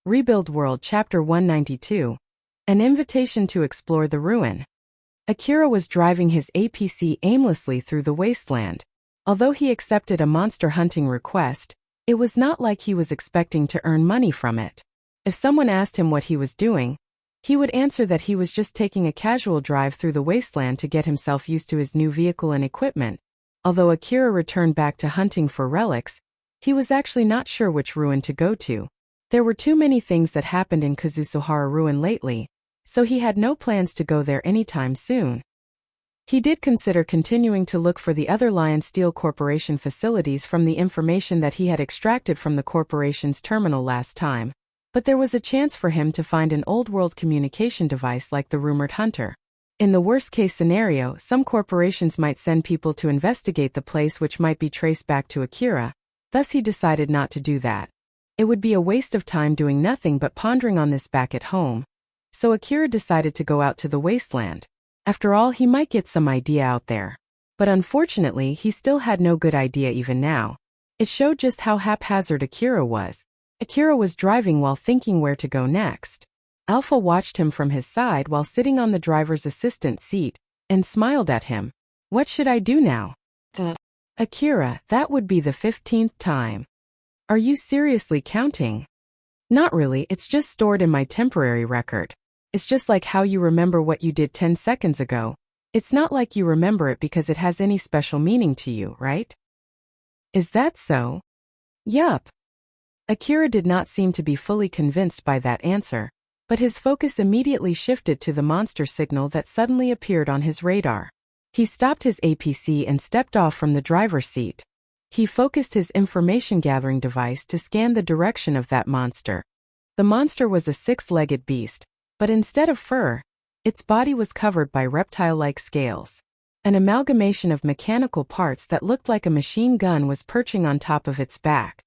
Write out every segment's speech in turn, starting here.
Rebuild World Chapter 192. An invitation to explore the ruin. Akira was driving his APC aimlessly through the wasteland. Although he accepted a monster hunting request, it was not like he was expecting to earn money from it. If someone asked him what he was doing, he would answer that he was just taking a casual drive through the wasteland to get himself used to his new vehicle and equipment. Although Akira returned back to hunting for relics, he was actually not sure which ruin to go to. There were too many things that happened in Kazusuhara Ruin lately, so he had no plans to go there anytime soon. He did consider continuing to look for the other Lion Steel Corporation facilities from the information that he had extracted from the corporation's terminal last time, but there was a chance for him to find an old-world communication device like the rumored hunter. In the worst-case scenario, some corporations might send people to investigate the place, which might be traced back to Akira, thus he decided not to do that. It would be a waste of time doing nothing but pondering on this back at home. So Akira decided to go out to the wasteland. After all, he might get some idea out there. But unfortunately, he still had no good idea even now. It showed just how haphazard Akira was. Akira was driving while thinking where to go next. Alpha watched him from his side while sitting on the driver's assistant seat, and smiled at him. "What should I do now?" Akira, that would be the 15th time. "Are you seriously counting?" "Not really, it's just stored in my temporary record. It's just like how you remember what you did 10 seconds ago. It's not like you remember it because it has any special meaning to you, right?" "Is that so?" "Yup." Akira did not seem to be fully convinced by that answer, but his focus immediately shifted to the monster signal that suddenly appeared on his radar. He stopped his APC and stepped off from the driver's seat. He focused his information-gathering device to scan the direction of that monster. The monster was a six-legged beast, but instead of fur, its body was covered by reptile-like scales. An amalgamation of mechanical parts that looked like a machine gun was perching on top of its back.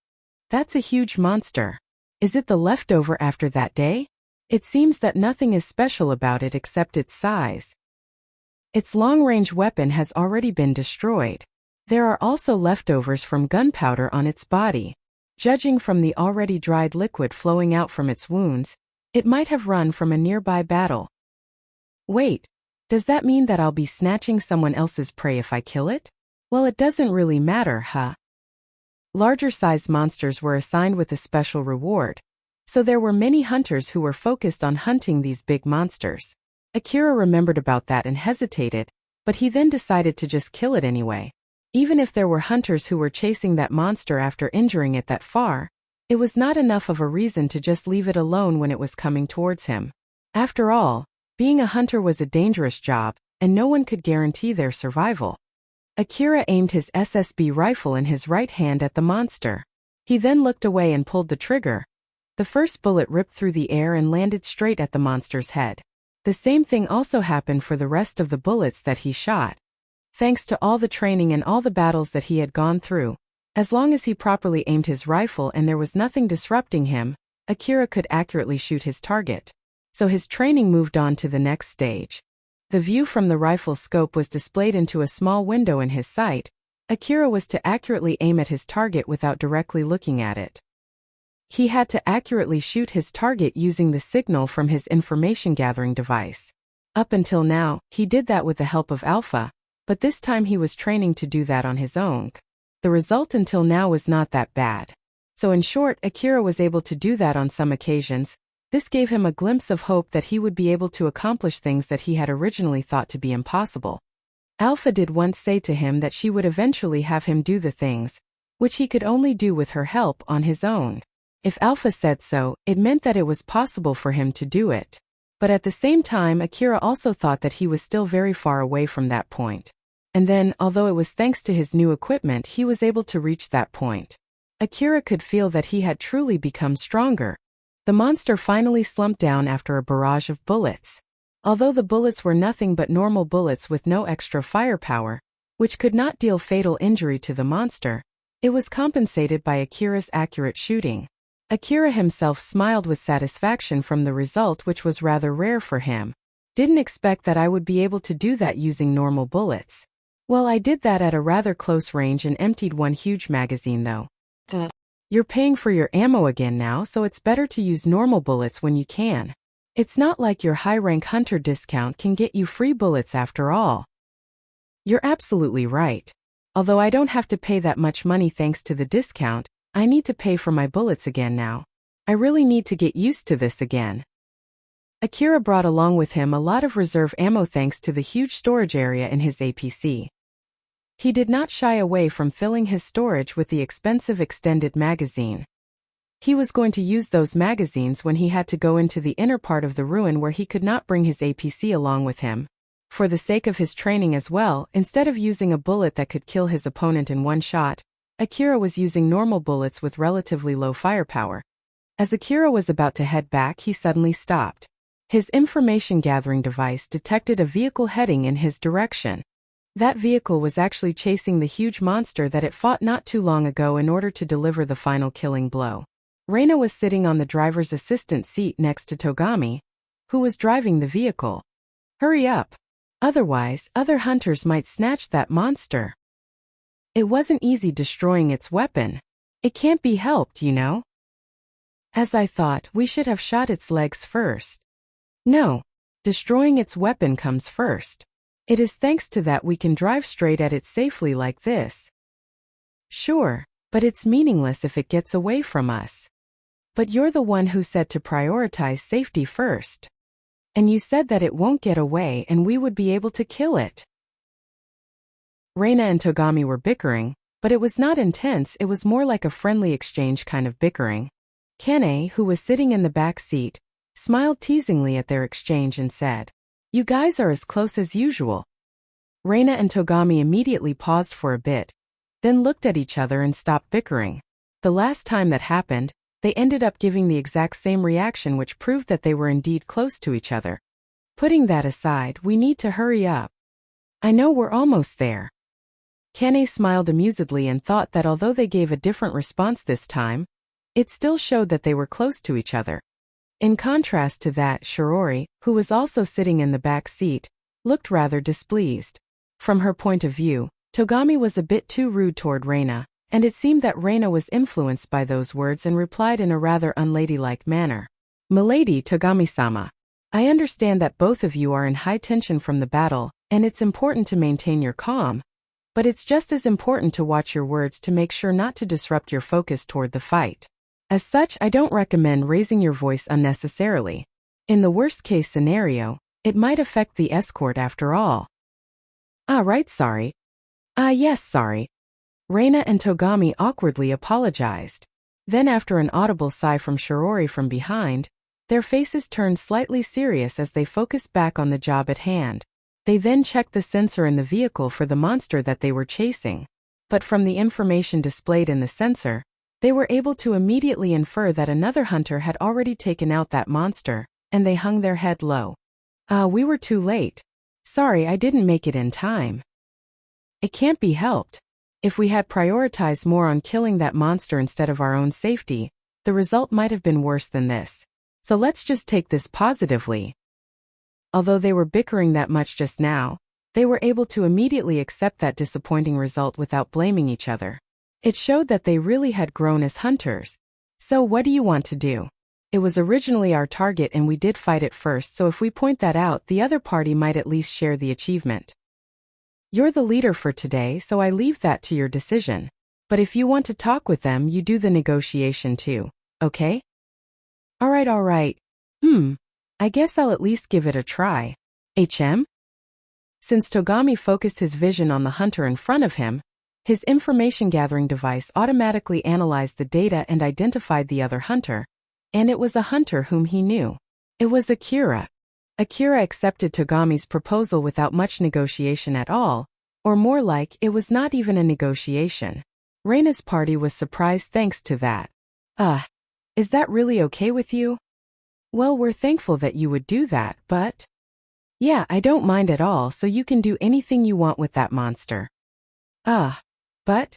That's a huge monster. Is it the leftover after that day? It seems that nothing is special about it except its size. Its long-range weapon has already been destroyed. There are also leftovers from gunpowder on its body. Judging from the already dried liquid flowing out from its wounds, it might have run from a nearby battle. Wait, does that mean that I'll be snatching someone else's prey if I kill it? Well, it doesn't really matter, huh? Larger-sized monsters were assigned with a special reward, so there were many hunters who were focused on hunting these big monsters. Akira remembered about that and hesitated, but he then decided to just kill it anyway. Even if there were hunters who were chasing that monster after injuring it that far, it was not enough of a reason to just leave it alone when it was coming towards him. After all, being a hunter was a dangerous job, and no one could guarantee their survival. Akira aimed his SSB rifle in his right hand at the monster. He then looked away and pulled the trigger. The first bullet ripped through the air and landed straight at the monster's head. The same thing also happened for the rest of the bullets that he shot. Thanks to all the training and all the battles that he had gone through, as long as he properly aimed his rifle and there was nothing disrupting him, Akira could accurately shoot his target. So his training moved on to the next stage. The view from the rifle's scope was displayed into a small window in his sight. Akira was to accurately aim at his target without directly looking at it. He had to accurately shoot his target using the signal from his information-gathering device. Up until now, he did that with the help of Alpha, but this time he was training to do that on his own. The result until now was not that bad. So in short, Akira was able to do that on some occasions. This gave him a glimpse of hope that he would be able to accomplish things that he had originally thought to be impossible. Alpha did once say to him that she would eventually have him do the things, which he could only do with her help on his own. If Alpha said so, it meant that it was possible for him to do it. But at the same time, Akira also thought that he was still very far away from that point. And then, although it was thanks to his new equipment he was able to reach that point, Akira could feel that he had truly become stronger. The monster finally slumped down after a barrage of bullets. Although the bullets were nothing but normal bullets with no extra firepower, which could not deal fatal injury to the monster, it was compensated by Akira's accurate shooting. Akira himself smiled with satisfaction from the result, which was rather rare for him. "Didn't expect that I would be able to do that using normal bullets. Well, I did that at a rather close range and emptied one huge magazine though." You're paying for your ammo again now, so it's better to use normal bullets when you can. It's not like your high-rank hunter discount can get you free bullets after all. You're absolutely right. Although I don't have to pay that much money thanks to the discount, I need to pay for my bullets again now. I really need to get used to this again. Akira brought along with him a lot of reserve ammo thanks to the huge storage area in his APC. He did not shy away from filling his storage with the expensive extended magazine. He was going to use those magazines when he had to go into the inner part of the ruin where he could not bring his APC along with him. For the sake of his training as well, instead of using a bullet that could kill his opponent in one shot, Akira was using normal bullets with relatively low firepower. As Akira was about to head back, he suddenly stopped. His information-gathering device detected a vehicle heading in his direction. That vehicle was actually chasing the huge monster that it fought not too long ago in order to deliver the final killing blow. Reina was sitting on the driver's assistant seat next to Togami, who was driving the vehicle. Hurry up. Otherwise, other hunters might snatch that monster. It wasn't easy destroying its weapon. It can't be helped, you know. As I thought, we should have shot its legs first. No. Destroying its weapon comes first. It is thanks to that we can drive straight at it safely like this. Sure, but it's meaningless if it gets away from us. But you're the one who said to prioritize safety first. And you said that it won't get away and we would be able to kill it. Reina and Togami were bickering, but it was not intense, it was more like a friendly exchange kind of bickering. Kane, who was sitting in the back seat, smiled teasingly at their exchange and said, "You guys are as close as usual." Reina and Togami immediately paused for a bit, then looked at each other and stopped bickering. The last time that happened, they ended up giving the exact same reaction, which proved that they were indeed close to each other. Putting that aside, we need to hurry up. I know we're almost there. Kane smiled amusedly and thought that although they gave a different response this time, it still showed that they were close to each other. In contrast to that, Shirori, who was also sitting in the back seat, looked rather displeased. From her point of view, Togami was a bit too rude toward Reina, and it seemed that Reina was influenced by those words and replied in a rather unladylike manner. "Milady Togami-sama, I understand that both of you are in high tension from the battle, and it's important to maintain your calm, but it's just as important to watch your words to make sure not to disrupt your focus toward the fight. As such, I don't recommend raising your voice unnecessarily. In the worst-case scenario, it might affect the escort after all." Right, sorry. Yes, sorry. Reina and Togami awkwardly apologized. Then after an audible sigh from Shirori from behind, their faces turned slightly serious as they focused back on the job at hand. They then checked the sensor in the vehicle for the monster that they were chasing. But from the information displayed in the sensor, they were able to immediately infer that another hunter had already taken out that monster, and they hung their head low. We were too late. Sorry, I didn't make it in time. It can't be helped. If we had prioritized more on killing that monster instead of our own safety, the result might have been worse than this. So let's just take this positively. Although they were bickering that much just now, they were able to immediately accept that disappointing result without blaming each other. It showed that they really had grown as hunters. So what do you want to do? It was originally our target and we did fight it first, so if we point that out, the other party might at least share the achievement. You're the leader for today, so I leave that to your decision. But if you want to talk with them, you do the negotiation too, okay? Alright. I guess I'll at least give it a try. Since Togami focused his vision on the hunter in front of him, his information-gathering device automatically analyzed the data and identified the other hunter, and it was a hunter whom he knew. It was Akira. Akira accepted Togami's proposal without much negotiation at all, or more like, it was not even a negotiation. Reina's party was surprised thanks to that. Is that really okay with you? Well, we're thankful that you would do that, but... Yeah, I don't mind at all, so you can do anything you want with that monster. But...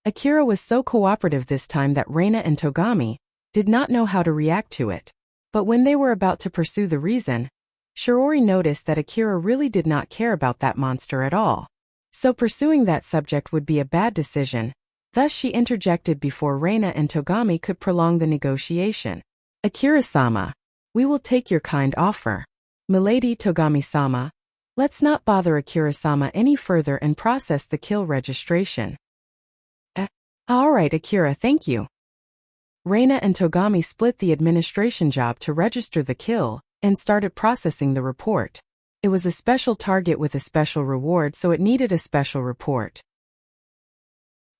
Akira was so cooperative this time that Reina and Togami did not know how to react to it. But when they were about to pursue the reason, Shirori noticed that Akira really did not care about that monster at all. So pursuing that subject would be a bad decision. Thus she interjected before Reina and Togami could prolong the negotiation. Akira-sama, we will take your kind offer. Milady Togami-sama, let's not bother Akira-sama any further and process the kill registration. Alright Akira, thank you. Reina and Togami split the administration job to register the kill and started processing the report. It was a special target with a special reward, so it needed a special report.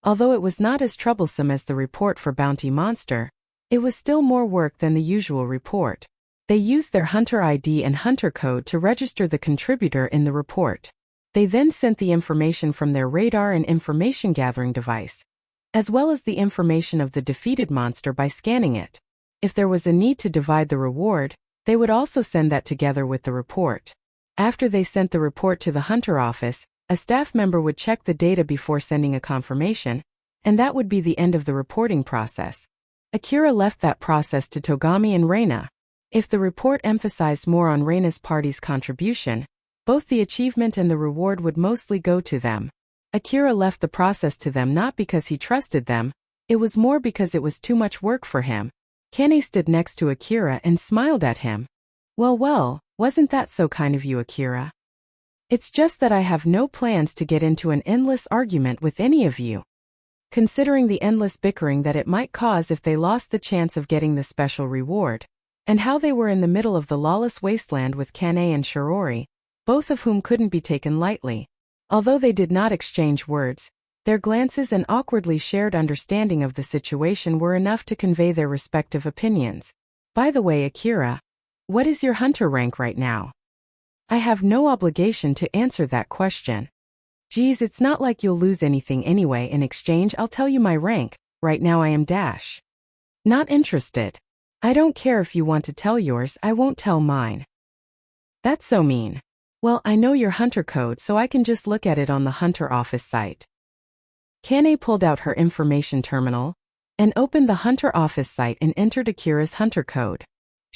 Although it was not as troublesome as the report for Bounty Monster, it was still more work than the usual report. They used their Hunter ID and Hunter code to register the contributor in the report. They then sent the information from their radar and information gathering device, as well as the information of the defeated monster by scanning it. If there was a need to divide the reward, they would also send that together with the report. After they sent the report to the Hunter office, a staff member would check the data before sending a confirmation, and that would be the end of the reporting process. Akira left that process to Togami and Reina. If the report emphasized more on Reina's party's contribution, both the achievement and the reward would mostly go to them. Akira left the process to them not because he trusted them, it was more because it was too much work for him. Kane stood next to Akira and smiled at him. Well, wasn't that so kind of you, Akira? It's just that I have no plans to get into an endless argument with any of you. Considering the endless bickering that it might cause if they lost the chance of getting the special reward, and how they were in the middle of the lawless wasteland with Kane and Shirori, both of whom couldn't be taken lightly. Although they did not exchange words, their glances and awkwardly shared understanding of the situation were enough to convey their respective opinions. By the way, Akira, what is your Hunter rank right now? I have no obligation to answer that question. Geez, it's not like you'll lose anything anyway. In exchange, I'll tell you my rank. Right now I am dash. Not interested. I don't care if you want to tell yours, I won't tell mine. That's so mean. Well, I know your Hunter code, so I can just look at it on the Hunter office site. Kane pulled out her information terminal and opened the Hunter office site and entered Akira's Hunter code.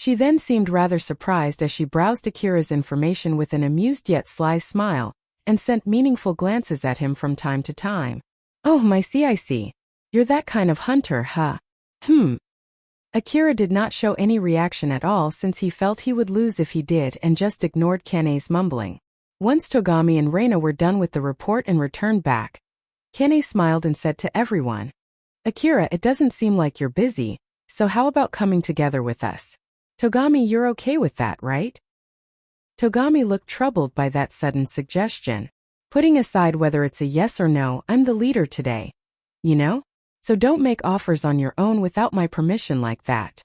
She then seemed rather surprised as she browsed Akira's information with an amused yet sly smile and sent meaningful glances at him from time to time. Oh, I see. You're that kind of hunter, huh? Akira did not show any reaction at all since he felt he would lose if he did and just ignored Kane's mumbling. Once Togami and Reina were done with the report and returned back, Kane smiled and said to everyone, Akira, it doesn't seem like you're busy, so how about coming together with us? Togami, you're okay with that, right? Togami looked troubled by that sudden suggestion. Putting aside whether it's a yes or no, I'm the leader today. You know? So don't make offers on your own without my permission like that.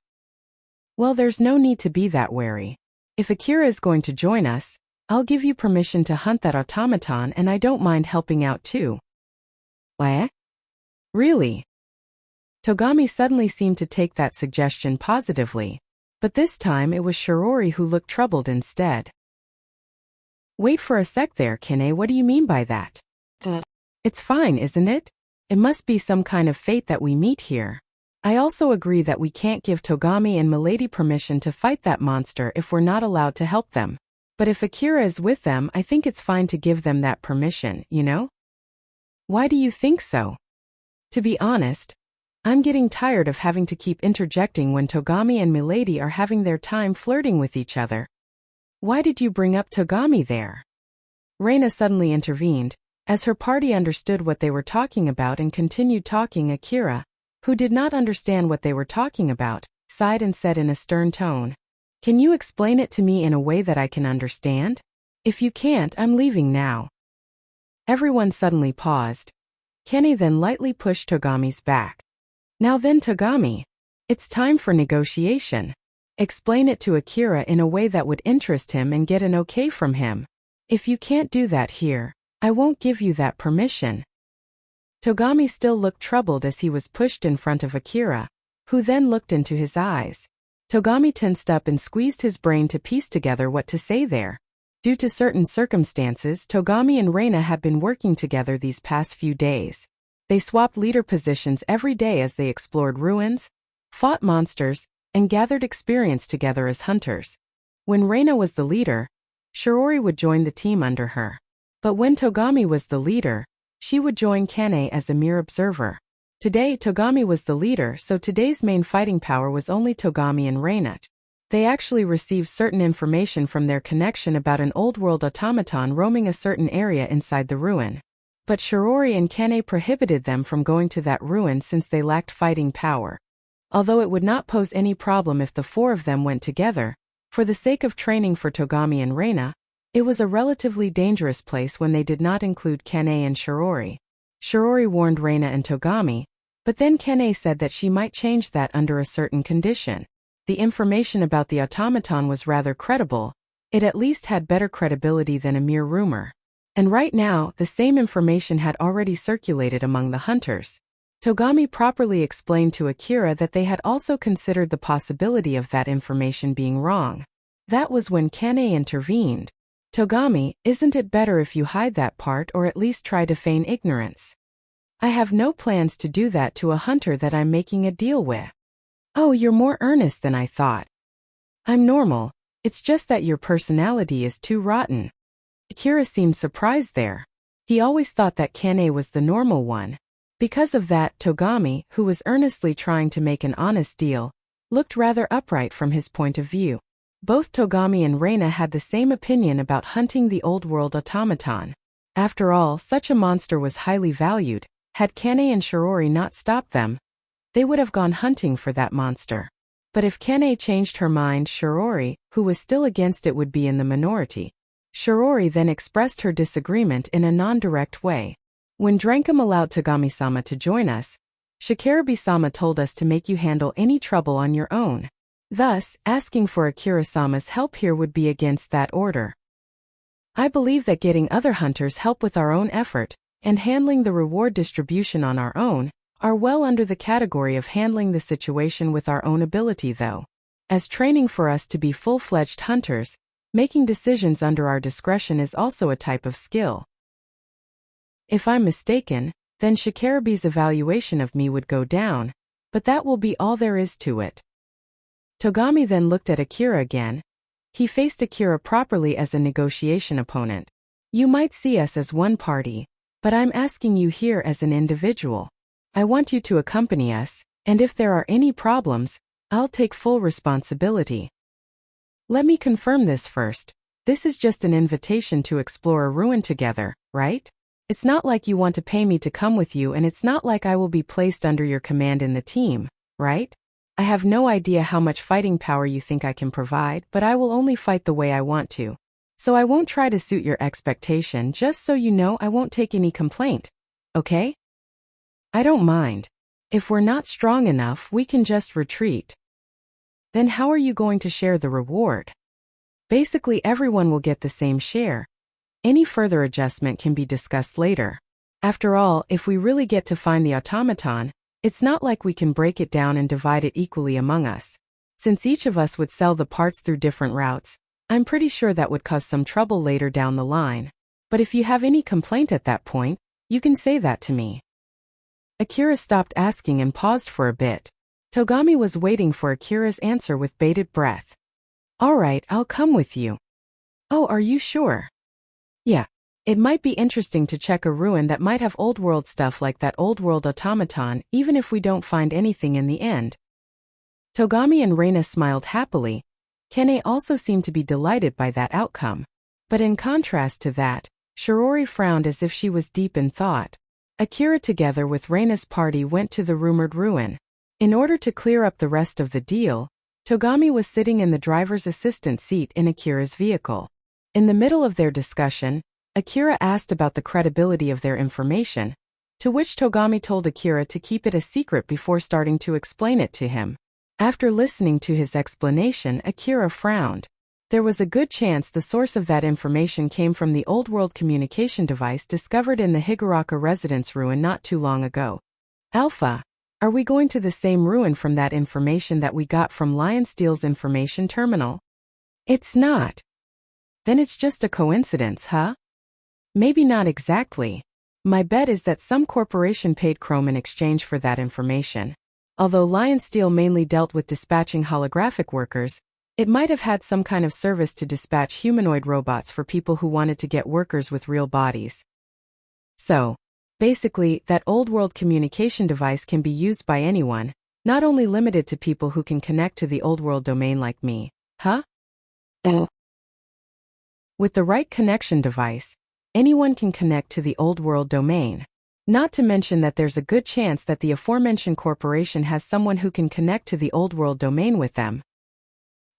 Well, there's no need to be that wary. If Akira is going to join us, I'll give you permission to hunt that automaton and I don't mind helping out too. What? Really? Togami suddenly seemed to take that suggestion positively, but this time it was Shirori who looked troubled instead. Wait for a sec there, Kine, what do you mean by that? It's fine, isn't it? It must be some kind of fate that we meet here. I also agree that we can't give Togami and Milady permission to fight that monster if we're not allowed to help them. But if Akira is with them, I think it's fine to give them that permission, you know? Why do you think so? To be honest, I'm getting tired of having to keep interjecting when Togami and Milady are having their time flirting with each other. Why did you bring up Togami there? Reina suddenly intervened. As her party understood what they were talking about and continued talking, Akira, who did not understand what they were talking about, sighed and said in a stern tone, Can you explain it to me in a way that I can understand? If you can't, I'm leaving now. Everyone suddenly paused. Kenny then lightly pushed Togami's back. Now then, Togami, it's time for negotiation. Explain it to Akira in a way that would interest him and get an okay from him. If you can't do that here, I won't give you that permission. Togami still looked troubled as he was pushed in front of Akira, who then looked into his eyes. Togami tensed up and squeezed his brain to piece together what to say there. Due to certain circumstances, Togami and Reina had been working together these past few days. They swapped leader positions every day as they explored ruins, fought monsters, and gathered experience together as hunters. When Reina was the leader, Shirori would join the team under her. But when Togami was the leader, she would join Kane as a mere observer. Today, Togami was the leader, so today's main fighting power was only Togami and Reina. They actually received certain information from their connection about an old-world automaton roaming a certain area inside the ruin. But Shirori and Kane prohibited them from going to that ruin since they lacked fighting power. Although it would not pose any problem if the four of them went together, for the sake of training for Togami and Reina, it was a relatively dangerous place when they did not include Kane and Shirori. Shirori warned Reina and Togami, but then Kane said that she might change that under a certain condition. The information about the automaton was rather credible. It at least had better credibility than a mere rumor. And right now, the same information had already circulated among the hunters. Togami properly explained to Akira that they had also considered the possibility of that information being wrong. That was when Kane intervened. Togami, isn't it better if you hide that part or at least try to feign ignorance? I have no plans to do that to a hunter that I'm making a deal with. Oh, you're more earnest than I thought. I'm normal, it's just that your personality is too rotten. Akira seemed surprised there. He always thought that Kane was the normal one. Because of that, Togami, who was earnestly trying to make an honest deal, looked rather upright from his point of view. Both Togami and Reina had the same opinion about hunting the old-world automaton. After all, such a monster was highly valued. Had Kane and Shirori not stopped them, they would have gone hunting for that monster. But if Kane changed her mind, Shirori, who was still against it, would be in the minority. Shirori then expressed her disagreement in a non-direct way. When Drankum allowed Togami-sama to join us, Shikarabi-sama told us to make you handle any trouble on your own. Thus, asking for Akira-sama's help here would be against that order. I believe that getting other hunters help with our own effort, and handling the reward distribution on our own, are well under the category of handling the situation with our own ability though. As training for us to be full-fledged hunters, making decisions under our discretion is also a type of skill. If I'm mistaken, then Shikarabi's evaluation of me would go down, but that will be all there is to it. Togami then looked at Akira again. He faced Akira properly as a negotiation opponent. You might see us as one party, but I'm asking you here as an individual. I want you to accompany us, and if there are any problems, I'll take full responsibility. Let me confirm this first. This is just an invitation to explore a ruin together, right? It's not like you want to pay me to come with you, and it's not like I will be placed under your command in the team, right? I have no idea how much fighting power you think I can provide, but I will only fight the way I want to. So I won't try to suit your expectation, just so you know I won't take any complaint. Okay? I don't mind. If we're not strong enough, we can just retreat. Then how are you going to share the reward? Basically everyone will get the same share. Any further adjustment can be discussed later. After all, if we really get to find the automaton, it's not like we can break it down and divide it equally among us. Since each of us would sell the parts through different routes, I'm pretty sure that would cause some trouble later down the line. But if you have any complaint at that point, you can say that to me. Akira stopped asking and paused for a bit. Togami was waiting for Akira's answer with bated breath. All right, I'll come with you. Oh, are you sure? Yeah. It might be interesting to check a ruin that might have old-world stuff like that old-world automaton, even if we don't find anything in the end. Togami and Reina smiled happily. Kane also seemed to be delighted by that outcome. But in contrast to that, Shirori frowned as if she was deep in thought. Akira together with Reina's party went to the rumored ruin. In order to clear up the rest of the deal, Togami was sitting in the driver's assistant seat in Akira's vehicle. In the middle of their discussion, Akira asked about the credibility of their information, to which Togami told Akira to keep it a secret before starting to explain it to him. After listening to his explanation, Akira frowned. There was a good chance the source of that information came from the old-world communication device discovered in the Higuraka residence ruin not too long ago. Alpha, are we going to the same ruin from that information that we got from Lionsteel's information terminal? It's not. Then it's just a coincidence, huh? Maybe not exactly. My bet is that some corporation paid Chrome in exchange for that information. Although Lionsteel mainly dealt with dispatching holographic workers, it might have had some kind of service to dispatch humanoid robots for people who wanted to get workers with real bodies. So, Basically, that old-world communication device can be used by anyone, not only limited to people who can connect to the old-world domain like me. Huh? With the right connection device, anyone can connect to the old-world domain. Not to mention that there's a good chance that the aforementioned corporation has someone who can connect to the old-world domain with them.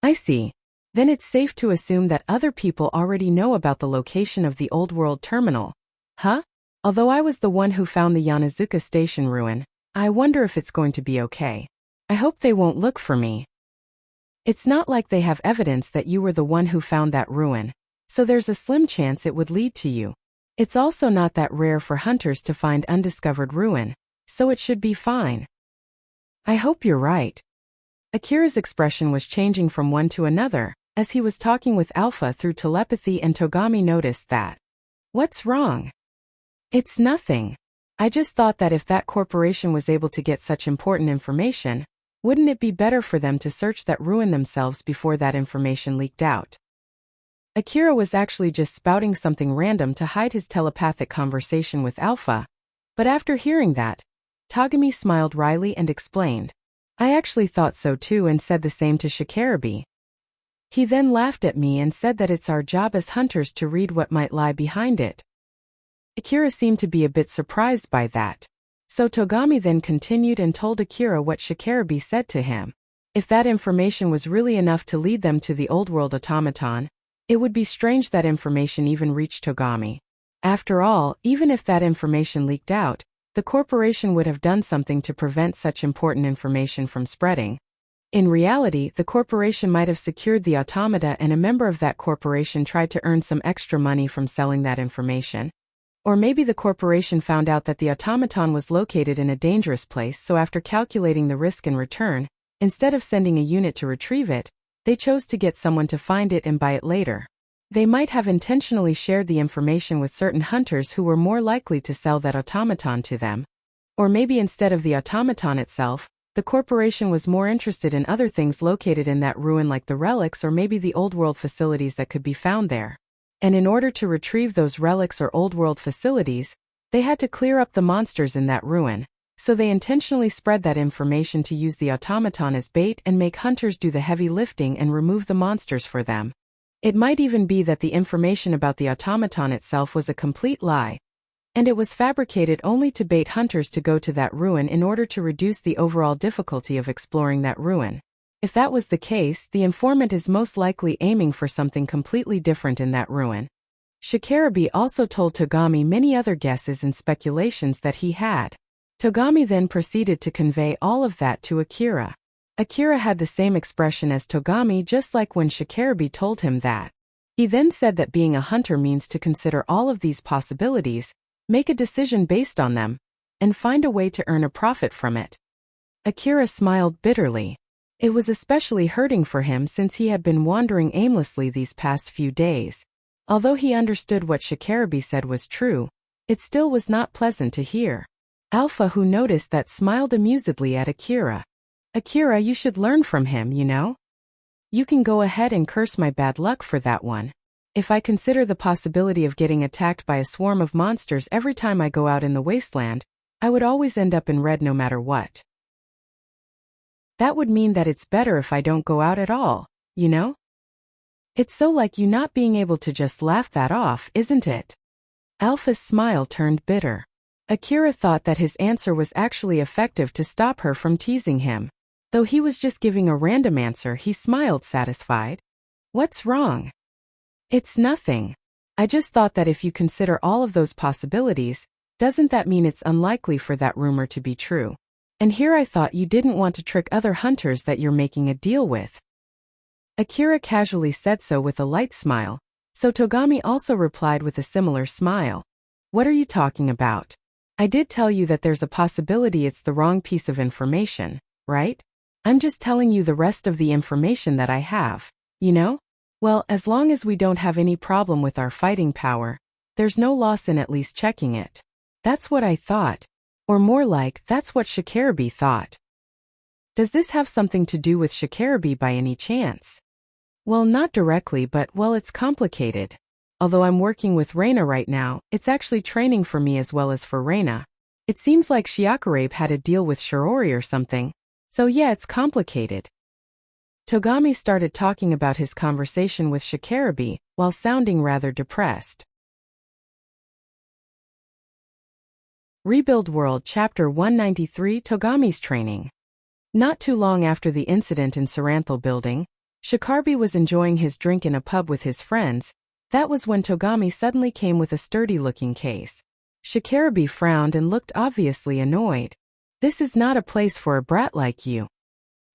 I see. Then it's safe to assume that other people already know about the location of the old-world terminal. Huh? Although I was the one who found the Yanazuka station ruin, I wonder if it's going to be okay. I hope they won't look for me. It's not like they have evidence that you were the one who found that ruin, so there's a slim chance it would lead to you. It's also not that rare for hunters to find undiscovered ruin, so it should be fine. I hope you're right. Akira's expression was changing from one to another, as he was talking with Alpha through telepathy, and Togami noticed that. What's wrong? It's nothing. I just thought that if that corporation was able to get such important information, wouldn't it be better for them to search that ruin themselves before that information leaked out? Akira was actually just spouting something random to hide his telepathic conversation with Alpha, but after hearing that, Togami smiled wryly and explained, I actually thought so too and said the same to Shikarabe. He then laughed at me and said that it's our job as hunters to read what might lie behind it. Akira seemed to be a bit surprised by that, so Togami then continued and told Akira what Shikarabe said to him. If that information was really enough to lead them to the old-world automaton, it would be strange that information even reached Togami. After all, even if that information leaked out, the corporation would have done something to prevent such important information from spreading. In reality, the corporation might have secured the automata and a member of that corporation tried to earn some extra money from selling that information. Or maybe the corporation found out that the automaton was located in a dangerous place, so after calculating the risk and return, instead of sending a unit to retrieve it, they chose to get someone to find it and buy it later. They might have intentionally shared the information with certain hunters who were more likely to sell that automaton to them. Or maybe instead of the automaton itself, the corporation was more interested in other things located in that ruin like the relics or maybe the old-world facilities that could be found there. And in order to retrieve those relics or old-world facilities, they had to clear up the monsters in that ruin. So they intentionally spread that information to use the automaton as bait and make hunters do the heavy lifting and remove the monsters for them. It might even be that the information about the automaton itself was a complete lie, and it was fabricated only to bait hunters to go to that ruin in order to reduce the overall difficulty of exploring that ruin. If that was the case, the informant is most likely aiming for something completely different in that ruin. Shikarabe also told Togami many other guesses and speculations that he had. Togami then proceeded to convey all of that to Akira. Akira had the same expression as Togami, just like when Shikarabe told him that. He then said that being a hunter means to consider all of these possibilities, make a decision based on them, and find a way to earn a profit from it. Akira smiled bitterly. It was especially hurting for him since he had been wandering aimlessly these past few days. Although he understood what Shikarabe said was true, it still was not pleasant to hear. Alpha, who noticed that, smiled amusedly at Akira. Akira, you should learn from him, you know? You can go ahead and curse my bad luck for that one. If I consider the possibility of getting attacked by a swarm of monsters every time I go out in the wasteland, I would always end up in red no matter what. That would mean that it's better if I don't go out at all, you know? It's so like you not being able to just laugh that off, isn't it? Alpha's smile turned bitter. Akira thought that his answer was actually effective to stop her from teasing him. Though he was just giving a random answer, he smiled satisfied. What's wrong? It's nothing. I just thought that if you consider all of those possibilities, doesn't that mean it's unlikely for that rumor to be true? And here I thought you didn't want to trick other hunters that you're making a deal with. Akira casually said so with a light smile, so Togami also replied with a similar smile. What are you talking about? I did tell you that there's a possibility it's the wrong piece of information, right? I'm just telling you the rest of the information that I have, you know? Well, as long as we don't have any problem with our fighting power, there's no loss in at least checking it. That's what I thought. Or more like, that's what Shikarabe thought. Does this have something to do with Shikarabe by any chance? Well, not directly, but well, it's complicated. Although I'm working with Reina right now, it's actually training for me as well as for Reina. It seems like Shiakarabe had a deal with Shirori or something. So yeah, it's complicated. Togami started talking about his conversation with Shikarabe, while sounding rather depressed. Rebuild World Chapter 193 Togami's Training. Not too long after the incident in Saranthal Building, Shikarabe was enjoying his drink in a pub with his friends. That was when Togami suddenly came with a sturdy-looking case. Shikarabe frowned and looked obviously annoyed. This is not a place for a brat like you.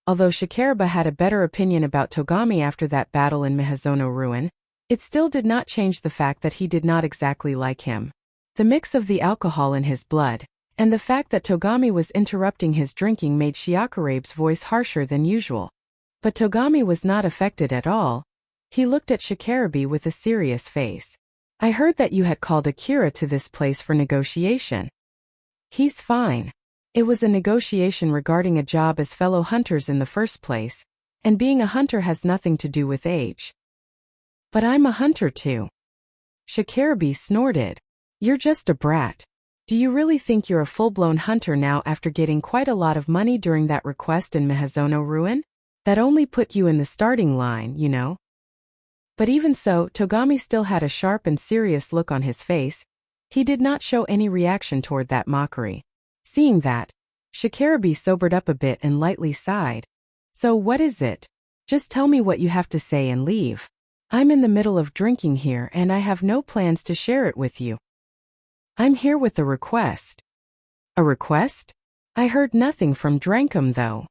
Although Shikarabe had a better opinion about Togami after that battle in Mihazono Ruin, it still did not change the fact that he did not exactly like him. The mix of the alcohol in his blood, and the fact that Togami was interrupting his drinking made Shiakarabe's voice harsher than usual. But Togami was not affected at all. He looked at Shikarabe with a serious face. I heard that you had called Akira to this place for negotiation. He's fine. It was a negotiation regarding a job as fellow hunters in the first place, and being a hunter has nothing to do with age. But I'm a hunter too. Shikarabe snorted. You're just a brat. Do you really think you're a full-blown hunter now after getting quite a lot of money during that request in Mihazono Ruin? That only put you in the starting line, you know? But even so, Togami still had a sharp and serious look on his face. He did not show any reaction toward that mockery. Seeing that, Shikarabe sobered up a bit and lightly sighed. So what is it? Just tell me what you have to say and leave. I'm in the middle of drinking here and I have no plans to share it with you. I'm here with a request. A request? I heard nothing from Drankum though.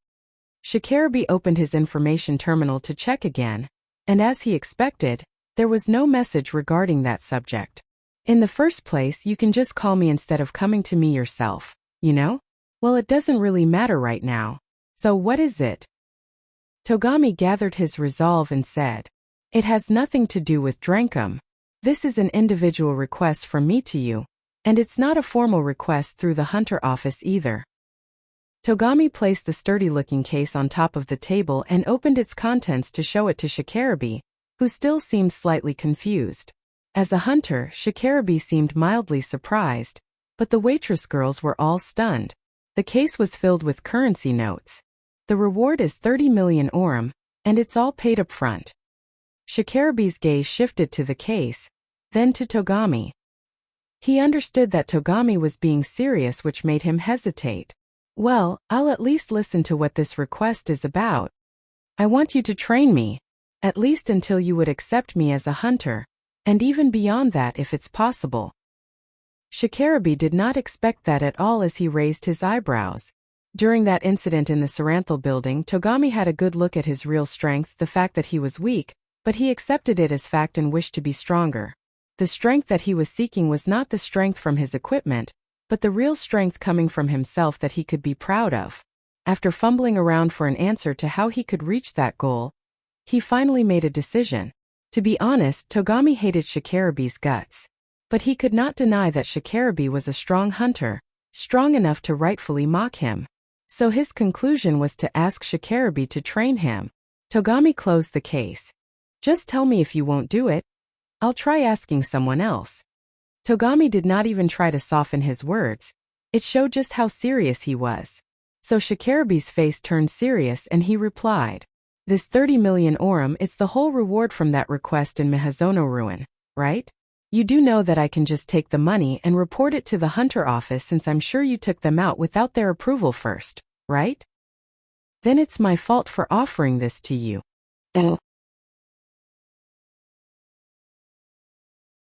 Shikarabe opened his information terminal to check again, and as he expected, there was no message regarding that subject. In the first place, you can just call me instead of coming to me yourself, you know? Well, it doesn't really matter right now. So what is it? Togami gathered his resolve and said, It has nothing to do with Drankum. This is an individual request from me to you, and it's not a formal request through the hunter office either. Togami placed the sturdy-looking case on top of the table and opened its contents to show it to Shikarabe, who still seemed slightly confused. As a hunter, Shikarabe seemed mildly surprised, but the waitress girls were all stunned. The case was filled with currency notes. The reward is 30 million orum, and it's all paid up front. Shikarabe's gaze shifted to the case, then to Togami. He understood that Togami was being serious, which made him hesitate. Well, I'll at least listen to what this request is about. I want you to train me, at least until you would accept me as a hunter, and even beyond that if it's possible. Shikarabe did not expect that at all as he raised his eyebrows. During that incident in the Saranthal building, Togami had a good look at his real strength, the fact that he was weak, but he accepted it as fact and wished to be stronger. The strength that he was seeking was not the strength from his equipment, but the real strength coming from himself that he could be proud of. After fumbling around for an answer to how he could reach that goal, he finally made a decision. To be honest, Togami hated Shikarabe's guts. But he could not deny that Shikarabe was a strong hunter, strong enough to rightfully mock him. So his conclusion was to ask Shikarabe to train him. Togami closed the case. Just tell me if you won't do it. I'll try asking someone else. Togami did not even try to soften his words. It showed just how serious he was. So Shikarabe's face turned serious and he replied, This 30 million orum, it's the whole reward from that request in Mihazono Ruin, right? You do know that I can just take the money and report it to the hunter office since I'm sure you took them out without their approval first, right? Then it's my fault for offering this to you. Oh.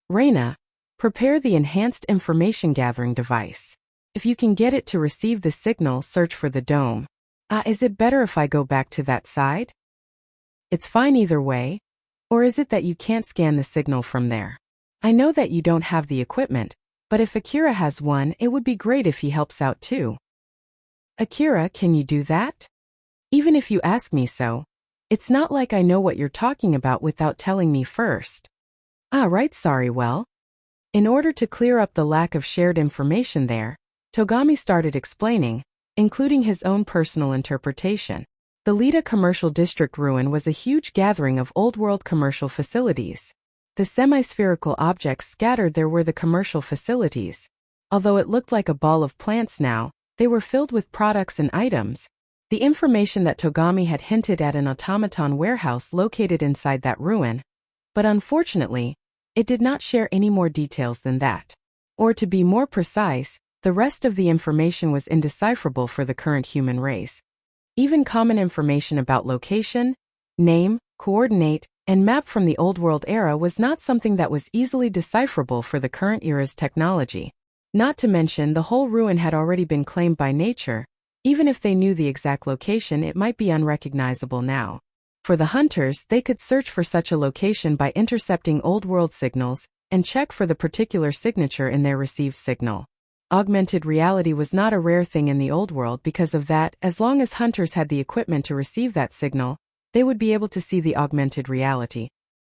Reina, prepare the enhanced information gathering device. If you can get it to receive the signal, search for the dome. Is it better if I go back to that side? It's fine either way. Or is it that you can't scan the signal from there? I know that you don't have the equipment, but if Akira has one, it would be great if he helps out too. Akira, can you do that? Even if you ask me so. It's not like I know what you're talking about without telling me first. Right, sorry, well. In order to clear up the lack of shared information there, Togami started explaining, including his own personal interpretation. The Lida Commercial District Ruin was a huge gathering of old-world commercial facilities. The semi-spherical objects scattered there were the commercial facilities. Although it looked like a ball of plants now, they were filled with products and items. The information that Togami had hinted at an automaton warehouse located inside that ruin. But unfortunately, it did not share any more details than that. Or to be more precise, the rest of the information was indecipherable for the current human race. Even common information about location, name, coordinate, and map from the Old World era was not something that was easily decipherable for the current era's technology. Not to mention, the whole ruin had already been claimed by nature. Even if they knew the exact location, it might be unrecognizable now. For the hunters, they could search for such a location by intercepting Old World signals and check for the particular signature in their received signal. Augmented reality was not a rare thing in the Old World because of that. As long as hunters had the equipment to receive that signal, they would be able to see the augmented reality.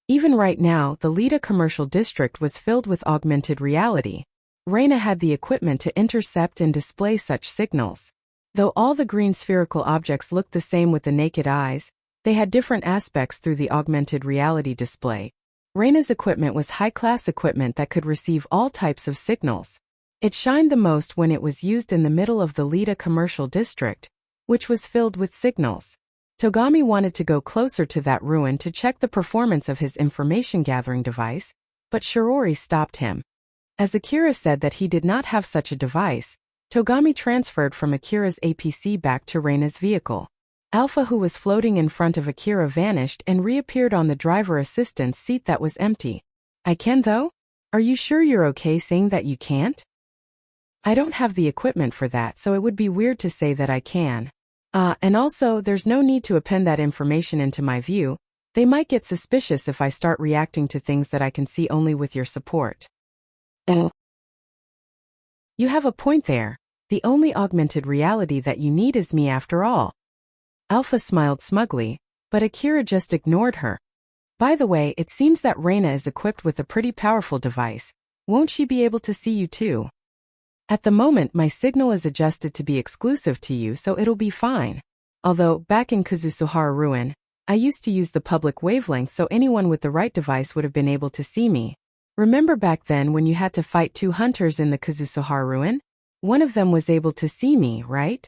Even right now, the Lida commercial district was filled with augmented reality. Reina had the equipment to intercept and display such signals. Though all the green spherical objects looked the same with the naked eyes, they had different aspects through the augmented reality display. Reina's equipment was high-class equipment that could receive all types of signals. It shined the most when it was used in the middle of the Lida commercial district, which was filled with signals. Togami wanted to go closer to that ruin to check the performance of his information-gathering device, but Shirori stopped him. As Akira said that he did not have such a device, Togami transferred from Akira's APC back to Reina's vehicle. Alpha, who was floating in front of Akira, vanished and reappeared on the driver assistance seat that was empty. I can though? Are you sure you're okay saying that you can't? I don't have the equipment for that, so it would be weird to say that I can. And also, there's no need to append that information into my view. They might get suspicious if I start reacting to things that I can see only with your support. You have a point there. The only augmented reality that you need is me after all. Alpha smiled smugly, but Akira just ignored her. By the way, it seems that Reina is equipped with a pretty powerful device. Won't she be able to see you too? At the moment, my signal is adjusted to be exclusive to you, so it'll be fine. Although, back in Kazusuhara Ruin, I used to use the public wavelength so anyone with the right device would have been able to see me. Remember back then when you had to fight two hunters in the Kazusuhara Ruin? One of them was able to see me, right?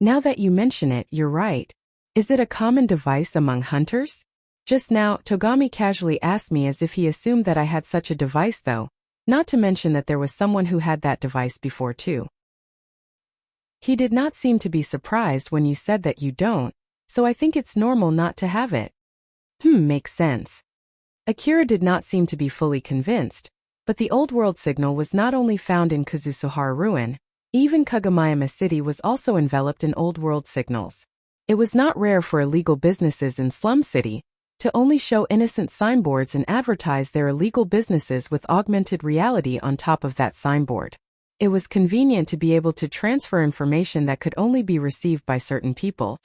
Now that you mention it, you're right. Is it a common device among hunters? Just now, Togami casually asked me as if he assumed that I had such a device though. Not to mention that there was someone who had that device before too. He did not seem to be surprised when you said that you don't, so I think it's normal not to have it. Makes sense. Akira did not seem to be fully convinced, but the Old World signal was not only found in Kazusuhara Ruin, even Kagomayama City was also enveloped in Old World signals. It was not rare for illegal businesses in Slum City to only show innocent signboards and advertise their illegal businesses with augmented reality on top of that signboard. It was convenient to be able to transfer information that could only be received by certain people.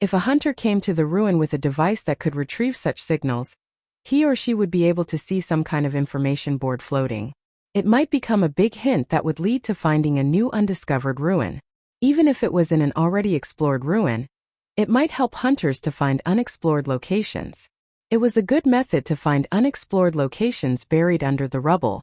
If a hunter came to the ruin with a device that could retrieve such signals, he or she would be able to see some kind of information board floating. It might become a big hint that would lead to finding a new undiscovered ruin. Even if it was in an already explored ruin, it might help hunters to find unexplored locations. It was a good method to find unexplored locations buried under the rubble.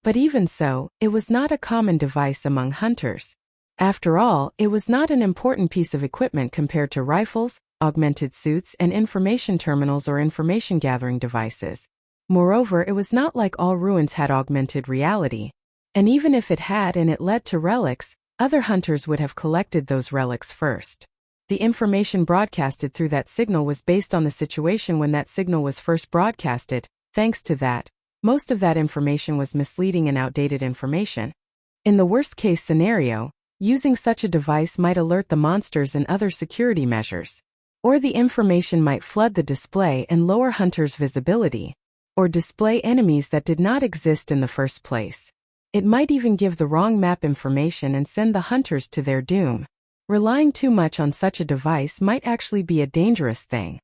But even so, it was not a common device among hunters. After all, it was not an important piece of equipment compared to rifles, augmented suits, and information terminals or information-gathering devices. Moreover, it was not like all ruins had augmented reality. And even if it had and it led to relics, other hunters would have collected those relics first. The information broadcasted through that signal was based on the situation when that signal was first broadcasted. Thanks to that, most of that information was misleading and outdated information. In the worst-case scenario, using such a device might alert the monsters and other security measures. Or the information might flood the display and lower hunters' visibility. Or display enemies that did not exist in the first place. It might even give the wrong map information and send the hunters to their doom. Relying too much on such a device might actually be a dangerous thing.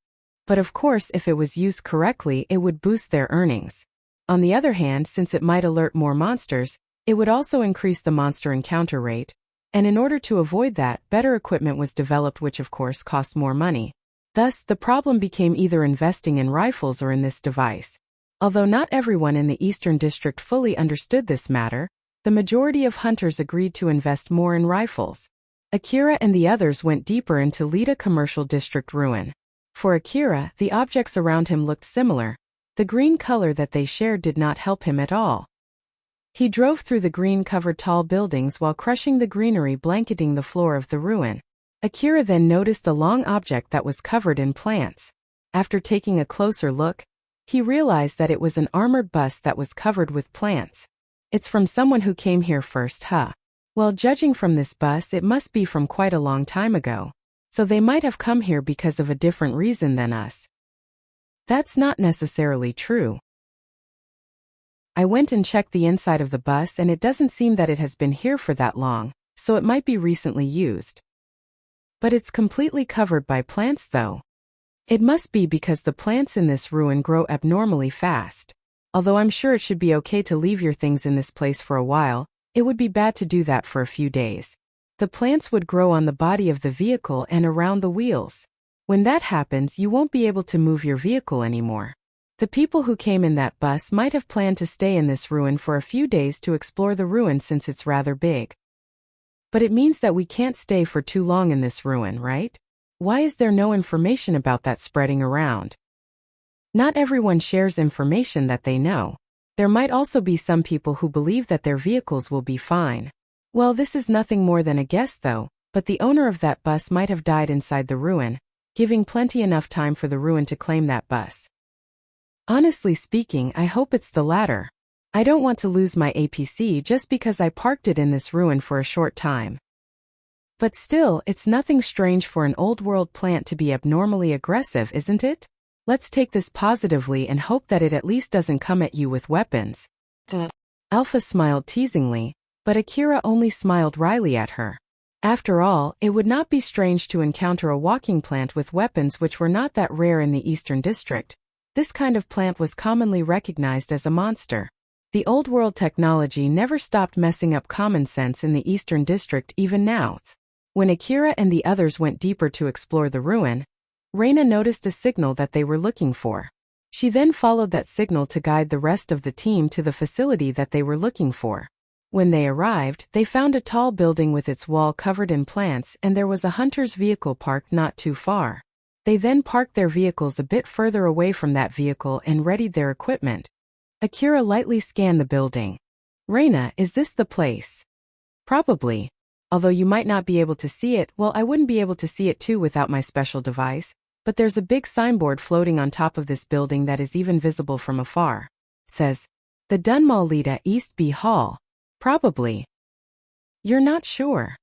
But of course, if it was used correctly, it would boost their earnings. On the other hand, since it might alert more monsters, it would also increase the monster encounter rate. And in order to avoid that, better equipment was developed, which of course cost more money. Thus, the problem became either investing in rifles or in this device. Although not everyone in the Eastern District fully understood this matter, the majority of hunters agreed to invest more in rifles. Akira and the others went deeper into Lida Commercial District ruin. For Akira, the objects around him looked similar. The green color that they shared did not help him at all. He drove through the green-covered tall buildings while crushing the greenery blanketing the floor of the ruin. Akira then noticed a long object that was covered in plants. After taking a closer look, he realized that it was an armored bus that was covered with plants. It's from someone who came here first, huh? Well, judging from this bus, it must be from quite a long time ago. So they might have come here because of a different reason than us. That's not necessarily true. I went and checked the inside of the bus and it doesn't seem that it has been here for that long, so it might be recently used. But it's completely covered by plants though. It must be because the plants in this ruin grow abnormally fast. Although I'm sure it should be okay to leave your things in this place for a while, it would be bad to do that for a few days. The plants would grow on the body of the vehicle and around the wheels. When that happens, you won't be able to move your vehicle anymore. The people who came in that bus might have planned to stay in this ruin for a few days to explore the ruin since it's rather big. But it means that we can't stay for too long in this ruin, right? Why is there no information about that spreading around? Not everyone shares information that they know. There might also be some people who believe that their vehicles will be fine. Well, this is nothing more than a guess though, but the owner of that bus might have died inside the ruin, giving plenty enough time for the ruin to claim that bus. Honestly speaking, I hope it's the latter. I don't want to lose my APC just because I parked it in this ruin for a short time. But still, it's nothing strange for an old-world plant to be abnormally aggressive, isn't it? Let's take this positively and hope that it at least doesn't come at you with weapons. Alpha smiled teasingly, but Akira only smiled wryly at her. After all, it would not be strange to encounter a walking plant with weapons which were not that rare in the Eastern District. This kind of plant was commonly recognized as a monster. The old-world technology never stopped messing up common sense in the Eastern District even now. When Akira and the others went deeper to explore the ruin, Reina noticed a signal that they were looking for. She then followed that signal to guide the rest of the team to the facility that they were looking for. When they arrived, they found a tall building with its wall covered in plants and there was a hunter's vehicle parked not too far. They then parked their vehicles a bit further away from that vehicle and readied their equipment. Akira lightly scanned the building. Reina, is this the place? Probably. Although you might not be able to see it, well, I wouldn't be able to see it too without my special device, but there's a big signboard floating on top of this building that is even visible from afar. Says, the Dunmall Lida East B Hall. Probably. You're not sure.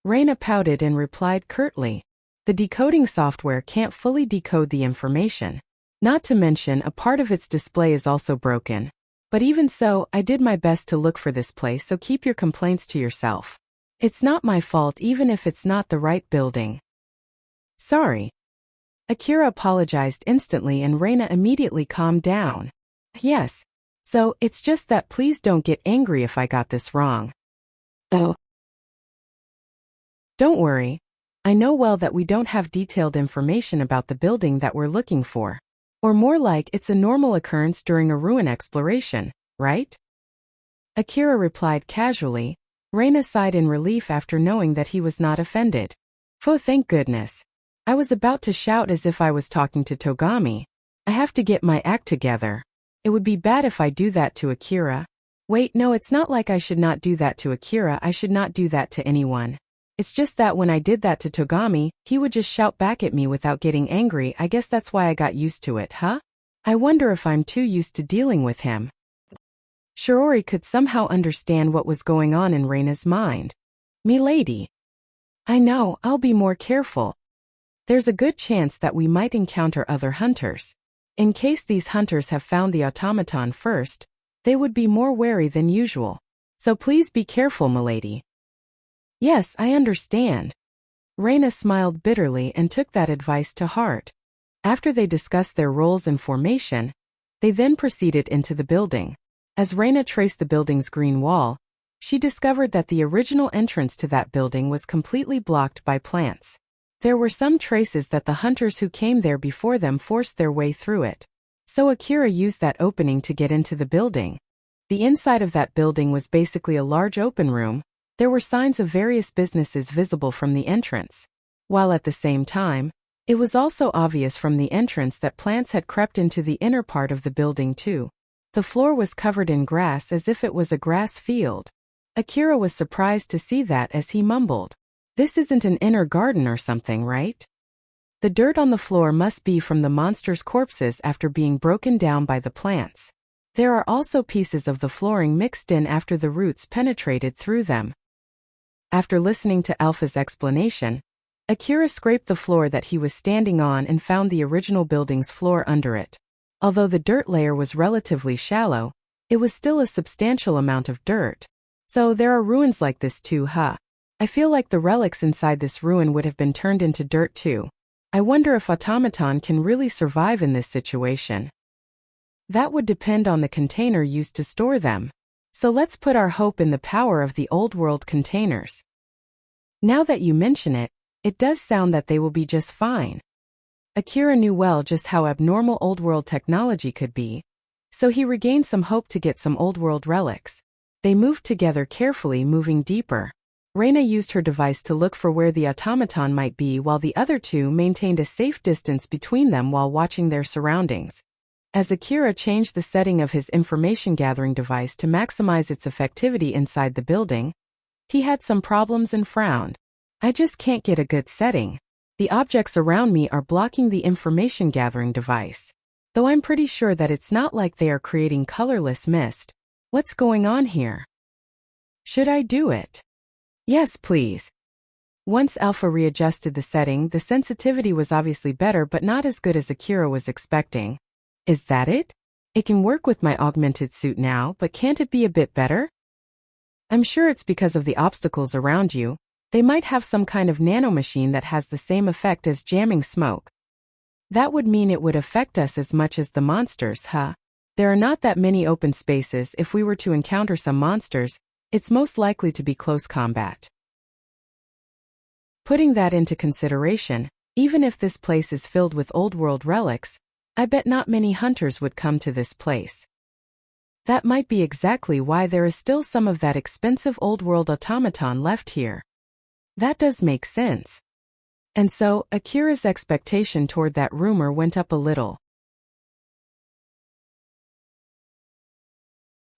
Reina pouted and replied curtly. The decoding software can't fully decode the information. Not to mention, a part of its display is also broken. But even so, I did my best to look for this place, so keep your complaints to yourself. It's not my fault even if it's not the right building. Sorry. Akira apologized instantly and Reina immediately calmed down. Yes. So, it's just that please don't get angry if I got this wrong. Oh. Don't worry. I know well that we don't have detailed information about the building that we're looking for. Or more like it's a normal occurrence during a ruin exploration, right? Akira replied casually. Reina sighed in relief after knowing that he was not offended. Oh, thank goodness. I was about to shout as if I was talking to Togami. I have to get my act together. It would be bad if I do that to Akira. Wait, no, it's not like I should not do that to Akira. I should not do that to anyone. It's just that when I did that to Togami, he would just shout back at me without getting angry. I guess that's why I got used to it, huh? I wonder if I'm too used to dealing with him. Shiori could somehow understand what was going on in Reina's mind. Milady. I know, I'll be more careful. There's a good chance that we might encounter other hunters. In case these hunters have found the automaton first, they would be more wary than usual. So please be careful, milady. Yes, I understand. Reina smiled bitterly and took that advice to heart. After they discussed their roles and formation, they then proceeded into the building. As Reina traced the building's green wall, she discovered that the original entrance to that building was completely blocked by plants. There were some traces that the hunters who came there before them forced their way through it. So Akira used that opening to get into the building. The inside of that building was basically a large open room. There were signs of various businesses visible from the entrance. While at the same time, it was also obvious from the entrance that plants had crept into the inner part of the building too. The floor was covered in grass as if it was a grass field. Akira was surprised to see that as he mumbled, "This isn't an inner garden or something, right?" The dirt on the floor must be from the monster's corpses after being broken down by the plants. There are also pieces of the flooring mixed in after the roots penetrated through them. After listening to Alpha's explanation, Akira scraped the floor that he was standing on and found the original building's floor under it. Although the dirt layer was relatively shallow, it was still a substantial amount of dirt. So there are ruins like this too, huh? I feel like the relics inside this ruin would have been turned into dirt too. I wonder if automaton can really survive in this situation. That would depend on the container used to store them. So let's put our hope in the power of the old world containers. Now that you mention it, it does sound that they will be just fine. Akira knew well just how abnormal old world technology could be, so he regained some hope to get some old world relics. They moved together carefully, moving deeper. Reina used her device to look for where the automaton might be while the other two maintained a safe distance between them while watching their surroundings. As Akira changed the setting of his information-gathering device to maximize its effectivity inside the building, he had some problems and frowned. I just can't get a good setting. The objects around me are blocking the information-gathering device. Though I'm pretty sure that it's not like they are creating colorless mist. What's going on here? Should I do it? Yes, please. Once Alpha readjusted the setting, the sensitivity was obviously better but not as good as Akira was expecting. Is that it? It can work with my augmented suit now, but can't it be a bit better? I'm sure it's because of the obstacles around you. They might have some kind of nanomachine that has the same effect as jamming smoke. That would mean it would affect us as much as the monsters, huh? There are not that many open spaces. If we were to encounter some monsters, it's most likely to be close combat. Putting that into consideration, even if this place is filled with old world relics, I bet not many hunters would come to this place. That might be exactly why there is still some of that expensive old world automaton left here. That does make sense. And so, Akira's expectation toward that rumor went up a little.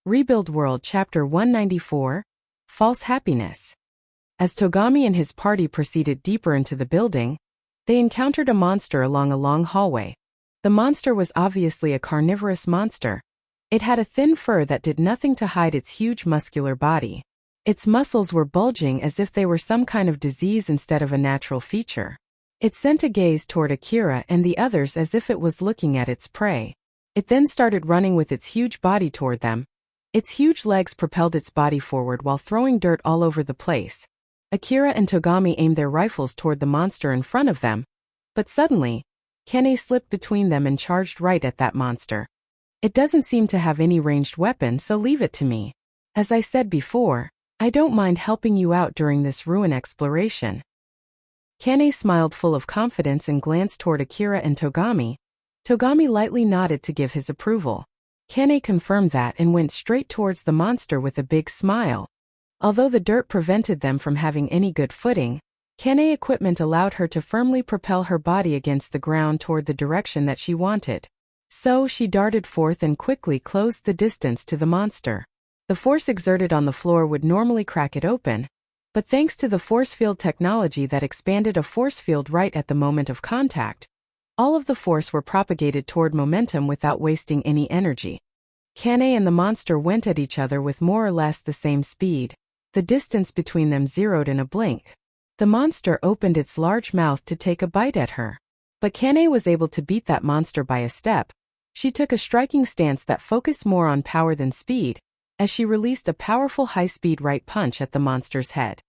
Rebuild World Chapter 194, False Happiness. As Togami and his party proceeded deeper into the building, they encountered a monster along a long hallway. The monster was obviously a carnivorous monster. It had a thin fur that did nothing to hide its huge muscular body. Its muscles were bulging as if they were some kind of disease instead of a natural feature. It sent a gaze toward Akira and the others as if it was looking at its prey. It then started running with its huge body toward them. Its huge legs propelled its body forward while throwing dirt all over the place. Akira and Togami aimed their rifles toward the monster in front of them, but suddenly, Kane slipped between them and charged right at that monster. It doesn't seem to have any ranged weapon, so leave it to me. As I said before, I don't mind helping you out during this ruin exploration. Kane smiled full of confidence and glanced toward Akira and Togami. Togami lightly nodded to give his approval. Kane confirmed that and went straight towards the monster with a big smile. Although the dirt prevented them from having any good footing, Kane equipment allowed her to firmly propel her body against the ground toward the direction that she wanted. So she darted forth and quickly closed the distance to the monster. The force exerted on the floor would normally crack it open, but thanks to the force field technology that expanded a force field right at the moment of contact, all of the force were propagated toward momentum without wasting any energy. Kane and the monster went at each other with more or less the same speed. The distance between them zeroed in a blink. The monster opened its large mouth to take a bite at her. But Kane was able to beat that monster by a step. She took a striking stance that focused more on power than speed, as she released a powerful high-speed right punch at the monster's head.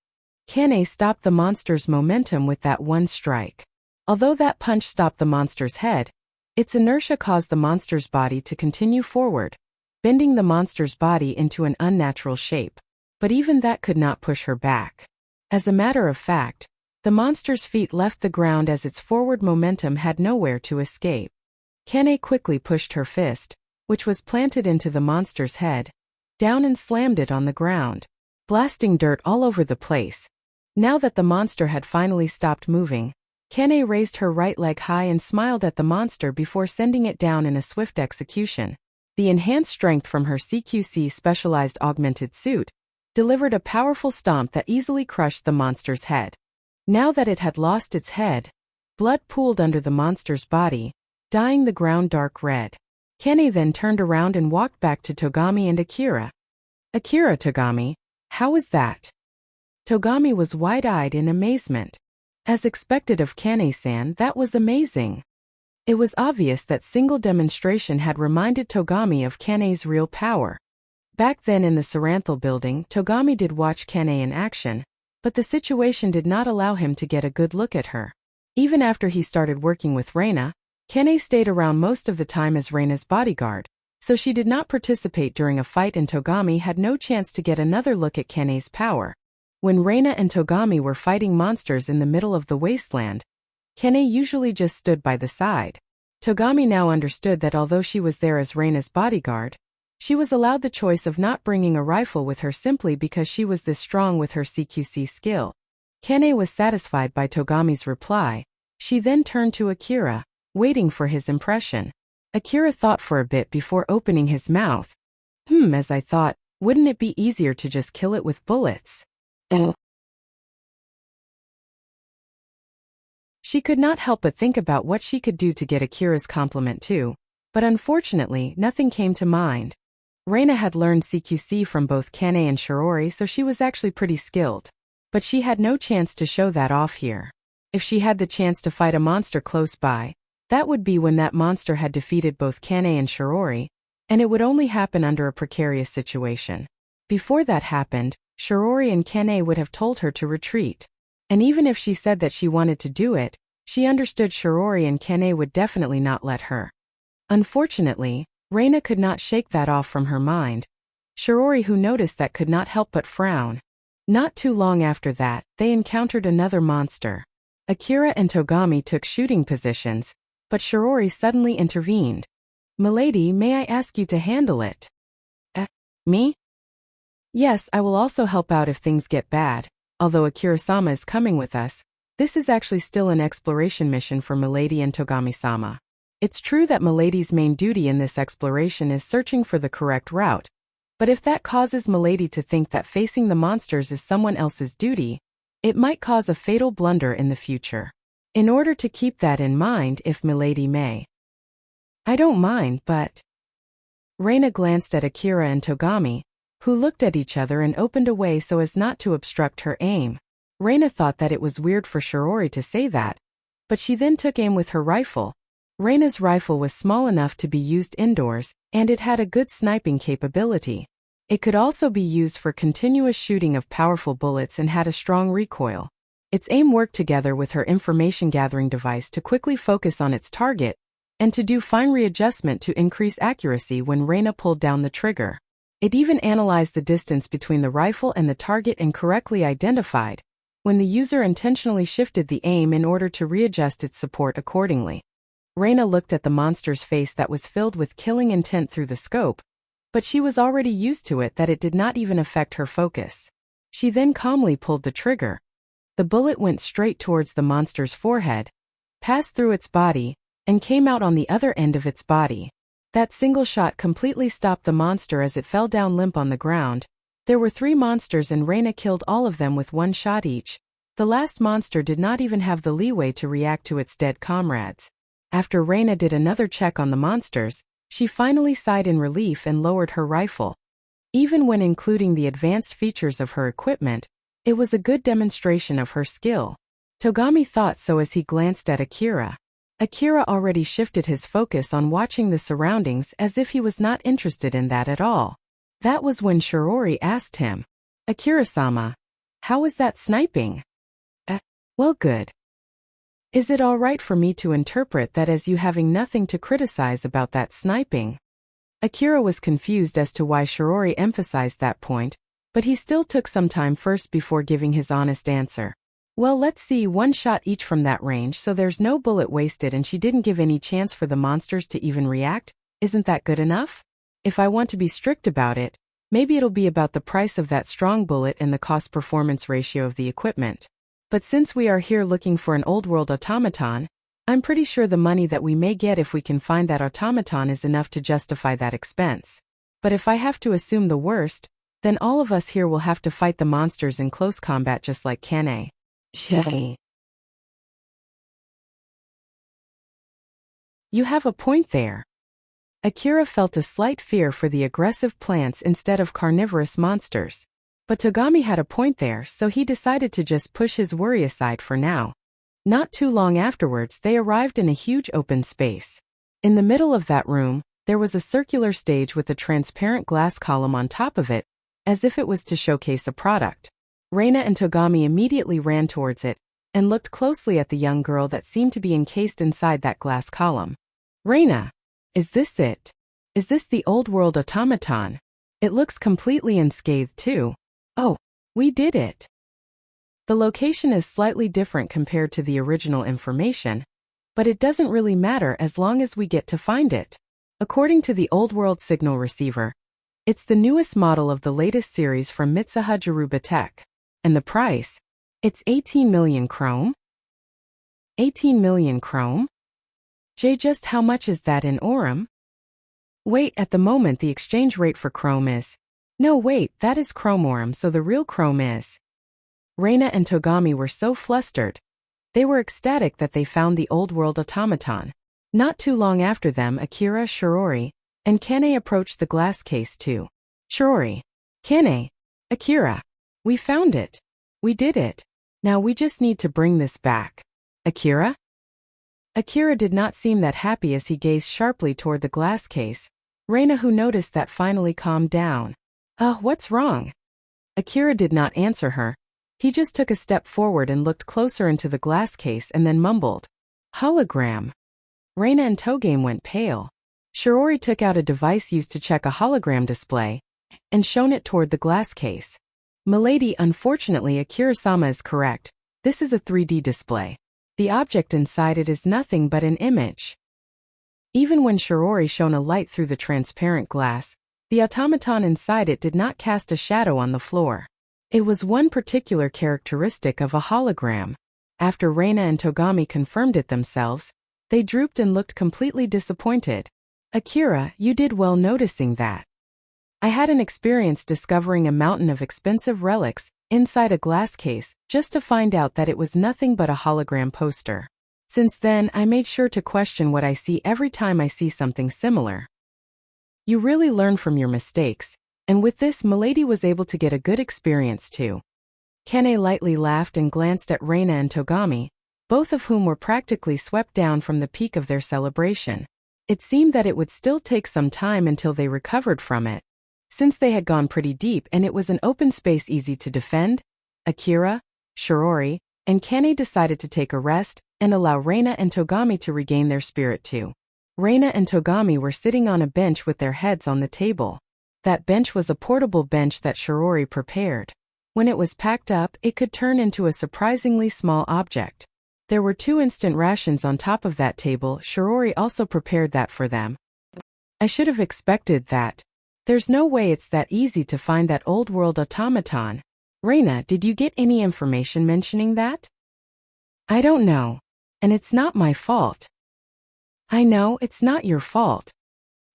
Kane stopped the monster's momentum with that one strike. Although that punch stopped the monster's head, its inertia caused the monster's body to continue forward, bending the monster's body into an unnatural shape. But even that could not push her back. As a matter of fact, the monster's feet left the ground as its forward momentum had nowhere to escape. Kane quickly pushed her fist, which was planted into the monster's head, down and slammed it on the ground, blasting dirt all over the place. Now that the monster had finally stopped moving, Kane raised her right leg high and smiled at the monster before sending it down in a swift execution. The enhanced strength from her CQC specialized augmented suit delivered a powerful stomp that easily crushed the monster's head. Now that it had lost its head, blood pooled under the monster's body, dyeing the ground dark red. Kane then turned around and walked back to Togami and Akira. "Akira, Togami, how was that?" Togami was wide-eyed in amazement. As expected of Kane-san, that was amazing. It was obvious that single demonstration had reminded Togami of Kane's real power. Back then in the Saranthal building, Togami did watch Kane in action, but the situation did not allow him to get a good look at her. Even after he started working with Reina, Kane stayed around most of the time as Reina's bodyguard, so she did not participate during a fight and Togami had no chance to get another look at Kane's power. When Reina and Togami were fighting monsters in the middle of the wasteland, Kane usually just stood by the side. Togami now understood that although she was there as Reina's bodyguard, she was allowed the choice of not bringing a rifle with her simply because she was this strong with her CQC skill. Kane was satisfied by Togami's reply. She then turned to Akira, waiting for his impression. Akira thought for a bit before opening his mouth. As I thought, wouldn't it be easier to just kill it with bullets? She could not help but think about what she could do to get Akira's compliment too, but unfortunately nothing came to mind. Reina had learned CQC from both Kane and Shirori, so she was actually pretty skilled. But she had no chance to show that off here. If she had the chance to fight a monster close by, that would be when that monster had defeated both Kane and Shirori, and it would only happen under a precarious situation. Before that happened, Shirori and Kane would have told her to retreat. And even if she said that she wanted to do it, she understood Shirori and Kane would definitely not let her. Unfortunately, Reina could not shake that off from her mind. Shirori, who noticed that, could not help but frown. Not too long after that, they encountered another monster. Akira and Togami took shooting positions, but Shirori suddenly intervened. "Milady, may I ask you to handle it?" Me? Yes, I will also help out if things get bad. Although Akira-sama is coming with us, this is actually still an exploration mission for Milady and Togami-sama. It's true that Milady's main duty in this exploration is searching for the correct route, but if that causes Milady to think that facing the monsters is someone else's duty, it might cause a fatal blunder in the future. In order to keep that in mind, if Milady may. I don't mind, but... Reina glanced at Akira and Togami, who looked at each other and opened away so as not to obstruct her aim. Reina thought that it was weird for Shirori to say that, but she then took aim with her rifle. Reina's rifle was small enough to be used indoors, and it had a good sniping capability. It could also be used for continuous shooting of powerful bullets and had a strong recoil. Its aim worked together with her information-gathering device to quickly focus on its target, and to do fine readjustment to increase accuracy when Reina pulled down the trigger. It even analyzed the distance between the rifle and the target and correctly identified when the user intentionally shifted the aim in order to readjust its support accordingly. Reina looked at the monster's face that was filled with killing intent through the scope, but she was already used to it that it did not even affect her focus. She then calmly pulled the trigger. The bullet went straight towards the monster's forehead, passed through its body, and came out on the other end of its body. That single shot completely stopped the monster as it fell down limp on the ground. There were 3 monsters and Reina killed all of them with 1 shot each. The last monster did not even have the leeway to react to its dead comrades. After Reina did another check on the monsters, she finally sighed in relief and lowered her rifle. Even when including the advanced features of her equipment, it was a good demonstration of her skill. Togami thought so as he glanced at Akira. Akira already shifted his focus on watching the surroundings as if he was not interested in that at all. That was when Shirori asked him, "Akira-sama, how was that sniping?" Well, good. Is it all right for me to interpret that as you having nothing to criticize about that sniping?" Akira was confused as to why Shirori emphasized that point, but he still took some time first before giving his honest answer. Well, let's see, one shot each from that range, so there's no bullet wasted and she didn't give any chance for the monsters to even react. Isn't that good enough? If I want to be strict about it, maybe it'll be about the price of that strong bullet and the cost-performance ratio of the equipment. But since we are here looking for an old-world automaton, I'm pretty sure the money that we may get if we can find that automaton is enough to justify that expense. But if I have to assume the worst, then all of us here will have to fight the monsters in close combat just like Kane. You have a point there. Akira felt a slight fear for the aggressive plants instead of carnivorous monsters. But Togami had a point there, so he decided to just push his worry aside for now. Not too long afterwards, they arrived in a huge open space. In the middle of that room, there was a circular stage with a transparent glass column on top of it, as if it was to showcase a product. Reina and Togami immediately ran towards it and looked closely at the young girl that seemed to be encased inside that glass column. Reina, is this it? Is this the old-world automaton? It looks completely unscathed too. Oh, we did it. The location is slightly different compared to the original information, but it doesn't really matter as long as we get to find it. According to the old-world signal receiver, it's the newest model of the latest series from Mitsuha Jaruba Tech. And the price? It's 18 million chrome? 18 million chrome? Just how much is that in Orem? Wait, at the moment the exchange rate for chrome is... No, wait, that is chrome Orem, so the real chrome is... Reina and Togami were so flustered. They were ecstatic that they found the old-world automaton. Not too long after them, Akira, Shirori, and Kane approached the glass case too. Shirori, Kane, Akira, we found it. We did it. Now we just need to bring this back. Akira? Akira did not seem that happy as he gazed sharply toward the glass case. Reina, who noticed that, finally calmed down. What's wrong? Akira did not answer her. He just took a step forward and looked closer into the glass case and then mumbled, "Hologram." Reina and Togame went pale. Shirori took out a device used to check a hologram display and shone it toward the glass case. "Milady, unfortunately Akira-sama is correct. This is a 3D display. The object inside it is nothing but an image." Even when Shirori shone a light through the transparent glass, the automaton inside it did not cast a shadow on the floor. It was one particular characteristic of a hologram. After Reina and Togami confirmed it themselves, they drooped and looked completely disappointed. "Akira, you did well noticing that. I had an experience discovering a mountain of expensive relics inside a glass case just to find out that it was nothing but a hologram poster. Since then, I made sure to question what I see every time I see something similar. You really learn from your mistakes, and with this, Milady was able to get a good experience too." Kane lightly laughed and glanced at Reina and Togami, both of whom were practically swept down from the peak of their celebration. It seemed that it would still take some time until they recovered from it. Since they had gone pretty deep and it was an open space easy to defend, Akira, Shirori, and Kane decided to take a rest and allow Reina and Togami to regain their spirit too. Reina and Togami were sitting on a bench with their heads on the table. That bench was a portable bench that Shirori prepared. When it was packed up, it could turn into a surprisingly small object. There were 2 instant rations on top of that table. Shirori also prepared that for them. "I should have expected that. There's no way it's that easy to find that old-world automaton. Reina, did you get any information mentioning that?" "I don't know. And it's not my fault." "I know, it's not your fault."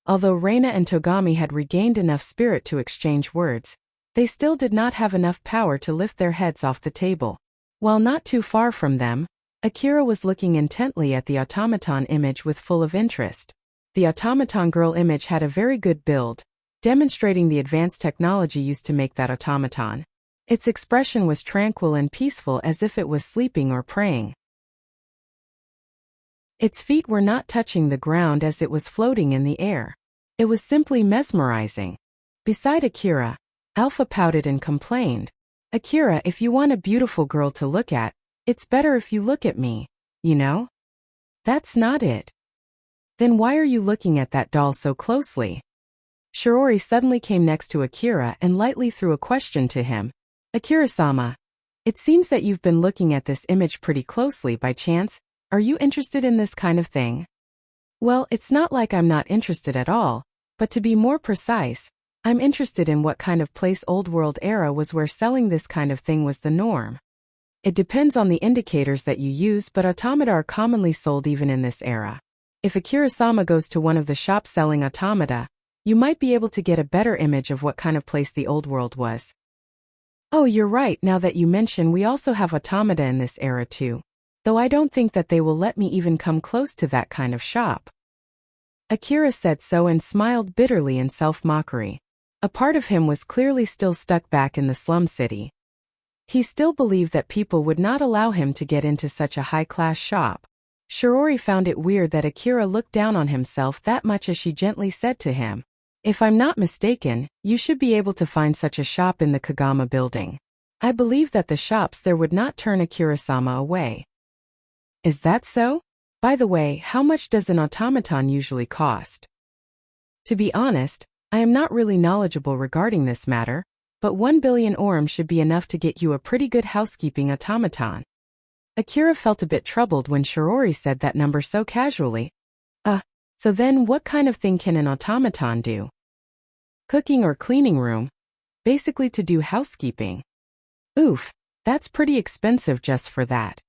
Although Reina and Togami had regained enough spirit to exchange words, they still did not have enough power to lift their heads off the table. While not too far from them, Akira was looking intently at the automaton image with full of interest. The automaton girl image had a very good build, demonstrating the advanced technology used to make that automaton. Its expression was tranquil and peaceful as if it was sleeping or praying. Its feet were not touching the ground as it was floating in the air. It was simply mesmerizing. Beside Akira, Alpha pouted and complained, "Akira, if you want a beautiful girl to look at, it's better if you look at me, you know? That's not it." "Then why are you looking at that doll so closely?" Shirori suddenly came next to Akira and lightly threw a question to him. "Akira-sama, It seems that you've been looking at this image pretty closely by chance. Are you interested in this kind of thing? Well, it's not like I'm not interested at all, but to be more precise, I'm interested in what kind of place Old World era was where selling this kind of thing was the norm. It depends on the indicators that you use, but automata are commonly sold even in this era. If Akira-sama goes to one of the shops selling automata, you might be able to get a better image of what kind of place the Old World was. Oh, you're right, now that you mention, we also have automata in this era too. Though I don't think that they will let me even come close to that kind of shop. Akira said so and smiled bitterly in self-mockery. A part of him was clearly still stuck back in the slum city. He still believed that people would not allow him to get into such a high-class shop. Shirori found it weird that Akira looked down on himself that much as she gently said to him, "If I'm not mistaken, you should be able to find such a shop in the Kagama building." I believe that the shops there would not turn Akira-sama away. Is that so? By the way, how much does an automaton usually cost? To be honest, I am not really knowledgeable regarding this matter, but 1 billion orum should be enough to get you a pretty good housekeeping automaton. Akira felt a bit troubled when Shirori said that number so casually. So then what kind of thing can an automaton do? Cooking or cleaning room? Basically to do housekeeping. Oof, that's pretty expensive just for that.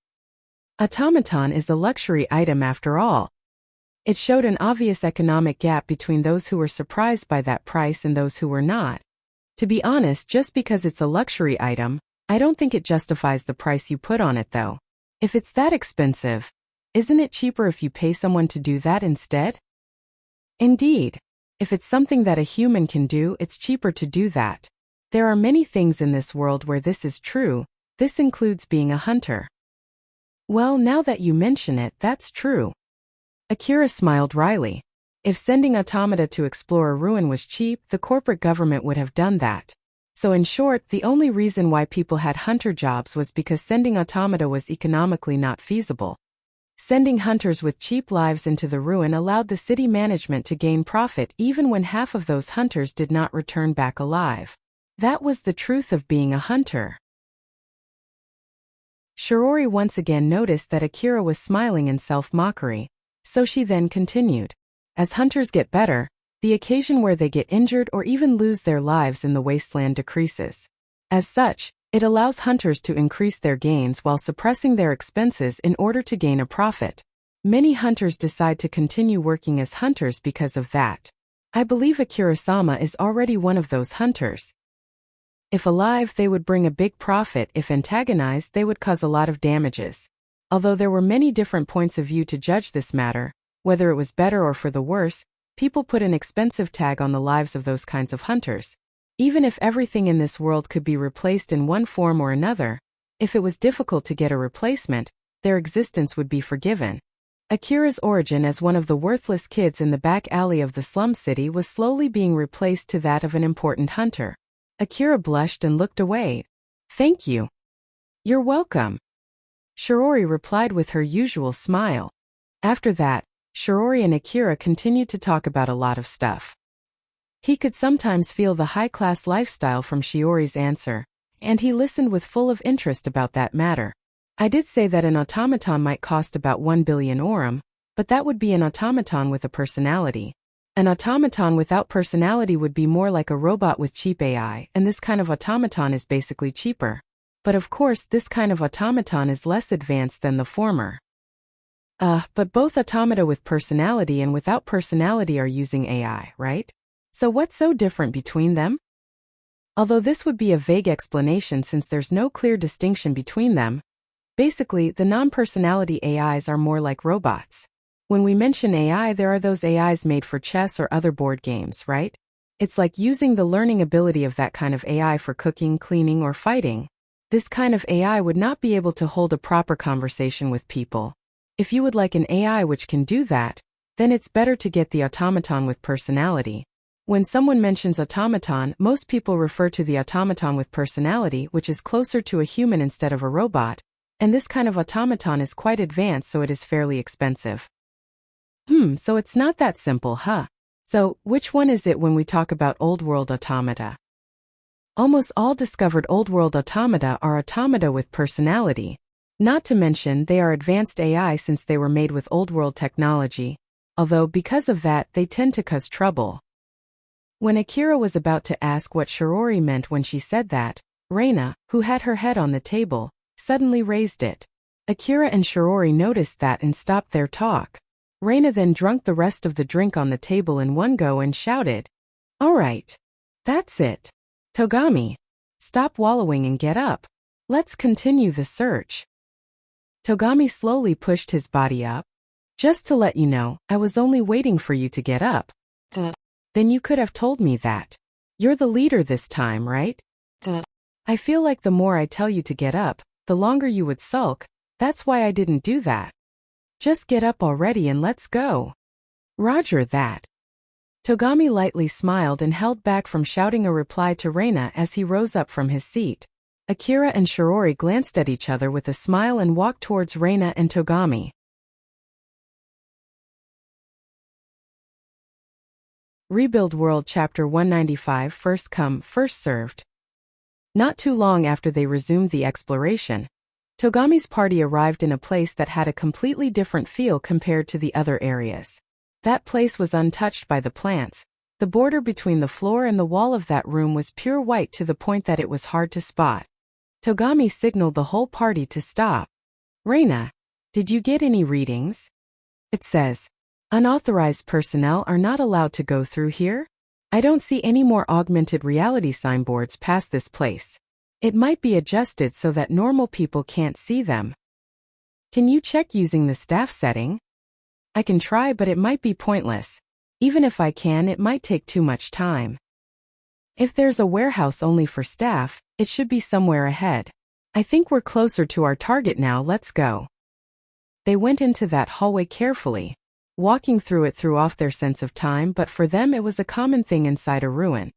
Automaton is a luxury item after all. It showed an obvious economic gap between those who were surprised by that price and those who were not. To be honest, just because it's a luxury item, I don't think it justifies the price you put on it though. If it's that expensive, isn't it cheaper if you pay someone to do that instead? Indeed. If it's something that a human can do, it's cheaper to do that. There are many things in this world where this is true. This includes being a hunter. Well, now that you mention it, that's true. Akira smiled wryly. If sending automata to explore a ruin was cheap, the corporate government would have done that. So in short, the only reason why people had hunter jobs was because sending automata was economically not feasible. Sending hunters with cheap lives into the ruin allowed the city management to gain profit even when half of those hunters did not return back alive. That was the truth of being a hunter. Shirori once again noticed that Akira was smiling in self-mockery, so she then continued. As hunters get better, the occasion where they get injured or even lose their lives in the wasteland decreases. As such, it allows hunters to increase their gains while suppressing their expenses in order to gain a profit. Many hunters decide to continue working as hunters because of that. I believe Akira-sama is already one of those hunters. If alive, they would bring a big profit. If antagonized, they would cause a lot of damages. Although there were many different points of view to judge this matter, whether it was better or for the worse, people put an expensive tag on the lives of those kinds of hunters. Even if everything in this world could be replaced in one form or another, if it was difficult to get a replacement, their existence would be forgiven. Akira's origin as one of the worthless kids in the back alley of the slum city was slowly being replaced to that of an important hunter. Akira blushed and looked away. "Thank you." "You're welcome." Shirori replied with her usual smile. After that, Shirori and Akira continued to talk about a lot of stuff. He could sometimes feel the high-class lifestyle from Shiori's answer, and he listened with full of interest about that matter. I did say that an automaton might cost about 1 billion orum, but that would be an automaton with a personality. An automaton without personality would be more like a robot with cheap AI, and this kind of automaton is basically cheaper. But of course, this kind of automaton is less advanced than the former. But both automata with personality and without personality are using AI, right? So what's so different between them? Although this would be a vague explanation since there's no clear distinction between them, basically, the non-personality AIs are more like robots. When we mention AI, there are those AIs made for chess or other board games, right? It's like using the learning ability of that kind of AI for cooking, cleaning, or fighting. This kind of AI would not be able to hold a proper conversation with people. If you would like an AI which can do that, then it's better to get the automaton with personality. When someone mentions automaton, most people refer to the automaton with personality, which is closer to a human instead of a robot, and this kind of automaton is quite advanced, so it is fairly expensive. So it's not that simple, huh? So, which one is it when we talk about old world automata? Almost all discovered old-world automata are automata with personality. Not to mention they are advanced AI since they were made with old-world technology, although because of that they tend to cause trouble. When Akira was about to ask what Shirori meant when she said that, Reina, who had her head on the table, suddenly raised it. Akira and Shirori noticed that and stopped their talk. Reina then drank the rest of the drink on the table in one go and shouted, "All right. That's it. Togami, stop wallowing and get up. Let's continue the search." Togami slowly pushed his body up. "Just to let you know, I was only waiting for you to get up." Then you could have told me that. You're the leader this time, right? I feel like the more I tell you to get up, the longer you would sulk. That's why I didn't do that. Just get up already and let's go." "Roger that." Togami lightly smiled and held back from shouting a reply to Reina as he rose up from his seat. Akira and Shirori glanced at each other with a smile and walked towards Reina and Togami. Rebuild World Chapter 195 First Come, First Served. Not too long after they resumed the exploration, Togami's party arrived in a place that had a completely different feel compared to the other areas. That place was untouched by the plants. The border between the floor and the wall of that room was pure white to the point that it was hard to spot. Togami signaled the whole party to stop. "Reina, did you get any readings? It says, unauthorized personnel are not allowed to go through here. I don't see any more augmented reality signboards past this place. It might be adjusted so that normal people can't see them. Can you check using the staff setting? I can try, but it might be pointless. Even if I can, it might take too much time. If there's a warehouse only for staff, it should be somewhere ahead. I think we're closer to our target now, let's go." They went into that hallway carefully. Walking through it threw off their sense of time, but for them it was a common thing inside a ruin.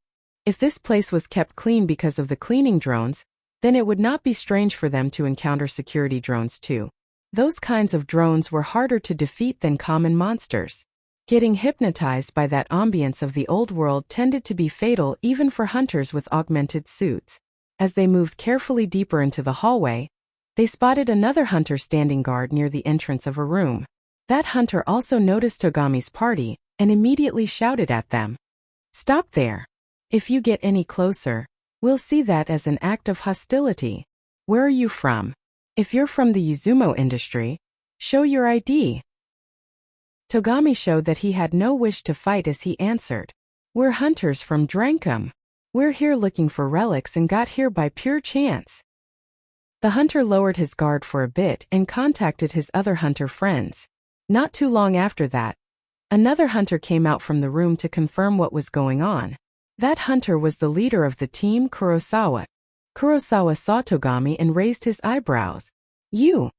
If this place was kept clean because of the cleaning drones, then it would not be strange for them to encounter security drones too. Those kinds of drones were harder to defeat than common monsters. Getting hypnotized by that ambience of the old world tended to be fatal even for hunters with augmented suits. As they moved carefully deeper into the hallway, they spotted another hunter standing guard near the entrance of a room. That hunter also noticed Togami's party and immediately shouted at them, "Stop there. If you get any closer, we'll see that as an act of hostility. Where are you from? If you're from the Izumo industry, show your ID." Togami showed that he had no wish to fight as he answered, "We're hunters from Drankum. We're here looking for relics and got here by pure chance." The hunter lowered his guard for a bit and contacted his other hunter friends. Not too long after that, another hunter came out from the room to confirm what was going on. That hunter was the leader of the team, Kurosawa. Kurosawa saw Togami and raised his eyebrows. "You?"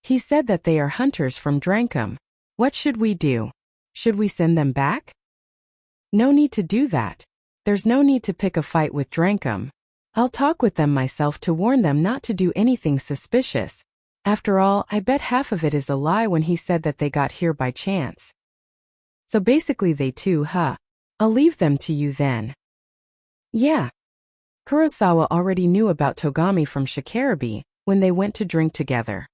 He said that they are hunters from Drankum. "What should we do? Should we send them back?" "No need to do that. There's no need to pick a fight with Drankum. I'll talk with them myself to warn them not to do anything suspicious. After all, I bet half of it is a lie when he said that they got here by chance. So basically they too, huh? I'll leave them to you then." Yeah. Kurosawa already knew about Togami from Shikarabi when they went to drink together.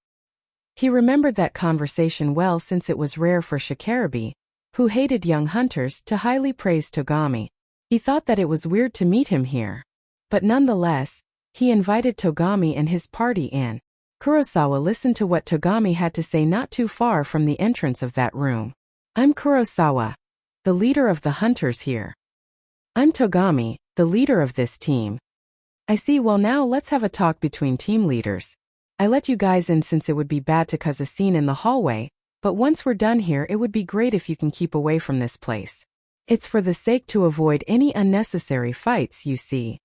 He remembered that conversation well since it was rare for Shikarabi, who hated young hunters, to highly praise Togami. He thought that it was weird to meet him here. But nonetheless, he invited Togami and his party in. Kurosawa listened to what Togami had to say not too far from the entrance of that room. "I'm Kurosawa, the leader of the hunters here. I'm Togami, the leader of this team. I see. Well, now let's have a talk between team leaders. I let you guys in since it would be bad to cause a scene in the hallway, but once we're done here it would be great if you can keep away from this place. It's for the sake to avoid any unnecessary fights, you see."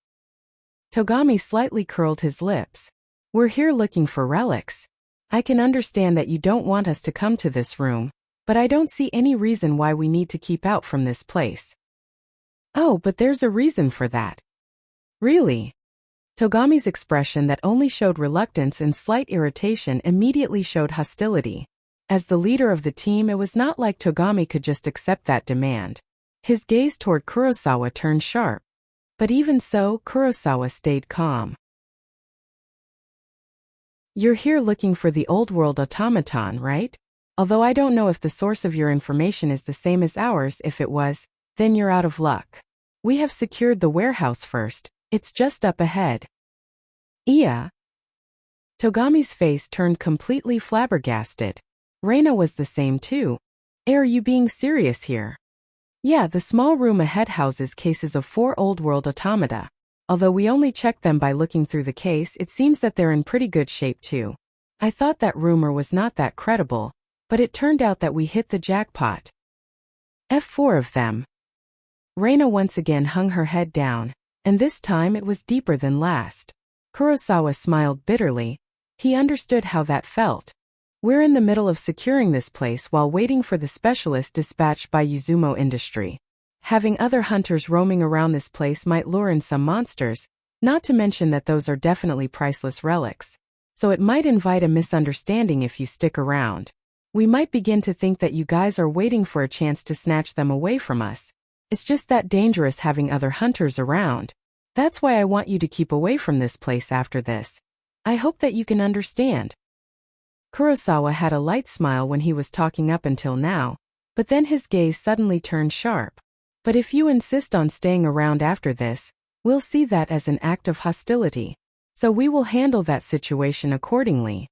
Togami slightly curled his lips. "We're here looking for relics. I can understand that you don't want us to come to this room, but I don't see any reason why we need to keep out from this place." "Oh, but there's a reason for that." "Really?" Togami's expression that only showed reluctance and slight irritation immediately showed hostility. As the leader of the team, it was not like Togami could just accept that demand. His gaze toward Kurosawa turned sharp. But even so, Kurosawa stayed calm. You're here looking for the old world automaton, right? Although I don't know if the source of your information is the same as ours. If it was, then you're out of luck. We have secured the warehouse first. It's just up ahead. Iya? Togami's face turned completely flabbergasted. Reina was the same too. Are you being serious here? Yeah, the small room ahead houses cases of 4 old-world automata. Although we only checked them by looking through the case, it seems that they're in pretty good shape too. I thought that rumor was not that credible, but it turned out that we hit the jackpot. F4 of them. Reina once again hung her head down, and this time it was deeper than last. Kurosawa smiled bitterly. He understood how that felt. We're in the middle of securing this place while waiting for the specialist dispatched by Yuzumo Industry. Having other hunters roaming around this place might lure in some monsters, not to mention that those are definitely priceless relics. So it might invite a misunderstanding if you stick around. We might begin to think that you guys are waiting for a chance to snatch them away from us. It's just that dangerous having other hunters around. That's why I want you to keep away from this place after this. I hope that you can understand. Kurosawa had a light smile when he was talking up until now, but then his gaze suddenly turned sharp. But if you insist on staying around after this, we'll see that as an act of hostility. So we will handle that situation accordingly.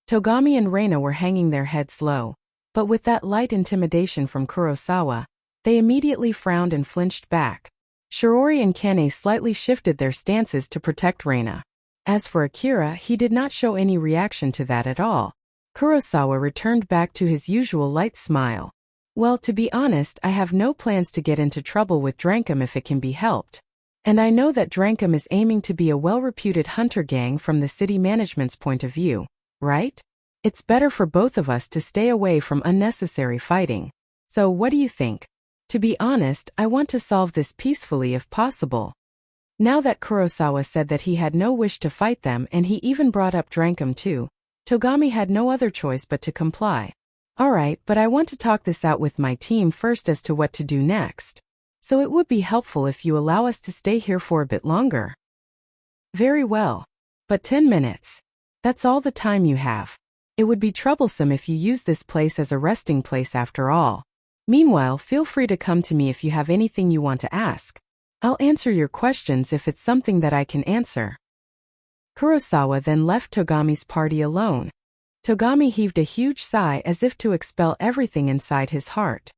Togami and Reina were hanging their heads low, but with that light intimidation from Kurosawa, they immediately frowned and flinched back. Shiori and Kane slightly shifted their stances to protect Reina. As for Akira, he did not show any reaction to that at all. Kurosawa returned back to his usual light smile. Well, to be honest, I have no plans to get into trouble with Drankum if it can be helped. And I know that Drankum is aiming to be a well-reputed hunter gang from the city management's point of view, right? It's better for both of us to stay away from unnecessary fighting. So what do you think? To be honest, I want to solve this peacefully if possible. Now that Kurosawa said that he had no wish to fight them and he even brought up Drankum too, Togami had no other choice but to comply. Alright, but I want to talk this out with my team first as to what to do next. So it would be helpful if you allow us to stay here for a bit longer. Very well. But 10 minutes. That's all the time you have. It would be troublesome if you use this place as a resting place after all. Meanwhile, feel free to come to me if you have anything you want to ask. I'll answer your questions if it's something that I can answer. Kurosawa then left Togami's party alone. Togami heaved a huge sigh as if to expel everything inside his heart.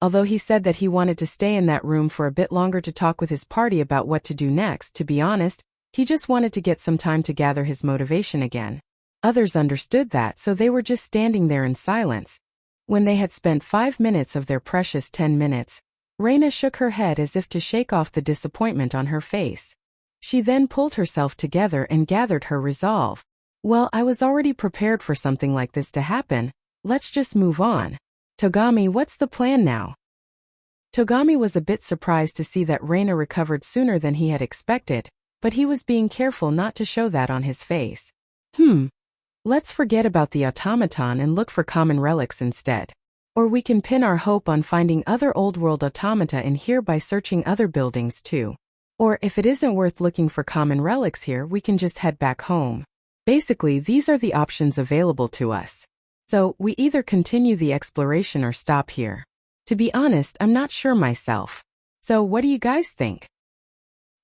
Although he said that he wanted to stay in that room for a bit longer to talk with his party about what to do next, to be honest, he just wanted to get some time to gather his motivation again. Others understood that, so they were just standing there in silence. When they had spent 5 minutes of their precious 10 minutes, Reina shook her head as if to shake off the disappointment on her face. She then pulled herself together and gathered her resolve. Well, I was already prepared for something like this to happen. Let's just move on. Togami, what's the plan now? Togami was a bit surprised to see that Reina recovered sooner than he had expected, but he was being careful not to show that on his face. Let's forget about the automaton and look for common relics instead. Or we can pin our hope on finding other old-world automata in here by searching other buildings too. Or if it isn't worth looking for common relics here, we can just head back home. Basically, these are the options available to us. So, we either continue the exploration or stop here. To be honest, I'm not sure myself. So, what do you guys think?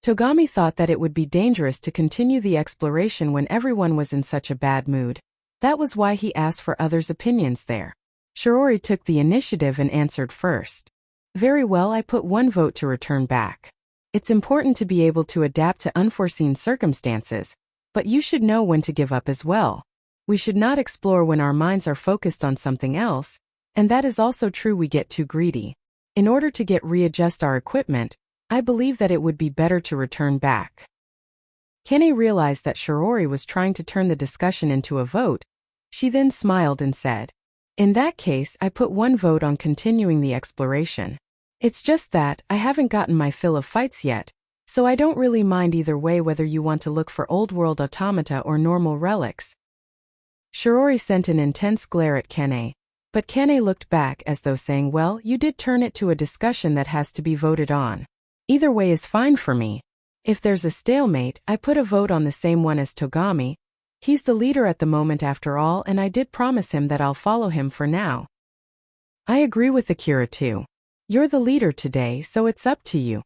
Togami thought that it would be dangerous to continue the exploration when everyone was in such a bad mood. That was why he asked for others' opinions there. Shiori took the initiative and answered first. Very well, I put 1 vote to return back. It's important to be able to adapt to unforeseen circumstances, but you should know when to give up as well. We should not explore when our minds are focused on something else, and that is also true we get too greedy. In order to readjust our equipment, I believe that it would be better to return back. Kane realized that Shiori was trying to turn the discussion into a vote. She then smiled and said, in that case, I put 1 vote on continuing the exploration. It's just that I haven't gotten my fill of fights yet, so I don't really mind either way whether you want to look for old-world automata or normal relics. Shiori sent an intense glare at Kane. But Kane looked back as though saying, well, you did turn it to a discussion that has to be voted on. Either way is fine for me. If there's a stalemate, I put a vote on the same one as Togami. He's the leader at the moment after all, and I did promise him that I'll follow him for now. I agree with Akira too. You're the leader today, so it's up to you.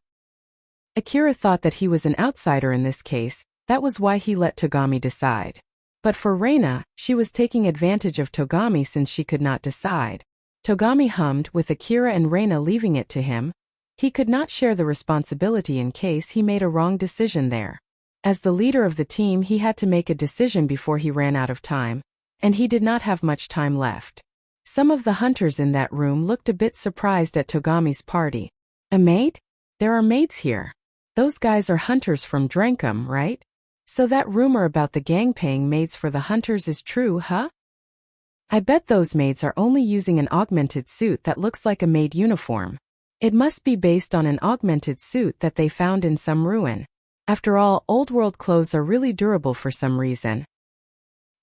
Akira thought that he was an outsider in this case, that was why he let Togami decide. But for Reina, she was taking advantage of Togami since she could not decide. Togami hummed, with Akira and Reina leaving it to him. He could not share the responsibility in case he made a wrong decision there. As the leader of the team, he had to make a decision before he ran out of time, and he did not have much time left. Some of the hunters in that room looked a bit surprised at Togami's party. A maid? There are maids here. Those guys are hunters from Drankum, right? So that rumor about the gang paying maids for the hunters is true, huh? I bet those maids are only using an augmented suit that looks like a maid uniform. It must be based on an augmented suit that they found in some ruin. After all, old world clothes are really durable for some reason.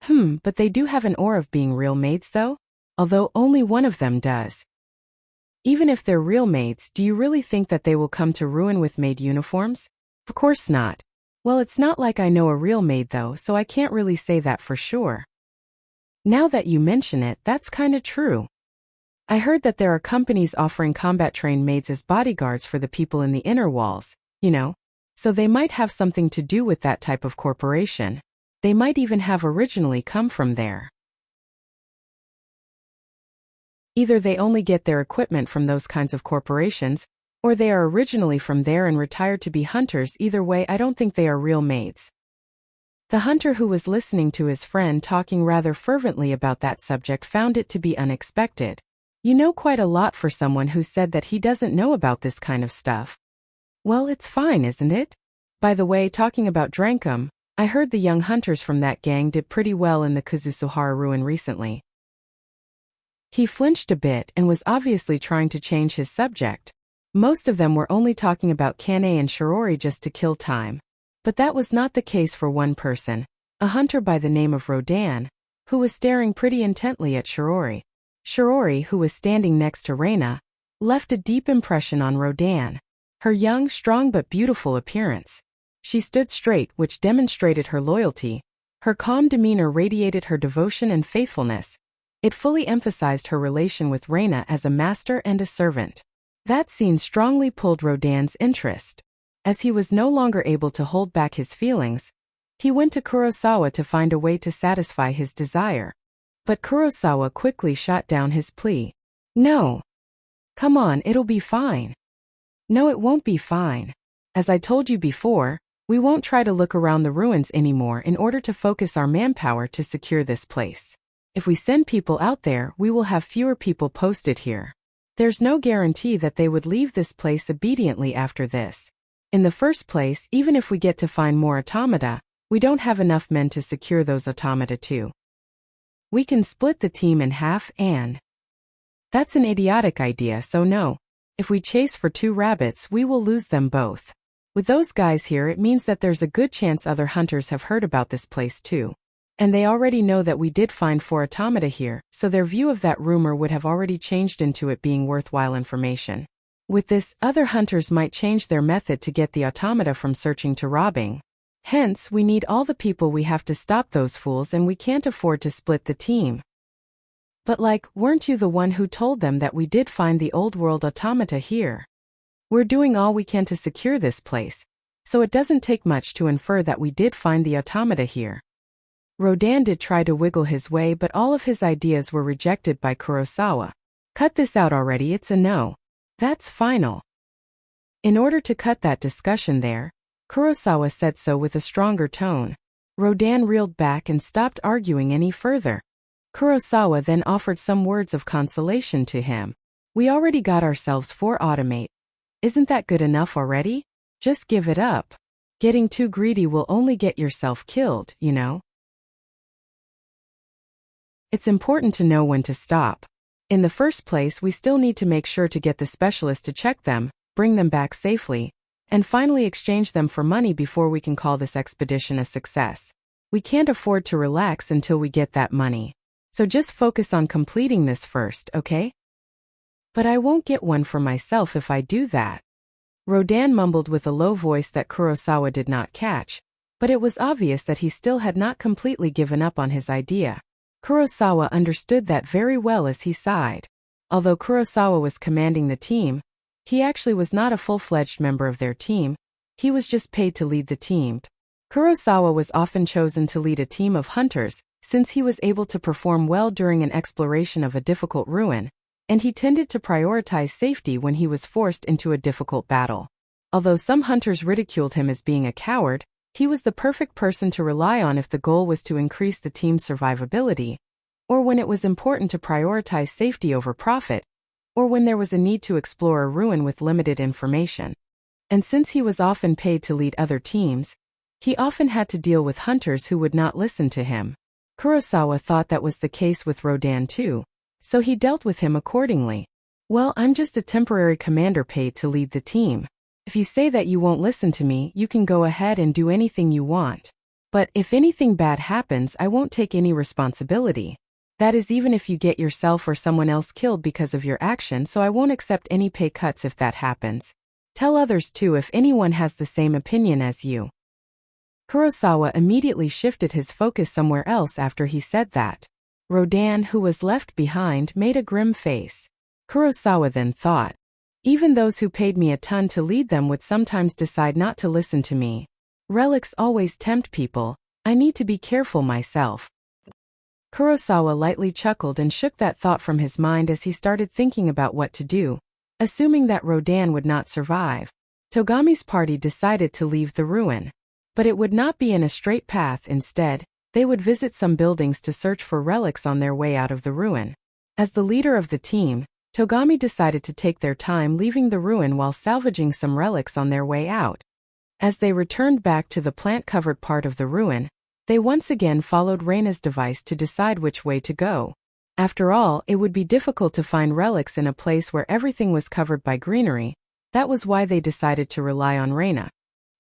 But they do have an aura of being real maids though? Although only one of them does. Even if they're real maids, do you really think that they will come to ruin with maid uniforms? Of course not. Well, it's not like I know a real maid though, so I can't really say that for sure. Now that you mention it, that's kinda true. I heard that there are companies offering combat-trained maids as bodyguards for the people in the inner walls, you know. So they might have something to do with that type of corporation. They might even have originally come from there. Either they only get their equipment from those kinds of corporations, or they are originally from there and retired to be hunters. Either way, I don't think they are real maids. The hunter who was listening to his friend talking rather fervently about that subject found it to be unexpected. You know quite a lot for someone who said that he doesn't know about this kind of stuff. Well, it's fine, isn't it? By the way, talking about Drankum, I heard the young hunters from that gang did pretty well in the Kazusuhara ruin recently. He flinched a bit and was obviously trying to change his subject. Most of them were only talking about Kane and Shirori just to kill time. But that was not the case for one person, a hunter by the name of Rodan, who was staring pretty intently at Shirori. Shirori, who was standing next to Reina, left a deep impression on Rodan. Her young, strong but beautiful appearance. She stood straight, which demonstrated her loyalty. Her calm demeanor radiated her devotion and faithfulness. It fully emphasized her relation with Reina as a master and a servant. That scene strongly pulled Rodan's interest. As he was no longer able to hold back his feelings, he went to Kurosawa to find a way to satisfy his desire. But Kurosawa quickly shot down his plea. No. Come on, it'll be fine. No, it won't be fine. As I told you before, we won't try to look around the ruins anymore in order to focus our manpower to secure this place. If we send people out there, we will have fewer people posted here. There's no guarantee that they would leave this place obediently after this. In the first place, even if we get to find more automata, we don't have enough men to secure those automata too. We can split the team in half and... That's an idiotic idea, so no. If we chase for 2 rabbits, we will lose them both. With those guys here, it means that there's a good chance other hunters have heard about this place too. And they already know that we did find 4 automata here, so their view of that rumor would have already changed into it being worthwhile information. With this, other hunters might change their method to get the automata from searching to robbing. Hence, we need all the people we have to stop those fools, and we can't afford to split the team. But weren't you the one who told them that we did find the old world automata here? We're doing all we can to secure this place, so it doesn't take much to infer that we did find the automata here. Rodan did try to wiggle his way, but all of his ideas were rejected by Kurosawa. Cut this out already, it's a no. That's final. In order to cut that discussion there, Kurosawa said so with a stronger tone. Rodan reeled back and stopped arguing any further. Kurosawa then offered some words of consolation to him. We already got ourselves 4 automate. Isn't that good enough already? Just give it up. Getting too greedy will only get yourself killed, you know. It's important to know when to stop. In the first place, we still need to make sure to get the specialist to check them, bring them back safely, and finally exchange them for money before we can call this expedition a success. We can't afford to relax until we get that money. So just focus on completing this first, okay? But I won't get one for myself if I do that. Rodan mumbled with a low voice that Kurosawa did not catch, but it was obvious that he still had not completely given up on his idea. Kurosawa understood that very well as he sighed. Although Kurosawa was commanding the team, he actually was not a full-fledged member of their team, he was just paid to lead the team. Kurosawa was often chosen to lead a team of hunters, since he was able to perform well during an exploration of a difficult ruin, and he tended to prioritize safety when he was forced into a difficult battle. Although some hunters ridiculed him as being a coward, he was the perfect person to rely on if the goal was to increase the team's survivability, or when it was important to prioritize safety over profit, or when there was a need to explore a ruin with limited information. And since he was often paid to lead other teams, he often had to deal with hunters who would not listen to him. Kurosawa thought that was the case with Rodan too, so he dealt with him accordingly. Well, I'm just a temporary commander paid to lead the team. If you say that you won't listen to me, you can go ahead and do anything you want. But if anything bad happens, I won't take any responsibility. That is even if you get yourself or someone else killed because of your action, so I won't accept any pay cuts if that happens. Tell others too if anyone has the same opinion as you. Kurosawa immediately shifted his focus somewhere else after he said that. Rodan, who was left behind, made a grim face. Kurosawa then thought, even those who paid me a ton to lead them would sometimes decide not to listen to me. Relics always tempt people, I need to be careful myself. Kurosawa lightly chuckled and shook that thought from his mind as he started thinking about what to do, assuming that Rodan would not survive. Togami's party decided to leave the ruin. But it would not be in a straight path. Instead, they would visit some buildings to search for relics on their way out of the ruin. As the leader of the team, Togami decided to take their time leaving the ruin while salvaging some relics on their way out. As they returned back to the plant-covered part of the ruin, they once again followed Reina's device to decide which way to go. After all, it would be difficult to find relics in a place where everything was covered by greenery. That was why they decided to rely on Reina.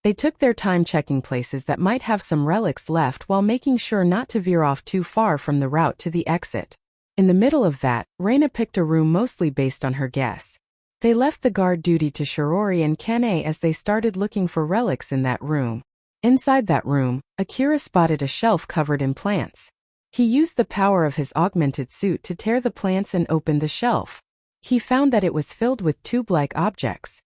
They took their time checking places that might have some relics left while making sure not to veer off too far from the route to the exit. In the middle of that, Reina picked a room mostly based on her guess. They left the guard duty to Shirori and Kane as they started looking for relics in that room. Inside that room, Akira spotted a shelf covered in plants. He used the power of his augmented suit to tear the plants and open the shelf. He found that it was filled with tube-like objects.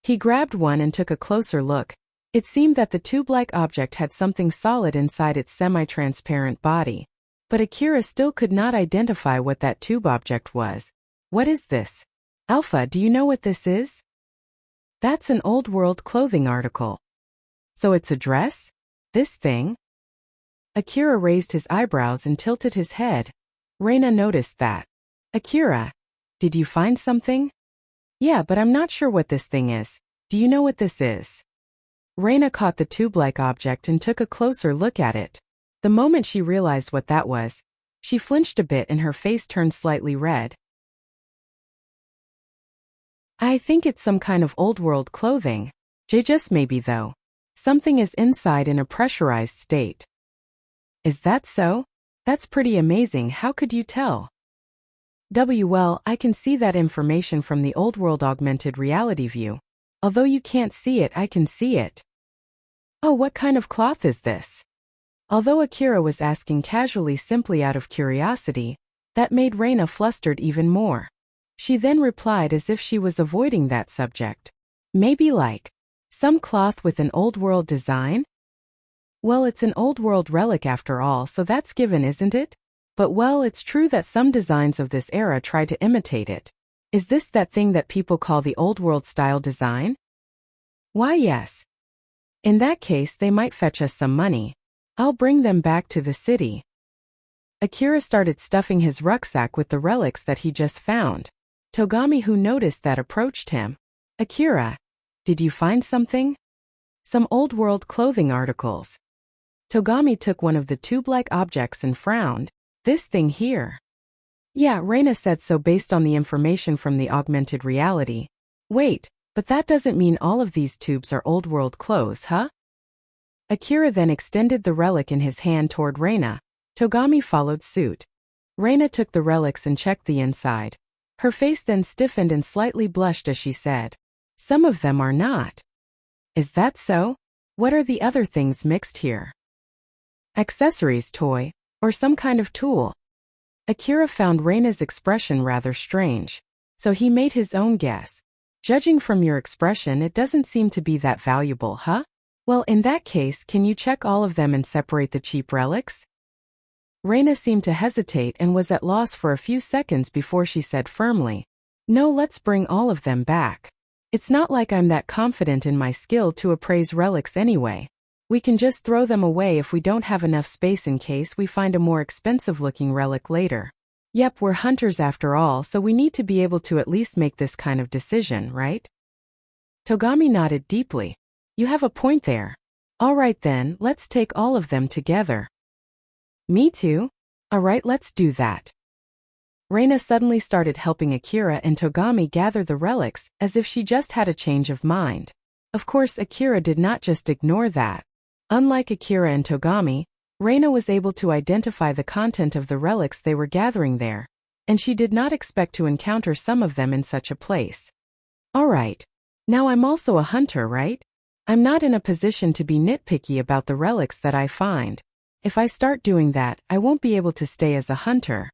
He grabbed one and took a closer look. It seemed that the tube-like object had something solid inside its semi-transparent body. But Akira still could not identify what that tube object was. What is this? Alpha, do you know what this is? That's an old-world clothing article. So it's a dress? This thing? Akira raised his eyebrows and tilted his head. Reina noticed that. Akira, did you find something? Yeah, but I'm not sure what this thing is. Do you know what this is? Reina caught the tube-like object and took a closer look at it. The moment she realized what that was, she flinched a bit and her face turned slightly red. I think it's some kind of old-world clothing. Just maybe though. Something is inside in a pressurized state. Is that so? That's pretty amazing. How could you tell? Well, I can see that information from the old-world augmented reality view. Although you can't see it, I can see it. Oh, what kind of cloth is this? Although Akira was asking casually simply out of curiosity, that made Reina flustered even more. She then replied as if she was avoiding that subject. Maybe like some cloth with an old-world design? Well, it's an old-world relic after all, so that's given, isn't it? But well, it's true that some designs of this era try to imitate it. Is this that thing that people call the old-world style design? Why, yes. In that case, they might fetch us some money. I'll bring them back to the city. Akira started stuffing his rucksack with the relics that he just found. Togami, who noticed that, approached him. Akira, did you find something? Some old-world clothing articles. Togami took one of the tube-like objects and frowned. This thing here. Yeah, Reina said so based on the information from the augmented reality. Wait, but that doesn't mean all of these tubes are old-world clothes, huh? Akira then extended the relic in his hand toward Reina. Togami followed suit. Reina took the relics and checked the inside. Her face then stiffened and slightly blushed as she said, "Some of them are not." "Is that so? What are the other things mixed here?" "Accessories, toy, or some kind of tool." Akira found Reina's expression rather strange, so he made his own guess. "Judging from your expression, it doesn't seem to be that valuable, huh? Well, in that case, can you check all of them and separate the cheap relics?" Reina seemed to hesitate and was at loss for a few seconds before she said firmly, "No, let's bring all of them back. It's not like I'm that confident in my skill to appraise relics anyway. We can just throw them away if we don't have enough space in case we find a more expensive-looking relic later. Yep, we're hunters after all, so we need to be able to at least make this kind of decision, right?" Togami nodded deeply. "You have a point there. All right then, let's take all of them together." "Me too. All right, let's do that." Reina suddenly started helping Akira and Togami gather the relics as if she just had a change of mind. Of course, Akira did not just ignore that. Unlike Akira and Togami, Reina was able to identify the content of the relics they were gathering there, and she did not expect to encounter some of them in such a place. "All right. Now I'm also a hunter, right? I'm not in a position to be nitpicky about the relics that I find. If I start doing that, I won't be able to stay as a hunter."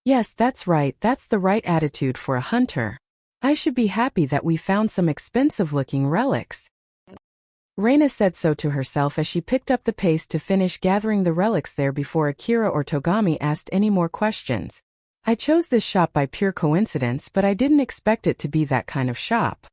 "Yes, that's right, that's the right attitude for a hunter. I should be happy that we found some expensive-looking relics." Reina said so to herself as she picked up the pace to finish gathering the relics there before Akira or Togami asked any more questions. "I chose this shop by pure coincidence, but I didn't expect it to be that kind of shop."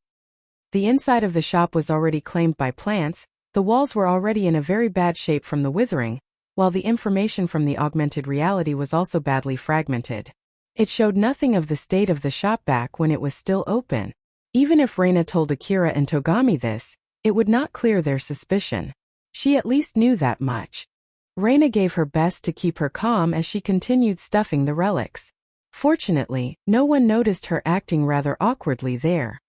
The inside of the shop was already claimed by plants, the walls were already in a very bad shape from the withering, while the information from the augmented reality was also badly fragmented. It showed nothing of the state of the shop back when it was still open. Even if Reina told Akira and Togami this, it would not clear their suspicion. She at least knew that much. Reina gave her best to keep her calm as she continued stuffing the relics. Fortunately, no one noticed her acting rather awkwardly there.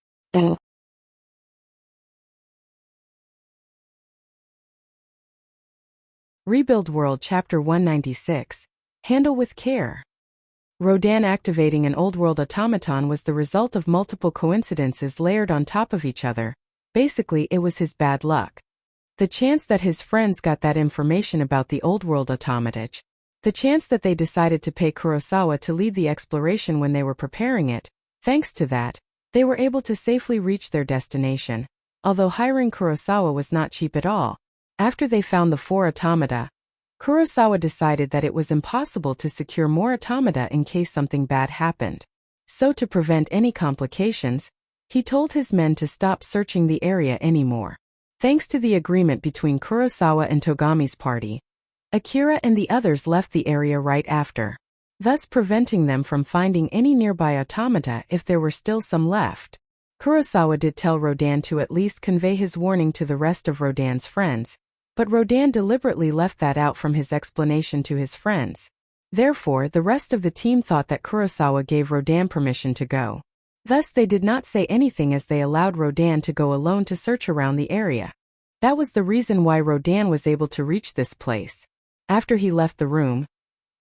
Rebuild World Chapter 196. Handle with Care. Rodan activating an old world automaton was the result of multiple coincidences layered on top of each other. Basically, it was his bad luck. The chance that his friends got that information about the old world automaton, the chance that they decided to pay Kurosawa to lead the exploration when they were preparing it, thanks to that, they were able to safely reach their destination. Although hiring Kurosawa was not cheap at all, after they found the 4 automata, Kurosawa decided that it was impossible to secure more automata in case something bad happened. So to prevent any complications, he told his men to stop searching the area anymore. Thanks to the agreement between Kurosawa and Togami's party, Akira and the others left the area right after, thus preventing them from finding any nearby automata if there were still some left. Kurosawa did tell Rodan to at least convey his warning to the rest of Rodan's friends, but Rodan deliberately left that out from his explanation to his friends. Therefore, the rest of the team thought that Kurosawa gave Rodan permission to go. Thus they did not say anything as they allowed Rodan to go alone to search around the area. That was the reason why Rodan was able to reach this place. After he left the room,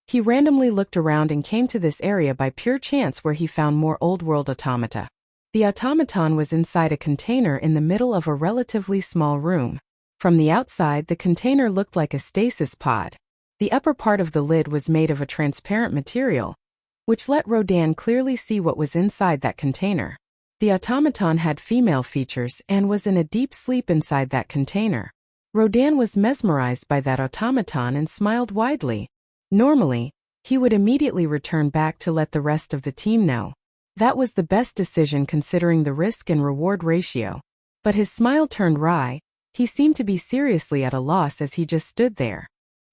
he randomly looked around and came to this area by pure chance where he found more old world automata. The automaton was inside a container in the middle of a relatively small room. From the outside, the container looked like a stasis pod. The upper part of the lid was made of a transparent material, which let Rodan clearly see what was inside that container. The automaton had female features and was in a deep sleep inside that container. Rodan was mesmerized by that automaton and smiled widely. Normally, he would immediately return back to let the rest of the team know. That was the best decision considering the risk and reward ratio. But his smile turned wry. He seemed to be seriously at a loss as he just stood there.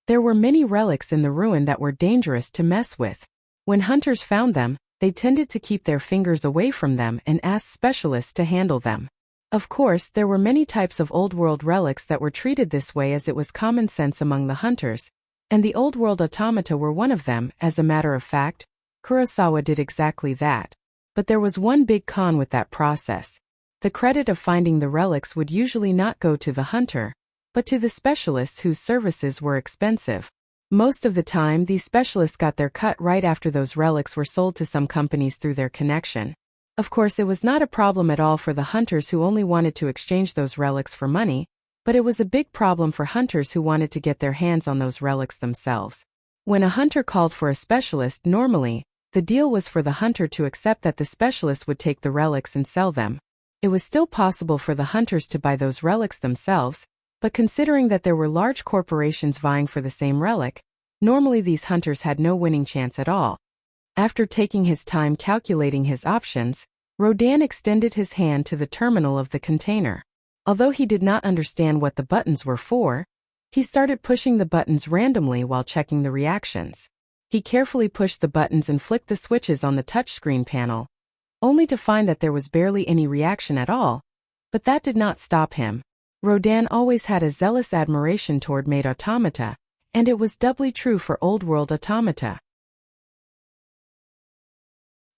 There were many relics in the ruin that were dangerous to mess with. When hunters found them, they tended to keep their fingers away from them and asked specialists to handle them. Of course, there were many types of old world relics that were treated this way as it was common sense among the hunters, and the old world automata were one of them. As a matter of fact, Kurosawa did exactly that. But there was one big con with that process. The credit of finding the relics would usually not go to the hunter, but to the specialists whose services were expensive. Most of the time, these specialists got their cut right after those relics were sold to some companies through their connection. Of course, it was not a problem at all for the hunters who only wanted to exchange those relics for money, but it was a big problem for hunters who wanted to get their hands on those relics themselves. When a hunter called for a specialist, normally, the deal was for the hunter to accept that the specialist would take the relics and sell them. It was still possible for the hunters to buy those relics themselves, but considering that there were large corporations vying for the same relic, normally these hunters had no winning chance at all. After taking his time calculating his options, Rodan extended his hand to the terminal of the container. Although he did not understand what the buttons were for, he started pushing the buttons randomly while checking the reactions. He carefully pushed the buttons and flicked the switches on the touchscreen panel, only to find that there was barely any reaction at all. But that did not stop him. Rodan always had a zealous admiration toward made automata, and it was doubly true for old-world automata.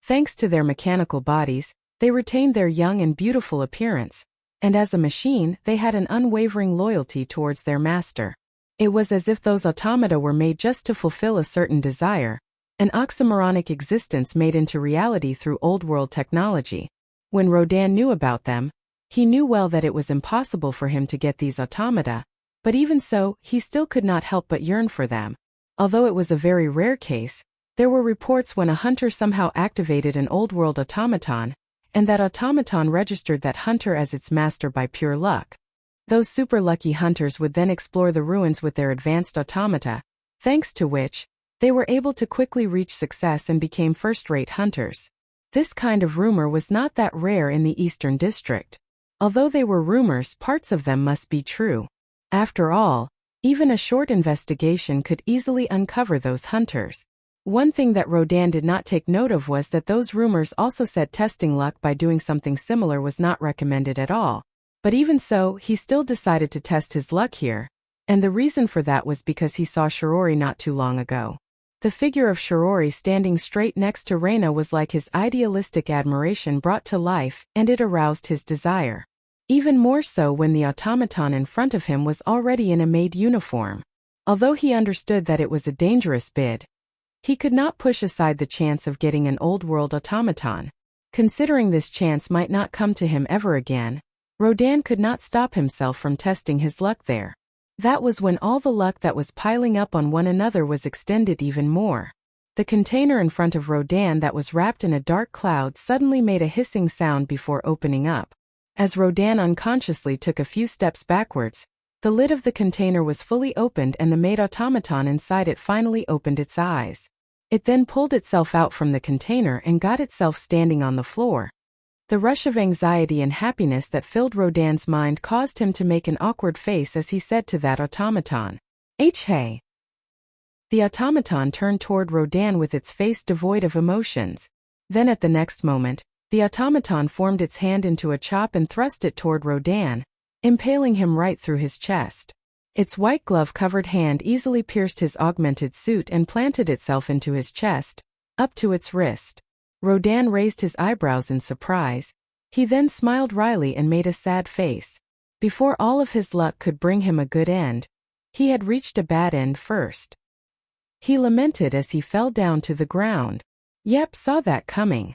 Thanks to their mechanical bodies, they retained their young and beautiful appearance, and as a machine, they had an unwavering loyalty towards their master. It was as if those automata were made just to fulfill a certain desire, an oxymoronic existence made into reality through old-world technology. When Rodan knew about them, he knew well that it was impossible for him to get these automata, but even so, he still could not help but yearn for them. Although it was a very rare case, there were reports when a hunter somehow activated an old-world automaton, and that automaton registered that hunter as its master by pure luck. Those super lucky hunters would then explore the ruins with their advanced automata, thanks to which, they were able to quickly reach success and became first-rate hunters. This kind of rumor was not that rare in the Eastern District. Although they were rumors, parts of them must be true. After all, even a short investigation could easily uncover those hunters. One thing that Rodan did not take note of was that those rumors also said testing luck by doing something similar was not recommended at all. But even so, he still decided to test his luck here, and the reason for that was because he saw Shirori not too long ago. The figure of Shirori standing straight next to Reina was like his idealistic admiration brought to life, and it aroused his desire. Even more so when the automaton in front of him was already in a maid uniform. Although he understood that it was a dangerous bid, he could not push aside the chance of getting an old-world automaton. Considering this chance might not come to him ever again, Rodan could not stop himself from testing his luck there. That was when all the luck that was piling up on one another was extended even more. The container in front of Rodan that was wrapped in a dark cloud suddenly made a hissing sound before opening up. As Rodan unconsciously took a few steps backwards, the lid of the container was fully opened and the maid automaton inside it finally opened its eyes. It then pulled itself out from the container and got itself standing on the floor. The rush of anxiety and happiness that filled Rodan's mind caused him to make an awkward face as he said to that automaton, "Hey." The automaton turned toward Rodan with its face devoid of emotions. Then at the next moment, the automaton formed its hand into a chop and thrust it toward Rodan, impaling him right through his chest. Its white glove-covered hand easily pierced his augmented suit and planted itself into his chest, up to its wrist. Rodan raised his eyebrows in surprise. He then smiled wryly and made a sad face. Before all of his luck could bring him a good end, he had reached a bad end first. He lamented as he fell down to the ground. Yep, saw that coming.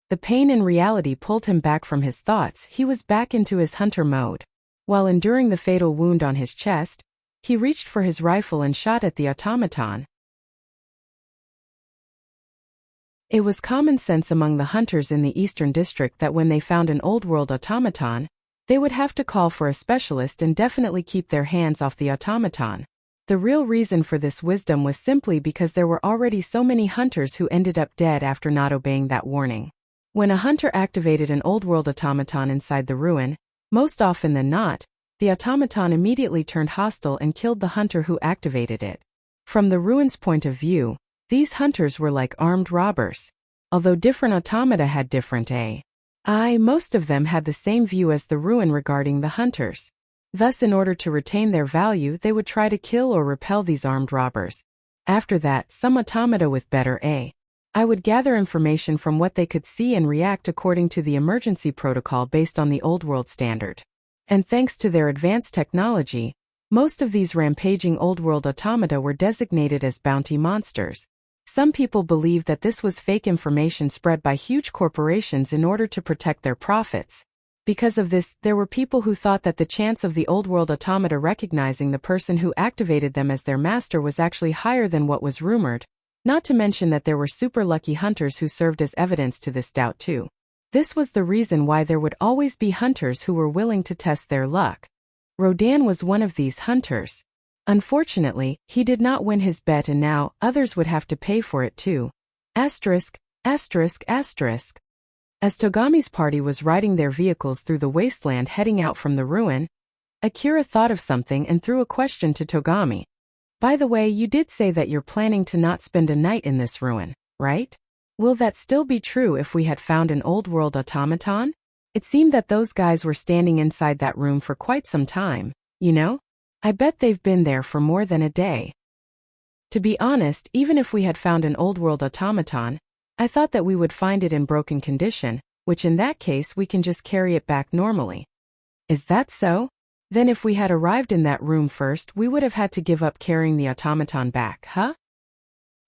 The pain in reality pulled him back from his thoughts. He was back into his hunter mode. While enduring the fatal wound on his chest, he reached for his rifle and shot at the automaton. It was common sense among the hunters in the Eastern District that when they found an old-world automaton, they would have to call for a specialist and definitely keep their hands off the automaton. The real reason for this wisdom was simply because there were already so many hunters who ended up dead after not obeying that warning. When a hunter activated an old-world automaton inside the ruin, most often than not, the automaton immediately turned hostile and killed the hunter who activated it. From the ruin's point of view, these hunters were like armed robbers. Although different automata had different most of them had the same view as the ruin regarding the hunters. Thus, in order to retain their value, they would try to kill or repel these armed robbers. After that, some automata with better I would gather information from what they could see and react according to the emergency protocol based on the old world standard. And thanks to their advanced technology, Most of these rampaging old-world automata were designated as bounty monsters. Some people believed that this was fake information spread by huge corporations in order to protect their profits. Because of this, there were people who thought that the chance of the old-world automata recognizing the person who activated them as their master was actually higher than what was rumored, not to mention that there were super lucky hunters who served as evidence to this doubt too. This was the reason why there would always be hunters who were willing to test their luck. Rodan was one of these hunters. Unfortunately, he did not win his bet and now others would have to pay for it too. Asterisk, asterisk, asterisk. As Togami's party was riding their vehicles through the wasteland heading out from the ruin, Akira thought of something and threw a question to Togami. By the way, you did say that you're planning to not spend a night in this ruin, right? Will that still be true if we had found an old-world automaton? It seemed that those guys were standing inside that room for quite some time, you know? I bet they've been there for more than a day. To be honest, even if we had found an old-world automaton, I thought that we would find it in broken condition, which in that case we can just carry it back normally. Is that so? Then if we had arrived in that room first, we would have had to give up carrying the automaton back, huh?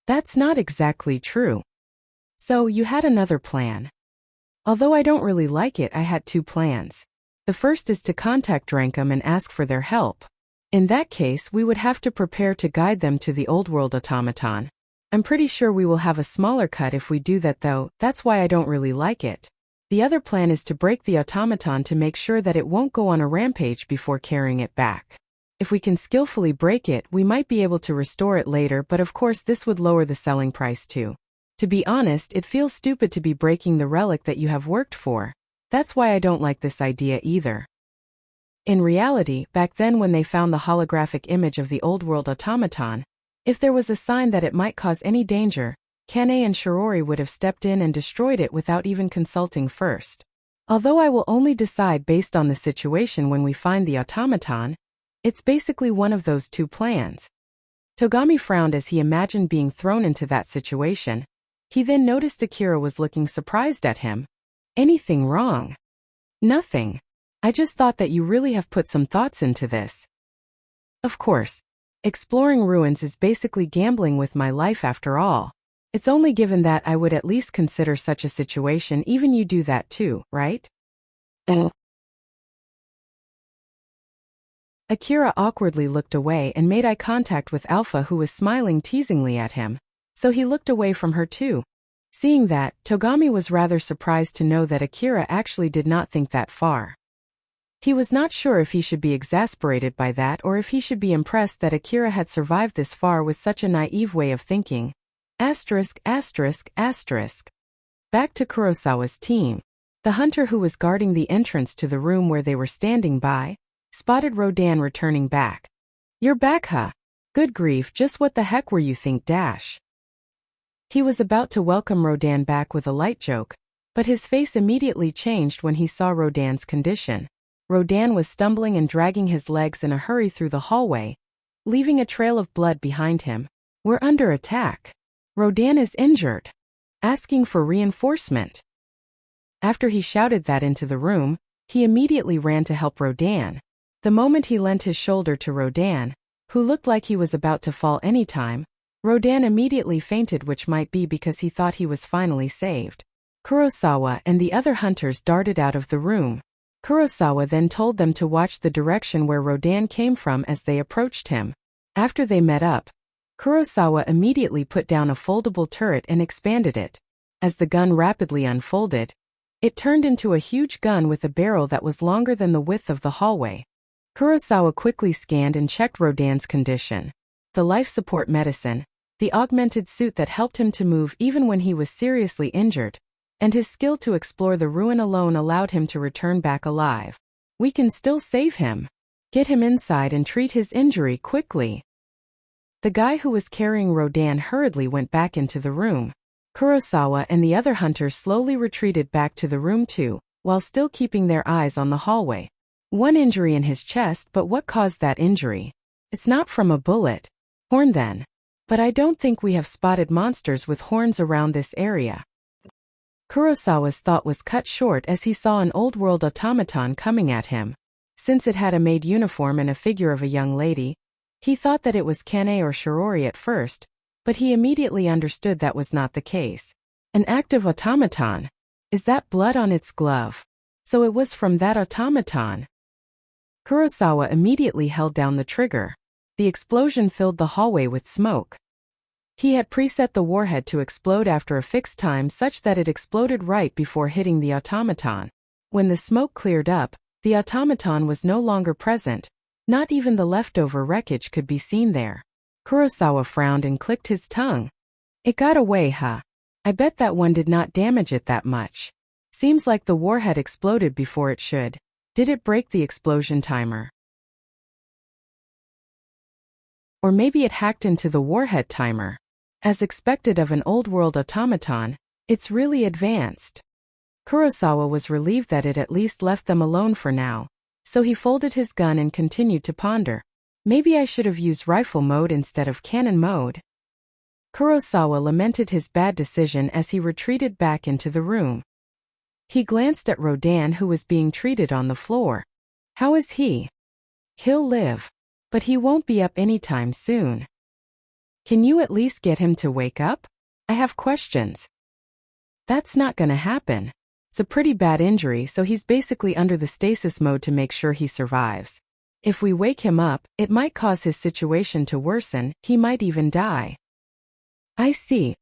That's not exactly true. So you had another plan. Although I don't really like it, I had two plans. The first is to contact Drankum and ask for their help. In that case, we would have to prepare to guide them to the old-world automaton. I'm pretty sure we will have a smaller cut if we do that though, that's why I don't really like it. The other plan is to break the automaton to make sure that it won't go on a rampage before carrying it back. If we can skillfully break it, we might be able to restore it later, but of course this would lower the selling price too. To be honest, it feels stupid to be breaking the relic that you have worked for. That's why I don't like this idea either. In reality, back then when they found the holographic image of the old-world automaton, if there was a sign that it might cause any danger, Kane and Shirori would have stepped in and destroyed it without even consulting first. Although I will only decide based on the situation when we find the automaton, it's basically one of those two plans. Togami frowned as he imagined being thrown into that situation. He then noticed Akira was looking surprised at him. Anything wrong? Nothing. I just thought that you really have put some thoughts into this. Of course. Exploring ruins is basically gambling with my life after all. It's only given that I would at least consider such a situation. Even you do that too, right? Akira awkwardly looked away and made eye contact with Alpha, who was smiling teasingly at him. So he looked away from her too. Seeing that, Togami was rather surprised to know that Akira actually did not think that far. He was not sure if he should be exasperated by that or if he should be impressed that Akira had survived this far with such a naive way of thinking. Asterisk, asterisk, asterisk. Back to Kurosawa's team. The hunter who was guarding the entrance to the room where they were standing by, spotted Rodan returning back. You're back, huh? Good grief, just what the heck were you think dash? He was about to welcome Rodan back with a light joke, but his face immediately changed when he saw Rodan's condition. Rodan was stumbling and dragging his legs in a hurry through the hallway, leaving a trail of blood behind him. We're under attack. Rodan is injured. Asking for reinforcement. After he shouted that into the room, he immediately ran to help Rodan. The moment he lent his shoulder to Rodan, who looked like he was about to fall any time, Rodan immediately fainted, which might be because he thought he was finally saved. Kurosawa and the other hunters darted out of the room. Kurosawa then told them to watch the direction where Rodan came from as they approached him. After they met up, Kurosawa immediately put down a foldable turret and expanded it. As the gun rapidly unfolded, it turned into a huge gun with a barrel that was longer than the width of the hallway. Kurosawa quickly scanned and checked Rodan's condition. The life support medicine, the augmented suit that helped him to move even when he was seriously injured, and his skill to explore the ruin alone allowed him to return back alive. We can still save him. Get him inside and treat his injury quickly. The guy who was carrying Rodan hurriedly went back into the room. Kurosawa and the other hunters slowly retreated back to the room too, while still keeping their eyes on the hallway. One injury in his chest, but what caused that injury? It's not from a bullet. Horn then. But I don't think we have spotted monsters with horns around this area. Kurosawa's thought was cut short as he saw an old-world automaton coming at him. Since it had a maid uniform and a figure of a young lady, he thought that it was Kane or Shirori at first, but he immediately understood that was not the case. An active automaton. Is that blood on its glove? So it was from that automaton. Kurosawa immediately held down the trigger. The explosion filled the hallway with smoke. He had preset the warhead to explode after a fixed time such that it exploded right before hitting the automaton. When the smoke cleared up, the automaton was no longer present. Not even the leftover wreckage could be seen there. Kurosawa frowned and clicked his tongue. It got away, huh? I bet that one did not damage it that much. Seems like the warhead exploded before it should. Did it break the explosion timer? Or maybe it hacked into the warhead timer. As expected of an old-world automaton, it's really advanced. Kurosawa was relieved that it at least left them alone for now, so he folded his gun and continued to ponder. Maybe I should have used rifle mode instead of cannon mode. Kurosawa lamented his bad decision as he retreated back into the room. He glanced at Rodan, who was being treated on the floor. How is he? He'll live. But he won't be up anytime soon. Can you at least get him to wake up? I have questions. That's not gonna happen. It's a pretty bad injury, so he's basically under the stasis mode to make sure he survives. If we wake him up, it might cause his situation to worsen, he might even die. I see.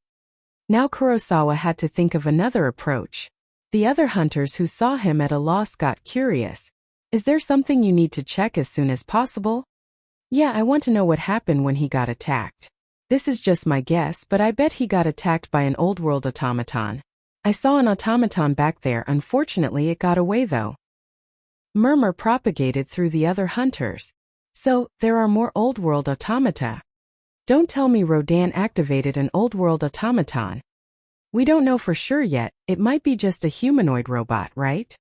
Now Kurosawa had to think of another approach. The other hunters who saw him at a loss got curious. Is there something you need to check as soon as possible? Yeah, I want to know what happened when he got attacked. This is just my guess, but I bet he got attacked by an old-world automaton. I saw an automaton back there, unfortunately it got away though. Murmur propagated through the other hunters. So, there are more old-world automata. Don't tell me Rodan activated an old-world automaton. We don't know for sure yet, it might be just a humanoid robot, right?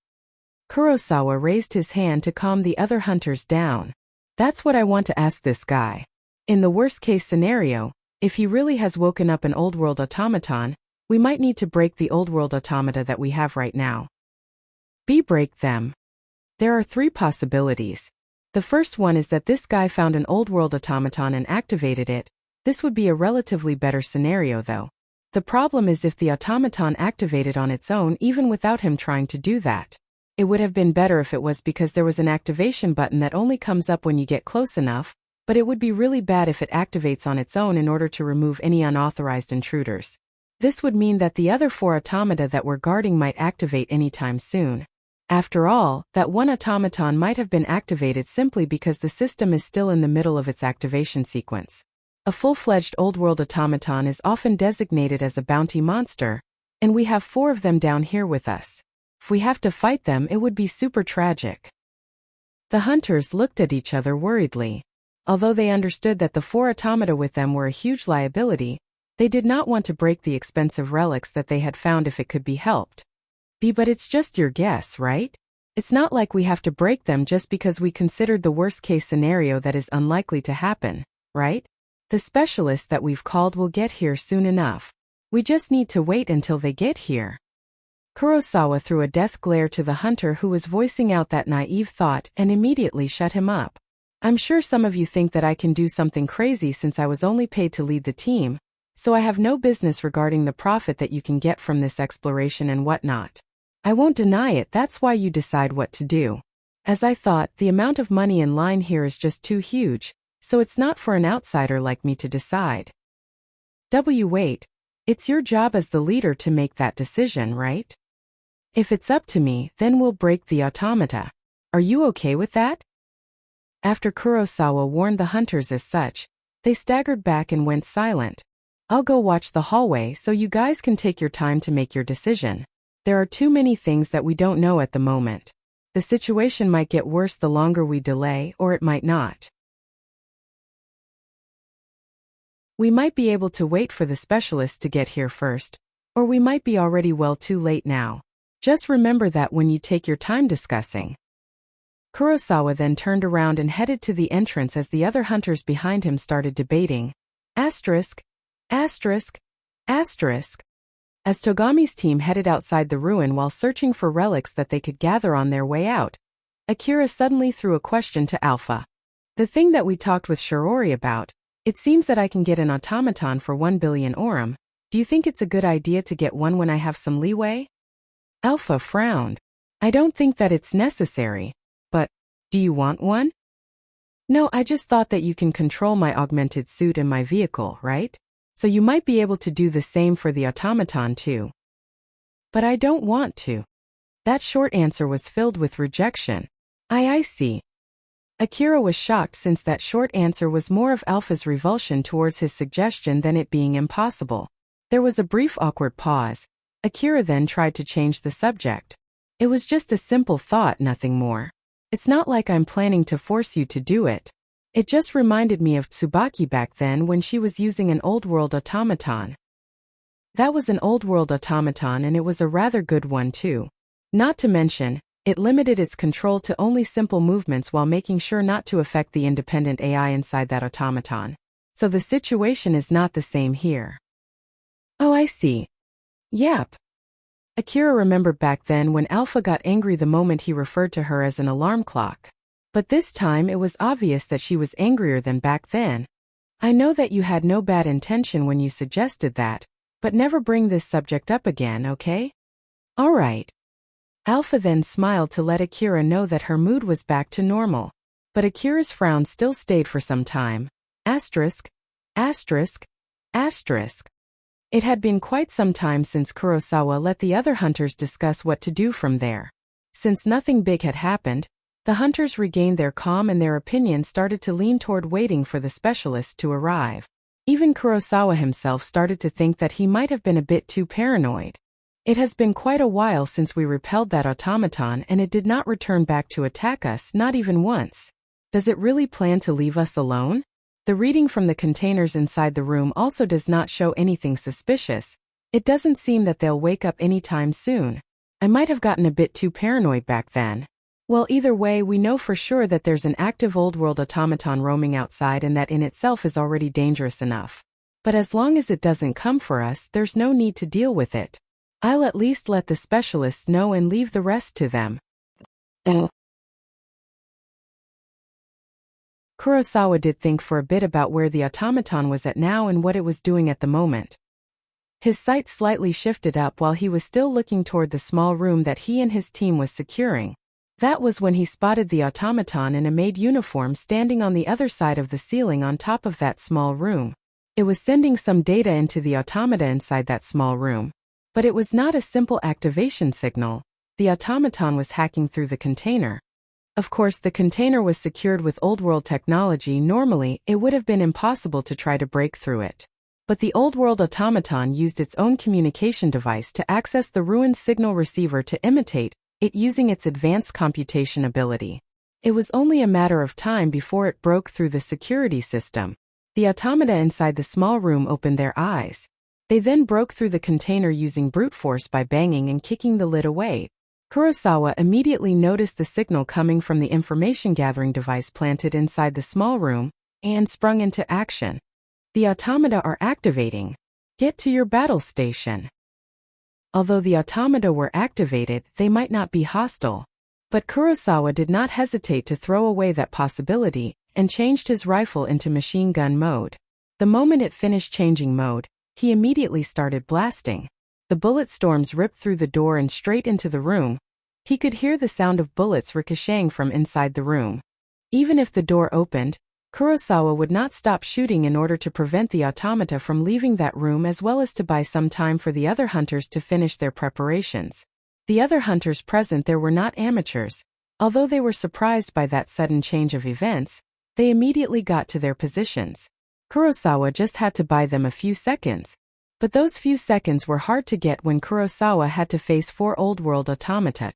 Kurosawa raised his hand to calm the other hunters down. That's what I want to ask this guy. In the worst-case scenario, if he really has woken up an old-world automaton, we might need to break the old-world automata that we have right now. Break them. There are 3 possibilities. The first one is that this guy found an old-world automaton and activated it. This would be a relatively better scenario though. The problem is if the automaton activated on its own even without him trying to do that. It would have been better if it was because there was an activation button that only comes up when you get close enough, but it would be really bad if it activates on its own in order to remove any unauthorized intruders. This would mean that the other 4 automata that we're guarding might activate anytime soon. After all, that one automaton might have been activated simply because the system is still in the middle of its activation sequence. A full-fledged old-world automaton is often designated as a bounty monster, and we have 4 of them down here with us. If we have to fight them, it would be super tragic. The hunters looked at each other worriedly. Although they understood that the 4 automata with them were a huge liability, they did not want to break the expensive relics that they had found if it could be helped. But it's just your guess, right? It's not like we have to break them just because we considered the worst-case scenario that is unlikely to happen, right? The specialists that we've called will get here soon enough. We just need to wait until they get here. Kurosawa threw a death glare to the hunter who was voicing out that naive thought and immediately shut him up. I'm sure some of you think that I can do something crazy since I was only paid to lead the team, so I have no business regarding the profit that you can get from this exploration and whatnot. I won't deny it, that's why you decide what to do. As I thought, the amount of money in line here is just too huge, so it's not for an outsider like me to decide. Wait. It's your job as the leader to make that decision, right? If it's up to me, then we'll break the automata. Are you okay with that? After Kurosawa warned the hunters as such, they staggered back and went silent. I'll go watch the hallway so you guys can take your time to make your decision. There are too many things that we don't know at the moment. The situation might get worse the longer we delay, or it might not. We might be able to wait for the specialists to get here first, or we might be already well too late now. Just remember that when you take your time discussing. Kurosawa then turned around and headed to the entrance as the other hunters behind him started debating. Asterisk. As Togami's team headed outside the ruin while searching for relics that they could gather on their way out, Akira suddenly threw a question to Alpha. The thing that we talked with Shiori about, it seems that I can get an automaton for 1 billion orum. Do you think it's a good idea to get one when I have some leeway? Alpha frowned. I don't think that it's necessary. But, do you want one? No, I just thought that you can control my augmented suit and my vehicle, right? So you might be able to do the same for the automaton too. But I don't want to. That short answer was filled with rejection. I see. Akira was shocked since that short answer was more of Alpha's revulsion towards his suggestion than it being impossible. There was a brief awkward pause. Akira then tried to change the subject. It was just a simple thought, nothing more. It's not like I'm planning to force you to do it. It just reminded me of Tsubaki back then when she was using an old-world automaton. That was an old-world automaton and it was a rather good one too. Not to mention, it limited its control to only simple movements while making sure not to affect the independent AI inside that automaton. So the situation is not the same here. Oh, I see. Yep. Akira remembered back then when Alpha got angry the moment he referred to her as an alarm clock. But this time it was obvious that she was angrier than back then. I know that you had no bad intention when you suggested that, but never bring this subject up again, okay? All right. Alpha then smiled to let Akira know that her mood was back to normal. But Akira's frown still stayed for some time. Asterisk, asterisk, asterisk. It had been quite some time since Kurosawa let the other hunters discuss what to do from there. Since nothing big had happened, the hunters regained their calm and their opinion started to lean toward waiting for the specialists to arrive. Even Kurosawa himself started to think that he might have been a bit too paranoid. It has been quite a while since we repelled that automaton and it did not return back to attack us, not even once. Does it really plan to leave us alone? The reading from the containers inside the room also does not show anything suspicious. It doesn't seem that they'll wake up anytime soon. I might have gotten a bit too paranoid back then. Well, either way, we know for sure that there's an active old-world automaton roaming outside and that in itself is already dangerous enough. But as long as it doesn't come for us, there's no need to deal with it. I'll at least let the specialists know and leave the rest to them. Kurosawa did think for a bit about where the automaton was at now and what it was doing at the moment. His sight slightly shifted up while he was still looking toward the small room that he and his team was securing. That was when he spotted the automaton in a maid uniform standing on the other side of the ceiling on top of that small room. It was sending some data into the automata inside that small room. But it was not a simple activation signal. The automaton was hacking through the container. Of course, the container was secured with old-world technology. Normally, it would have been impossible to try to break through it. But the old-world automaton used its own communication device to access the ruined signal receiver to imitate it using its advanced computation ability. It was only a matter of time before it broke through the security system. The automata inside the small room opened their eyes. They then broke through the container using brute force by banging and kicking the lid away. Kurosawa immediately noticed the signal coming from the information-gathering device planted inside the small room, and sprung into action. The automata are activating. Get to your battle station. Although the automata were activated, they might not be hostile. But Kurosawa did not hesitate to throw away that possibility, and changed his rifle into machine gun mode. The moment it finished changing mode, he immediately started blasting. The bullet storms ripped through the door and straight into the room. He could hear the sound of bullets ricocheting from inside the room. Even if the door opened, Kurosawa would not stop shooting in order to prevent the automata from leaving that room as well as to buy some time for the other hunters to finish their preparations. The other hunters present there were not amateurs. Although they were surprised by that sudden change of events, they immediately got to their positions. Kurosawa just had to buy them a few seconds. But those few seconds were hard to get when Kurosawa had to face 4 old-world automata.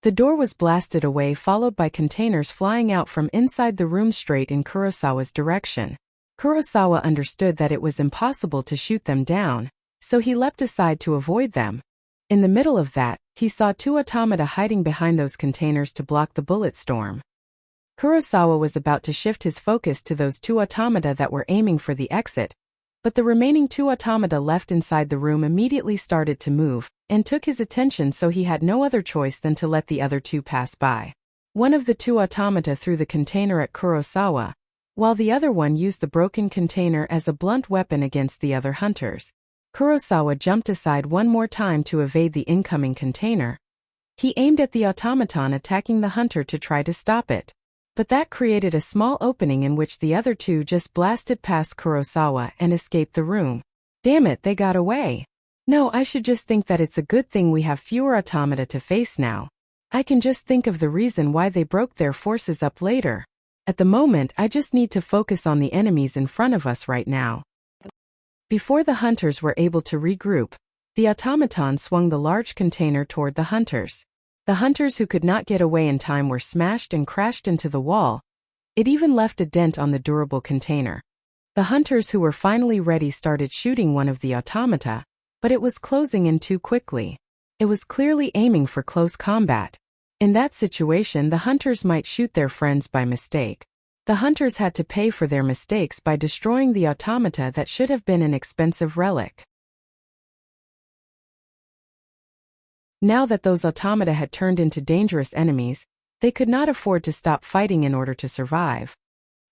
The door was blasted away, followed by containers flying out from inside the room straight in Kurosawa's direction. Kurosawa understood that it was impossible to shoot them down, so he leapt aside to avoid them. In the middle of that, he saw 2 automata hiding behind those containers to block the bullet storm. Kurosawa was about to shift his focus to those 2 automata that were aiming for the exit, but the remaining 2 automata left inside the room immediately started to move, and took his attention, so he had no other choice than to let the other 2 pass by. One of the two automata threw the container at Kurosawa, while the other one used the broken container as a blunt weapon against the other hunters. Kurosawa jumped aside one more time to evade the incoming container. He aimed at the automaton attacking the hunter to try to stop it. But that created a small opening in which the other two just blasted past Kurosawa and escaped the room. Damn it, they got away. No, I should just think that it's a good thing we have fewer automata to face now. I can just think of the reason why they broke their forces up later. At the moment, I just need to focus on the enemies in front of us right now. Before the hunters were able to regroup, the automaton swung the large container toward the hunters. The hunters who could not get away in time were smashed and crashed into the wall. It even left a dent on the durable container. The hunters who were finally ready started shooting one of the automata, but it was closing in too quickly. It was clearly aiming for close combat. In that situation, the hunters might shoot their friends by mistake. The hunters had to pay for their mistakes by destroying the automata that should have been an expensive relic. Now that those automata had turned into dangerous enemies, they could not afford to stop fighting in order to survive.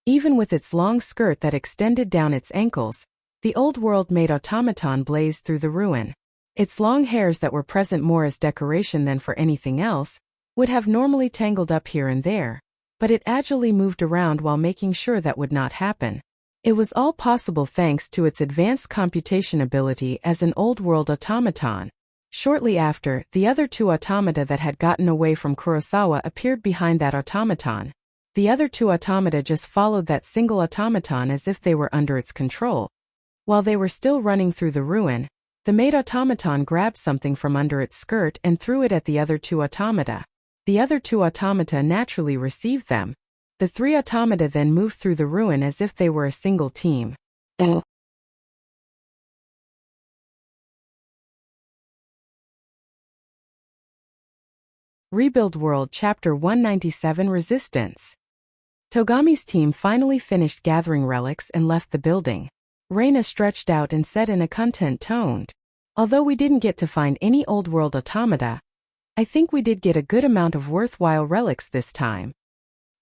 Even with its long skirt that extended down its ankles, the old world-made automaton blazed through the ruin. Its long hairs that were present more as decoration than for anything else, would have normally tangled up here and there, but it agilely moved around while making sure that would not happen. It was all possible thanks to its advanced computation ability as an old-world automaton. Shortly after, the other two automata that had gotten away from Kurosawa appeared behind that automaton. The other two automata just followed that single automaton as if they were under its control. While they were still running through the ruin, the maid automaton grabbed something from under its skirt and threw it at the other two automata. The other two automata naturally received them. The three automata then moved through the ruin as if they were a single team. Rebuild World Chapter 197 Resistance. Togami's team finally finished gathering relics and left the building. Reina stretched out and said in a content tone, "Although we didn't get to find any old-world automata, I think we did get a good amount of worthwhile relics this time.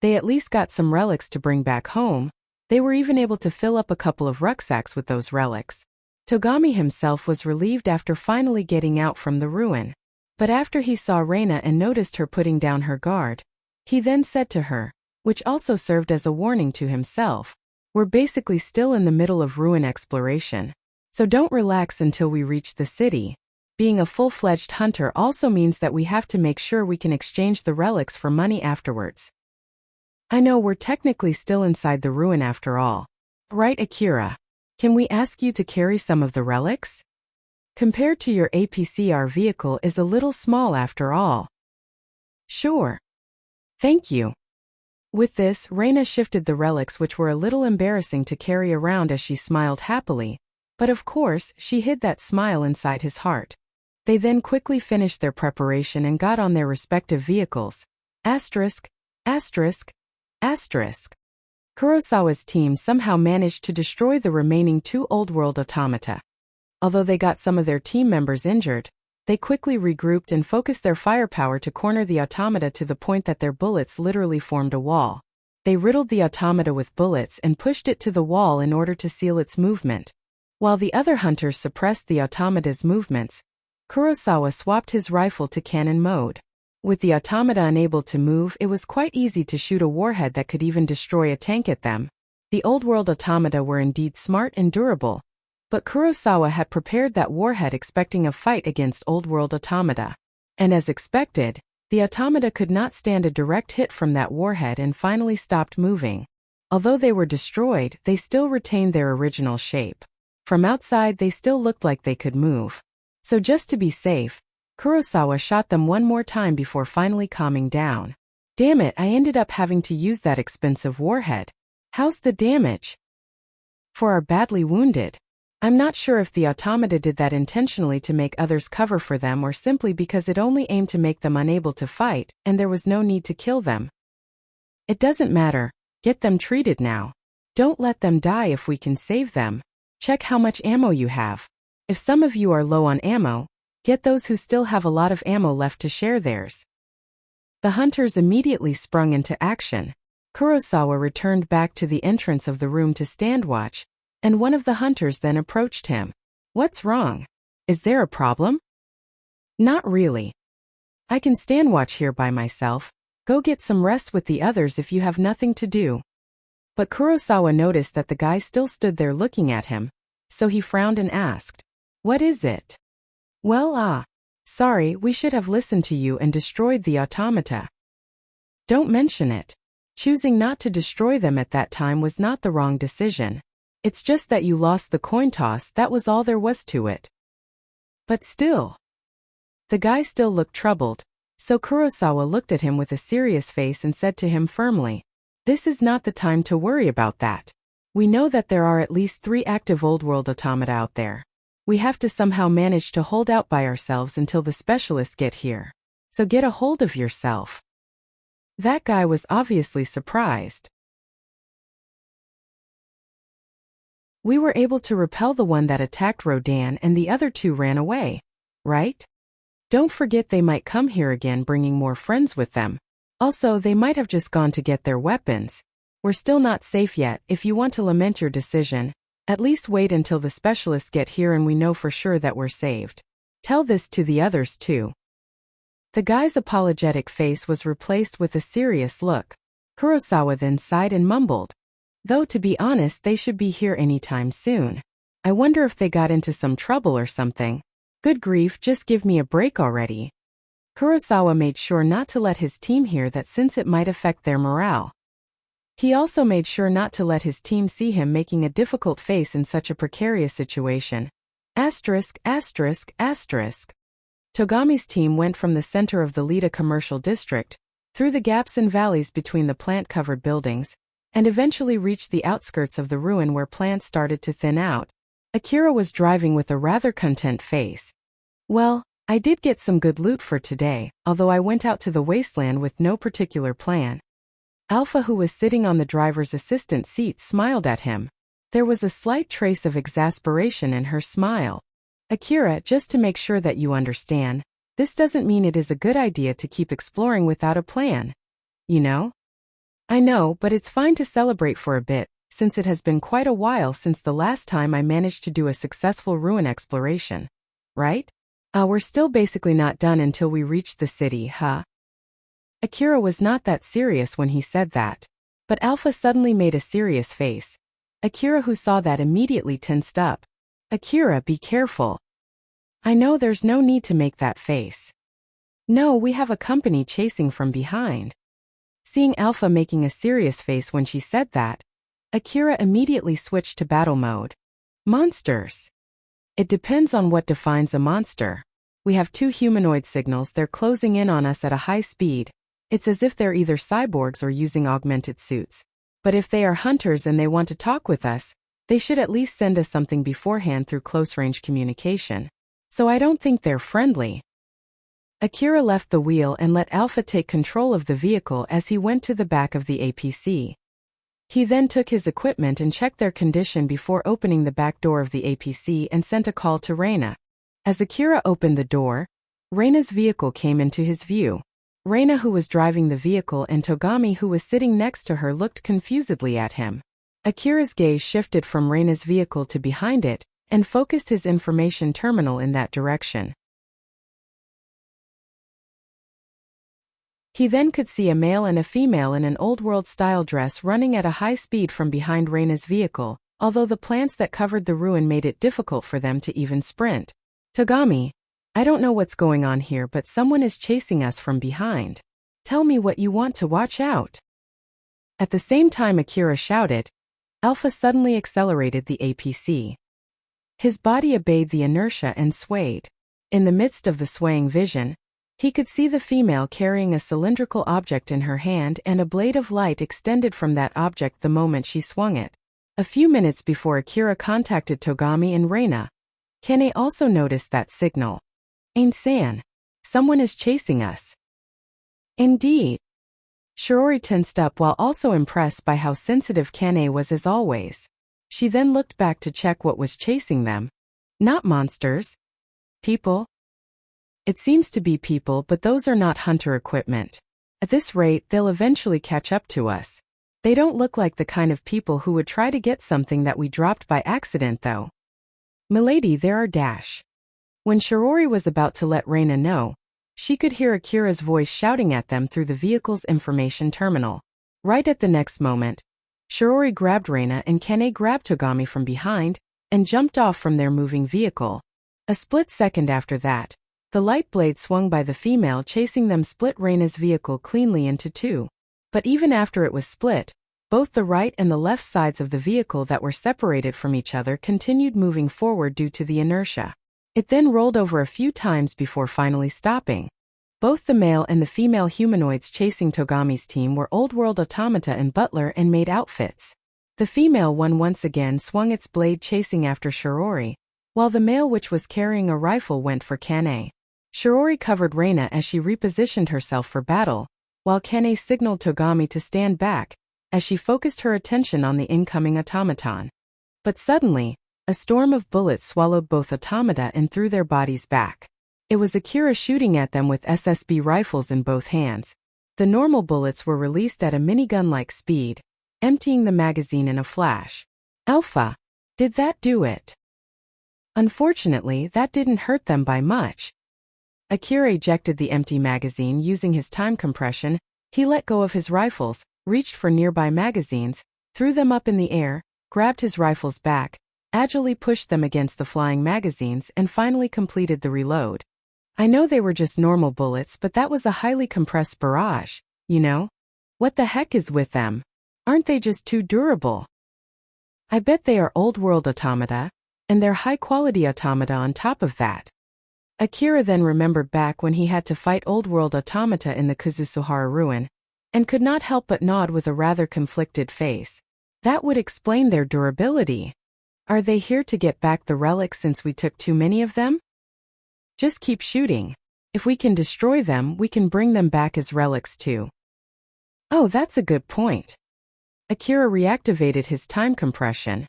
They at least got some relics to bring back home. They were even able to fill up a couple of rucksacks with those relics." Togami himself was relieved after finally getting out from the ruin. But after he saw Reina and noticed her putting down her guard, he then said to her, which also served as a warning to himself, "We're basically still in the middle of ruin exploration. So don't relax until we reach the city. Being a full-fledged hunter also means that we have to make sure we can exchange the relics for money afterwards. I know we're technically still inside the ruin after all. Right, Akira? Can we ask you to carry some of the relics? Compared to your APC, our vehicle is a little small after all." "Sure. Thank you." With this, Reina shifted the relics, which were a little embarrassing to carry around, as she smiled happily. But of course, she hid that smile inside his heart. They then quickly finished their preparation and got on their respective vehicles. Asterisk, asterisk, asterisk. Kurosawa's team somehow managed to destroy the remaining two old-world automata. Although they got some of their team members injured, they quickly regrouped and focused their firepower to corner the automata to the point that their bullets literally formed a wall. They riddled the automata with bullets and pushed it to the wall in order to seal its movement. While the other hunters suppressed the automata's movements, Kurosawa swapped his rifle to cannon mode. With the automata unable to move, it was quite easy to shoot a warhead that could even destroy a tank at them. The old-world automata were indeed smart and durable, but Kurosawa had prepared that warhead expecting a fight against old-world automata. And as expected, the automata could not stand a direct hit from that warhead and finally stopped moving. Although they were destroyed, they still retained their original shape. From outside, they still looked like they could move. So just to be safe, Kurosawa shot them one more time before finally calming down. "Damn it, I ended up having to use that expensive warhead. How's the damage?" "For our badly wounded. I'm not sure if the automata did that intentionally to make others cover for them or simply because it only aimed to make them unable to fight, and there was no need to kill them. It doesn't matter, get them treated now. Don't let them die if we can save them. Check how much ammo you have. If some of you are low on ammo, get those who still have a lot of ammo left to share theirs." The hunters immediately sprung into action. Kurosawa returned back to the entrance of the room to stand watch, and one of the hunters then approached him. "What's wrong? Is there a problem?" "Not really. I can stand watch here by myself. Go get some rest with the others if you have nothing to do." But Kurosawa noticed that the guy still stood there looking at him, so he frowned and asked, "What is it?" "Well, sorry, we should have listened to you and destroyed the automata." "Don't mention it. Choosing not to destroy them at that time was not the wrong decision. It's just that you lost the coin toss, that was all there was to it." "But still." The guy still looked troubled, so Kurosawa looked at him with a serious face and said to him firmly, "This is not the time to worry about that. We know that there are at least 3 active old-world automata out there. We have to somehow manage to hold out by ourselves until the specialists get here. So get a hold of yourself." That guy was obviously surprised. "We were able to repel the one that attacked Rodan and the other 2 ran away, right? Don't forget they might come here again bringing more friends with them. Also, they might have just gone to get their weapons. We're still not safe yet. If you want to lament your decision, at least wait until the specialists get here and we know for sure that we're saved. Tell this to the others too." The guy's apologetic face was replaced with a serious look. Kurosawa then sighed and mumbled, "Though to be honest, they should be here anytime soon. I wonder if they got into some trouble or something. Good grief, just give me a break already." Kurosawa made sure not to let his team hear that since it might affect their morale. He also made sure not to let his team see him making a difficult face in such a precarious situation. Asterisk, asterisk, asterisk. Togami's team went from the center of the Lida commercial district, through the gaps and valleys between the plant-covered buildings, and eventually reached the outskirts of the ruin where plants started to thin out. Akira was driving with a rather content face. "Well, I did get some good loot for today, although I went out to the wasteland with no particular plan." Alpha, who was sitting on the driver's assistant seat, smiled at him. There was a slight trace of exasperation in her smile. "Akira, just to make sure that you understand, this doesn't mean it is a good idea to keep exploring without a plan. You know?" "I know, but it's fine to celebrate for a bit, since it has been quite a while since the last time I managed to do a successful ruin exploration. Right? We're still basically not done until we reach the city, huh?" Akira was not that serious when he said that. But Alpha suddenly made a serious face. Akira, who saw that, immediately tensed up. "Akira, be careful. I know there's no need to make that face. No, we have a company chasing from behind." Seeing Alpha making a serious face when she said that, Akira immediately switched to battle mode. "Monsters. It depends on what defines a monster. We have 2 humanoid signals, they're closing in on us at a high speed. It's as if they're either cyborgs or using augmented suits. But if they are hunters and they want to talk with us, they should at least send us something beforehand through close-range communication. So I don't think they're friendly." Akira left the wheel and let Alpha take control of the vehicle as he went to the back of the APC. He then took his equipment and checked their condition before opening the back door of the APC and sent a call to Reina. As Akira opened the door, Reina's vehicle came into his view. Reina, who was driving the vehicle, and Togami, who was sitting next to her, looked confusedly at him. Akira's gaze shifted from Reina's vehicle to behind it, and focused his information terminal in that direction. He then could see a male and a female in an old-world-style dress running at a high speed from behind Reina's vehicle, although the plants that covered the ruin made it difficult for them to even sprint. "Togami, I don't know what's going on here, but someone is chasing us from behind. Tell me what you want to watch out." At the same time Akira shouted, Alpha suddenly accelerated the APC. His body obeyed the inertia and swayed. In the midst of the swaying vision, he could see the female carrying a cylindrical object in her hand, and a blade of light extended from that object the moment she swung it. A few minutes before Akira contacted Togami and Reina, Kane also noticed that signal. "Ain-san, someone is chasing us." "Indeed." Shiori tensed up while also impressed by how sensitive Kane was as always. She then looked back to check what was chasing them. "Not monsters. People?" "It seems to be people, but those are not hunter equipment. At this rate, they'll eventually catch up to us. They don't look like the kind of people who would try to get something that we dropped by accident though. Milady, there are dash. When Shirori was about to let Reina know, she could hear Akira's voice shouting at them through the vehicle's information terminal. Right at the next moment, Shirori grabbed Reina and Kane grabbed Togami from behind and jumped off from their moving vehicle. A split second after that, the light blade swung by the female chasing them split Reina's vehicle cleanly into two. But even after it was split, both the right and the left sides of the vehicle that were separated from each other continued moving forward due to the inertia. It then rolled over a few times before finally stopping. Both the male and the female humanoids chasing Togami's team were old-world automata in butler and maid outfits. The female one once again swung its blade chasing after Shirori, while the male which was carrying a rifle went for Kane. Shirori covered Reina as she repositioned herself for battle, while Kane signaled Togami to stand back, as she focused her attention on the incoming automaton. But suddenly, a storm of bullets swallowed both automata and threw their bodies back. It was Akira shooting at them with SSB rifles in both hands. The normal bullets were released at a minigun-like speed, emptying the magazine in a flash. Alpha, did that do it? Unfortunately, that didn't hurt them by much. Akira ejected the empty magazine using his time compression. He let go of his rifles, reached for nearby magazines, threw them up in the air, grabbed his rifles back, agilely pushed them against the flying magazines and finally completed the reload. I know they were just normal bullets, but that was a highly compressed barrage, you know? What the heck is with them? Aren't they just too durable? I bet they are old-world automata, and they're high-quality automata on top of that. Akira then remembered back when he had to fight old-world automata in the Kazusuhara ruin, and could not help but nod with a rather conflicted face. That would explain their durability. Are they here to get back the relics since we took too many of them? Just keep shooting. If we can destroy them, we can bring them back as relics too. Oh, that's a good point. Akira reactivated his time compression.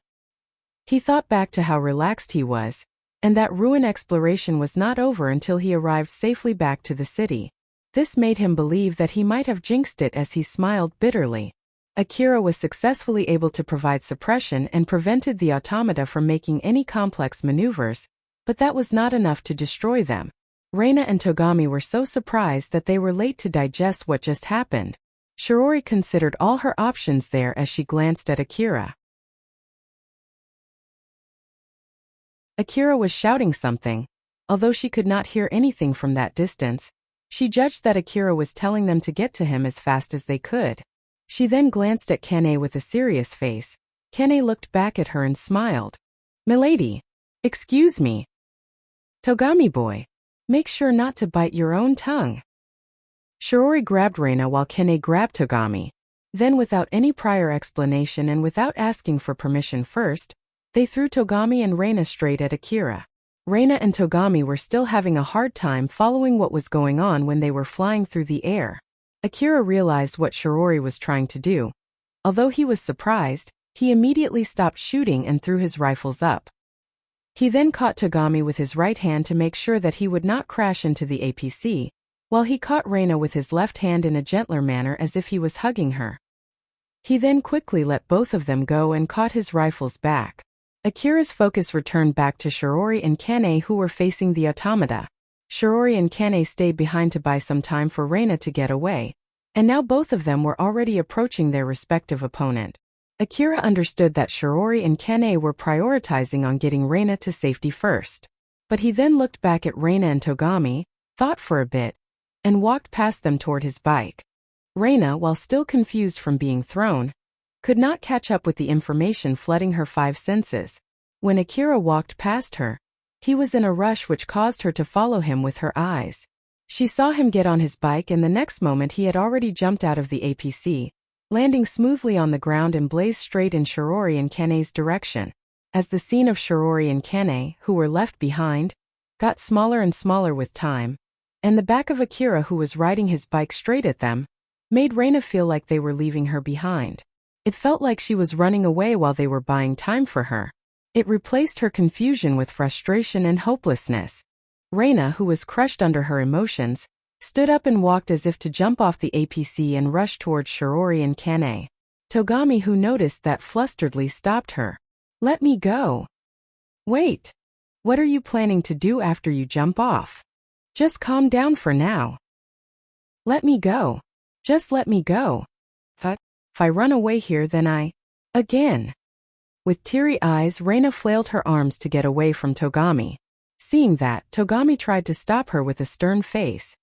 He thought back to how relaxed he was, and that ruin exploration was not over until he arrived safely back to the city. This made him believe that he might have jinxed it as he smiled bitterly. Akira was successfully able to provide suppression and prevented the automata from making any complex maneuvers, but that was not enough to destroy them. Reina and Togami were so surprised that they were late to digest what just happened. Shirori considered all her options there as she glanced at Akira. Akira was shouting something. Although she could not hear anything from that distance, she judged that Akira was telling them to get to him as fast as they could. She then glanced at Kane with a serious face. Kane looked back at her and smiled. Milady, excuse me. Togami boy, make sure not to bite your own tongue. Shirori grabbed Reina while Kane grabbed Togami. Then without any prior explanation and without asking for permission first, they threw Togami and Reina straight at Akira. Reina and Togami were still having a hard time following what was going on when they were flying through the air. Akira realized what Shirori was trying to do. Although he was surprised, he immediately stopped shooting and threw his rifles up. He then caught Togami with his right hand to make sure that he would not crash into the APC, while he caught Reina with his left hand in a gentler manner as if he was hugging her. He then quickly let both of them go and caught his rifles back. Akira's focus returned back to Shirori and Kane, who were facing the automata. Shirori and Kane stayed behind to buy some time for Reina to get away, and now both of them were already approaching their respective opponent. Akira understood that Shirori and Kane were prioritizing on getting Reina to safety first. But he then looked back at Reina and Togami, thought for a bit, and walked past them toward his bike. Reina, while still confused from being thrown, could not catch up with the information flooding her five senses. When Akira walked past her, he was in a rush which caused her to follow him with her eyes. She saw him get on his bike and the next moment he had already jumped out of the APC, landing smoothly on the ground and blazed straight in Shirori and Kane's direction. As the scene of Shirori and Kane, who were left behind, got smaller and smaller with time, and the back of Akira, who was riding his bike straight at them, made Reina feel like they were leaving her behind. It felt like she was running away while they were buying time for her. It replaced her confusion with frustration and hopelessness. Reina, who was crushed under her emotions, stood up and walked as if to jump off the APC and rush towards Shirori and Kane. Togami, who noticed that, flusteredly stopped her. "Let me go." "Wait. What are you planning to do after you jump off? Just calm down for now." "Let me go. Just let me go. If I run away here, then Again. With teary eyes, Reina flailed her arms to get away from Togami. Seeing that, Togami tried to stop her with a stern face.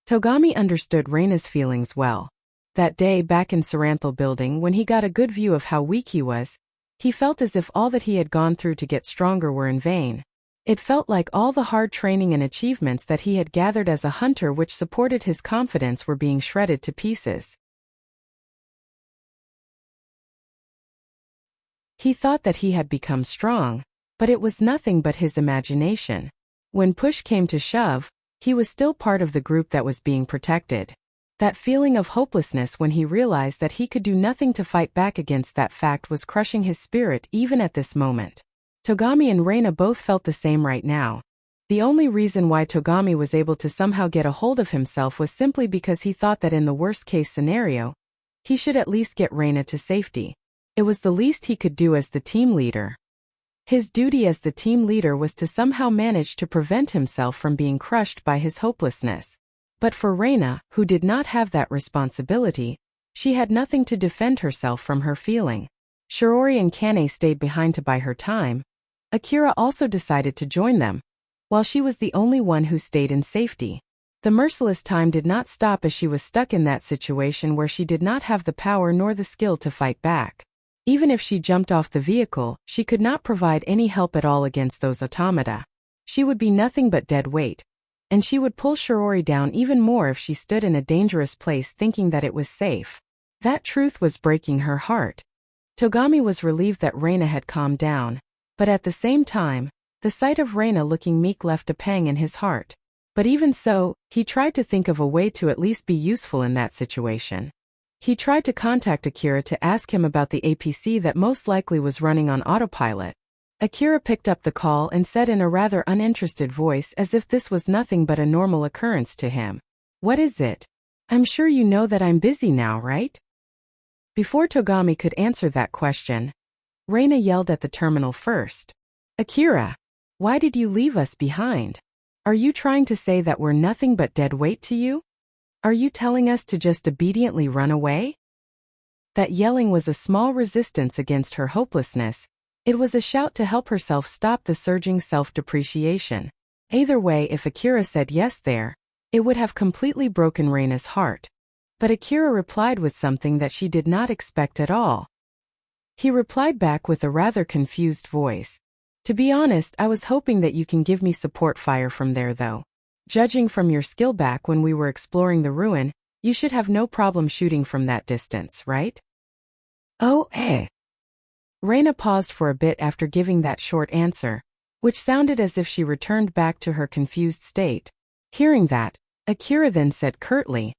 Togami understood Reina's feelings well. That day back in Saranthal building, when he got a good view of how weak he was, he felt as if all that he had gone through to get stronger were in vain. It felt like all the hard training and achievements that he had gathered as a hunter which supported his confidence were being shredded to pieces. He thought that he had become strong, but it was nothing but his imagination. When push came to shove, he was still part of the group that was being protected. That feeling of hopelessness when he realized that he could do nothing to fight back against that fact was crushing his spirit even at this moment. Togami and Reina both felt the same right now. The only reason why Togami was able to somehow get a hold of himself was simply because he thought that in the worst-case scenario, he should at least get Reina to safety. It was the least he could do as the team leader. His duty as the team leader was to somehow manage to prevent himself from being crushed by his hopelessness. But for Reina, who did not have that responsibility, she had nothing to defend herself from her feeling. Shirori and Kane stayed behind to buy her time. Akira also decided to join them, while she was the only one who stayed in safety. The merciless time did not stop as she was stuck in that situation where she did not have the power nor the skill to fight back. Even if she jumped off the vehicle, she could not provide any help at all against those automata. She would be nothing but dead weight, and she would pull Shirori down even more if she stood in a dangerous place thinking that it was safe. That truth was breaking her heart. Togami was relieved that Reina had calmed down, but at the same time, the sight of Reina looking meek left a pang in his heart. But even so, he tried to think of a way to at least be useful in that situation. He tried to contact Akira to ask him about the APC that most likely was running on autopilot. Akira picked up the call and said in a rather uninterested voice as if this was nothing but a normal occurrence to him. "What is it? I'm sure you know that I'm busy now, right?" Before Togami could answer that question, Reina yelled at the terminal first. "Akira, why did you leave us behind? Are you trying to say that we're nothing but dead weight to you? Are you telling us to just obediently run away?" That yelling was a small resistance against her hopelessness. It was a shout to help herself stop the surging self-depreciation. Either way, if Akira said yes there, it would have completely broken Reina's heart. But Akira replied with something that she did not expect at all. He replied back with a rather confused voice. "To be honest, I was hoping that you can give me support fire from there though. Judging from your skill back when we were exploring the ruin, you should have no problem shooting from that distance, right?" "Oh, eh." Reina paused for a bit after giving that short answer, which sounded as if she returned back to her confused state. Hearing that, Akira then said curtly,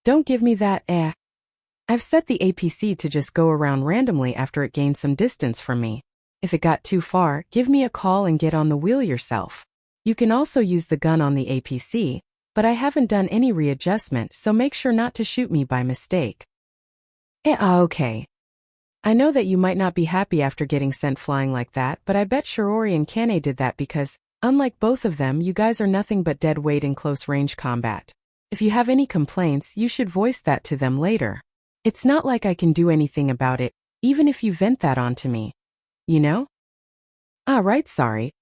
"Don't give me that, eh. I've set the APC to just go around randomly after it gains some distance from me. If it got too far, give me a call and get on the wheel yourself. You can also use the gun on the APC, but I haven't done any readjustment, so make sure not to shoot me by mistake." Okay. I know that you might not be happy after getting sent flying like that, but I bet Shirori and Kane did that because, unlike both of them, you guys are nothing but dead weight in close-range combat. If you have any complaints, you should voice that to them later. It's not like I can do anything about it, even if you vent that onto me. You know? Ah, right, sorry.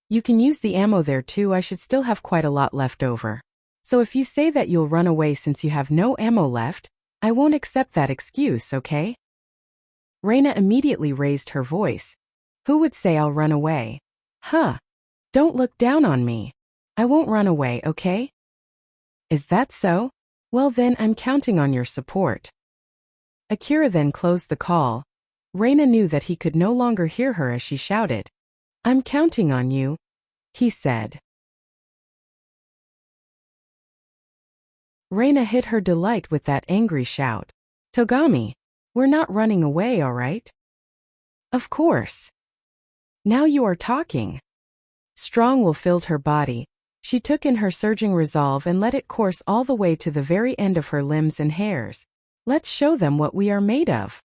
You can use the ammo there too. I should still have quite a lot left over. So if you say that you'll run away since you have no ammo left, I won't accept that excuse, okay? Reina immediately raised her voice. "Who would say I'll run away? Huh. Don't look down on me. I won't run away, okay? Is that so? Well then, I'm counting on your support." Akira then closed the call. Reina knew that he could no longer hear her as she shouted. "I'm counting on you," he said. Reina hid her delight with that angry shout. "Togami, we're not running away, all right?" "Of course. Now you are talking." Strong will filled her body. She took in her surging resolve and let it course all the way to the very end of her limbs and hairs. Let's show them what we are made of.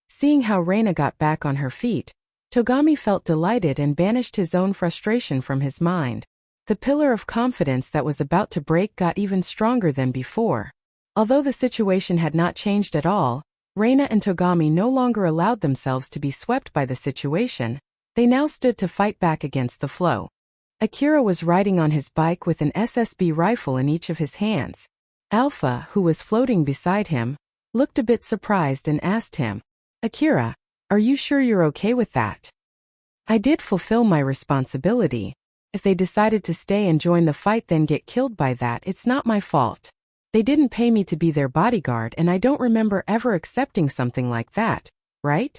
Seeing how Reina got back on her feet, Togami felt delighted and banished his own frustration from his mind. The pillar of confidence that was about to break got even stronger than before. Although the situation had not changed at all, Reina and Togami no longer allowed themselves to be swept by the situation. They now stood to fight back against the flow. Akira was riding on his bike with an SSB rifle in each of his hands. Alpha, who was floating beside him, looked a bit surprised and asked him, "Akira, are you sure you're okay with that?" "I did fulfill my responsibility. If they decided to stay and join the fight then get killed by that, it's not my fault. They didn't pay me to be their bodyguard and I don't remember ever accepting something like that, right?"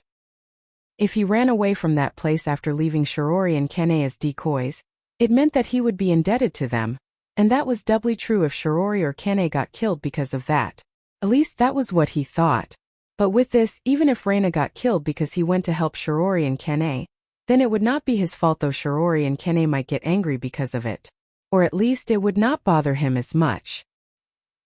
If he ran away from that place after leaving Shirori and Kane as decoys, it meant that he would be indebted to them, and that was doubly true if Shirori or Kane got killed because of that. At least that was what he thought. But with this, even if Reina got killed because he went to help Shirori and Kane, then it would not be his fault, though Shirori and Kane might get angry because of it. Or at least it would not bother him as much.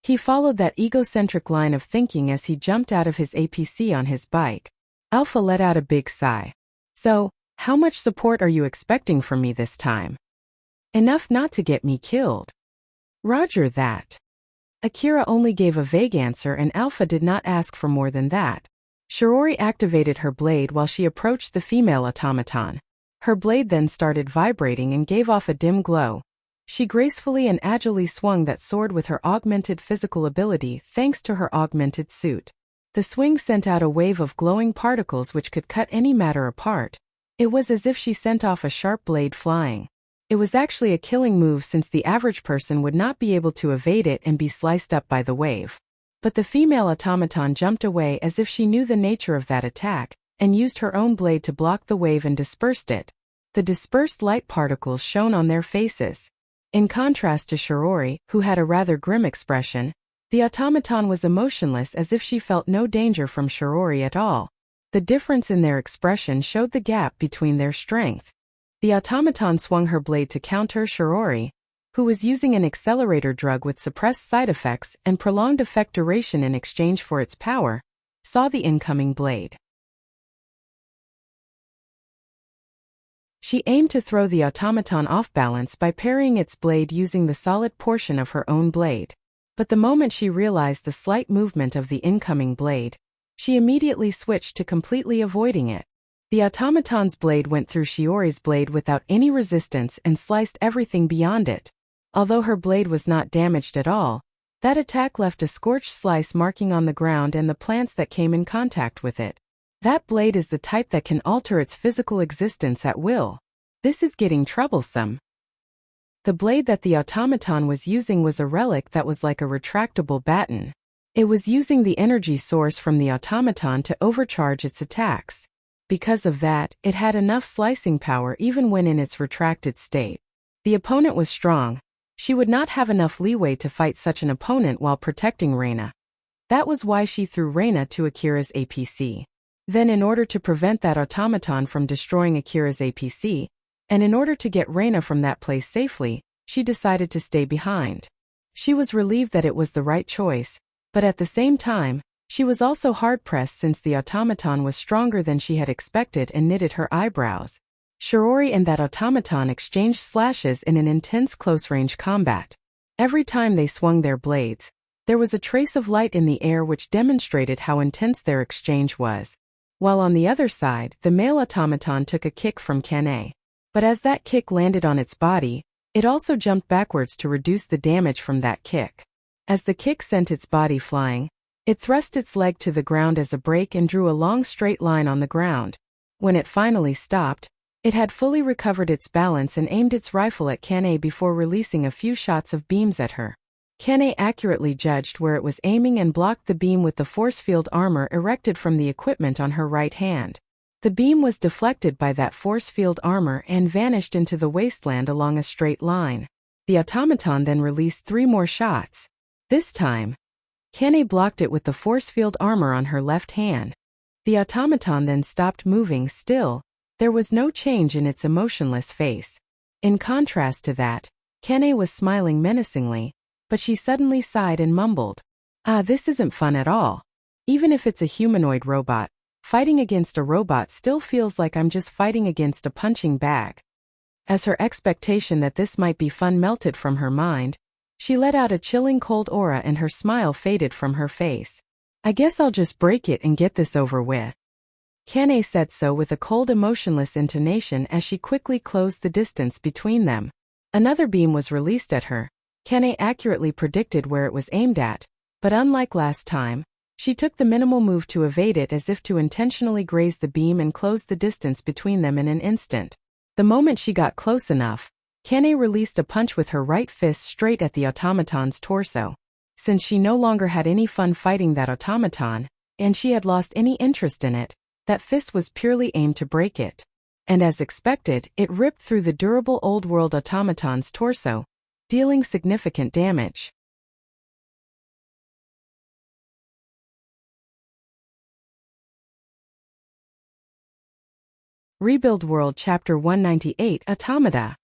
He followed that egocentric line of thinking as he jumped out of his APC on his bike. Alpha let out a big sigh. "So, how much support are you expecting from me this time?" "Enough not to get me killed." "Roger that." Akira only gave a vague answer and Alpha did not ask for more than that. Shirori activated her blade while she approached the female automaton. Her blade then started vibrating and gave off a dim glow. She gracefully and agilely swung that sword with her augmented physical ability thanks to her augmented suit. The swing sent out a wave of glowing particles which could cut any matter apart. It was as if she sent off a sharp blade flying. It was actually a killing move since the average person would not be able to evade it and be sliced up by the wave. But the female automaton jumped away as if she knew the nature of that attack, and used her own blade to block the wave and dispersed it. The dispersed light particles shone on their faces. In contrast to Shirori, who had a rather grim expression, the automaton was emotionless as if she felt no danger from Shirori at all. The difference in their expression showed the gap between their strength. The automaton swung her blade to counter Shirori, who was using an accelerator drug with suppressed side effects and prolonged effect duration in exchange for its power, saw the incoming blade. She aimed to throw the automaton off balance by parrying its blade using the solid portion of her own blade. But the moment she realized the slight movement of the incoming blade, she immediately switched to completely avoiding it. The automaton's blade went through Shiori's blade without any resistance and sliced everything beyond it. Although her blade was not damaged at all, that attack left a scorched slice marking on the ground and the plants that came in contact with it. That blade is the type that can alter its physical existence at will. This is getting troublesome. The blade that the automaton was using was a relic that was like a retractable baton. It was using the energy source from the automaton to overcharge its attacks. Because of that, it had enough slicing power even when in its retracted state. The opponent was strong. She would not have enough leeway to fight such an opponent while protecting Reina. That was why she threw Reina to Akira's APC. Then in order to prevent that automaton from destroying Akira's APC, and in order to get Reina from that place safely, she decided to stay behind. She was relieved that it was the right choice, but at the same time, she was also hard-pressed since the automaton was stronger than she had expected and knitted her eyebrows. Shirori and that automaton exchanged slashes in an intense close-range combat. Every time they swung their blades, there was a trace of light in the air which demonstrated how intense their exchange was. While on the other side, the male automaton took a kick from Kane. But as that kick landed on its body, it also jumped backwards to reduce the damage from that kick. As the kick sent its body flying, it thrust its leg to the ground as a brake and drew a long straight line on the ground. When it finally stopped, it had fully recovered its balance and aimed its rifle at Kane before releasing a few shots of beams at her. Kane accurately judged where it was aiming and blocked the beam with the force field armor erected from the equipment on her right hand. The beam was deflected by that force field armor and vanished into the wasteland along a straight line. The automaton then released 3 more shots. This time, Kane blocked it with the force field armor on her left hand. The automaton then stopped moving. Still, there was no change in its emotionless face. In contrast to that, Kane was smiling menacingly, but she suddenly sighed and mumbled. This isn't fun at all. Even if it's a humanoid robot, fighting against a robot still feels like I'm just fighting against a punching bag. As her expectation that this might be fun melted from her mind, she let out a chilling cold aura and her smile faded from her face. I guess I'll just break it and get this over with. Kane said so with a cold emotionless intonation as she quickly closed the distance between them. Another beam was released at her. Kane accurately predicted where it was aimed at, but unlike last time, she took the minimal move to evade it as if to intentionally graze the beam and close the distance between them in an instant. The moment she got close enough, Kane released a punch with her right fist straight at the automaton's torso. Since she no longer had any fun fighting that automaton, and she had lost any interest in it, that fist was purely aimed to break it. And as expected, it ripped through the durable old-world automaton's torso, dealing significant damage. Rebuild World Chapter 198 Automata.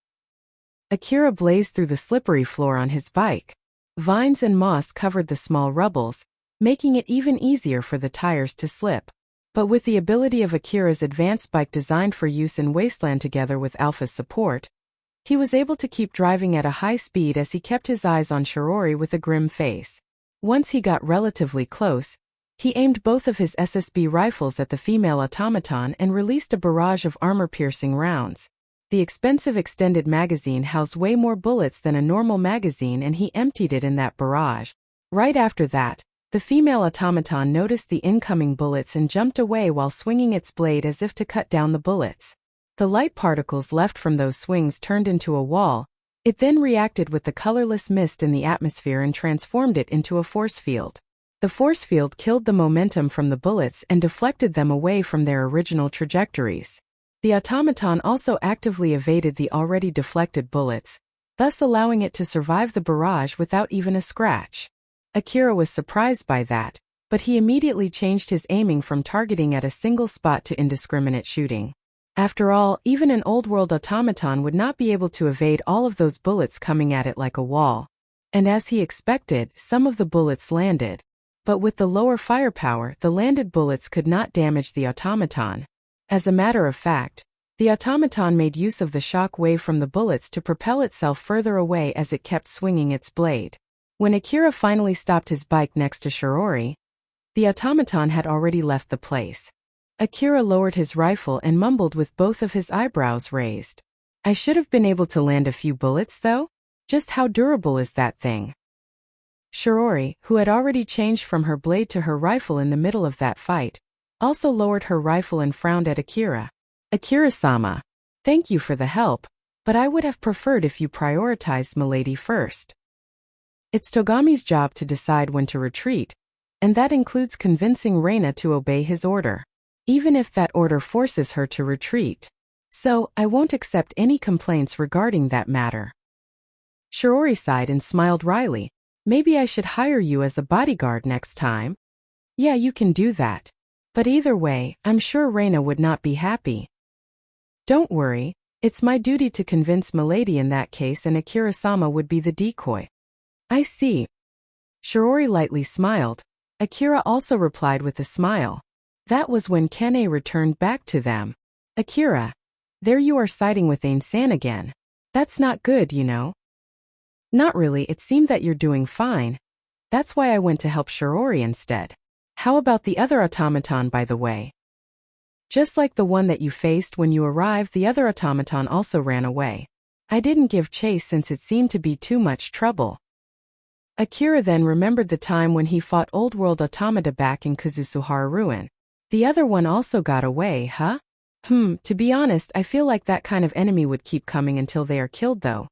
Akira blazed through the slippery floor on his bike. Vines and moss covered the small rubbles, making it even easier for the tires to slip. But with the ability of Akira's advanced bike designed for use in Wasteland together with Alpha's support, he was able to keep driving at a high speed as he kept his eyes on Shirori with a grim face. Once he got relatively close, he aimed both of his SSB rifles at the female automaton and released a barrage of armor-piercing rounds. The expensive extended magazine housed way more bullets than a normal magazine and he emptied it in that barrage. Right after that, the female automaton noticed the incoming bullets and jumped away while swinging its blade as if to cut down the bullets. The light particles left from those swings turned into a wall. It then reacted with the colorless mist in the atmosphere and transformed it into a force field. The force field killed the momentum from the bullets and deflected them away from their original trajectories. The automaton also actively evaded the already deflected bullets, thus allowing it to survive the barrage without even a scratch. Akira was surprised by that, but he immediately changed his aiming from targeting at a single spot to indiscriminate shooting. After all, even an old-world automaton would not be able to evade all of those bullets coming at it like a wall. And as he expected, some of the bullets landed. But with the lower firepower, the landed bullets could not damage the automaton. As a matter of fact, the automaton made use of the shock wave from the bullets to propel itself further away as it kept swinging its blade. When Akira finally stopped his bike next to Shirori, the automaton had already left the place. Akira lowered his rifle and mumbled with both of his eyebrows raised. I should have been able to land a few bullets though? Just how durable is that thing? Shirori, who had already changed from her blade to her rifle in the middle of that fight, also lowered her rifle and frowned at Akira. Akira-sama, thank you for the help, but I would have preferred if you prioritized Milady first. It's Togami's job to decide when to retreat, and that includes convincing Reina to obey his order, even if that order forces her to retreat. So, I won't accept any complaints regarding that matter. Shirori sighed and smiled wryly. Maybe I should hire you as a bodyguard next time? Yeah, you can do that. But either way, I'm sure Reina would not be happy. Don't worry, it's my duty to convince Milady in that case and Akira-sama would be the decoy. I see. Shirori lightly smiled. Akira also replied with a smile. That was when Kane returned back to them. Akira, there you are siding with Ain-san again. That's not good, you know. Not really, it seemed that you're doing fine. That's why I went to help Shirori instead. How about the other automaton, by the way? Just like the one that you faced when you arrived, the other automaton also ran away. I didn't give chase since it seemed to be too much trouble. Akira then remembered the time when he fought Old World Automata back in Kazusuhara Ruin. The other one also got away, huh? To be honest, I feel like that kind of enemy would keep coming until they are killed though.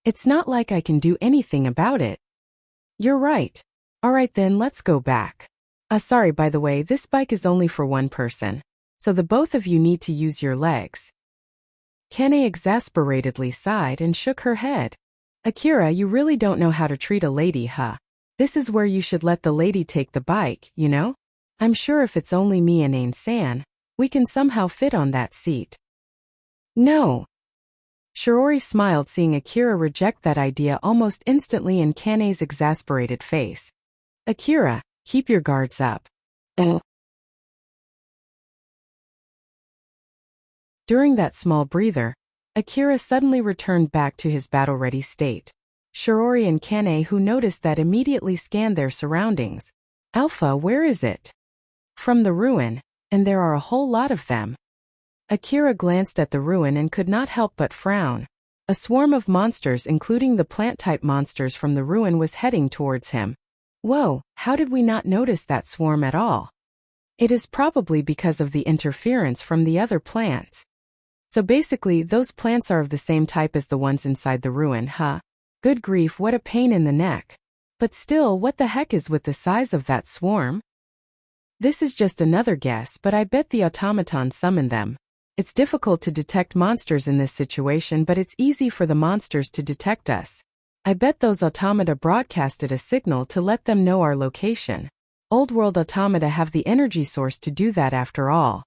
It's not like I can do anything about it. You're right. Alright then, let's go back. Sorry, by the way, this bike is only for one person, so the both of you need to use your legs. Kane exasperatedly sighed and shook her head. Akira, you really don't know how to treat a lady, huh? This is where you should let the lady take the bike, you know? I'm sure if it's only me and Ain-san, we can somehow fit on that seat. No. Shirori smiled, seeing Akira reject that idea almost instantly in Kane's exasperated face. Akira, keep your guards up. During that small breather, Akira suddenly returned back to his battle-ready state. Shirori and Kane, who noticed that, immediately scanned their surroundings. Alpha, where is it? From the ruin, and there are a whole lot of them. Akira glanced at the ruin and could not help but frown. A swarm of monsters, including the plant-type monsters from the ruin, was heading towards him. Whoa, how did we not notice that swarm at all? It is probably because of the interference from the other plants. So basically, those plants are of the same type as the ones inside the ruin, huh? Good grief, what a pain in the neck. But still, what the heck is with the size of that swarm? This is just another guess, but I bet the automaton summoned them. It's difficult to detect monsters in this situation, but it's easy for the monsters to detect us. I bet those automata broadcasted a signal to let them know our location. Old world automata have the energy source to do that after all.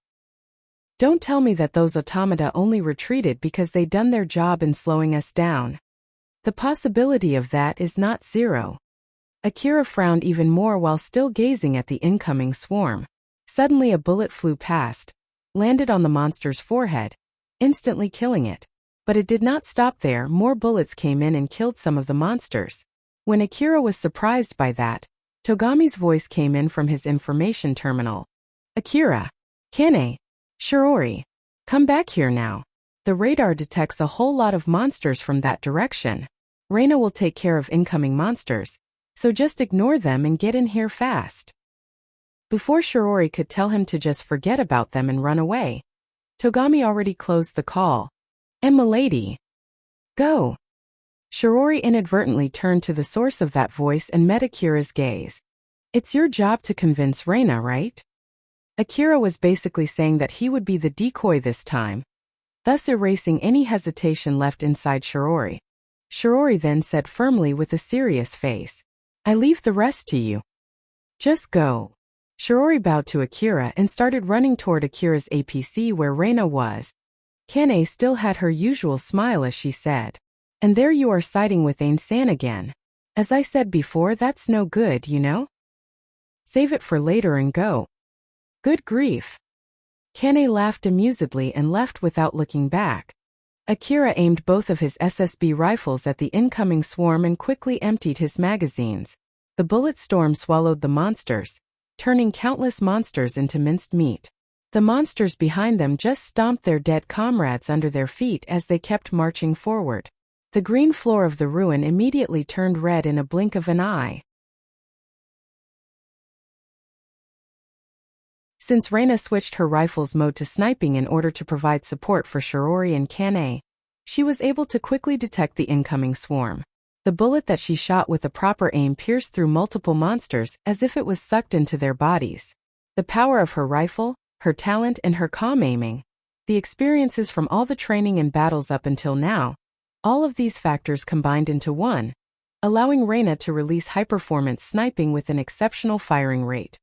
Don't tell me that those automata only retreated because they done their job in slowing us down. The possibility of that is not zero. Akira frowned even more while still gazing at the incoming swarm. Suddenly a bullet flew past, landed on the monster's forehead, instantly killing it. But it did not stop there. More bullets came in and killed some of the monsters. When Akira was surprised by that, Togami's voice came in from his information terminal. Akira, Kane, Shirori, come back here now. The radar detects a whole lot of monsters from that direction. Reina will take care of incoming monsters, so just ignore them and get in here fast. Before Shirori could tell him to just forget about them and run away, Togami already closed the call. Milady. Go. Shirori inadvertently turned to the source of that voice and met Akira's gaze. It's your job to convince Reina, right? Akira was basically saying that he would be the decoy this time, thus erasing any hesitation left inside Shirori. Shirori then said firmly with a serious face, I leave the rest to you. Just go. Shirori bowed to Akira and started running toward Akira's APC where Reina was. Kane still had her usual smile as she said, and there you are siding with Ain-san again. As I said before, that's no good, you know? Save it for later and go. Good grief. Kane laughed amusedly and left without looking back. Akira aimed both of his SSB rifles at the incoming swarm and quickly emptied his magazines. The bullet storm swallowed the monsters, turning countless monsters into minced meat. The monsters behind them just stomped their dead comrades under their feet as they kept marching forward. The green floor of the ruin immediately turned red in a blink of an eye. Since Reina switched her rifle's mode to sniping in order to provide support for Shirori and Kane, she was able to quickly detect the incoming swarm. The bullet that she shot with a proper aim pierced through multiple monsters as if it was sucked into their bodies. The power of her rifle, her talent, and her calm aiming, the experiences from all the training and battles up until now, all of these factors combined into one, allowing Reina to release high-performance sniping with an exceptional firing rate.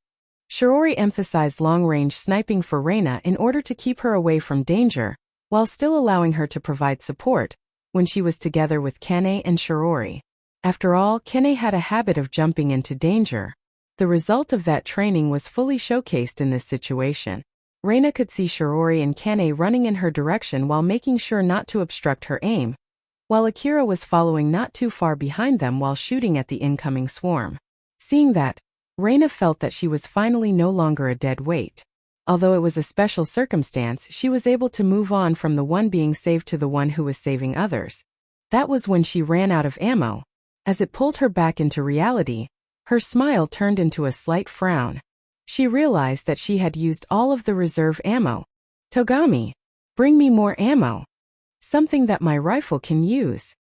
Shirori emphasized long-range sniping for Reina in order to keep her away from danger, while still allowing her to provide support when she was together with Kane and Shirori. After all, Kane had a habit of jumping into danger. The result of that training was fully showcased in this situation. Reina could see Shirori and Kane running in her direction while making sure not to obstruct her aim, while Akira was following not too far behind them while shooting at the incoming swarm. Seeing that, Reina felt that she was finally no longer a dead weight. Although it was a special circumstance, she was able to move on from the one being saved to the one who was saving others. That was when she ran out of ammo. As it pulled her back into reality, her smile turned into a slight frown. She realized that she had used all of the reserve ammo. Togami, bring me more ammo. Something that my rifle can use.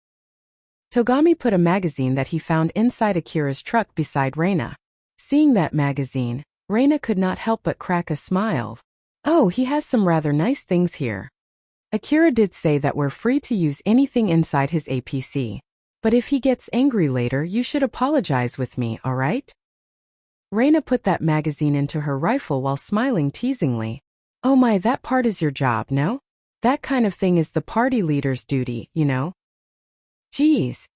Togami put a magazine that he found inside Akira's truck beside Reina. Seeing that magazine, Reina could not help but crack a smile. Oh, he has some rather nice things here. Akira did say that we're free to use anything inside his APC. But if he gets angry later, you should apologize with me, alright? Reina put that magazine into her rifle while smiling teasingly. Oh my, that part is your job, no? That kind of thing is the party leader's duty, you know? Geez.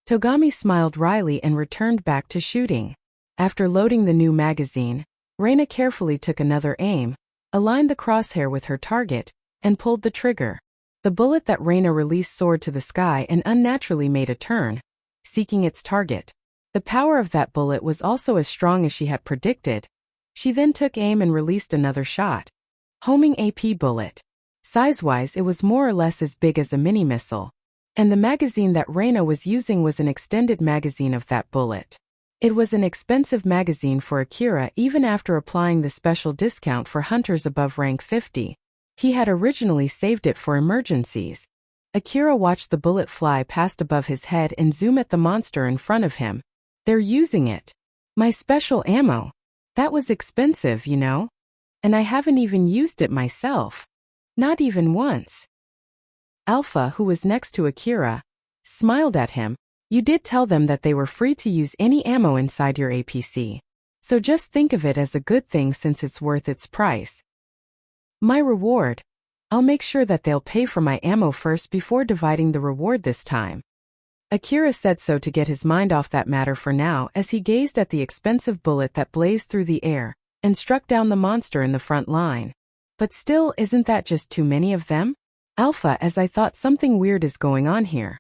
Togami smiled wryly and returned back to shooting. After loading the new magazine, Reina carefully took another aim, aligned the crosshair with her target, and pulled the trigger. The bullet that Reina released soared to the sky and unnaturally made a turn, seeking its target. The power of that bullet was also as strong as she had predicted. She then took aim and released another shot. Homing AP bullet. Size-wise, it was more or less as big as a mini-missile. And the magazine that Reina was using was an extended magazine of that bullet. It was an expensive magazine for Akira even after applying the special discount for hunters above rank 50. He had originally saved it for emergencies. Akira watched the bullet fly past above his head and zoom at the monster in front of him. They're using it. My special ammo. That was expensive, you know? And I haven't even used it myself. Not even once. Alpha, who was next to Akira, smiled at him. You did tell them that they were free to use any ammo inside your APC. So just think of it as a good thing since it's worth its price. My reward. I'll make sure that they'll pay for my ammo first before dividing the reward this time. Akira said so to get his mind off that matter for now as he gazed at the expensive bullet that blazed through the air and struck down the monster in the front line. But still, isn't that just too many of them? Alpha, as I thought something weird is going on here.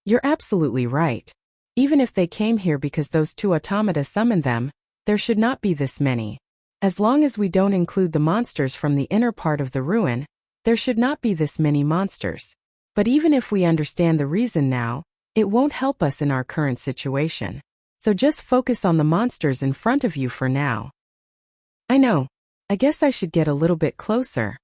You're absolutely right. Even if they came here because those two automata summoned them, there should not be this many. As long as we don't include the monsters from the inner part of the ruin, there should not be this many monsters. But even if we understand the reason now, it won't help us in our current situation. So just focus on the monsters in front of you for now. I know. I guess I should get a little bit closer.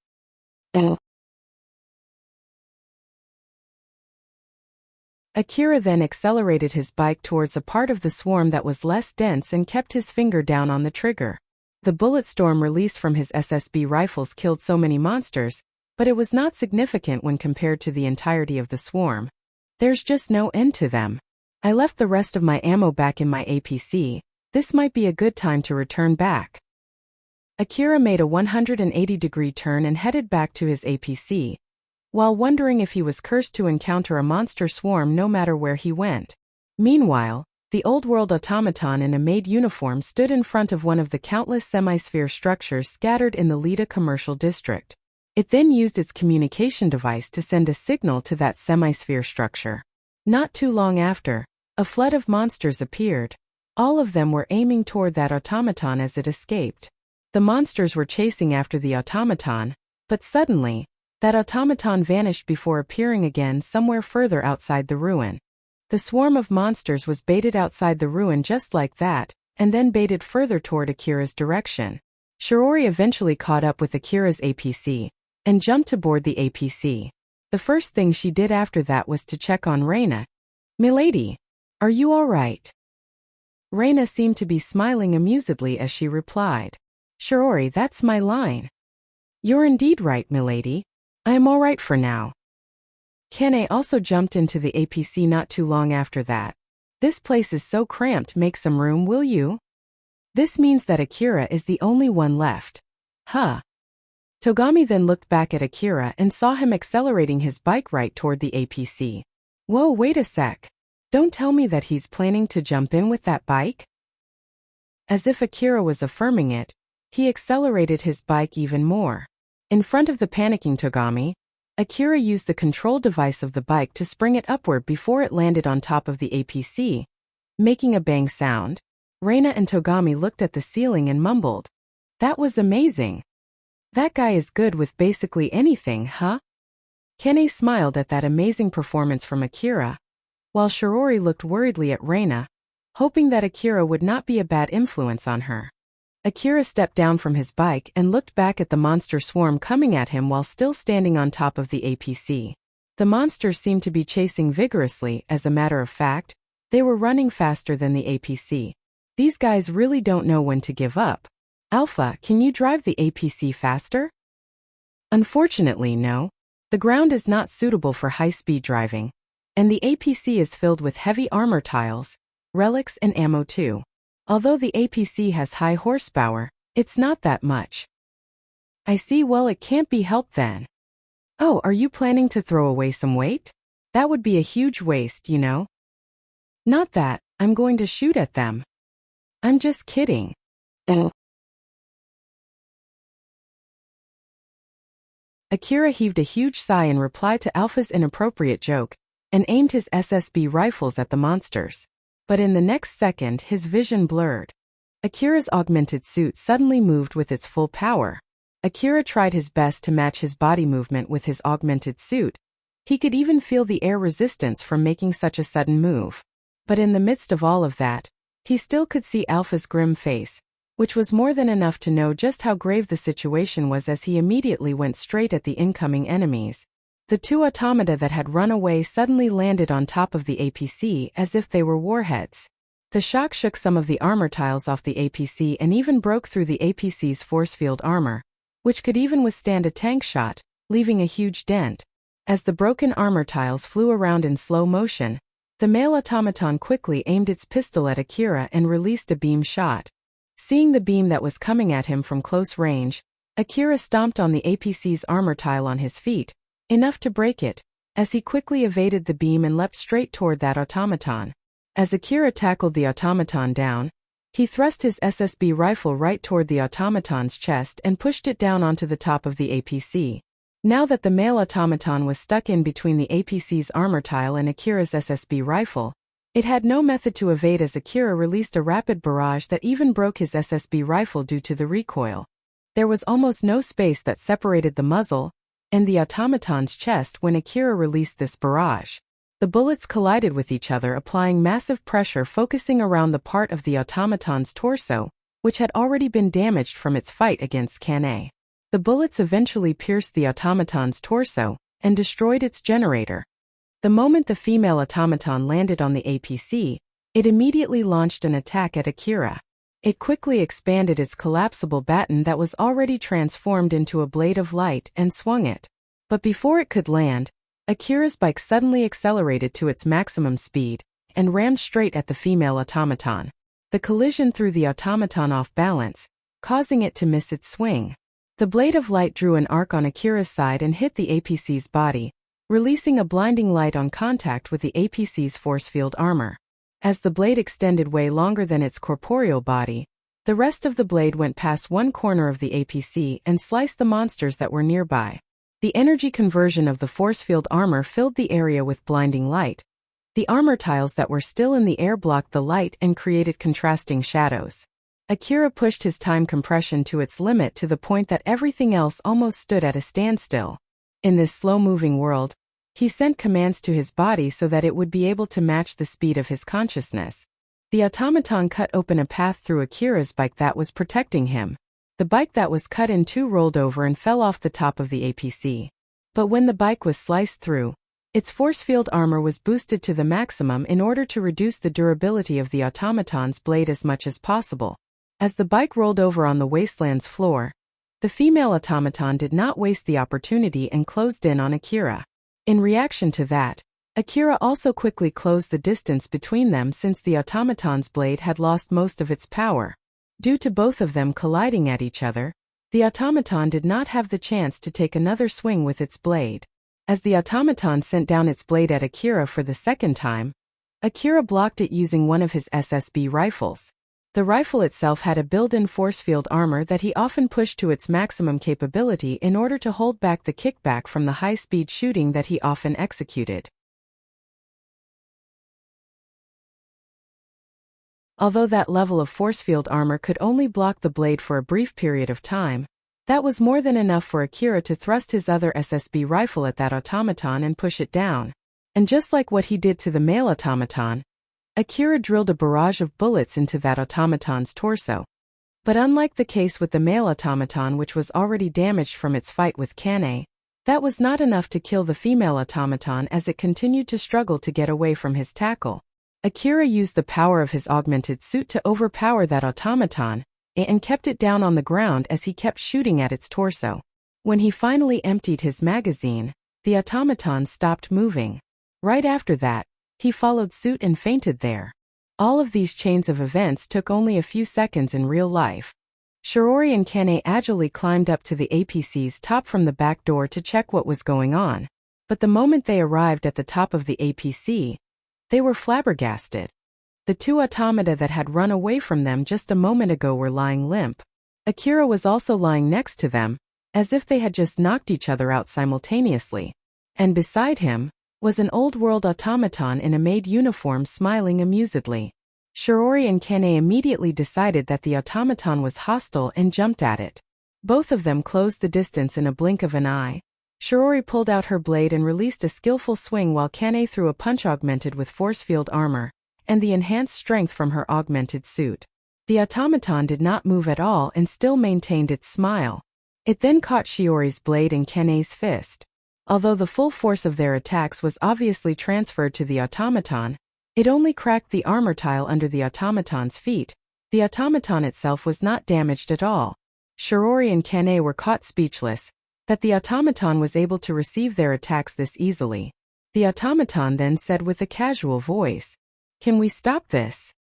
Akira then accelerated his bike towards a part of the swarm that was less dense and kept his finger down on the trigger. The bullet storm released from his SSB rifles killed so many monsters, but it was not significant when compared to the entirety of the swarm. There's just no end to them. I left the rest of my ammo back in my APC. This might be a good time to return back. Akira made a 180-degree turn and headed back to his APC, while wondering if he was cursed to encounter a monster swarm no matter where he went. Meanwhile, the old-world automaton in a maid uniform stood in front of one of the countless semi-sphere structures scattered in the Lida commercial district. It then used its communication device to send a signal to that semi-sphere structure. Not too long after, a flood of monsters appeared. All of them were aiming toward that automaton as it escaped. The monsters were chasing after the automaton, but suddenly, that automaton vanished before appearing again somewhere further outside the ruin. The swarm of monsters was baited outside the ruin just like that, and then baited further toward Akira's direction. Shiori eventually caught up with Akira's APC, and jumped aboard the APC. The first thing she did after that was to check on Reina. "Milady, are you all right?" Reina seemed to be smiling amusedly as she replied. "Shiori, that's my line." "You're indeed right, milady. I am all right for now." Kane also jumped into the APC not too long after that. "This place is so cramped, make some room, will you?" This means that Akira is the only one left. Huh. Togami then looked back at Akira and saw him accelerating his bike right toward the APC. Whoa, wait a sec. Don't tell me that he's planning to jump in with that bike? As if Akira was affirming it, he accelerated his bike even more. In front of the panicking Togami, Akira used the control device of the bike to spring it upward before it landed on top of the APC, making a bang sound. Reina and Togami looked at the ceiling and mumbled. "That was amazing. That guy is good with basically anything, huh?" Kane smiled at that amazing performance from Akira, while Shiori looked worriedly at Reina, hoping that Akira would not be a bad influence on her. Akira stepped down from his bike and looked back at the monster swarm coming at him while still standing on top of the APC. The monsters seemed to be chasing vigorously. As a matter of fact, they were running faster than the APC. These guys really don't know when to give up. "Alpha, can you drive the APC faster?" "Unfortunately, no. The ground is not suitable for high-speed driving, and the APC is filled with heavy armor tiles, relics and ammo too. Although the APC has high horsepower, it's not that much." "I see, well, it can't be helped then." Oh, are you planning to throw away some weight? That would be a huge waste, you know. Not that, I'm going to shoot at them. I'm just kidding. Oh. Akira heaved a huge sigh in reply to Alpha's inappropriate joke, and aimed his SSB rifles at the monsters. But in the next second his vision blurred. Akira's augmented suit suddenly moved with its full power. Akira tried his best to match his body movement with his augmented suit. He could even feel the air resistance from making such a sudden move. But in the midst of all of that, he still could see Alpha's grim face, which was more than enough to know just how grave the situation was as he immediately went straight at the incoming enemies. The two automata that had run away suddenly landed on top of the APC as if they were warheads. The shock shook some of the armor tiles off the APC and even broke through the APC's force field armor, which could even withstand a tank shot, leaving a huge dent. As the broken armor tiles flew around in slow motion, the male automaton quickly aimed its pistol at Akira and released a beam shot. Seeing the beam that was coming at him from close range, Akira stomped on the APC's armor tile on his feet, enough to break it, as he quickly evaded the beam and leapt straight toward that automaton. As Akira tackled the automaton down, he thrust his SSB rifle right toward the automaton's chest and pushed it down onto the top of the APC. Now that the male automaton was stuck in between the APC's armor tile and Akira's SSB rifle, it had no method to evade as Akira released a rapid barrage that even broke his SSB rifle due to the recoil. There was almost no space that separated the muzzle and the automaton's chest when Akira released this barrage. The bullets collided with each other, applying massive pressure focusing around the part of the automaton's torso, which had already been damaged from its fight against Kane. The bullets eventually pierced the automaton's torso and destroyed its generator. The moment the female automaton landed on the APC, it immediately launched an attack at Akira. It quickly expanded its collapsible baton that was already transformed into a blade of light and swung it. But before it could land, Akira's bike suddenly accelerated to its maximum speed and rammed straight at the female automaton. The collision threw the automaton off balance, causing it to miss its swing. The blade of light drew an arc on Akira's side and hit the APC's body, releasing a blinding light on contact with the APC's force field armor. As the blade extended way longer than its corporeal body, the rest of the blade went past one corner of the APC and sliced the monsters that were nearby. The energy conversion of the force field armor filled the area with blinding light. The armor tiles that were still in the air blocked the light and created contrasting shadows. Akira pushed his time compression to its limit to the point that everything else almost stood at a standstill. In this slow-moving world, he sent commands to his body so that it would be able to match the speed of his consciousness. The automaton cut open a path through Akira's bike that was protecting him. The bike that was cut in two rolled over and fell off the top of the APC. But when the bike was sliced through, its force field armor was boosted to the maximum in order to reduce the durability of the automaton's blade as much as possible. As the bike rolled over on the wasteland's floor, the female automaton did not waste the opportunity and closed in on Akira. In reaction to that, Akira also quickly closed the distance between them since the automaton's blade had lost most of its power. Due to both of them colliding at each other, the automaton did not have the chance to take another swing with its blade. As the automaton sent down its blade at Akira for the second time, Akira blocked it using one of his SSB rifles. The rifle itself had a built-in force field armor that he often pushed to its maximum capability in order to hold back the kickback from the high-speed shooting that he often executed. Although that level of force field armor could only block the blade for a brief period of time, that was more than enough for Akira to thrust his other SSB rifle at that automaton and push it down. And just like what he did to the male automaton, Akira drilled a barrage of bullets into that automaton's torso. But unlike the case with the male automaton, which was already damaged from its fight with Kane, that was not enough to kill the female automaton as it continued to struggle to get away from his tackle. Akira used the power of his augmented suit to overpower that automaton, and kept it down on the ground as he kept shooting at its torso. When he finally emptied his magazine, the automaton stopped moving. Right after that, he followed suit and fainted there. All of these chains of events took only a few seconds in real life. Shirori and Kane agilely climbed up to the APC's top from the back door to check what was going on. But the moment they arrived at the top of the APC, they were flabbergasted. The two automata that had run away from them just a moment ago were lying limp. Akira was also lying next to them, as if they had just knocked each other out simultaneously. And beside him was an old-world automaton in a maid uniform smiling amusedly. Shirori and Kane immediately decided that the automaton was hostile and jumped at it. Both of them closed the distance in a blink of an eye. Shirori pulled out her blade and released a skillful swing while Kane threw a punch augmented with force field armor and the enhanced strength from her augmented suit. The automaton did not move at all and still maintained its smile. It then caught Shiori's blade and Kane's fist. Although the full force of their attacks was obviously transferred to the automaton, it only cracked the armor tile under the automaton's feet. The automaton itself was not damaged at all. Shirori and Kane were caught speechless that the automaton was able to receive their attacks this easily. The automaton then said with a casual voice, "Can we stop this?"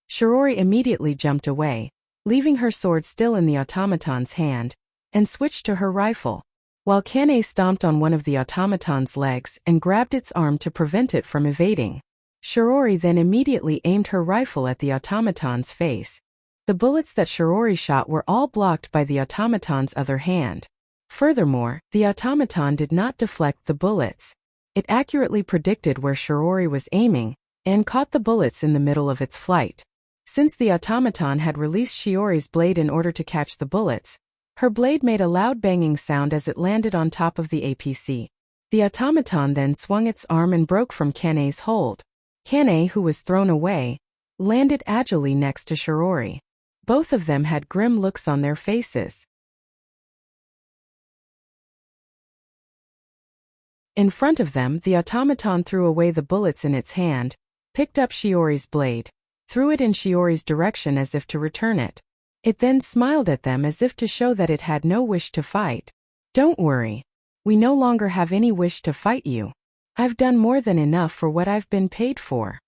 Shirori immediately jumped away, leaving her sword still in the automaton's hand, and switched to her rifle, while Kane stomped on one of the automaton's legs and grabbed its arm to prevent it from evading. Shirori then immediately aimed her rifle at the automaton's face. The bullets that Shirori shot were all blocked by the automaton's other hand. Furthermore, the automaton did not deflect the bullets. It accurately predicted where Shirori was aiming and caught the bullets in the middle of its flight. Since the automaton had released Shiori's blade in order to catch the bullets, her blade made a loud banging sound as it landed on top of the APC. The automaton then swung its arm and broke from Kane's hold. Kane, who was thrown away, landed agilely next to Shirori. Both of them had grim looks on their faces. In front of them, the automaton threw away the bullets in its hand, picked up Shiori's blade, threw it in Shiori's direction as if to return it. It then smiled at them as if to show that it had no wish to fight. "Don't worry. We no longer have any wish to fight you. I've done more than enough for what I've been paid for."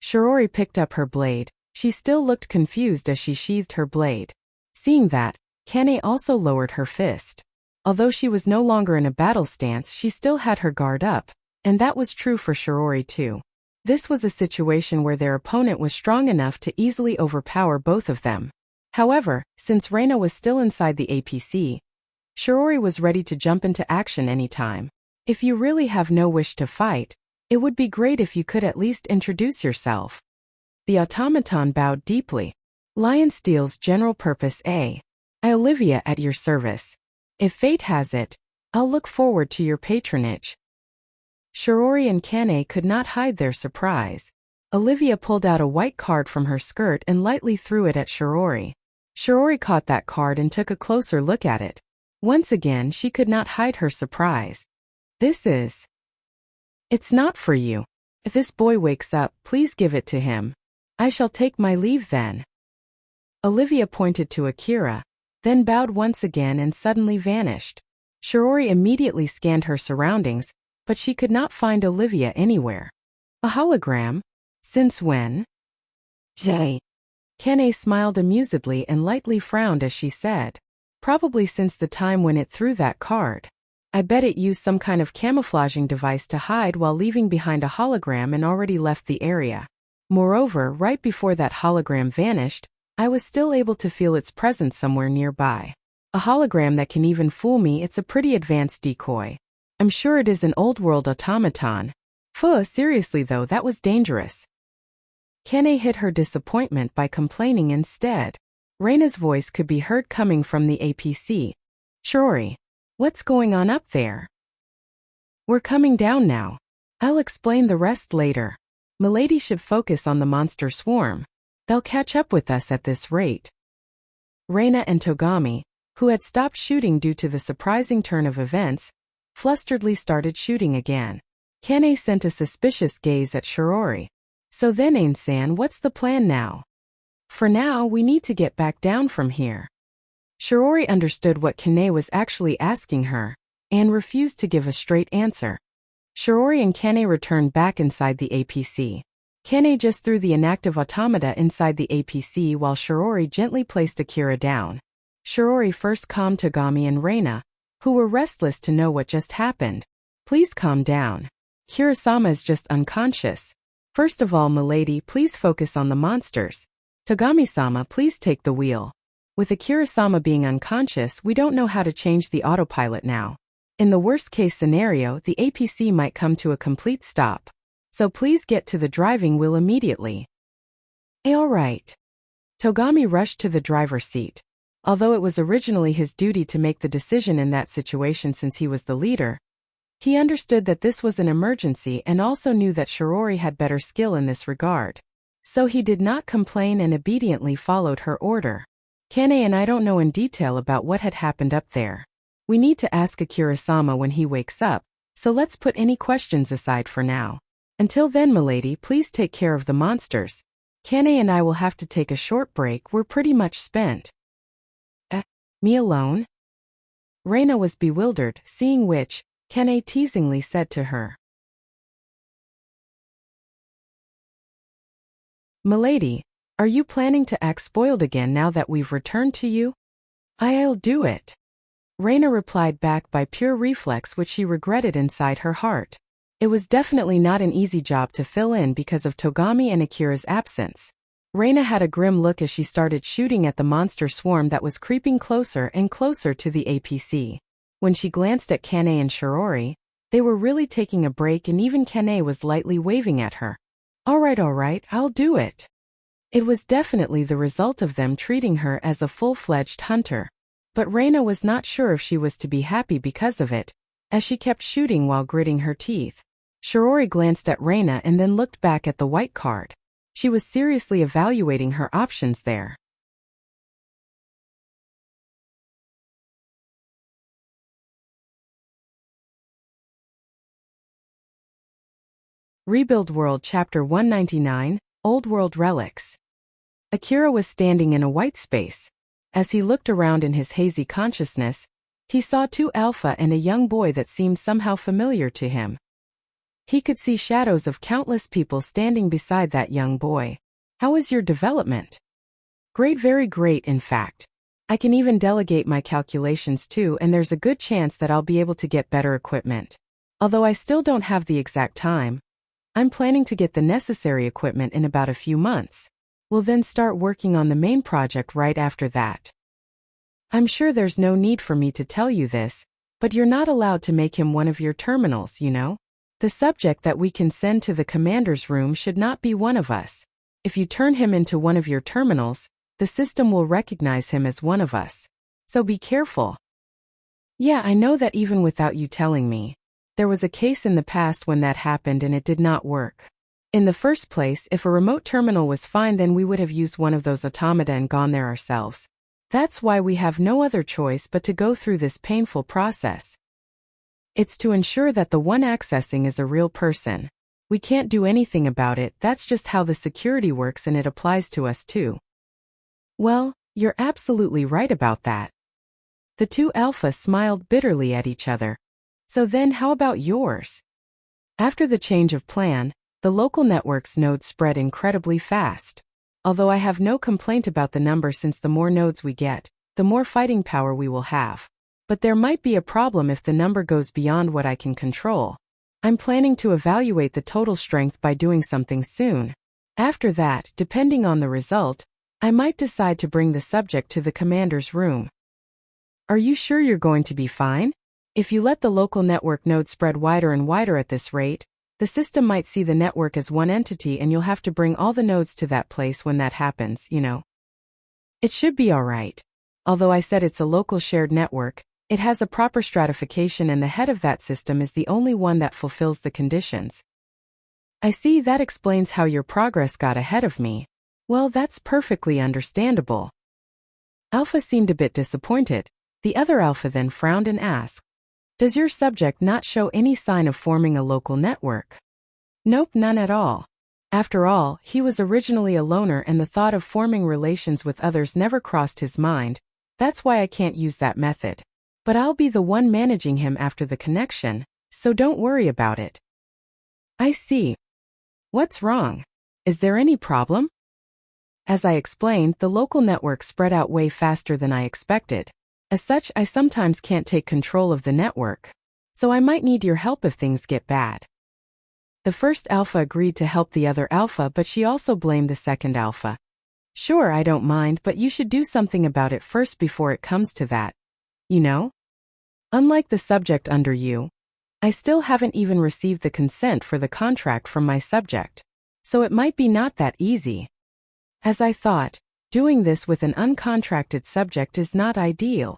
Shirori picked up her blade. She still looked confused as she sheathed her blade. Seeing that, Kane also lowered her fist. Although she was no longer in a battle stance, she still had her guard up, and that was true for Shirori too. This was a situation where their opponent was strong enough to easily overpower both of them. However, since Reina was still inside the APC, Shirori was ready to jump into action anytime. "If you really have no wish to fight, it would be great if you could at least introduce yourself." The automaton bowed deeply. "Lion Steel's General Purpose A. I, Olivia, at your service. If fate has it, I'll look forward to your patronage." Shirori and Kane could not hide their surprise. Olivia pulled out a white card from her skirt and lightly threw it at Shirori. Shirori caught that card and took a closer look at it. Once again, she could not hide her surprise. "It's not for you. If this boy wakes up, please give it to him. I shall take my leave then." Olivia pointed to Akira, then bowed once again and suddenly vanished. Shirori immediately scanned her surroundings, but she could not find Olivia anywhere. "A hologram? Since when?" Kane smiled amusedly and lightly frowned as she said, "Probably since the time when it threw that card. I bet it used some kind of camouflaging device to hide while leaving behind a hologram and already left the area. Moreover, right before that hologram vanished, I was still able to feel its presence somewhere nearby. A hologram that can even fool me, it's a pretty advanced decoy. I'm sure it is an old-world automaton. Phew, seriously though, that was dangerous." Kane hid her disappointment by complaining instead. Reina's voice could be heard coming from the APC. "Shirori, what's going on up there?" "We're coming down now. I'll explain the rest later. Milady should focus on the monster swarm. They'll catch up with us at this rate." Reina and Togami, who had stopped shooting due to the surprising turn of events, flusteredly started shooting again. Kane sent a suspicious gaze at Shirori. "So then, Ain-san, what's the plan now?" "For now, we need to get back down from here." Shirori understood what Kane was actually asking her, and refused to give a straight answer. Shirori and Kane returned back inside the APC. Kane just threw the inactive automata inside the APC while Shirori gently placed Akira down. Shirori first calmed Togami and Reina, who were restless to know what just happened. Please calm down. Kira-sama is just unconscious. First of all, milady, please focus on the monsters. Togami-sama, please take the wheel. With Akira-sama being unconscious, we don't know how to change the autopilot now. In the worst-case scenario, the APC might come to a complete stop. So please get to the driving wheel immediately. All right. Togami rushed to the driver's seat. Although it was originally his duty to make the decision in that situation since he was the leader, he understood that this was an emergency and also knew that Shirori had better skill in this regard. So he did not complain and obediently followed her order. Kane and I don't know in detail about what had happened up there. We need to ask Akira-sama when he wakes up, so let's put any questions aside for now. Until then, milady, please take care of the monsters. Kane and I will have to take a short break, we're pretty much spent. Me alone? Reina was bewildered, seeing which, Kane teasingly said to her. Milady, are you planning to act spoiled again now that we've returned to you? I'll do it. Reina replied back by pure reflex, which she regretted inside her heart. It was definitely not an easy job to fill in because of Togami and Akira's absence. Reina had a grim look as she started shooting at the monster swarm that was creeping closer and closer to the APC. When she glanced at Kane and Shirori, they were really taking a break and even Kane was lightly waving at her. All right, I'll do it. It was definitely the result of them treating her as a full-fledged hunter. But Reina was not sure if she was to be happy because of it, as she kept shooting while gritting her teeth. Shirori glanced at Reina and then looked back at the white card. She was seriously evaluating her options there. Rebuild World Chapter 199, Old World Relics. Akira was standing in a white space. As he looked around in his hazy consciousness, he saw two alpha and a young boy that seemed somehow familiar to him. He could see shadows of countless people standing beside that young boy. How is your development? Great, very great, in fact. I can even delegate my calculations too, and there's a good chance that I'll be able to get better equipment. Although I still don't have the exact time, I'm planning to get the necessary equipment in about a few months. We'll then start working on the main project right after that. I'm sure there's no need for me to tell you this, but you're not allowed to make him one of your terminals, you know? The subject that we can send to the commander's room should not be one of us. If you turn him into one of your terminals, the system will recognize him as one of us. So be careful. Yeah, I know that even without you telling me. There was a case in the past when that happened and it did not work. In the first place, if a remote terminal was fine, then we would have used one of those automata and gone there ourselves. That's why we have no other choice but to go through this painful process. It's to ensure that the one accessing is a real person. We can't do anything about it, that's just how the security works and it applies to us too. Well, you're absolutely right about that. The two alphas smiled bitterly at each other. So then how about yours? After the change of plan, the local network's nodes spread incredibly fast. Although I have no complaint about the number since the more nodes we get, the more fighting power we will have. But there might be a problem if the number goes beyond what I can control. I'm planning to evaluate the total strength by doing something soon. After that, depending on the result, I might decide to bring the subject to the commander's room. Are you sure you're going to be fine? If you let the local network node spread wider and wider at this rate, the system might see the network as one entity and you'll have to bring all the nodes to that place when that happens, you know. It should be alright. Although I said it's a local shared network, it has a proper stratification and the head of that system is the only one that fulfills the conditions. I see, that explains how your progress got ahead of me. Well, that's perfectly understandable. Alpha seemed a bit disappointed. The other alpha then frowned and asked, does your subject not show any sign of forming a local network? Nope, none at all. After all, he was originally a loner and the thought of forming relations with others never crossed his mind. That's why I can't use that method. But I'll be the one managing him after the connection, so don't worry about it. I see. What's wrong? Is there any problem? As I explained, the local network spread out way faster than I expected. As such, I sometimes can't take control of the network. So I might need your help if things get bad. The first alpha agreed to help the other alpha, but she also blamed the second alpha. Sure, I don't mind, but you should do something about it first before it comes to that. You know? Unlike the subject under you, I still haven't even received the consent for the contract from my subject. So it might be not that easy. As I thought, doing this with an uncontracted subject is not ideal.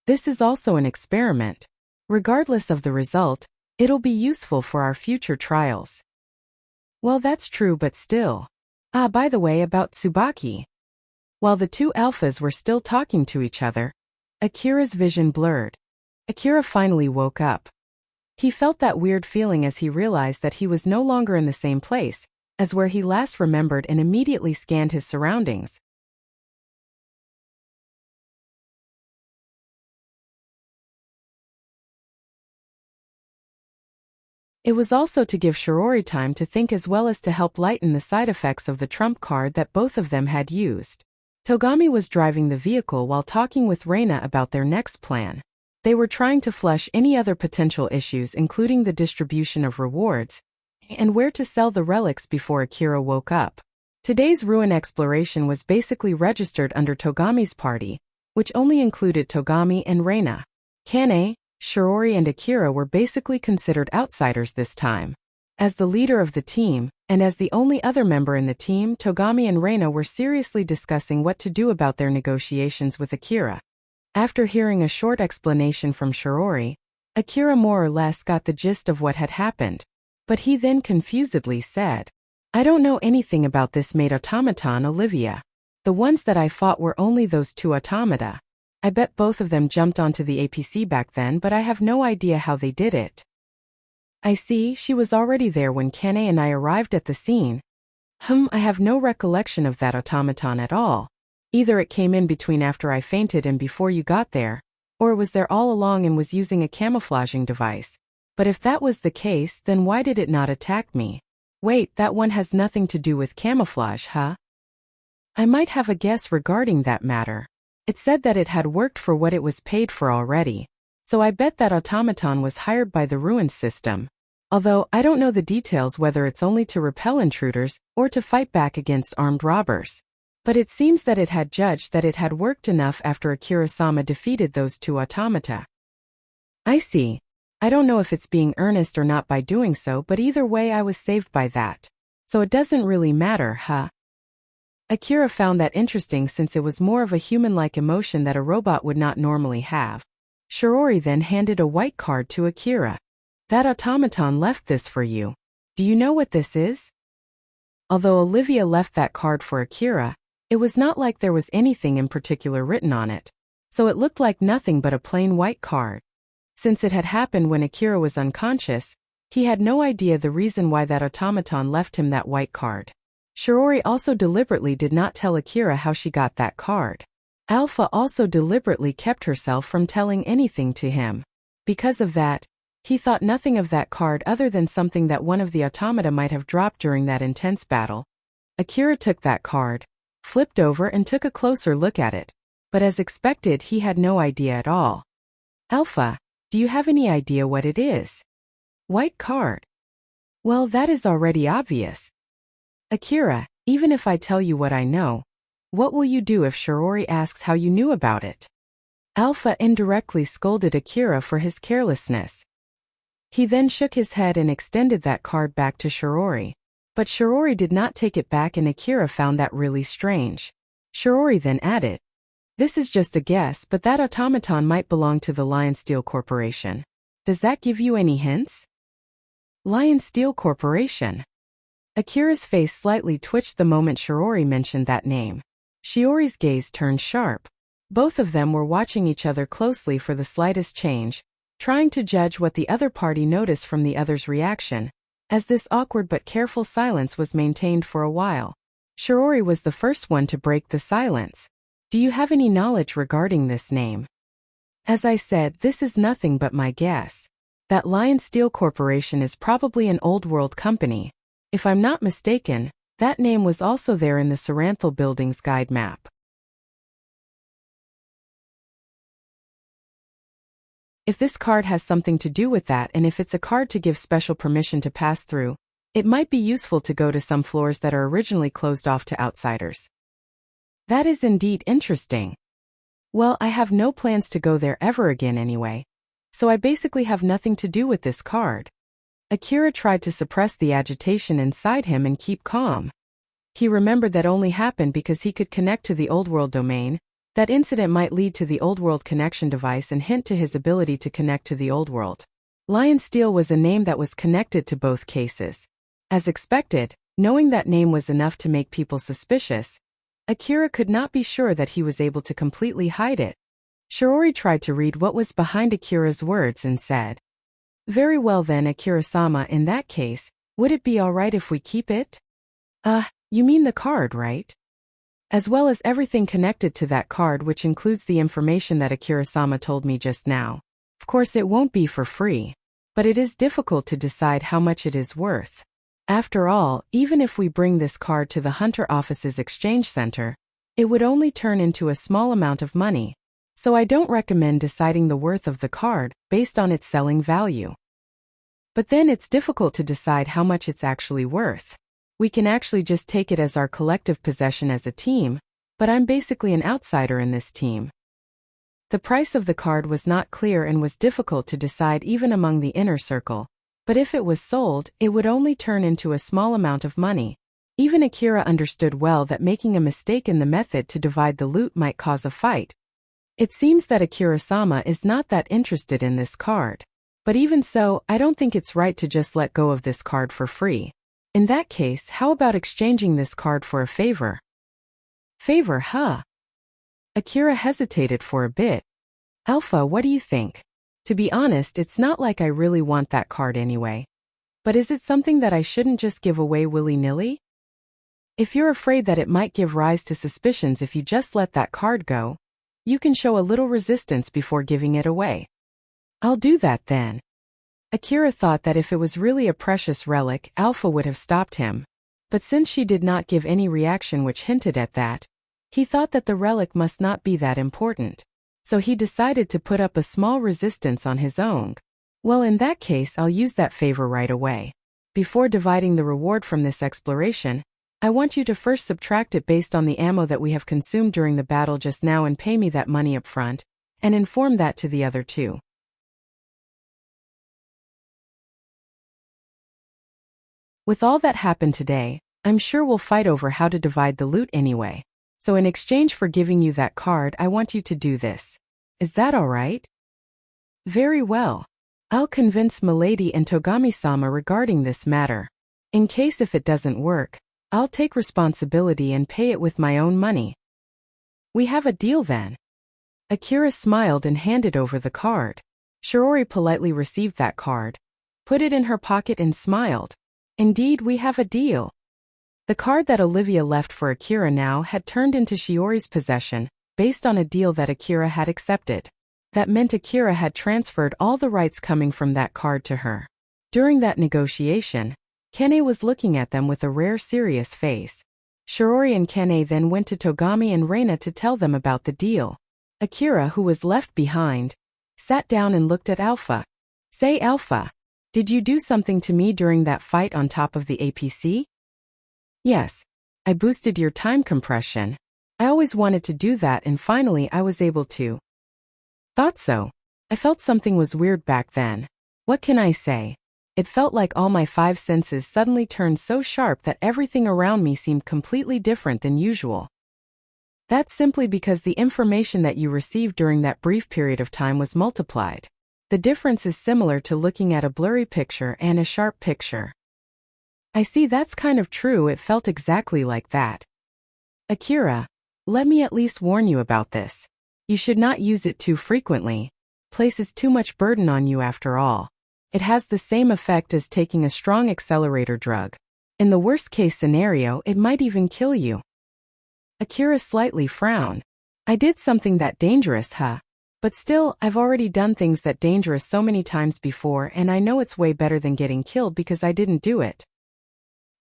This is also an experiment. Regardless of the result, it'll be useful for our future trials. Well, that's true, but still. By the way, about Tsubaki. While the two alphas were still talking to each other, Akira's vision blurred. Akira finally woke up. He felt that weird feeling as he realized that he was no longer in the same place as where he last remembered, and immediately scanned his surroundings. It was also to give Shiori time to think as well as to help lighten the side effects of the trump card that both of them had used. Togami was driving the vehicle while talking with Reina about their next plan. They were trying to flush any other potential issues, including the distribution of rewards, and where to sell the relics before Akira woke up. Today's ruin exploration was basically registered under Togami's party, which only included Togami and Reina. Kane, Shiori and Akira were basically considered outsiders this time. As the leader of the team, and as the only other member in the team, Togami and Reina were seriously discussing what to do about their negotiations with Akira. After hearing a short explanation from Shiori, Akira more or less got the gist of what had happened. But he then confusedly said, I don't know anything about this maid automaton, Olivia. The ones that I fought were only those two automata. I bet both of them jumped onto the APC back then, but I have no idea how they did it. I see, she was already there when Kane and I arrived at the scene. I have no recollection of that automaton at all. Either it came in between after I fainted and before you got there, or it was there all along and was using a camouflaging device. But if that was the case, then why did it not attack me? Wait, that one has nothing to do with camouflage, huh? I might have a guess regarding that matter. It said that it had worked for what it was paid for already. So I bet that automaton was hired by the ruins system. Although, I don't know the details whether it's only to repel intruders or to fight back against armed robbers. But it seems that it had judged that it had worked enough after Akira-sama defeated those two automata. I see. I don't know if it's being earnest or not by doing so, but either way I was saved by that. So it doesn't really matter, huh? Akira found that interesting since it was more of a human-like emotion that a robot would not normally have. Shiori then handed a white card to Akira. That automaton left this for you. Do you know what this is? Although Olivia left that card for Akira, it was not like there was anything in particular written on it. So it looked like nothing but a plain white card. Since it had happened when Akira was unconscious, he had no idea the reason why that automaton left him that white card. Shiori also deliberately did not tell Akira how she got that card. Alpha also deliberately kept herself from telling anything to him. Because of that, he thought nothing of that card other than something that one of the automata might have dropped during that intense battle. Akira took that card, flipped over and took a closer look at it. But as expected, he had no idea at all. Alpha, do you have any idea what it is? White card. Well, that is already obvious. Akira, even if I tell you what I know, what will you do if Shiori asks how you knew about it? Alpha indirectly scolded Akira for his carelessness. He then shook his head and extended that card back to Shiori. But Shiori did not take it back, and Akira found that really strange. Shiori then added, This is just a guess, but that automaton might belong to the Lion Steel Corporation. Does that give you any hints? Lion Steel Corporation. Akira's face slightly twitched the moment Shiori mentioned that name. Shiori's gaze turned sharp. Both of them were watching each other closely for the slightest change, trying to judge what the other party noticed from the other's reaction, as this awkward but careful silence was maintained for a while. Shiori was the first one to break the silence. Do you have any knowledge regarding this name? As I said, this is nothing but my guess. That Lion Steel Corporation is probably an old world company. If I'm not mistaken, That name was also there in the Saranthal Building's guide map. If this card has something to do with that, and if it's a card to give special permission to pass through, it might be useful to go to some floors that are originally closed off to outsiders. That is indeed interesting. Well, I have no plans to go there ever again anyway, so I basically have nothing to do with this card. Akira tried to suppress the agitation inside him and keep calm. He remembered that only happened because he could connect to the Old World domain. That incident might lead to the Old World connection device and hint to his ability to connect to the Old World. Lion Steel was a name that was connected to both cases. As expected, knowing that name was enough to make people suspicious, Akira could not be sure that he was able to completely hide it. Shiori tried to read what was behind Akira's words and said, "Very well then, Akira-sama, in that case, would it be alright if we keep it?" You mean the card, right? As well as everything connected to that card, which includes the information that Akira-sama told me just now. Of course it won't be for free, but it is difficult to decide how much it is worth. After all, even if we bring this card to the Hunter office's exchange center, it would only turn into a small amount of money, so I don't recommend deciding the worth of the card based on its selling value. But then it's difficult to decide how much it's actually worth. We can actually just take it as our collective possession as a team, but I'm basically an outsider in this team. The price of the card was not clear and was difficult to decide even among the inner circle, but if it was sold, it would only turn into a small amount of money. Even Akira understood well that making a mistake in the method to divide the loot might cause a fight. It seems that Akira-sama is not that interested in this card. But even so, I don't think it's right to just let go of this card for free. In that case, how about exchanging this card for a favor? Favor, huh? Akira hesitated for a bit. Alpha, what do you think? To be honest, it's not like I really want that card anyway. But is it something that I shouldn't just give away willy-nilly? If you're afraid that it might give rise to suspicions if you just let that card go, you can show a little resistance before giving it away. I'll do that then. Akira thought that if it was really a precious relic, Alpha would have stopped him. But since she did not give any reaction which hinted at that, he thought that the relic must not be that important. So he decided to put up a small resistance on his own. Well, in that case, I'll use that favor right away. Before dividing the reward from this exploration, I want you to first subtract it based on the ammo that we have consumed during the battle just now and pay me that money up front, and inform that to the other two. With all that happened today, I'm sure we'll fight over how to divide the loot anyway. So in exchange for giving you that card, I want you to do this. Is that all right? Very well. I'll convince Milady and Togami-sama regarding this matter. In case if it doesn't work, I'll take responsibility and pay it with my own money. We have a deal then. Akira smiled and handed over the card. Shiori politely received that card, put it in her pocket and smiled. Indeed, we have a deal. The card that Olivia left for Akira now had turned into Shiori's possession, based on a deal that Akira had accepted. That meant Akira had transferred all the rights coming from that card to her. During that negotiation, Kene was looking at them with a rare serious face. Shiori and Kene then went to Togami and Reina to tell them about the deal. Akira, who was left behind, sat down and looked at Alpha. Say, Alpha, did you do something to me during that fight on top of the APC? Yes. I boosted your time compression. I always wanted to do that and finally I was able to. Thought so. I felt something was weird back then. What can I say? It felt like all my 5 senses suddenly turned so sharp that everything around me seemed completely different than usual. That's simply because the information that you received during that brief period of time was multiplied. The difference is similar to looking at a blurry picture and a sharp picture. I see, that's kind of true, it felt exactly like that. Akira, let me at least warn you about this. You should not use it too frequently. Places too much burden on you after all. It has the same effect as taking a strong accelerator drug. In the worst case scenario, it might even kill you. Akira slightly frowned. I did something that dangerous, huh? But still, I've already done things that dangerous so many times before and I know it's way better than getting killed because I didn't do it.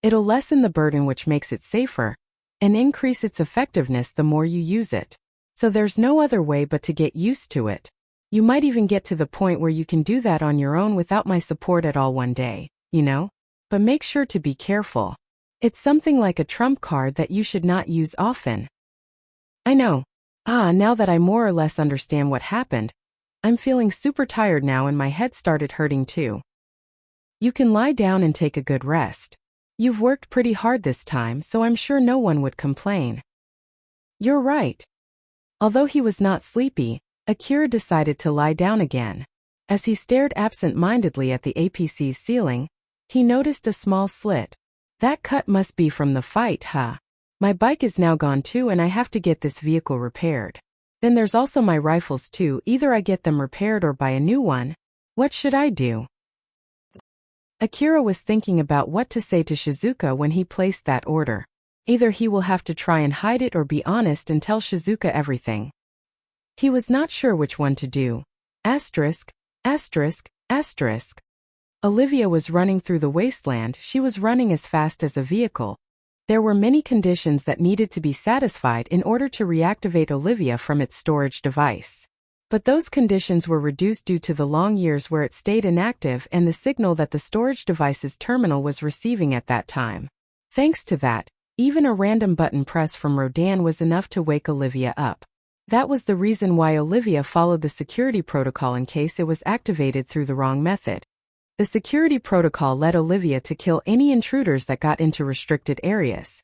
It'll lessen the burden, which makes it safer, and increase its effectiveness the more you use it. So there's no other way but to get used to it. You might even get to the point where you can do that on your own without my support at all one day, you know? But make sure to be careful. It's something like a trump card that you should not use often. I know. Now that I more or less understand what happened, I'm feeling super tired now and my head started hurting too. You can lie down and take a good rest. You've worked pretty hard this time, so I'm sure no one would complain. You're right. Although he was not sleepy, Akira decided to lie down again. As he stared absent-mindedly at the APC's ceiling, he noticed a small slit. That cut must be from the fight, huh? My bike is now gone too and I have to get this vehicle repaired. Then there's also my rifles too, either I get them repaired or buy a new one. What should I do? Akira was thinking about what to say to Shizuka when he placed that order. Either he will have to try and hide it or be honest and tell Shizuka everything. He was not sure which one to do. Asterisk, asterisk, asterisk. Olivia was running through the wasteland. She was running as fast as a vehicle. There were many conditions that needed to be satisfied in order to reactivate Olivia from its storage device. But those conditions were reduced due to the long years where it stayed inactive and the signal that the storage device's terminal was receiving at that time. Thanks to that, even a random button press from Rodan was enough to wake Olivia up. That was the reason why Olivia followed the security protocol in case it was activated through the wrong method. The security protocol led Olivia to kill any intruders that got into restricted areas.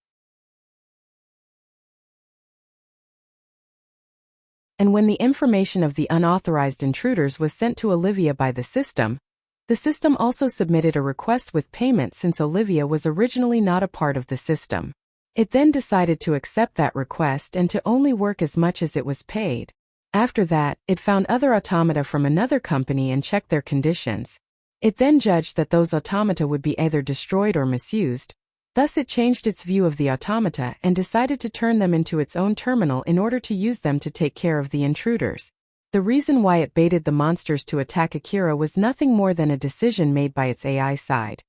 And when the information of the unauthorized intruders was sent to Olivia by the system also submitted a request with payment since Olivia was originally not a part of the system. It then decided to accept that request and to only work as much as it was paid. After that, it found other automata from another company and checked their conditions. It then judged that those automata would be either destroyed or misused. Thus it changed its view of the automata and decided to turn them into its own terminal in order to use them to take care of the intruders. The reason why it baited the monsters to attack Akira was nothing more than a decision made by its AI side.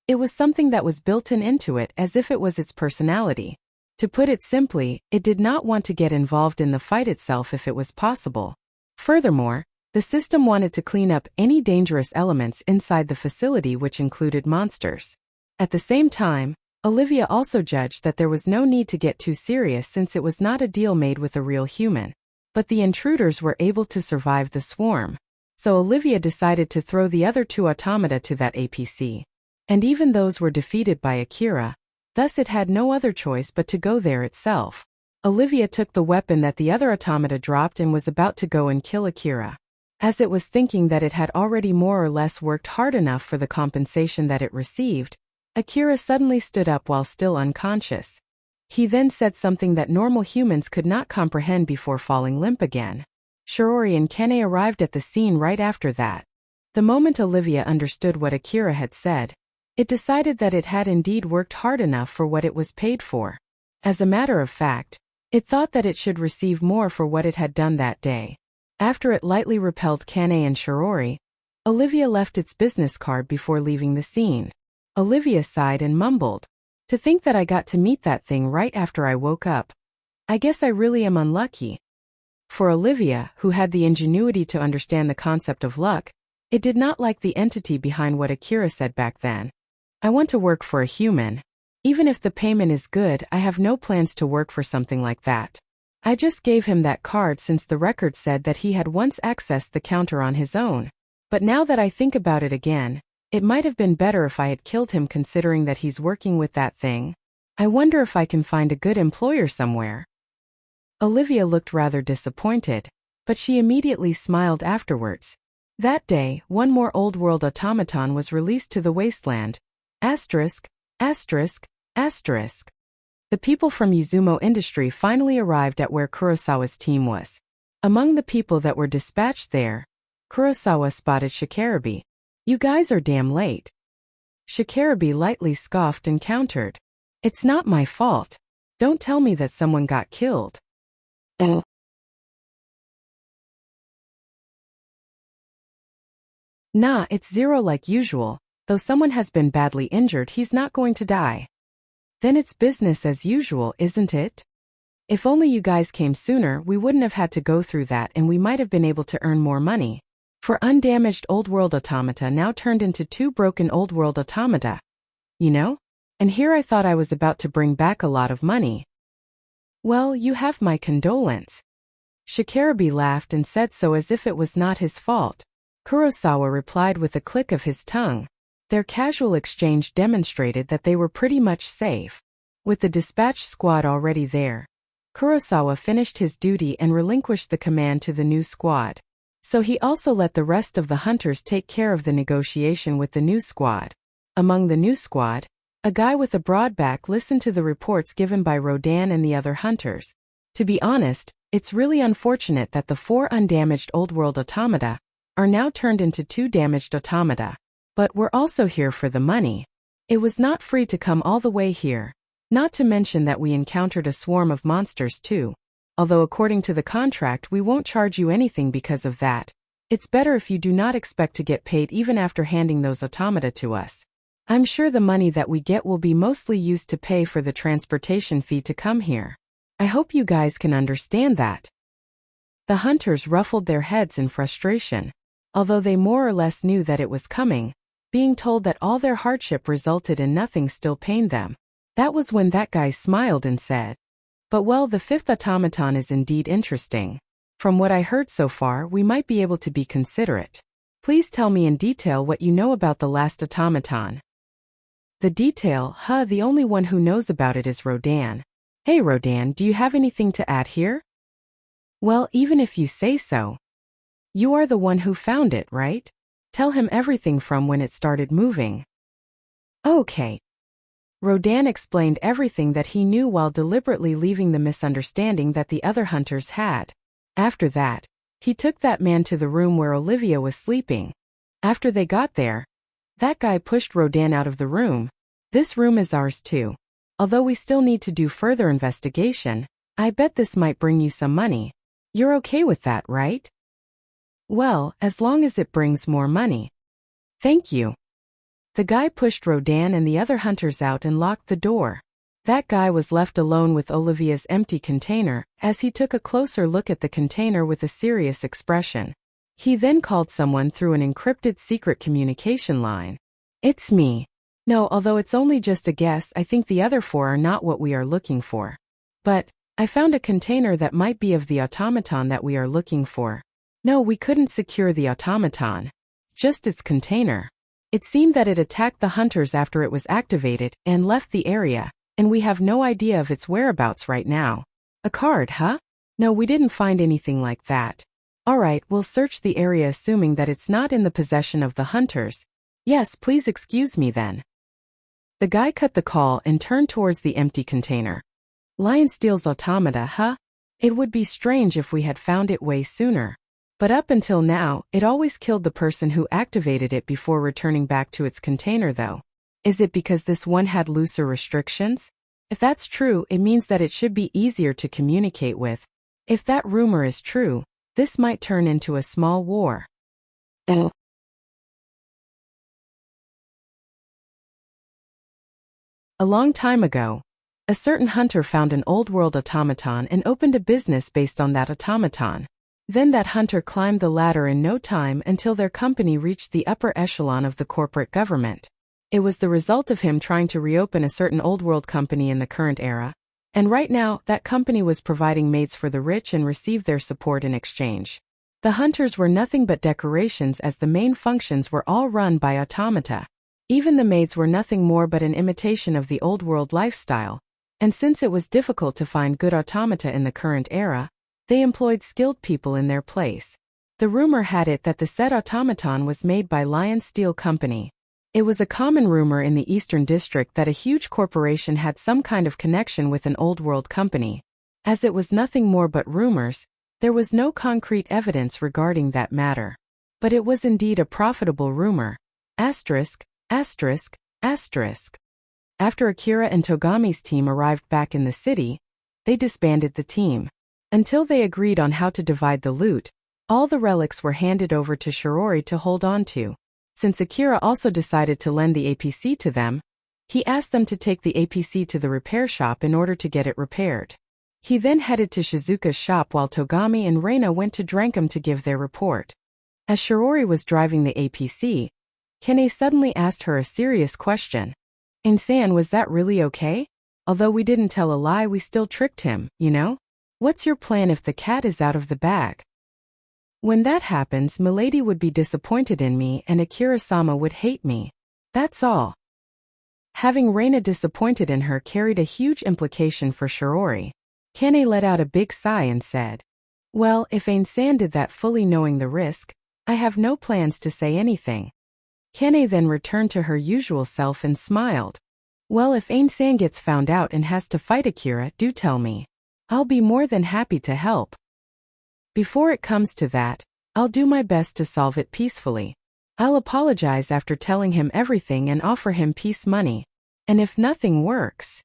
It was something that was built-in into it as if it was its personality. To put it simply, it did not want to get involved in the fight itself if it was possible. Furthermore, the system wanted to clean up any dangerous elements inside the facility, which included monsters. At the same time, Olivia also judged that there was no need to get too serious since it was not a deal made with a real human. But the intruders were able to survive the swarm. So Olivia decided to throw the other two automata to that APC. And even those were defeated by Akira. Thus it had no other choice but to go there itself. Olivia took the weapon that the other automata dropped and was about to go and kill Akira. As it was thinking that it had already more or less worked hard enough for the compensation that it received, Akira suddenly stood up while still unconscious. He then said something that normal humans could not comprehend before falling limp again. Shiori and Kene arrived at the scene right after that. The moment Olivia understood what Akira had said, it decided that it had indeed worked hard enough for what it was paid for. As a matter of fact, it thought that it should receive more for what it had done that day. After it lightly repelled Kane and Shiori, Olivia left its business card before leaving the scene. Olivia sighed and mumbled, "To think that I got to meet that thing right after I woke up. I guess I really am unlucky." For Olivia, who had the ingenuity to understand the concept of luck, it did not like the entity behind what Akira said back then. "I want to work for a human. Even if the payment is good, I have no plans to work for something like that. I just gave him that card since the record said that he had once accessed the counter on his own. But now that I think about it again, it might have been better if I had killed him considering that he's working with that thing. I wonder if I can find a good employer somewhere." Olivia looked rather disappointed, but she immediately smiled afterwards. That day, one more Old World automaton was released to the wasteland. Asterisk, asterisk, asterisk. The people from Izumo Industry finally arrived at where Kurosawa's team was. Among the people that were dispatched there, Kurosawa spotted Shikarabe. "You guys are damn late." Shikarabe lightly scoffed and countered, "It's not my fault. Don't tell me that someone got killed." Nah, it's zero like usual. Though someone has been badly injured, he's not going to die. Then it's business as usual, isn't it? If only you guys came sooner, we wouldn't have had to go through that and we might have been able to earn more money. For undamaged old world automata now turned into 2 broken old world automata. You know? And here I thought I was about to bring back a lot of money. Well, you have my condolence. Shikarabe laughed and said so as if it was not his fault. Kurosawa replied with a click of his tongue. Their casual exchange demonstrated that they were pretty much safe. With the dispatch squad already there, Kurosawa finished his duty and relinquished the command to the new squad. So he also let the rest of the hunters take care of the negotiation with the new squad. Among the new squad, a guy with a broad back listened to the reports given by Rodan and the other hunters. To be honest, it's really unfortunate that the 4 undamaged old world automata are now turned into 2 damaged automata. But we're also here for the money. It was not free to come all the way here. Not to mention that we encountered a swarm of monsters too. Although according to the contract we won't charge you anything because of that. It's better if you do not expect to get paid even after handing those automata to us. I'm sure the money that we get will be mostly used to pay for the transportation fee to come here. I hope you guys can understand that. The hunters ruffled their heads in frustration. Although they more or less knew that it was coming, being told that all their hardship resulted in nothing still pained them. That was when that guy smiled and said, "But well, the 5th automaton is indeed interesting. From what I heard so far, we might be able to be considerate. Please tell me in detail what you know about the last automaton." The detail, the only one who knows about it is Rodan. Hey Rodan, do you have anything to add here? Well, even if you say so. You are the one who found it, right? Tell him everything from when it started moving. Okay. Rodan explained everything that he knew while deliberately leaving the misunderstanding that the other hunters had. After that, he took that man to the room where Olivia was sleeping. After they got there, that guy pushed Rodan out of the room. This room is ours too. Although we still need to do further investigation, I bet this might bring you some money. You're okay with that, right? Well, as long as it brings more money. Thank you. The guy pushed Rodan and the other hunters out and locked the door. That guy was left alone with Olivia's empty container, as he took a closer look at the container with a serious expression. He then called someone through an encrypted secret communication line. It's me. No, although it's only just a guess, I think the other 4 are not what we are looking for. But I found a container that might be of the automaton that we are looking for. No, we couldn't secure the automaton. Just its container. It seemed that it attacked the hunters after it was activated and left the area, and we have no idea of its whereabouts right now. A card, huh? No, we didn't find anything like that. Alright, we'll search the area assuming that it's not in the possession of the hunters. Yes, please excuse me then. The guy cut the call and turned towards the empty container. Lion steals automata, huh? It would be strange if we had found it way sooner. But up until now, it always killed the person who activated it before returning back to its container though. Is it because this one had looser restrictions? If that's true, it means that it should be easier to communicate with. If that rumor is true, this might turn into a small war. A long time ago, a certain hunter found an old world automaton and opened a business based on that automaton. Then that hunter climbed the ladder in no time until their company reached the upper echelon of the corporate government. It was the result of him trying to reopen a certain old world company in the current era. And right now, that company was providing maids for the rich and received their support in exchange. The hunters were nothing but decorations as the main functions were all run by automata. Even the maids were nothing more but an imitation of the old world lifestyle. And since it was difficult to find good automata in the current era, they employed skilled people in their place. The rumor had it that the said automaton was made by Lion Steel Company. It was a common rumor in the Eastern District that a huge corporation had some kind of connection with an old world company. As it was nothing more but rumors, there was no concrete evidence regarding that matter. But it was indeed a profitable rumor. Asterisk, asterisk, asterisk. After Akira and Togami's team arrived back in the city, they disbanded the team. Until they agreed on how to divide the loot, all the relics were handed over to Shirori to hold on to. Since Akira also decided to lend the APC to them, He asked them to take the APC to the repair shop in order to get it repaired. He then headed to Shizuka's shop while Togami and Reina went to Drankum to give their report. As Shirori was driving the APC, Kene suddenly asked her a serious question. "Insan, was that really okay? Although we didn't tell a lie, we still tricked him, you know? What's your plan if the cat is out of the bag?" "When that happens, Milady would be disappointed in me and Akira-sama would hate me. That's all." Having Reina disappointed in her carried a huge implication for Shirori. Kane let out a big sigh and said, "Well, if Ain-san did that fully knowing the risk, I have no plans to say anything." Kane then returned to her usual self and smiled. "Well, if Ain-san gets found out and has to fight Akira, do tell me. I'll be more than happy to help. Before it comes to that, I'll do my best to solve it peacefully. I'll apologize after telling him everything and offer him peace money. And if nothing works,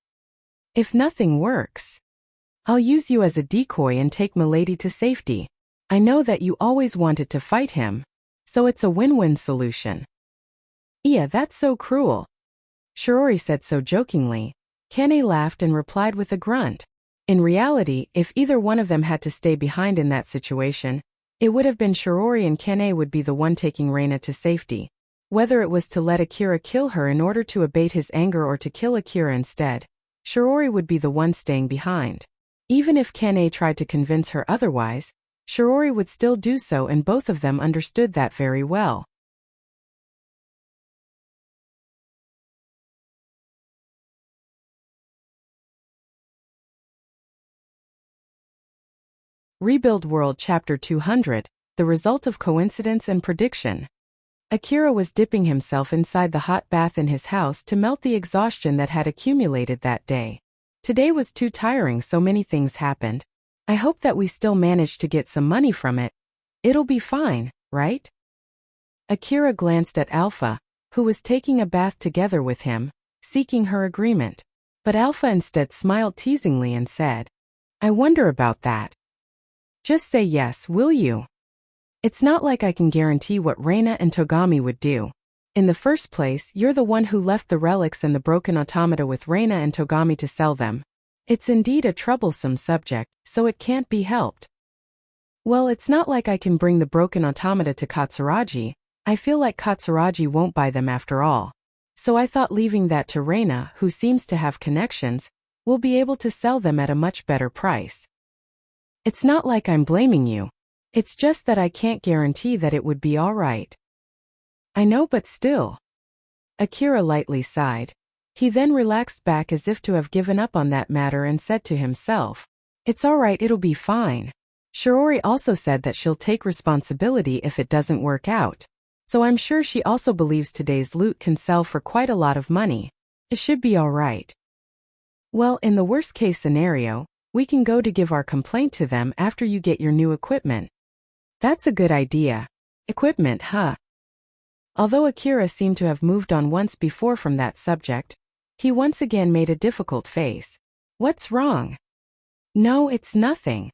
I'll use you as a decoy and take Milady to safety. I know that you always wanted to fight him, so it's a win-win solution." "Yeah, that's so cruel." Shirori said so jokingly. Kane laughed and replied with a grunt. In reality, if either one of them had to stay behind in that situation, it would have been Shirori, and Kane would be the one taking Reina to safety. Whether it was to let Akira kill her in order to abate his anger or to kill Akira instead, Shirori would be the one staying behind. Even if Kane tried to convince her otherwise, Shirori would still do so, and both of them understood that very well. Rebuild World Chapter 200, The Result of Coincidence and Prediction. Akira was dipping himself inside the hot bath in his house to melt the exhaustion that had accumulated that day. Today was too tiring, so many things happened. I hope that we still managed to get some money from it. It'll be fine, right? Akira glanced at Alpha, who was taking a bath together with him, seeking her agreement. But Alpha instead smiled teasingly and said, "I wonder about that. Just say yes, will you? It's not like I can guarantee what Reina and Togami would do. In the first place, you're the one who left the relics and the broken automata with Reina and Togami to sell them. It's indeed a troublesome subject, so it can't be helped. Well, it's not like I can bring the broken automata to Katsuragi. I feel like Katsuragi won't buy them after all. So I thought leaving that to Reina, who seems to have connections, will be able to sell them at a much better price. It's not like I'm blaming you. It's just that I can't guarantee that it would be all right." "I know, but still." Akira lightly sighed. He then relaxed back as if to have given up on that matter and said to himself, "It's all right, it'll be fine. Shirori also said that she'll take responsibility if it doesn't work out. So I'm sure she also believes today's loot can sell for quite a lot of money. It should be all right. Well, in the worst case scenario, we can go to give our complaint to them after you get your new equipment." "That's a good idea. Equipment, huh?" Although Akira seemed to have moved on once before from that subject, he once again made a difficult face. "What's wrong?" "No, it's nothing."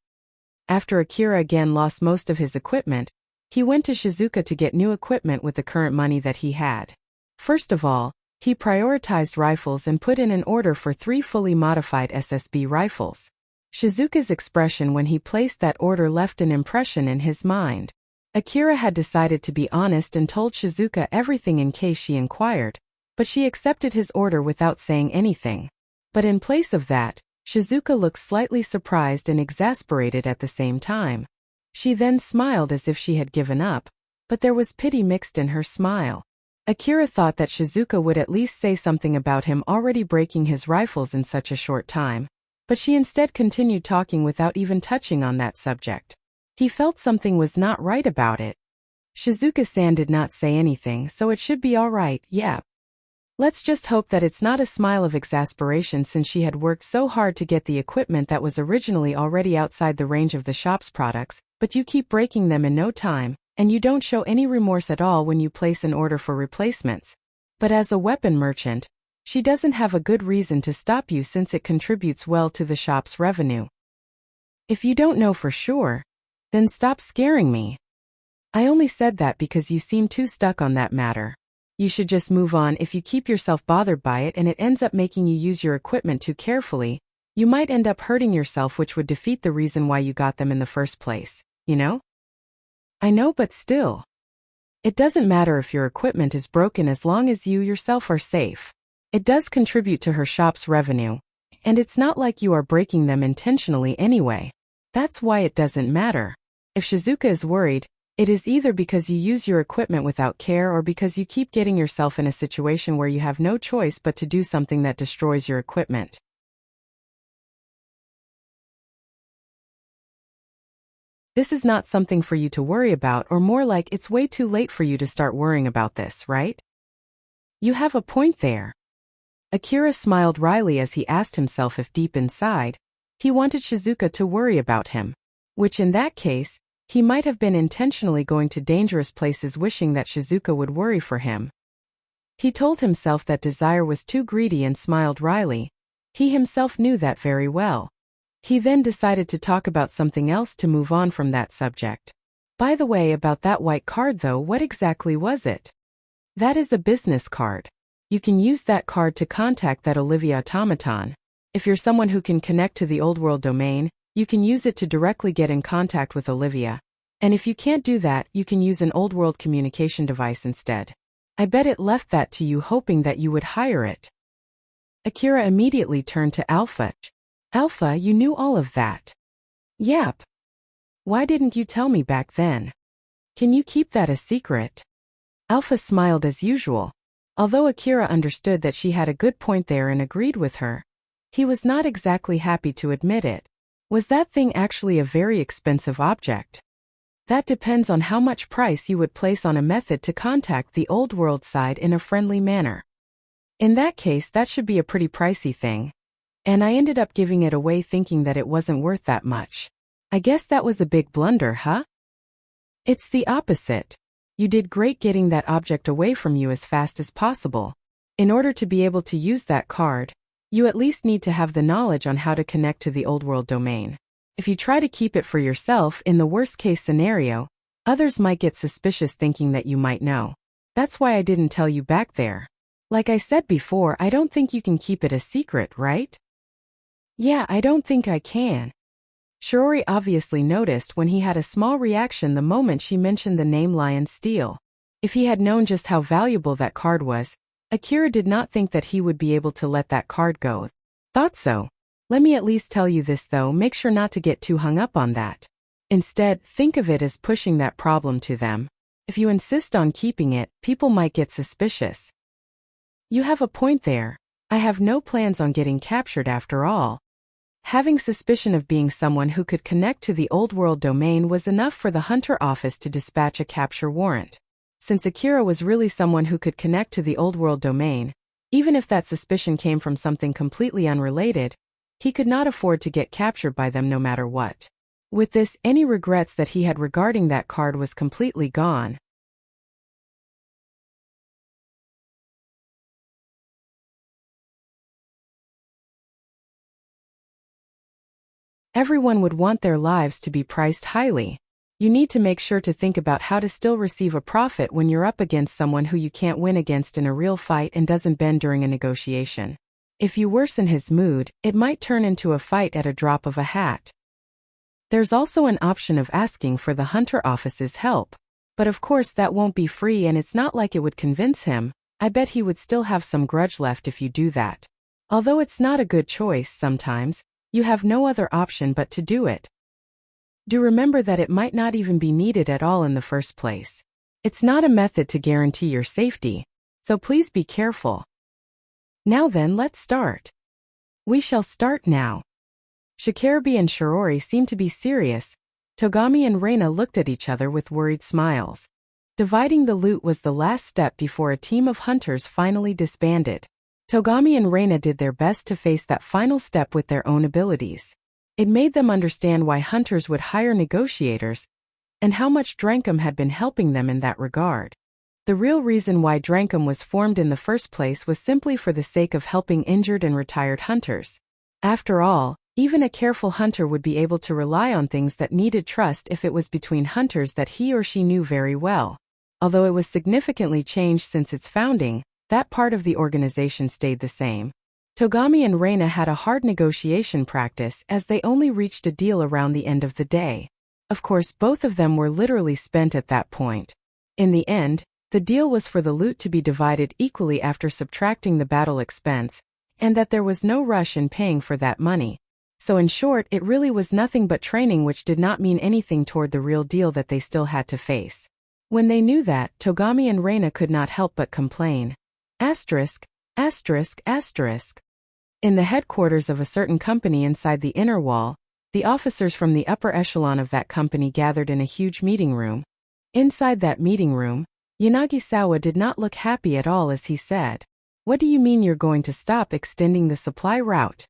After Akira again lost most of his equipment, he went to Shizuka to get new equipment with the current money that he had. First of all, he prioritized rifles and put in an order for 3 fully modified SSB rifles. Shizuka's expression when he placed that order left an impression in his mind. Akira had decided to be honest and told Shizuka everything in case she inquired, but she accepted his order without saying anything. But in place of that, Shizuka looked slightly surprised and exasperated at the same time. She then smiled as if she had given up, but there was pity mixed in her smile. Akira thought that Shizuka would at least say something about him already breaking his rifles in such a short time, but she instead continued talking without even touching on that subject. He felt something was not right about it. Shizuka-san did not say anything, so it should be all right, yeah. Let's just hope that it's not a smile of exasperation, since she had worked so hard to get the equipment that was originally already outside the range of the shop's products, but you keep breaking them in no time, and you don't show any remorse at all when you place an order for replacements. But as a weapon merchant, she doesn't have a good reason to stop you since it contributes well to the shop's revenue. If you don't know for sure, then stop scaring me. I only said that because you seem too stuck on that matter. You should just move on. If you keep yourself bothered by it and it ends up making you use your equipment too carefully, you might end up hurting yourself, which would defeat the reason why you got them in the first place, you know? I know, but still. It doesn't matter if your equipment is broken as long as you yourself are safe. It does contribute to her shop's revenue, and it's not like you are breaking them intentionally anyway. That's why it doesn't matter. If Shizuka is worried, it is either because you use your equipment without care or because you keep getting yourself in a situation where you have no choice but to do something that destroys your equipment. This is not something for you to worry about, or more like it's way too late for you to start worrying about this, right? You have a point there. Akira smiled wryly as he asked himself if deep inside, he wanted Shizuka to worry about him, which in that case, he might have been intentionally going to dangerous places wishing that Shizuka would worry for him. He told himself that desire was too greedy and smiled wryly. He himself knew that very well. He then decided to talk about something else to move on from that subject. By the way, about that white card though, what exactly was it? That is a business card. You can use that card to contact that Olivia automaton. If you're someone who can connect to the old world domain, you can use it to directly get in contact with Olivia. And if you can't do that, you can use an old world communication device instead. I bet it left that to you hoping that you would hire it. Akira immediately turned to Alpha. Alpha, you knew all of that. Yep. Why didn't you tell me back then? Can you keep that a secret? Alpha smiled as usual. Although Akira understood that she had a good point there and agreed with her, he was not exactly happy to admit it. Was that thing actually a very expensive object? That depends on how much price you would place on a method to contact the old world side in a friendly manner. In that case, that should be a pretty pricey thing. And I ended up giving it away thinking that it wasn't worth that much. I guess that was a big blunder, huh? It's the opposite. You did great getting that object away from you as fast as possible. In order to be able to use that card, you at least need to have the knowledge on how to connect to the old world domain. If you try to keep it for yourself, in the worst case scenario, others might get suspicious thinking that you might know. That's why I didn't tell you back there. Like I said before, I don't think you can keep it a secret, right? Yeah, I don't think I can. Shiori obviously noticed when he had a small reaction the moment she mentioned the name Lion Steel. If he had known just how valuable that card was, Akira did not think that he would be able to let that card go. Thought so. Let me at least tell you this though, make sure not to get too hung up on that. Instead, think of it as pushing that problem to them. If you insist on keeping it, people might get suspicious. You have a point there. I have no plans on getting captured after all. Having suspicion of being someone who could connect to the old world domain was enough for the Hunter office to dispatch a capture warrant. Since Akira was really someone who could connect to the old world domain, even if that suspicion came from something completely unrelated, he could not afford to get captured by them no matter what. With this, any regrets that he had regarding that card was completely gone. Everyone would want their lives to be priced highly. You need to make sure to think about how to still receive a profit when you're up against someone who you can't win against in a real fight and doesn't bend during a negotiation. If you worsen his mood, it might turn into a fight at a drop of a hat. There's also an option of asking for the Hunter office's help. But of course that won't be free and it's not like it would convince him. I bet he would still have some grudge left if you do that. Although it's not a good choice sometimes, you have no other option but to do it. Do remember that it might not even be needed at all in the first place. It's not a method to guarantee your safety, so please be careful. Now then, let's start. We shall start now. Shikarabe and Shiori seemed to be serious. Togami and Reina looked at each other with worried smiles. Dividing the loot was the last step before a team of hunters finally disbanded. Togami and Reina did their best to face that final step with their own abilities. It made them understand why hunters would hire negotiators, and how much Drankum had been helping them in that regard. The real reason why Drankum was formed in the first place was simply for the sake of helping injured and retired hunters. After all, even a careful hunter would be able to rely on things that needed trust if it was between hunters that he or she knew very well. Although it was significantly changed since its founding, that part of the organization stayed the same. Togami and Reina had a hard negotiation practice as they only reached a deal around the end of the day. Of course, both of them were literally spent at that point. In the end, the deal was for the loot to be divided equally after subtracting the battle expense, and that there was no rush in paying for that money. So in short, it really was nothing but training, which did not mean anything toward the real deal that they still had to face. When they knew that, Togami and Reina could not help but complain. Asterisk, asterisk, asterisk. In the headquarters of a certain company inside the inner wall, the officers from the upper echelon of that company gathered in a huge meeting room. Inside that meeting room, Yanagisawa did not look happy at all as he said, "What do you mean you're going to stop extending the supply route?"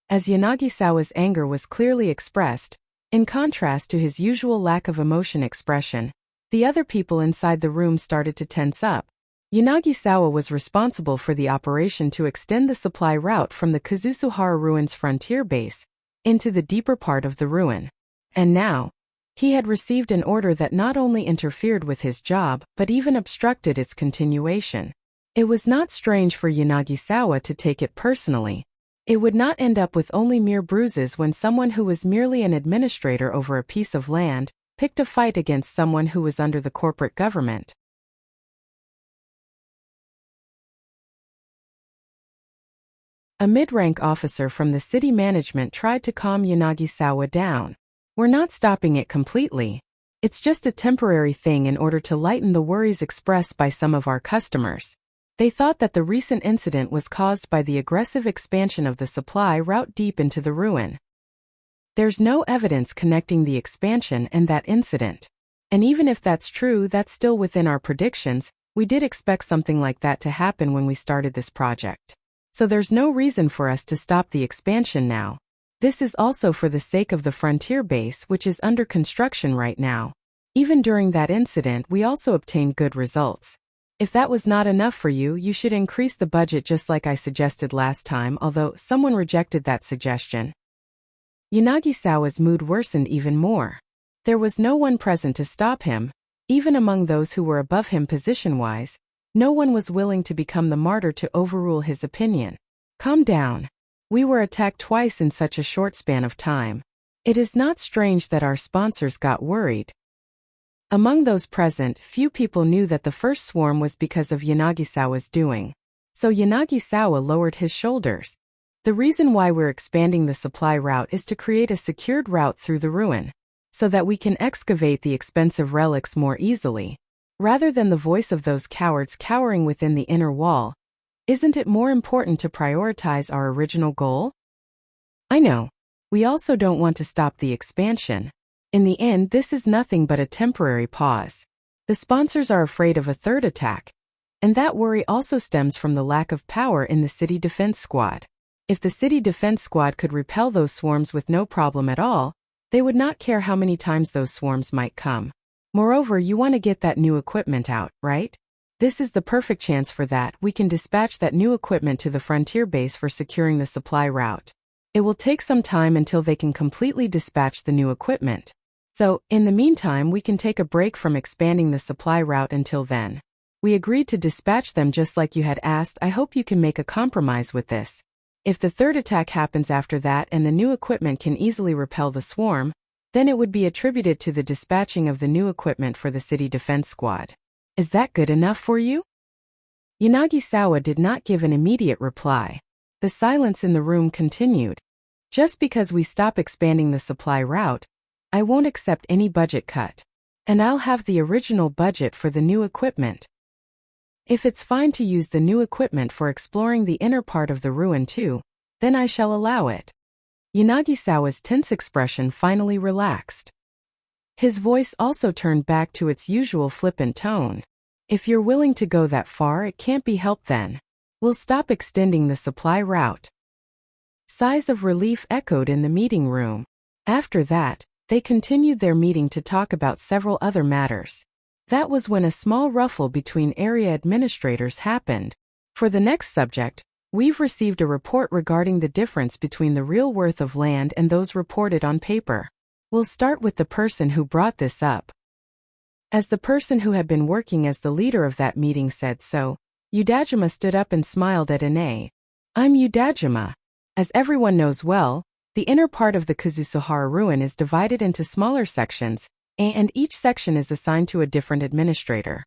As Yanagisawa's anger was clearly expressed, in contrast to his usual lack of emotion expression, the other people inside the room started to tense up. Yanagisawa was responsible for the operation to extend the supply route from the Kazusuhara Ruins frontier base into the deeper part of the ruin. And now, he had received an order that not only interfered with his job but even obstructed its continuation. It was not strange for Yanagisawa to take it personally. It would not end up with only mere bruises when someone who was merely an administrator over a piece of land picked a fight against someone who was under the corporate government. A mid-rank officer from the city management tried to calm Yanagisawa down. "We're not stopping it completely. It's just a temporary thing in order to lighten the worries expressed by some of our customers. They thought that the recent incident was caused by the aggressive expansion of the supply route deep into the ruin. There's no evidence connecting the expansion and that incident. And even if that's true, that's still within our predictions. We did expect something like that to happen when we started this project. So there's no reason for us to stop the expansion now. This is also for the sake of the frontier base, which is under construction right now. Even during that incident, we also obtained good results. If that was not enough for you, you should increase the budget just like I suggested last time, although someone rejected that suggestion." Yanagisawa's mood worsened even more. There was no one present to stop him. Even among those who were above him position-wise, no one was willing to become the martyr to overrule his opinion. "Calm down. We were attacked twice in such a short span of time. It is not strange that our sponsors got worried." Among those present, few people knew that the first swarm was because of Yanagisawa's doing. So Yanagisawa lowered his shoulders. "The reason why we're expanding the supply route is to create a secured route through the ruin, so that we can excavate the expensive relics more easily. Rather than the voice of those cowards cowering within the inner wall, isn't it more important to prioritize our original goal? I know. We also don't want to stop the expansion. In the end, this is nothing but a temporary pause. The sponsors are afraid of a third attack, and that worry also stems from the lack of power in the city defense squad. If the city defense squad could repel those swarms with no problem at all, they would not care how many times those swarms might come. Moreover, you want to get that new equipment out, right? This is the perfect chance for that. We can dispatch that new equipment to the frontier base for securing the supply route. It will take some time until they can completely dispatch the new equipment. So, in the meantime, we can take a break from expanding the supply route until then. We agreed to dispatch them just like you had asked. I hope you can make a compromise with this. If the third attack happens after that and the new equipment can easily repel the swarm, then it would be attributed to the dispatching of the new equipment for the city defense squad. Is that good enough for you?" Yanagisawa did not give an immediate reply. The silence in the room continued. "Just because we stop expanding the supply route, I won't accept any budget cut. And I'll have the original budget for the new equipment. If it's fine to use the new equipment for exploring the inner part of the ruin too, then I shall allow it." Yanagisawa's tense expression finally relaxed. His voice also turned back to its usual flippant tone. "If you're willing to go that far, it can't be helped then. We'll stop extending the supply route." Sighs of relief echoed in the meeting room. After that, they continued their meeting to talk about several other matters. That was when a small ruffle between area administrators happened. For the next subject, we've received a report regarding the difference between the real worth of land and those reported on paper. We'll start with the person who brought this up. As the person who had been working as the leader of that meeting said so, Udajima stood up and smiled at Ine. I'm Udajima. As everyone knows well, the inner part of the Kazusuhara ruin is divided into smaller sections, and each section is assigned to a different administrator.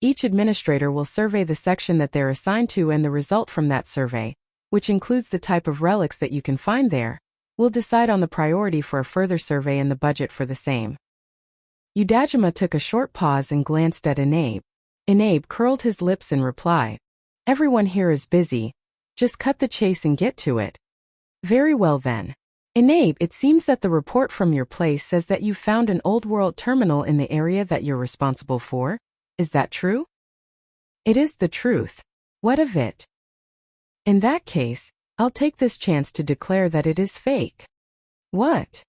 Each administrator will survey the section that they're assigned to, and the result from that survey, which includes the type of relics that you can find there, will decide on the priority for a further survey and the budget for the same. Udajima took a short pause and glanced at Inabe. Inabe curled his lips in reply. Everyone here is busy. Just cut the chase and get to it. Very well then. Inabe, it seems that the report from your place says that you found an old world terminal in the area that you're responsible for. Is that true? It is the truth. What of it? In that case, I'll take this chance to declare that it is fake. What?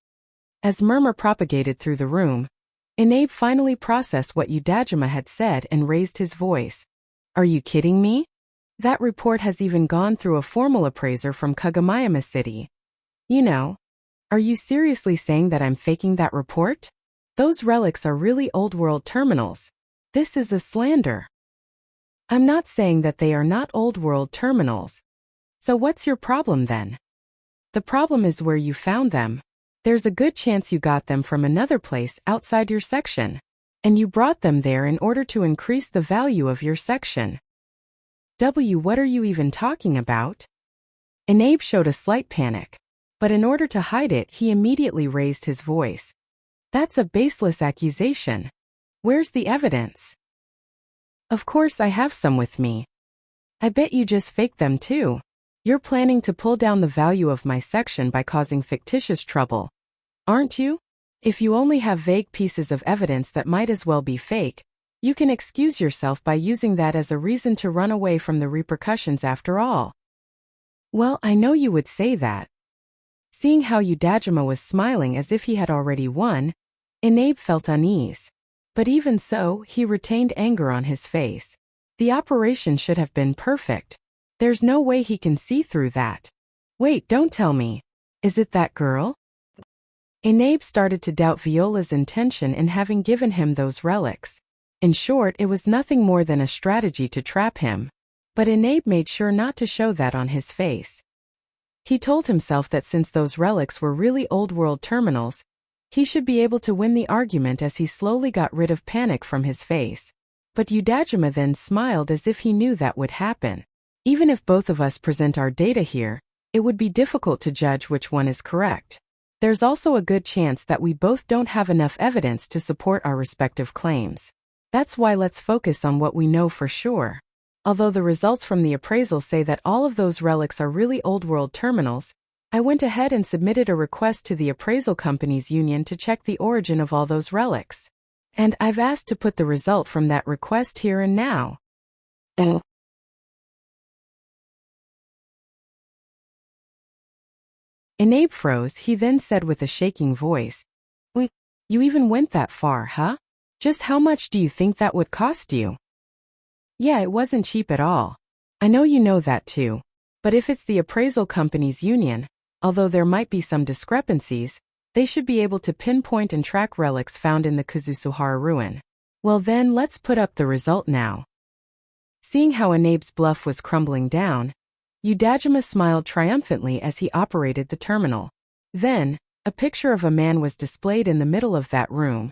As murmur propagated through the room, Inabe finally processed what Udajima had said and raised his voice. Are you kidding me? That report has even gone through a formal appraiser from Kagamayama City. You know, are you seriously saying that I'm faking that report? Those relics are really old world terminals. This is a slander. I'm not saying that they are not old world terminals. So what's your problem then? The problem is where you found them. There's a good chance you got them from another place outside your section, and you brought them there in order to increase the value of your section. What are you even talking about? Inabe showed a slight panic, but in order to hide it, he immediately raised his voice. That's a baseless accusation. Where's the evidence? Of course I have some with me. I bet you just faked them too. You're planning to pull down the value of my section by causing fictitious trouble, aren't you? If you only have vague pieces of evidence that might as well be fake, you can excuse yourself by using that as a reason to run away from the repercussions after all. Well, I know you would say that. Seeing how Udajima was smiling as if he had already won, Inabe felt unease. But even so, he retained anger on his face. The operation should have been perfect. There's no way he can see through that. Wait, don't tell me. Is it that girl? Inabe started to doubt Viola's intention in having given him those relics. In short, it was nothing more than a strategy to trap him. But Inabe made sure not to show that on his face. He told himself that since those relics were really old-world terminals, he should be able to win the argument as he slowly got rid of panic from his face. But Udajima then smiled as if he knew that would happen. Even if both of us present our data here, it would be difficult to judge which one is correct. There's also a good chance that we both don't have enough evidence to support our respective claims. That's why let's focus on what we know for sure. Although the results from the appraisal say that all of those relics are really old-world terminals, I went ahead and submitted a request to the appraisal companies union to check the origin of all those relics. And I've asked to put the result from that request here and now. Inabe froze. He then said with a shaking voice, You even went that far, huh? Just how much do you think that would cost you? Yeah, it wasn't cheap at all. I know you know that too. But if it's the appraisal companies union, although there might be some discrepancies, they should be able to pinpoint and track relics found in the Kazusuhara ruin. Well then, let's put up the result now. Seeing how Inabe's bluff was crumbling down, Udajima smiled triumphantly as he operated the terminal. Then, a picture of a man was displayed in the middle of that room.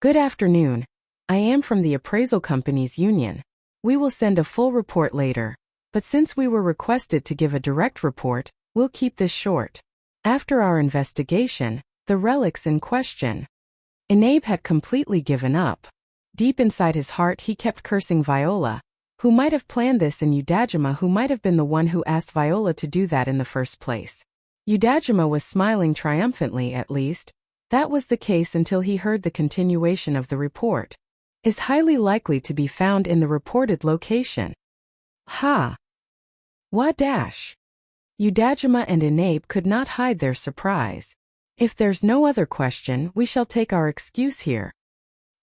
Good afternoon. I am from the appraisal companies union. We will send a full report later, but since we were requested to give a direct report, we'll keep this short. After our investigation, the relics in question. Inabe had completely given up. Deep inside his heart he kept cursing Viola, who might have planned this, and Udajima, who might have been the one who asked Viola to do that in the first place. Udajima was smiling triumphantly. At least, that was the case until he heard the continuation of the report. Is highly likely to be found in the reported location. Ha! What dash? Udajima and Inabe could not hide their surprise. If there's no other question, we shall take our excuse here.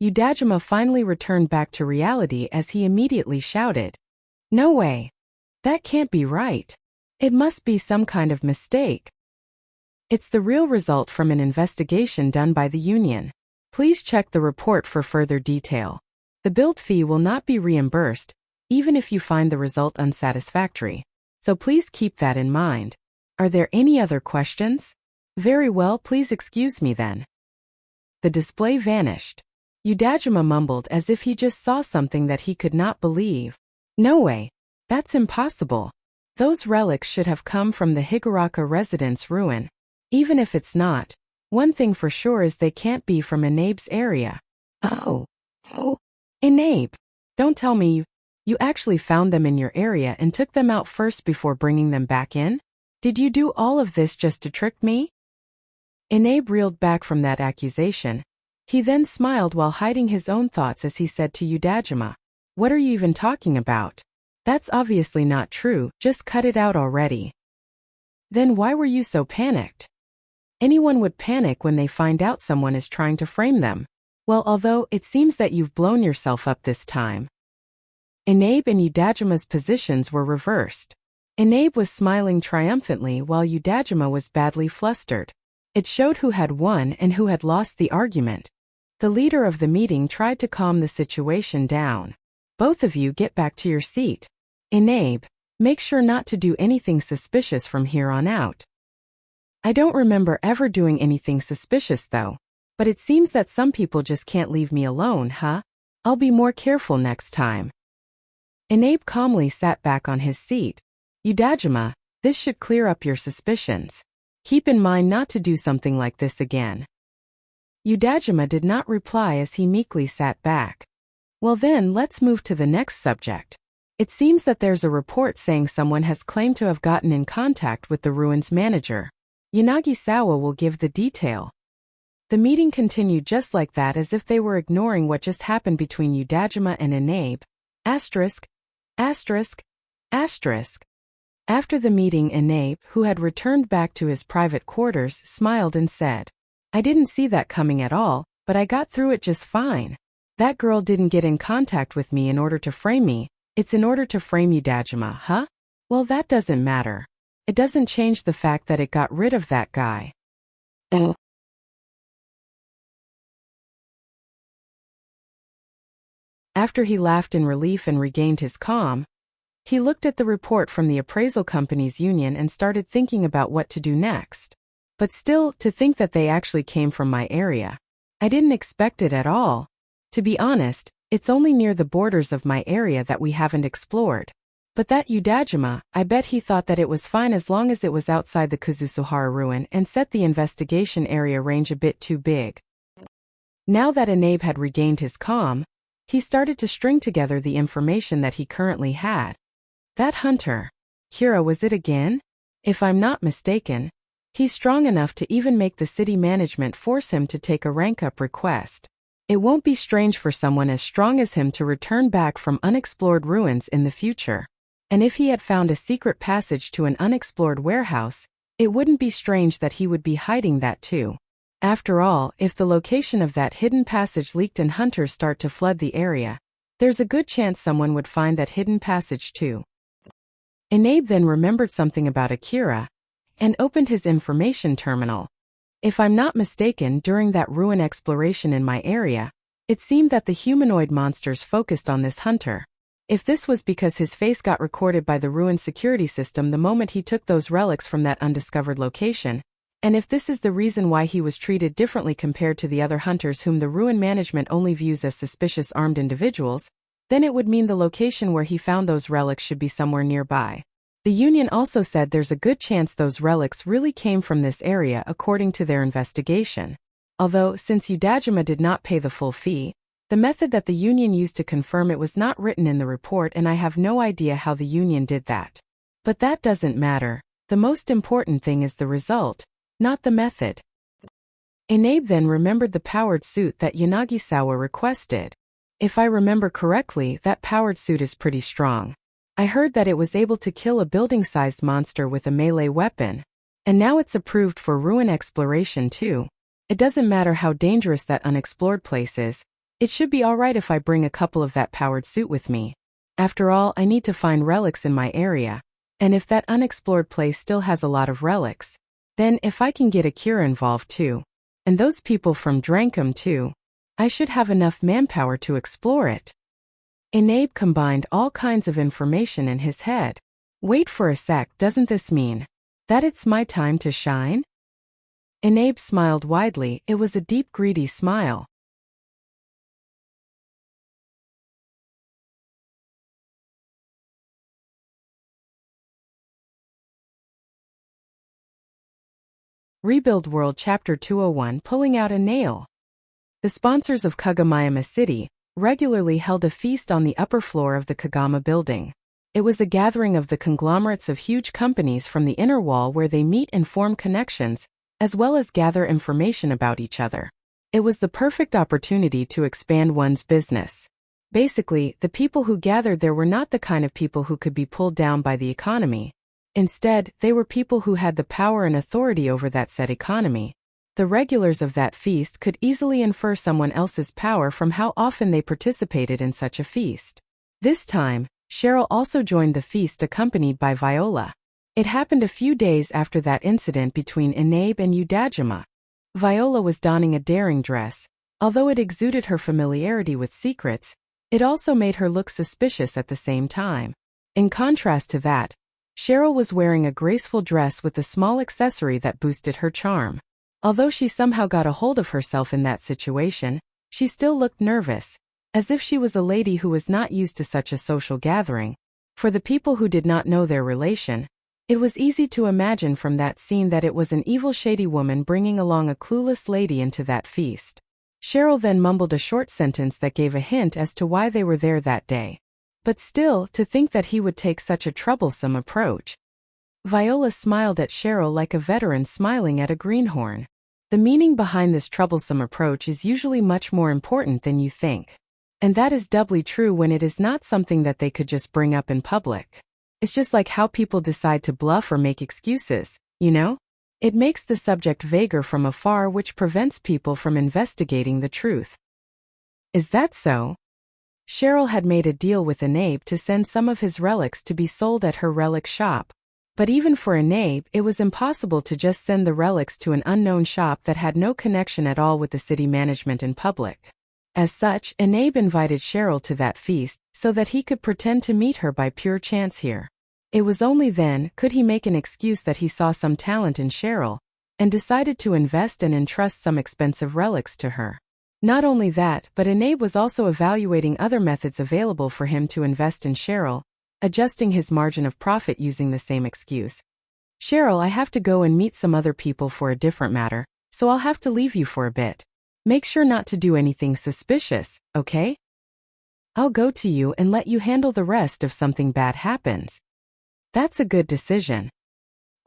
Udajima finally returned back to reality as he immediately shouted. No way! That can't be right. It must be some kind of mistake. It's the real result from an investigation done by the Union. Please check the report for further detail. The build fee will not be reimbursed, even if you find the result unsatisfactory. So please keep that in mind. Are there any other questions? Very well, please excuse me then. The display vanished. Udajima mumbled as if he just saw something that he could not believe. No way. That's impossible. Those relics should have come from the Higuraka residence ruin. Even if it's not, one thing for sure is they can't be from Inabe's area. Oh. Inabe. Don't tell me you actually found them in your area and took them out first before bringing them back in? Did you do all of this just to trick me? Inabe reeled back from that accusation. He then smiled while hiding his own thoughts as he said to Udajima, "What are you even talking about? That's obviously not true, just cut it out already." Then why were you so panicked? Anyone would panic when they find out someone is trying to frame them. Well, although it seems that you've blown yourself up this time. Inabe and Udajima's positions were reversed. Inabe was smiling triumphantly while Udajima was badly flustered. It showed who had won and who had lost the argument. The leader of the meeting tried to calm the situation down. Both of you get back to your seat. Inabe, make sure not to do anything suspicious from here on out. I don't remember ever doing anything suspicious though, but it seems that some people just can't leave me alone, huh? I'll be more careful next time. Inabe calmly sat back on his seat. Udajima, this should clear up your suspicions. Keep in mind not to do something like this again. Udajima did not reply as he meekly sat back. Well then, let's move to the next subject. It seems that there's a report saying someone has claimed to have gotten in contact with the ruins manager. Yanagisawa will give the detail. The meeting continued just like that, as if they were ignoring what just happened between Udajima and Inabe. Asterisk. After the meeting, Inabe, who had returned back to his private quarters, smiled and said, "I didn't see that coming at all, but I got through it just fine. That girl didn't get in contact with me in order to frame me, it's in order to frame Udajima, huh? Well, that doesn't matter. It doesn't change the fact that it got rid of that guy." After he laughed in relief and regained his calm, he looked at the report from the appraisal company's union and started thinking about what to do next. But still, to think that they actually came from my area. I didn't expect it at all. To be honest, it's only near the borders of my area that we haven't explored. But that Udajima, I bet he thought that it was fine as long as it was outside the Kuzusuhara ruin and set the investigation area range a bit too big. Now that Inabe had regained his calm, he started to string together the information that he currently had. That hunter, Kira, was it again? If I'm not mistaken, he's strong enough to even make the city management force him to take a rank-up request. It won't be strange for someone as strong as him to return back from unexplored ruins in the future. And if he had found a secret passage to an unexplored warehouse, it wouldn't be strange that he would be hiding that too. After all, if the location of that hidden passage leaked and hunters start to flood the area, there's a good chance someone would find that hidden passage too. Inabe then remembered something about Akira and opened his information terminal. If I'm not mistaken, during that ruin exploration in my area, it seemed that the humanoid monsters focused on this hunter. If this was because his face got recorded by the ruin security system the moment he took those relics from that undiscovered location, and if this is the reason why he was treated differently compared to the other hunters whom the ruin management only views as suspicious armed individuals, then it would mean the location where he found those relics should be somewhere nearby. The Union also said there's a good chance those relics really came from this area according to their investigation. Although, since Udajima did not pay the full fee, the method that the Union used to confirm it was not written in the report, and I have no idea how the Union did that. But that doesn't matter. The most important thing is the result, not the method. Inabe then remembered the powered suit that Yanagisawa requested. If I remember correctly, that powered suit is pretty strong. I heard that it was able to kill a building-sized monster with a melee weapon. And now it's approved for ruin exploration too. It doesn't matter how dangerous that unexplored place is, it should be alright if I bring a couple of that powered suit with me. After all, I need to find relics in my area, and if that unexplored place still has a lot of relics, Then if I can get Akira involved too, and those people from Drankum too, I should have enough manpower to explore it. Inabe combined all kinds of information in his head. Wait for a sec, doesn't this mean that it's my time to shine? Inabe smiled widely. It was a deep, greedy smile. Rebuild World Chapter 201 Pulling Out a Nail. The sponsors of Kagomayama City regularly held a feast on the upper floor of the Kagama building. It was a gathering of the conglomerates of huge companies from the inner wall where they meet and form connections, as well as gather information about each other. It was the perfect opportunity to expand one's business. Basically, the people who gathered there were not the kind of people who could be pulled down by the economy. Instead, they were people who had the power and authority over that said economy. The regulars of that feast could easily infer someone else's power from how often they participated in such a feast. This time, Cheryl also joined the feast accompanied by Viola. It happened a few days after that incident between Inabe and Udajima. Viola was donning a daring dress. Although it exuded her familiarity with secrets, it also made her look suspicious at the same time. In contrast to that, Cheryl was wearing a graceful dress with a small accessory that boosted her charm. Although she somehow got a hold of herself in that situation, she still looked nervous, as if she was a lady who was not used to such a social gathering. For the people who did not know their relation, it was easy to imagine from that scene that it was an evil shady woman bringing along a clueless lady into that feast. Cheryl then mumbled a short sentence that gave a hint as to why they were there that day. But still, to think that he would take such a troublesome approach. Viola smiled at Cheryl like a veteran smiling at a greenhorn. The meaning behind this troublesome approach is usually much more important than you think. And that is doubly true when it is not something that they could just bring up in public. It's just like how people decide to bluff or make excuses, you know? It makes the subject vaguer from afar, which prevents people from investigating the truth. Is that so? Cheryl had made a deal with Inabe to send some of his relics to be sold at her relic shop. But even for Inabe, it was impossible to just send the relics to an unknown shop that had no connection at all with the city management and public. As such, Inabe invited Cheryl to that feast so that he could pretend to meet her by pure chance here. It was only then could he make an excuse that he saw some talent in Cheryl and decided to invest and entrust some expensive relics to her. Not only that, but Inabe was also evaluating other methods available for him to invest in Cheryl, adjusting his margin of profit using the same excuse. Cheryl, I have to go and meet some other people for a different matter, so I'll have to leave you for a bit. Make sure not to do anything suspicious, okay? I'll go to you and let you handle the rest if something bad happens. That's a good decision.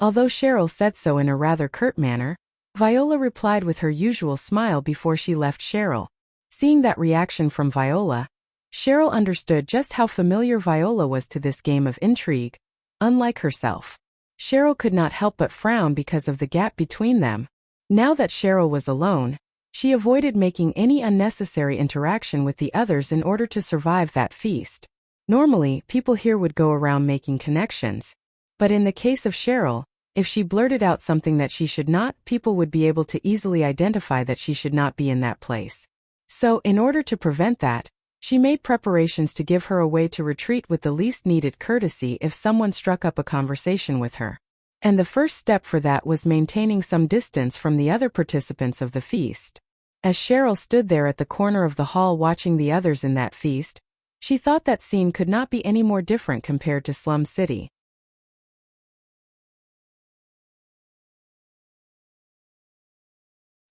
Although Cheryl said so in a rather curt manner, Viola replied with her usual smile before she left Cheryl. Seeing that reaction from Viola, Cheryl understood just how familiar Viola was to this game of intrigue. Unlike herself, Cheryl could not help but frown because of the gap between them. Now that Cheryl was alone, she avoided making any unnecessary interaction with the others in order to survive that feast. Normally, people here would go around making connections. But in the case of Cheryl, if she blurted out something that she should not, people would be able to easily identify that she should not be in that place. So, in order to prevent that, she made preparations to give her a way to retreat with the least needed courtesy if someone struck up a conversation with her. And the first step for that was maintaining some distance from the other participants of the feast. As Cheryl stood there at the corner of the hall watching the others in that feast, she thought that scene could not be any more different compared to Slum City.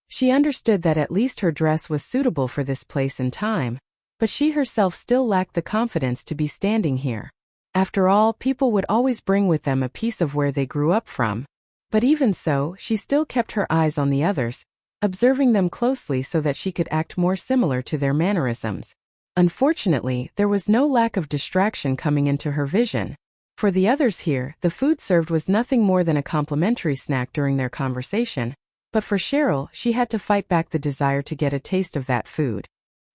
She understood that at least her dress was suitable for this place and time, but she herself still lacked the confidence to be standing here. After all, people would always bring with them a piece of where they grew up from. But even so, she still kept her eyes on the others, observing them closely so that she could act more similar to their mannerisms. Unfortunately, there was no lack of distraction coming into her vision. For the others here, the food served was nothing more than a complimentary snack during their conversation. But for Cheryl, she had to fight back the desire to get a taste of that food.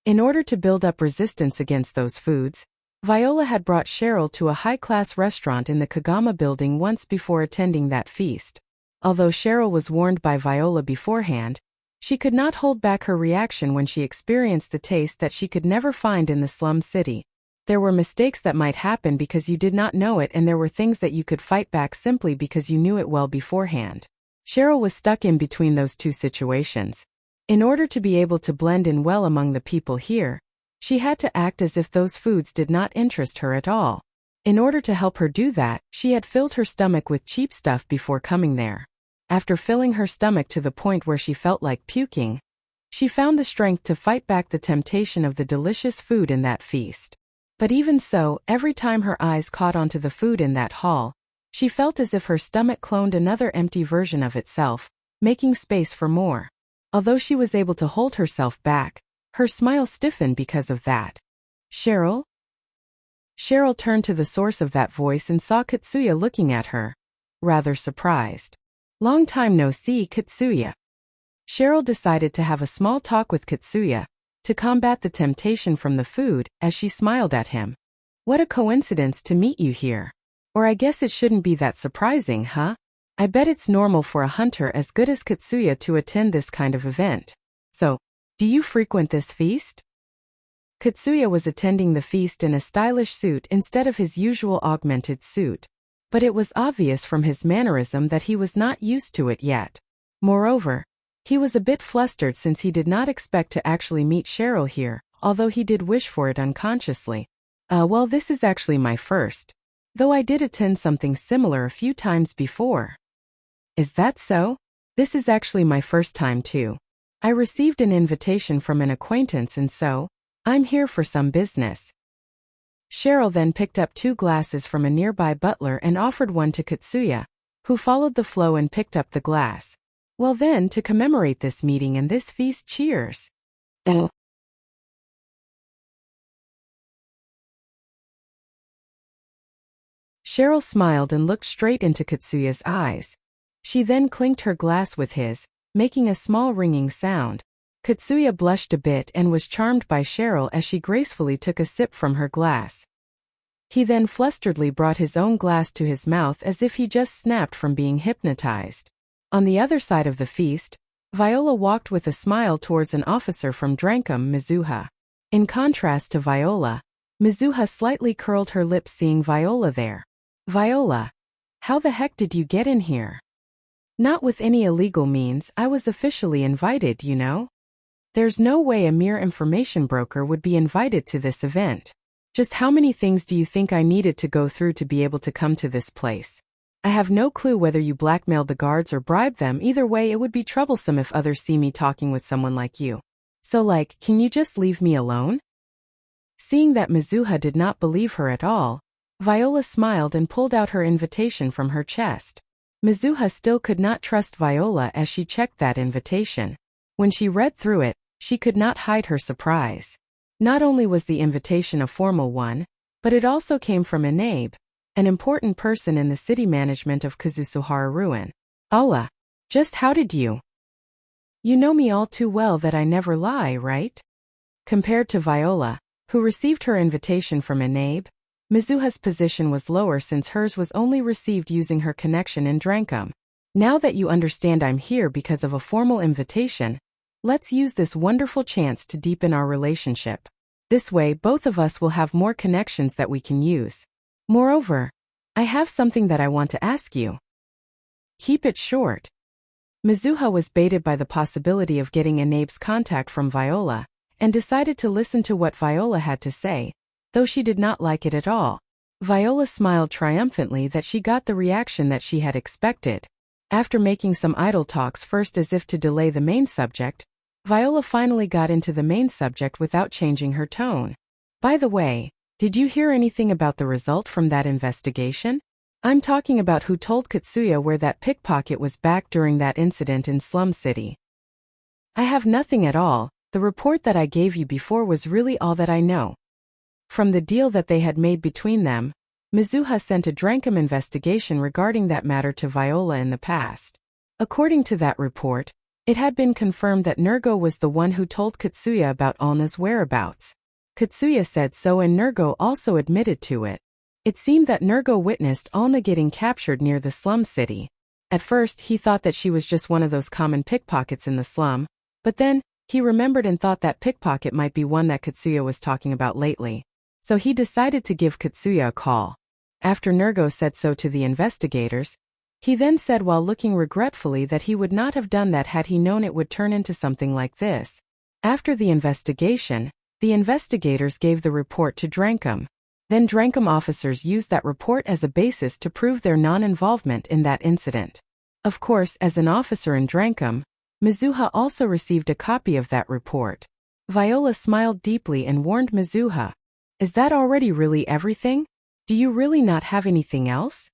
In order to build up resistance against those foods, Viola had brought Cheryl to a high-class restaurant in the Kagama building once before attending that feast. Although Cheryl was warned by Viola beforehand, she could not hold back her reaction when she experienced the taste that she could never find in the slum city. There were mistakes that might happen because you did not know it, and there were things that you could fight back simply because you knew it well beforehand. Cheryl was stuck in between those two situations. In order to be able to blend in well among the people here, she had to act as if those foods did not interest her at all. In order to help her do that, she had filled her stomach with cheap stuff before coming there. After filling her stomach to the point where she felt like puking, she found the strength to fight back the temptation of the delicious food in that feast. But even so, every time her eyes caught onto the food in that hall, she felt as if her stomach cloned another empty version of itself, making space for more. Although she was able to hold herself back, her smile stiffened because of that. Cheryl? Cheryl turned to the source of that voice and saw Katsuya looking at her, rather surprised. Long time no see, Katsuya. Cheryl decided to have a small talk with Katsuya, to combat the temptation from the food, as she smiled at him. What a coincidence to meet you here. Or I guess it shouldn't be that surprising, huh? I bet it's normal for a hunter as good as Katsuya to attend this kind of event. So, do you frequent this feast? Katsuya was attending the feast in a stylish suit instead of his usual augmented suit, but it was obvious from his mannerism that he was not used to it yet. Moreover, he was a bit flustered since he did not expect to actually meet Cheryl here, although he did wish for it unconsciously. Well, this is actually my first. Though I did attend something similar a few times before. Is that so? This is actually my first time too. I received an invitation from an acquaintance and so, I'm here for some business. Cheryl then picked up 2 glasses from a nearby butler and offered one to Katsuya, who followed the flow and picked up the glass. Well then, to commemorate this meeting and this feast, cheers. Oh. Cheryl smiled and looked straight into Katsuya's eyes. She then clinked her glass with his, making a small ringing sound. Katsuya blushed a bit and was charmed by Cheryl as she gracefully took a sip from her glass. He then flusteredly brought his own glass to his mouth as if he just snapped from being hypnotized. On the other side of the feast, Viola walked with a smile towards an officer from Drankum, Mizuha. In contrast to Viola, Mizuha slightly curled her lips seeing Viola there. Viola, how the heck did you get in here? Not with any illegal means, I was officially invited, you know? There's no way a mere information broker would be invited to this event. Just how many things do you think I needed to go through to be able to come to this place? I have no clue whether you blackmailed the guards or bribed them. Either way, it would be troublesome if others see me talking with someone like you. So can you just leave me alone? Seeing that Mizuha did not believe her at all, Viola smiled and pulled out her invitation from her chest. Mizuha still could not trust Viola as she checked that invitation. When she read through it, she could not hide her surprise. Not only was the invitation a formal one, but it also came from Inabe, an important person in the city management of Kazusuhara Ruin. Ola, just how did you? You know me all too well that I never lie, right? Compared to Viola, who received her invitation from Inabe, Mizuha's position was lower since hers was only received using her connection in Drankum. Now that you understand I'm here because of a formal invitation, let's use this wonderful chance to deepen our relationship. This way, both of us will have more connections that we can use. Moreover, I have something that I want to ask you. Keep it short. Mizuha was baited by the possibility of getting Inabe's contact from Viola, and decided to listen to what Viola had to say, though she did not like it at all. Viola smiled triumphantly that she got the reaction that she had expected. After making some idle talks first as if to delay the main subject, Viola finally got into the main subject without changing her tone. By the way, did you hear anything about the result from that investigation? I'm talking about who told Katsuya where that pickpocket was back during that incident in Slum City. I have nothing at all. The report that I gave you before was really all that I know. From the deal that they had made between them, Mizuha sent a Drankum investigation regarding that matter to Viola in the past. According to that report, it had been confirmed that Nergo was the one who told Katsuya about Alna's whereabouts. Katsuya said so and Nergo also admitted to it. It seemed that Nergo witnessed Alna getting captured near the slum city. At first, he thought that she was just one of those common pickpockets in the slum, but then, he remembered and thought that pickpocket might be one that Katsuya was talking about lately. So he decided to give Katsuya a call. After Nergo said so to the investigators, he then said while looking regretfully that he would not have done that had he known it would turn into something like this. After the investigation, the investigators gave the report to Drankum. Then Drankum officers used that report as a basis to prove their non-involvement in that incident. Of course, as an officer in Drankum, Mizuha also received a copy of that report. Viola smiled deeply and warned Mizuha, "Is that already really everything? Do you really not have anything else?"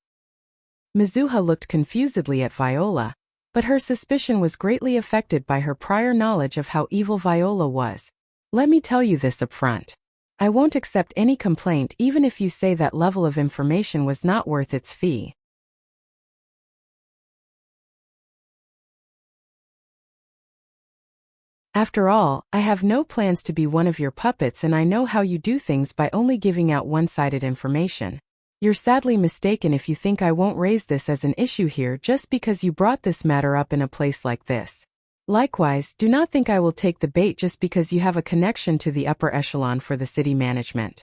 Mizuha looked confusedly at Viola, but her suspicion was greatly affected by her prior knowledge of how evil Viola was. "Let me tell you this up front. I won't accept any complaint even if you say that level of information was not worth its fee." After all, I have no plans to be one of your puppets and I know how you do things by only giving out one-sided information. You're sadly mistaken if you think I won't raise this as an issue here just because you brought this matter up in a place like this. Likewise, do not think I will take the bait just because you have a connection to the upper echelon for the city management.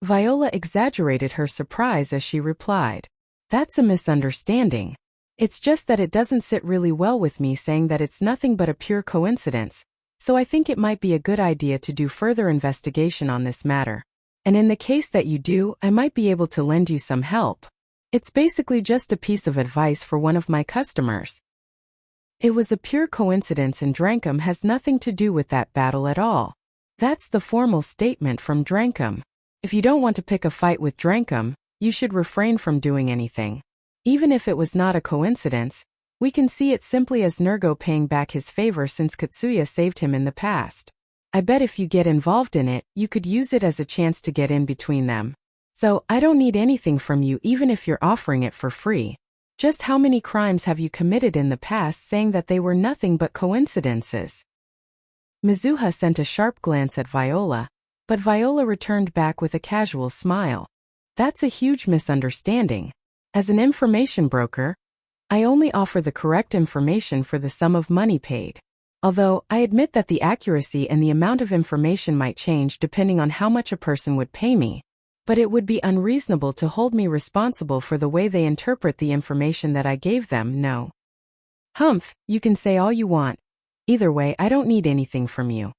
Viola exaggerated her surprise as she replied, "That's a misunderstanding. It's just that it doesn't sit really well with me saying that it's nothing but a pure coincidence, so I think it might be a good idea to do further investigation on this matter. And in the case that you do, I might be able to lend you some help. It's basically just a piece of advice for one of my customers." It was a pure coincidence and Drankum has nothing to do with that battle at all. That's the formal statement from Drankum. If you don't want to pick a fight with Drankum, you should refrain from doing anything. Even if it was not a coincidence, we can see it simply as Nergo paying back his favor since Katsuya saved him in the past. I bet if you get involved in it, you could use it as a chance to get in between them. So, I don't need anything from you even if you're offering it for free. Just how many crimes have you committed in the past saying that they were nothing but coincidences? Mizuha sent a sharp glance at Viola, but Viola returned back with a casual smile. That's a huge misunderstanding. As an information broker, I only offer the correct information for the sum of money paid. Although, I admit that the accuracy and the amount of information might change depending on how much a person would pay me, but it would be unreasonable to hold me responsible for the way they interpret the information that I gave them, no. Humph, you can say all you want. Either way, I don't need anything from you.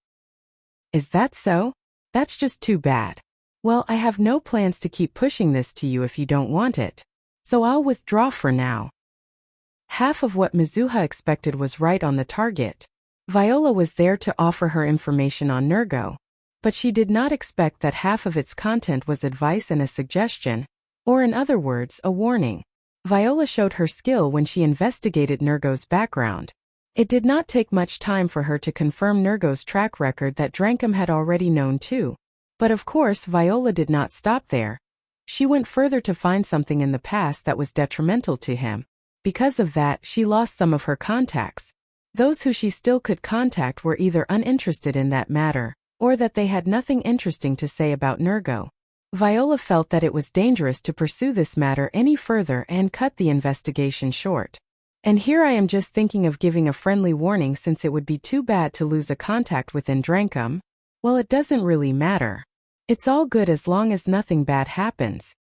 Is that so? That's just too bad. Well, I have no plans to keep pushing this to you if you don't want it. So I'll withdraw for now. Half of what Mizuha expected was right on the target. Viola was there to offer her information on Nergo, but she did not expect that half of its content was advice and a suggestion, or in other words, a warning. Viola showed her skill when she investigated Nergo's background. It did not take much time for her to confirm Nergo's track record that Drankum had already known too. But of course, Viola did not stop there. She went further to find something in the past that was detrimental to him. Because of that, she lost some of her contacts. Those who she still could contact were either uninterested in that matter, or that they had nothing interesting to say about Nergo. Viola felt that it was dangerous to pursue this matter any further and cut the investigation short. And here I am just thinking of giving a friendly warning since it would be too bad to lose a contact within Drankum. Well, it doesn't really matter. It's all good as long as nothing bad happens.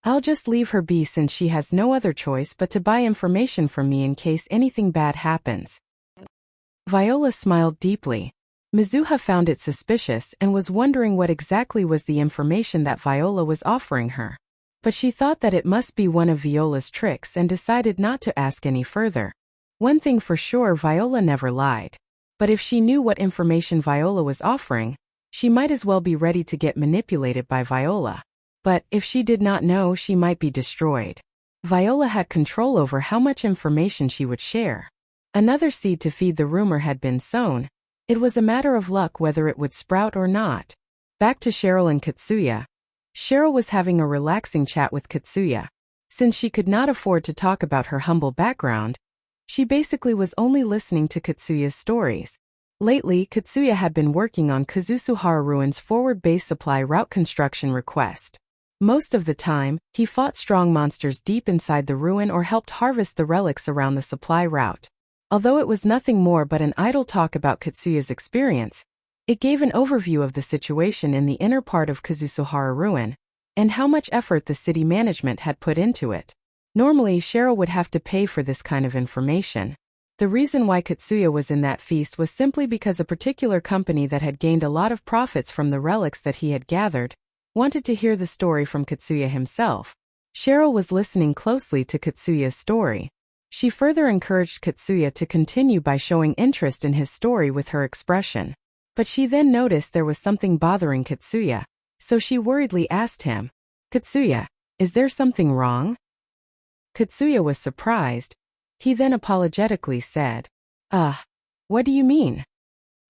I'll just leave her be since she has no other choice but to buy information from me in case anything bad happens. Viola smiled deeply. Mizuha found it suspicious and was wondering what exactly was the information that Viola was offering her. But she thought that it must be one of Viola's tricks and decided not to ask any further. One thing for sure, Viola never lied. But if she knew what information Viola was offering, she might as well be ready to get manipulated by Viola. But if she did not know, she might be destroyed. Viola had control over how much information she would share. Another seed to feed the rumor had been sown. It was a matter of luck whether it would sprout or not. Back to Cheryl and Katsuya. Cheryl was having a relaxing chat with Katsuya. Since she could not afford to talk about her humble background, she basically was only listening to Katsuya's stories. Lately, Katsuya had been working on Kazusuhara Ruin's forward base supply route construction request. Most of the time, he fought strong monsters deep inside the ruin or helped harvest the relics around the supply route. Although it was nothing more but an idle talk about Katsuya's experience, it gave an overview of the situation in the inner part of Kazusuhara Ruin, and how much effort the city management had put into it. Normally, Cheryl would have to pay for this kind of information. The reason why Katsuya was in that feast was simply because a particular company that had gained a lot of profits from the relics that he had gathered wanted to hear the story from Katsuya himself. Cheryl was listening closely to Katsuya's story. She further encouraged Katsuya to continue by showing interest in his story with her expression. But she then noticed there was something bothering Katsuya, so she worriedly asked him, "Katsuya, is there something wrong?" Katsuya was surprised. He then apologetically said, what do you mean?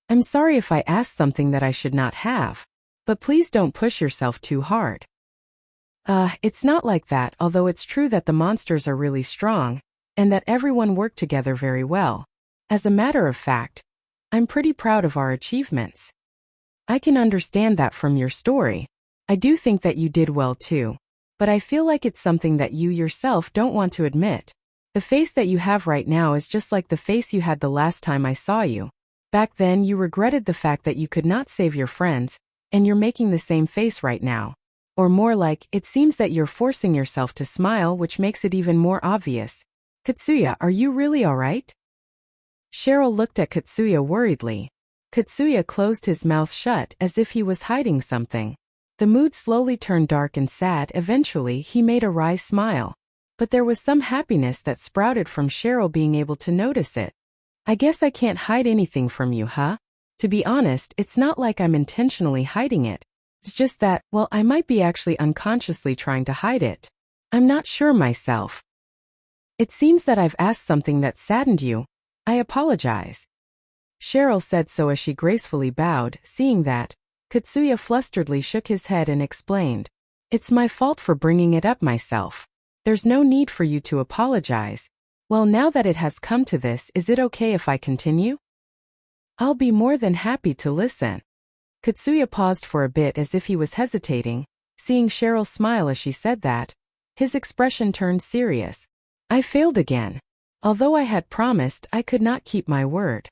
I'm sorry if I asked something that I should not have. But please don't push yourself too hard." It's not like that, although it's true that the monsters are really strong, and that everyone worked together very well. As a matter of fact, I'm pretty proud of our achievements. I can understand that from your story. I do think that you did well too. But I feel like it's something that you yourself don't want to admit. The face that you have right now is just like the face you had the last time I saw you. Back then you regretted the fact that you could not save your friends, and you're making the same face right now. Or more like, it seems that you're forcing yourself to smile, which makes it even more obvious. Katsuya, are you really alright? Cheryl looked at Katsuya worriedly. Katsuya closed his mouth shut as if he was hiding something. The mood slowly turned dark and sad. Eventually, he made a wry smile. But there was some happiness that sprouted from Cheryl being able to notice it. "I guess I can't hide anything from you, huh? To be honest, it's not like I'm intentionally hiding it. It's just that, well, I might be actually unconsciously trying to hide it. I'm not sure myself. It seems that I've asked something that saddened you. I apologize." Cheryl said so as she gracefully bowed. Seeing that, Katsuya flusteredly shook his head and explained, "It's my fault for bringing it up myself. There's no need for you to apologize. Well, now that it has come to this, is it okay if I continue?" "I'll be more than happy to listen." Katsuya paused for a bit as if he was hesitating. Seeing Cheryl smile as she said that, his expression turned serious. "I failed again. Although I had promised, I could not keep my word."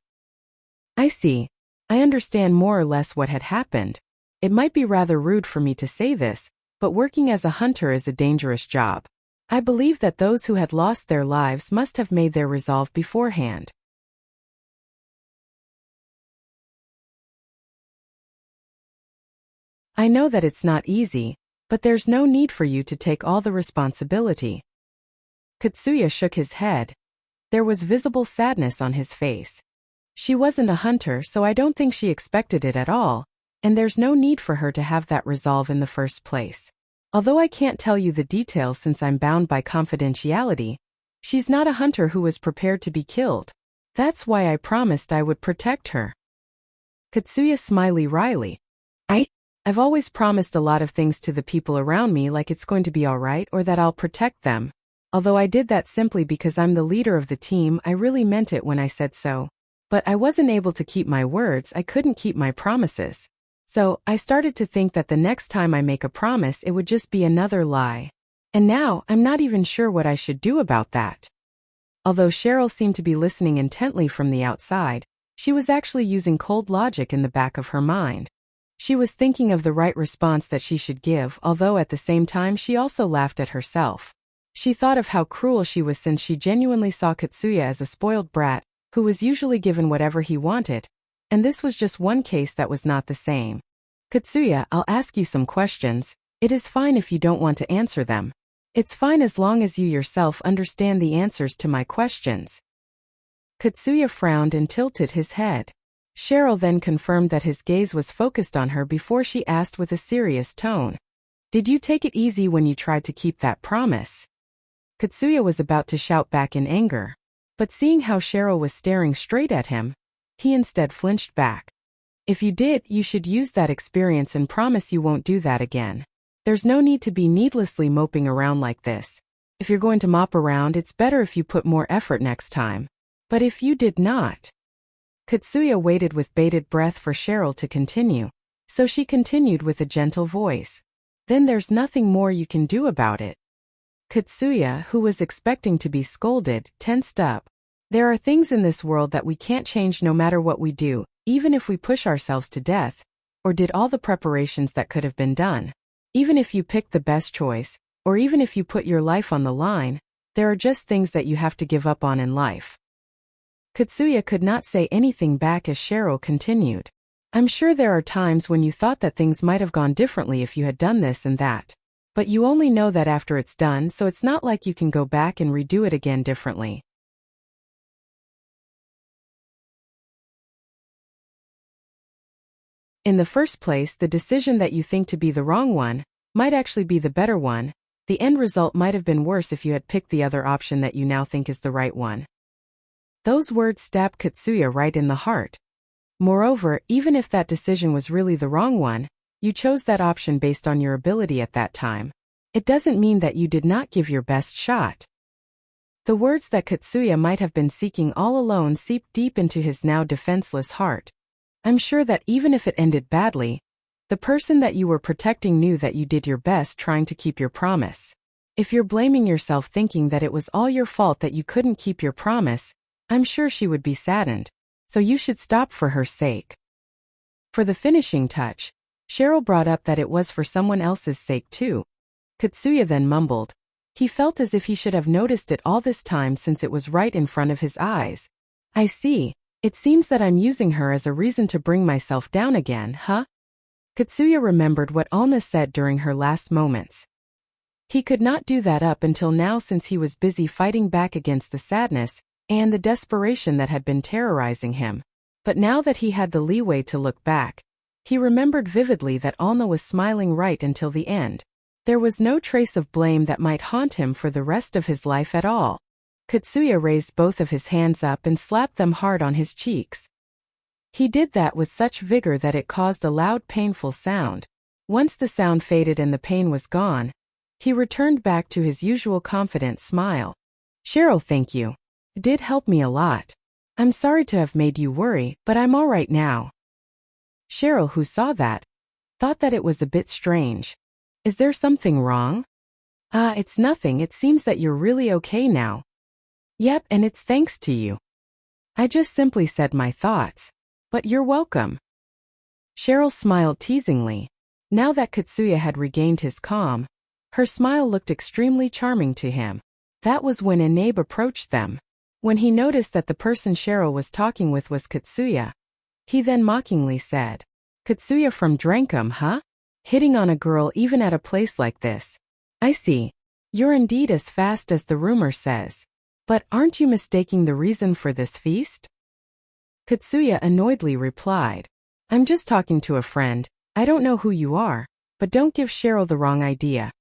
"I see. I understand more or less what had happened. It might be rather rude for me to say this, but working as a hunter is a dangerous job. I believe that those who had lost their lives must have made their resolve beforehand. I know that it's not easy, but there's no need for you to take all the responsibility." Katsuya shook his head. There was visible sadness on his face. She wasn't a hunter, so I don't think she expected it at all, and there's no need for her to have that resolve in the first place. Although I can't tell you the details since I'm bound by confidentiality, she's not a hunter who was prepared to be killed. That's why I promised I would protect her. Katsuya smiled wryly. I've always promised a lot of things to the people around me, like it's going to be alright or that I'll protect them. Although I did that simply because I'm the leader of the team, I really meant it when I said so. But I wasn't able to keep my words, I couldn't keep my promises. So, I started to think that the next time I make a promise it would just be another lie. And now, I'm not even sure what I should do about that. Although Cheryl seemed to be listening intently from the outside, she was actually using cold logic in the back of her mind. She was thinking of the right response that she should give, although at the same time she also laughed at herself. She thought of how cruel she was since she genuinely saw Katsuya as a spoiled brat, who was usually given whatever he wanted, and this was just one case that was not the same. "Katsuya, I'll ask you some questions. It is fine if you don't want to answer them. It's fine as long as you yourself understand the answers to my questions." Katsuya frowned and tilted his head. Cheryl then confirmed that his gaze was focused on her before she asked with a serious tone, "Did you take it easy when you tried to keep that promise?" Katsuya was about to shout back in anger, but seeing how Cheryl was staring straight at him, he instead flinched back. "If you did, you should use that experience and promise you won't do that again. There's no need to be needlessly moping around like this. If you're going to mop around, it's better if you put more effort next time. But if you did not..." Katsuya waited with bated breath for Cheryl to continue, so she continued with a gentle voice. Then there's nothing more you can do about it. Katsuya, who was expecting to be scolded, tensed up. There are things in this world that we can't change no matter what we do, even if we push ourselves to death, or did all the preparations that could have been done. Even if you picked the best choice, or even if you put your life on the line, there are just things that you have to give up on in life. Katsuya could not say anything back as Cheryl continued. I'm sure there are times when you thought that things might have gone differently if you had done this and that. But you only know that after it's done, so it's not like you can go back and redo it again differently. In the first place, the decision that you think to be the wrong one might actually be the better one. The end result might have been worse if you had picked the other option that you now think is the right one. Those words stabbed Katsuya right in the heart. Moreover, even if that decision was really the wrong one, you chose that option based on your ability at that time. It doesn't mean that you did not give your best shot. The words that Katsuya might have been seeking all alone seeped deep into his now defenseless heart. I'm sure that even if it ended badly, the person that you were protecting knew that you did your best trying to keep your promise. If you're blaming yourself thinking that it was all your fault that you couldn't keep your promise, I'm sure she would be saddened, so you should stop for her sake. For the finishing touch, Cheryl brought up that it was for someone else's sake too. Katsuya then mumbled. He felt as if he should have noticed it all this time since it was right in front of his eyes. I see. It seems that I'm using her as a reason to bring myself down again, huh? Katsuya remembered what Alna said during her last moments. He could not do that up until now since he was busy fighting back against the sadness and the desperation that had been terrorizing him. But now that he had the leeway to look back, he remembered vividly that Alna was smiling right until the end. There was no trace of blame that might haunt him for the rest of his life at all. Katsuya raised both of his hands up and slapped them hard on his cheeks. He did that with such vigor that it caused a loud, painful sound. Once the sound faded and the pain was gone, he returned back to his usual confident smile. Cheryl, thank you. It did help me a lot. I'm sorry to have made you worry, but I'm all right now. Cheryl, who saw that, thought that it was a bit strange. Is there something wrong? It's nothing. It seems that you're really okay now. Yep, and it's thanks to you. I just simply said my thoughts. But you're welcome. Cheryl smiled teasingly. Now that Katsuya had regained his calm, her smile looked extremely charming to him. That was when Inabe approached them. When he noticed that the person Cheryl was talking with was Katsuya, he then mockingly said, Katsuya from Drankum, huh? Hitting on a girl even at a place like this. I see. You're indeed as fast as the rumor says. But aren't you mistaking the reason for this feast? Katsuya annoyedly replied. I'm just talking to a friend. I don't know who you are, but don't give Cheryl the wrong idea.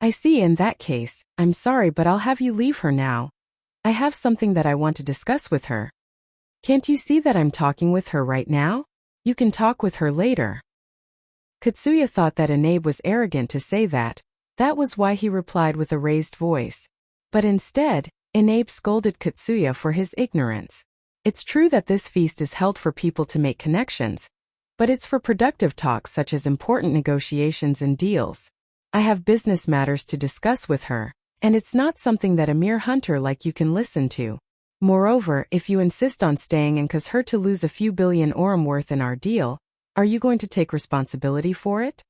I see. In that case, I'm sorry, but I'll have you leave her now. I have something that I want to discuss with her. Can't you see that I'm talking with her right now? You can talk with her later. Katsuya thought that Inabe was arrogant to say that. That was why he replied with a raised voice. But instead, Inabe scolded Katsuya for his ignorance. It's true that this feast is held for people to make connections, but it's for productive talks such as important negotiations and deals. I have business matters to discuss with her, and it's not something that a mere hunter like you can listen to. Moreover, if you insist on staying and cause her to lose a few billion orum worth in our deal, are you going to take responsibility for it?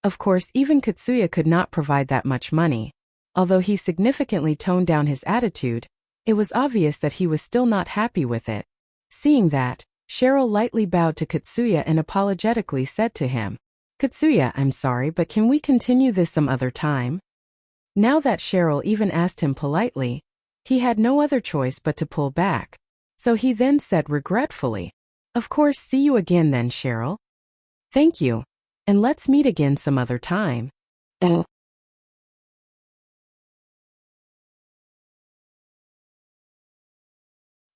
Of course, even Katsuya could not provide that much money. Although he significantly toned down his attitude, it was obvious that he was still not happy with it. Seeing that, Cheryl lightly bowed to Katsuya and apologetically said to him, Katsuya, I'm sorry, but can we continue this some other time? Now that Cheryl even asked him politely, he had no other choice but to pull back. So he then said regretfully, Of course, see you again then, Cheryl. Thank you. And let's meet again some other time.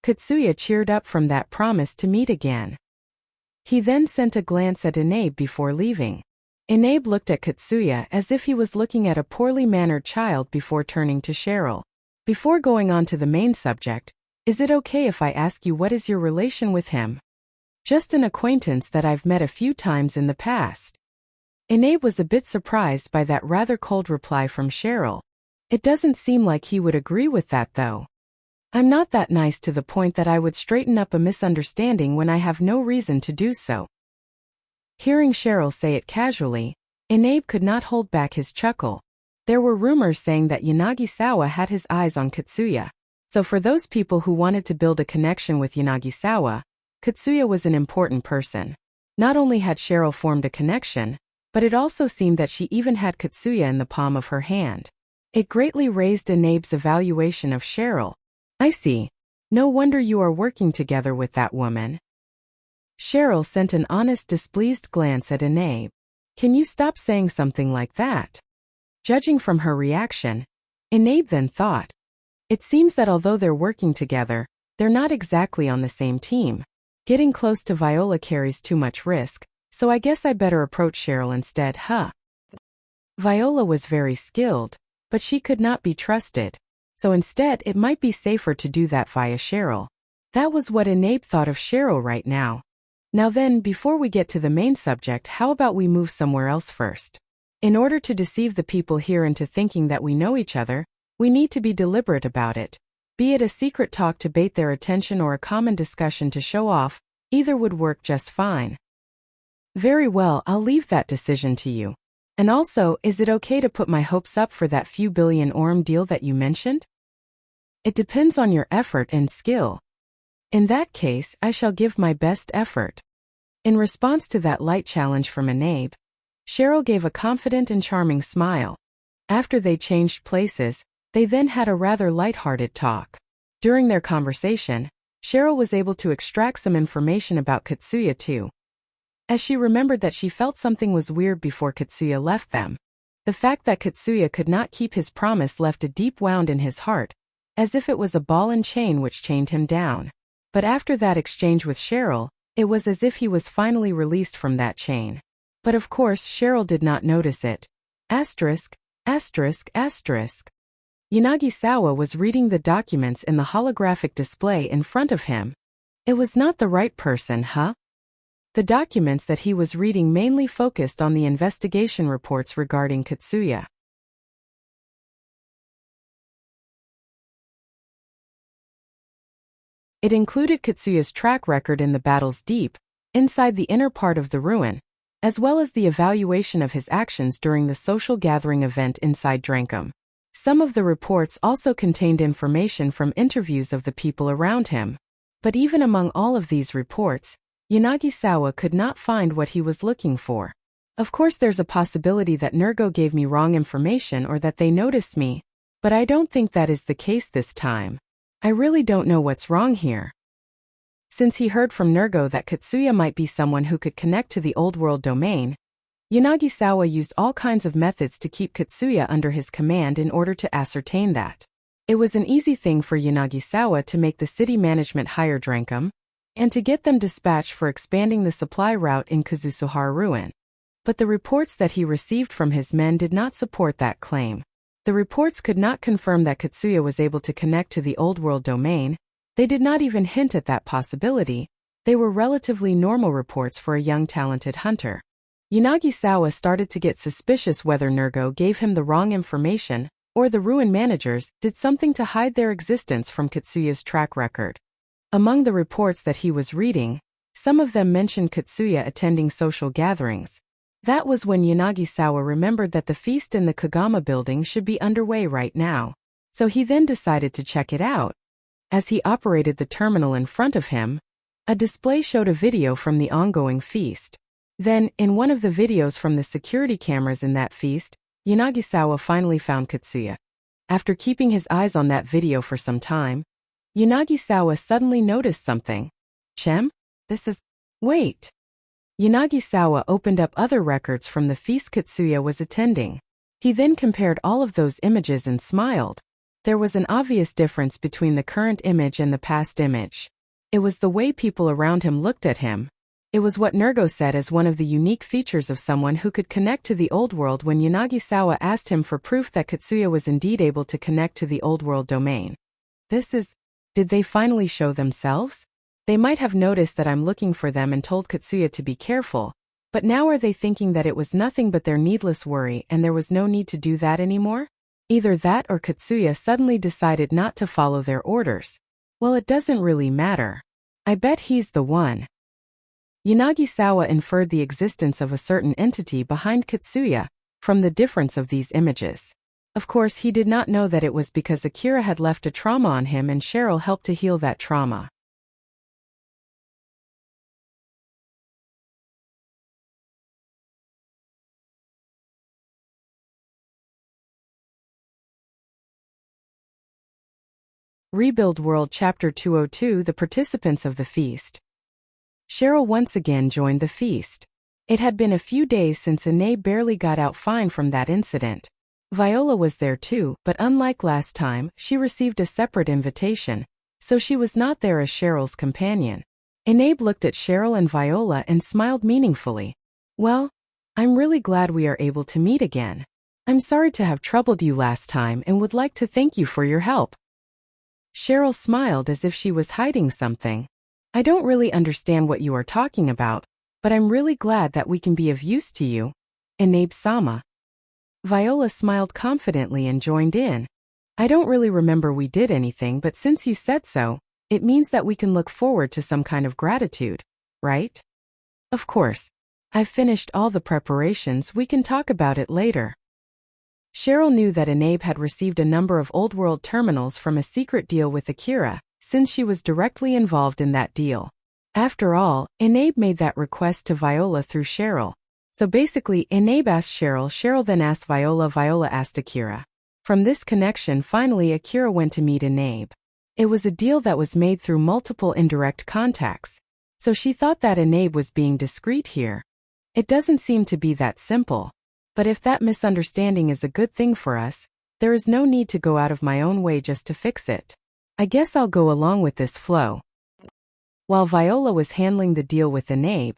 Katsuya cheered up from that promise to meet again. He then sent a glance at Inabe before leaving. Inabe looked at Katsuya as if he was looking at a poorly mannered child before turning to Cheryl. Before going on to the main subject, Is it okay if I ask you what is your relation with him? Just an acquaintance that I've met a few times in the past. Inabe was a bit surprised by that rather cold reply from Cheryl. It doesn't seem like he would agree with that though. I'm not that nice to the point that I would straighten up a misunderstanding when I have no reason to do so. Hearing Cheryl say it casually, Inabe could not hold back his chuckle. There were rumors saying that Yanagisawa had his eyes on Katsuya. So for those people who wanted to build a connection with Yanagisawa, Katsuya was an important person. Not only had Cheryl formed a connection, but it also seemed that she even had Katsuya in the palm of her hand. It greatly raised Inabe's evaluation of Cheryl. I see. No wonder you are working together with that woman. Cheryl sent an honest displeased glance at Inabe. Can you stop saying something like that? Judging from her reaction, Inabe then thought. It seems that although they're working together, they're not exactly on the same team. Getting close to Viola carries too much risk, so I guess I better approach Cheryl instead, huh? Viola was very skilled, but she could not be trusted. So instead it might be safer to do that via Cheryl. That was what Inabe thought of Cheryl right now. Now then, before we get to the main subject, how about we move somewhere else first? In order to deceive the people here into thinking that we know each other, we need to be deliberate about it. Be it a secret talk to bait their attention or a common discussion to show off, either would work just fine. Very well, I'll leave that decision to you. And also, is it okay to put my hopes up for that few billion orm deal that you mentioned? It depends on your effort and skill. In that case, I shall give my best effort. In response to that light challenge from Inabe, Cheryl gave a confident and charming smile. After they changed places, they then had a rather light-hearted talk. During their conversation, Cheryl was able to extract some information about Katsuya too. As she remembered that she felt something was weird before Katsuya left them. The fact that Katsuya could not keep his promise left a deep wound in his heart, as if it was a ball and chain which chained him down. But after that exchange with Cheryl, it was as if he was finally released from that chain. But of course Cheryl did not notice it. Asterisk, asterisk, asterisk. Yanagisawa was reading the documents in the holographic display in front of him. It was not the right person, huh? The documents that he was reading mainly focused on the investigation reports regarding Katsuya. It included Katsuya's track record in the battles deep, inside the inner part of the ruin, as well as the evaluation of his actions during the social gathering event inside Drankum. Some of the reports also contained information from interviews of the people around him. But even among all of these reports, Yanagisawa could not find what he was looking for. Of course there's a possibility that Nergo gave me wrong information or that they noticed me, but I don't think that is the case this time. I really don't know what's wrong here. Since he heard from Nergo that Katsuya might be someone who could connect to the old world domain, Yanagisawa used all kinds of methods to keep Katsuya under his command in order to ascertain that. It was an easy thing for Yanagisawa to make the city management hire Drankum, and to get them dispatched for expanding the supply route in Kazusuhara Ruin. But the reports that he received from his men did not support that claim. The reports could not confirm that Katsuya was able to connect to the old world domain. They did not even hint at that possibility. They were relatively normal reports for a young talented hunter. Yanagisawa started to get suspicious whether Nergo gave him the wrong information, or the ruin managers did something to hide their existence from Katsuya's track record. Among the reports that he was reading, some of them mentioned Katsuya attending social gatherings. That was when Yanagisawa remembered that the feast in the Kagama building should be underway right now. So he then decided to check it out. As he operated the terminal in front of him, a display showed a video from the ongoing feast. Then, in one of the videos from the security cameras in that feast, Yanagisawa finally found Katsuya. After keeping his eyes on that video for some time, Yanagisawa suddenly noticed something. Chem? This is... Wait. Yanagisawa opened up other records from the feast Katsuya was attending. He then compared all of those images and smiled. There was an obvious difference between the current image and the past image. It was the way people around him looked at him. It was what Nergo said as one of the unique features of someone who could connect to the old world when Yanagisawa asked him for proof that Katsuya was indeed able to connect to the old world domain. This is Did they finally show themselves? They might have noticed that I'm looking for them and told Katsuya to be careful, but now are they thinking that it was nothing but their needless worry and there was no need to do that anymore? Either that or Katsuya suddenly decided not to follow their orders. Well, it doesn't really matter. I bet he's the one. Yanagisawa inferred the existence of a certain entity behind Katsuya from the difference of these images. Of course, he did not know that it was because Akira had left a trauma on him and Cheryl helped to heal that trauma. Rebuild World Chapter 202 The Participants of the Feast. Cheryl once again joined the feast. It had been a few days since Ine barely got out fine from that incident. Viola was there too, but unlike last time, she received a separate invitation, so she was not there as Cheryl's companion. Ine looked at Cheryl and Viola and smiled meaningfully. Well, I'm really glad we are able to meet again. I'm sorry to have troubled you last time and would like to thank you for your help. Cheryl smiled as if she was hiding something. I don't really understand what you are talking about, but I'm really glad that we can be of use to you, Inabe-sama. Viola smiled confidently and joined in. I don't really remember we did anything, but since you said so, it means that we can look forward to some kind of gratitude, right? Of course. I've finished all the preparations, we can talk about it later. Cheryl knew that Inabe had received a number of Old World terminals from a secret deal with Akira, since she was directly involved in that deal. After all, Inabe made that request to Viola through Cheryl. So basically, Inabe asked Cheryl, Cheryl then asked Viola, Viola asked Akira. From this connection, finally Akira went to meet Inabe. It was a deal that was made through multiple indirect contacts. So she thought that Inabe was being discreet here. It doesn't seem to be that simple. But if that misunderstanding is a good thing for us, there is no need to go out of my own way just to fix it. I guess I'll go along with this flow. While Viola was handling the deal with Inabe,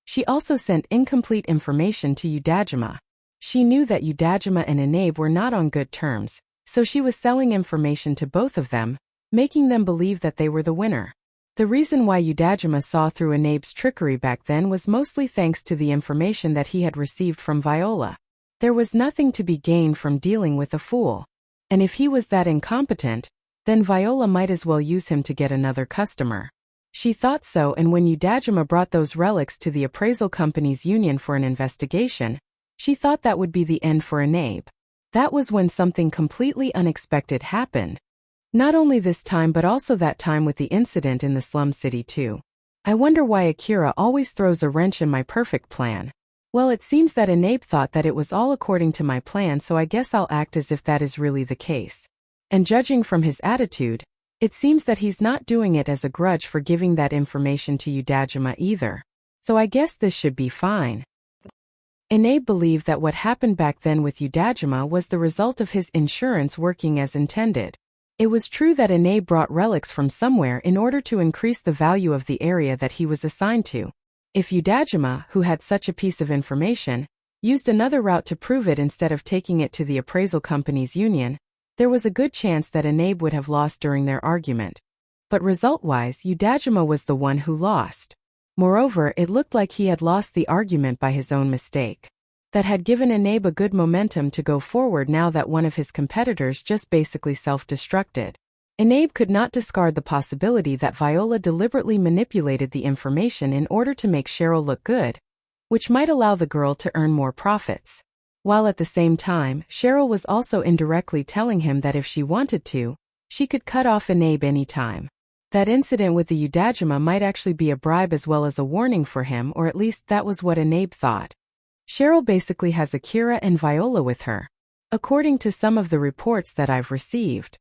she also sent incomplete information to Udajima. She knew that Udajima and Inabe were not on good terms, so she was selling information to both of them, making them believe that they were the winner. The reason why Udajima saw through Inabe's trickery back then was mostly thanks to the information that he had received from Viola. There was nothing to be gained from dealing with a fool. And if he was that incompetent, then Viola might as well use him to get another customer. She thought so, and when Udajima brought those relics to the appraisal company's union for an investigation, she thought that would be the end for Inabe. That was when something completely unexpected happened. Not only this time but also that time with the incident in the slum city too. I wonder why Akira always throws a wrench in my perfect plan. Well, it seems that Inabe thought that it was all according to my plan, so I guess I'll act as if that is really the case. And judging from his attitude, it seems that he's not doing it as a grudge for giving that information to Udajima either. So I guess this should be fine. Inabe believed that what happened back then with Udajima was the result of his insurance working as intended. It was true that Inabe brought relics from somewhere in order to increase the value of the area that he was assigned to. If Udajima, who had such a piece of information, used another route to prove it instead of taking it to the appraisal company's union, there was a good chance that Inabe would have lost during their argument. But result-wise, Udajima was the one who lost. Moreover, it looked like he had lost the argument by his own mistake. That had given Inabe a good momentum to go forward now that one of his competitors just basically self-destructed. Inabe could not discard the possibility that Viola deliberately manipulated the information in order to make Cheryl look good, which might allow the girl to earn more profits. While at the same time, Cheryl was also indirectly telling him that if she wanted to, she could cut off Inabe anytime. That incident with the Udajima might actually be a bribe as well as a warning for him, or at least that was what Inabe thought. Cheryl basically has Akira and Viola with her, according to some of the reports that I've received.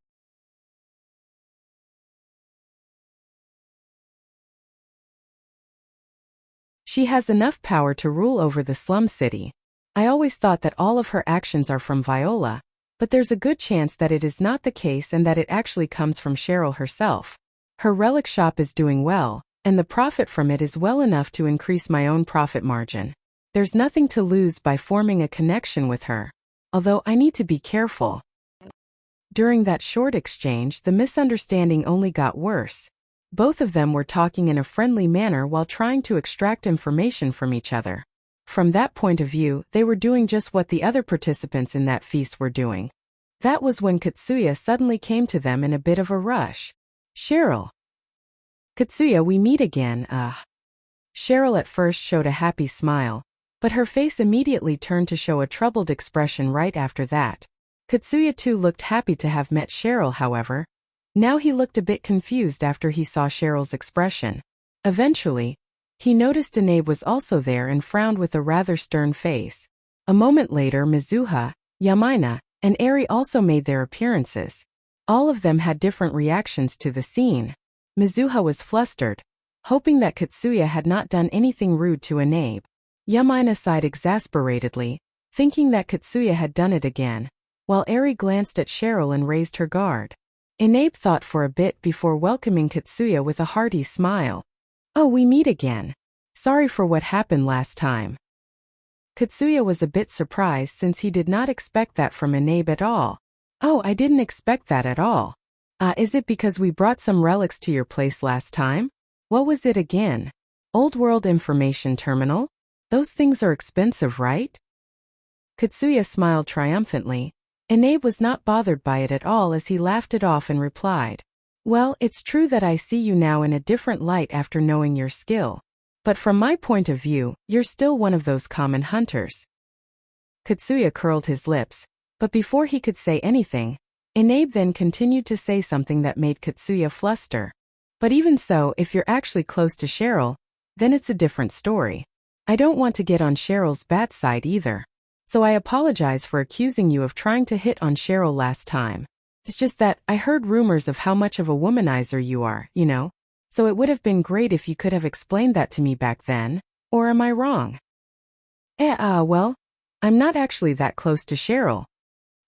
She has enough power to rule over the slum city. I always thought that all of her actions are from Viola, but there's a good chance that it is not the case and that it actually comes from Cheryl herself. Her relic shop is doing well, and the profit from it is well enough to increase my own profit margin. There's nothing to lose by forming a connection with her, although I need to be careful. During that short exchange, the misunderstanding only got worse. Both of them were talking in a friendly manner while trying to extract information from each other. From that point of view, they were doing just what the other participants in that feast were doing. That was when Katsuya suddenly came to them in a bit of a rush. Cheryl. Katsuya, we meet again, Cheryl at first showed a happy smile, but her face immediately turned to show a troubled expression right after that. Katsuya too looked happy to have met Cheryl, however. Now he looked a bit confused after he saw Cheryl's expression. Eventually, he noticed Inabe was also there and frowned with a rather stern face. A moment later, Mizuha, Yamaina, and Eri also made their appearances. All of them had different reactions to the scene. Mizuha was flustered, hoping that Katsuya had not done anything rude to Inabe. Yamaina sighed exasperatedly, thinking that Katsuya had done it again, while Eri glanced at Cheryl and raised her guard. Inabe thought for a bit before welcoming Katsuya with a hearty smile. Oh, we meet again. Sorry for what happened last time. Katsuya was a bit surprised since he did not expect that from Inabe at all. Oh, I didn't expect that at all. Is it because we brought some relics to your place last time? What was it again? Old World Information Terminal? Those things are expensive, right? Katsuya smiled triumphantly. Inabe was not bothered by it at all as he laughed it off and replied, well, it's true that I see you now in a different light after knowing your skill. But from my point of view, you're still one of those common hunters. Katsuya curled his lips, but before he could say anything, Inabe then continued to say something that made Katsuya fluster. But even so, if you're actually close to Cheryl, then it's a different story. I don't want to get on Cheryl's bad side either. So I apologize for accusing you of trying to hit on Cheryl last time. It's just that I heard rumors of how much of a womanizer you are, you know? So it would have been great if you could have explained that to me back then. Or am I wrong? Well, I'm not actually that close to Cheryl.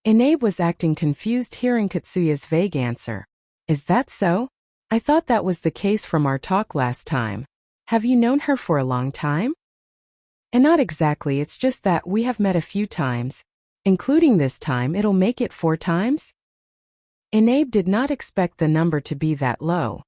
Inabe was acting confused hearing Katsuya's vague answer. Is that so? I thought that was the case from our talk last time. Have you known her for a long time? And not exactly, it's just that we have met a few times. Including this time, it'll make it 4 times? Inabe did not expect the number to be that low.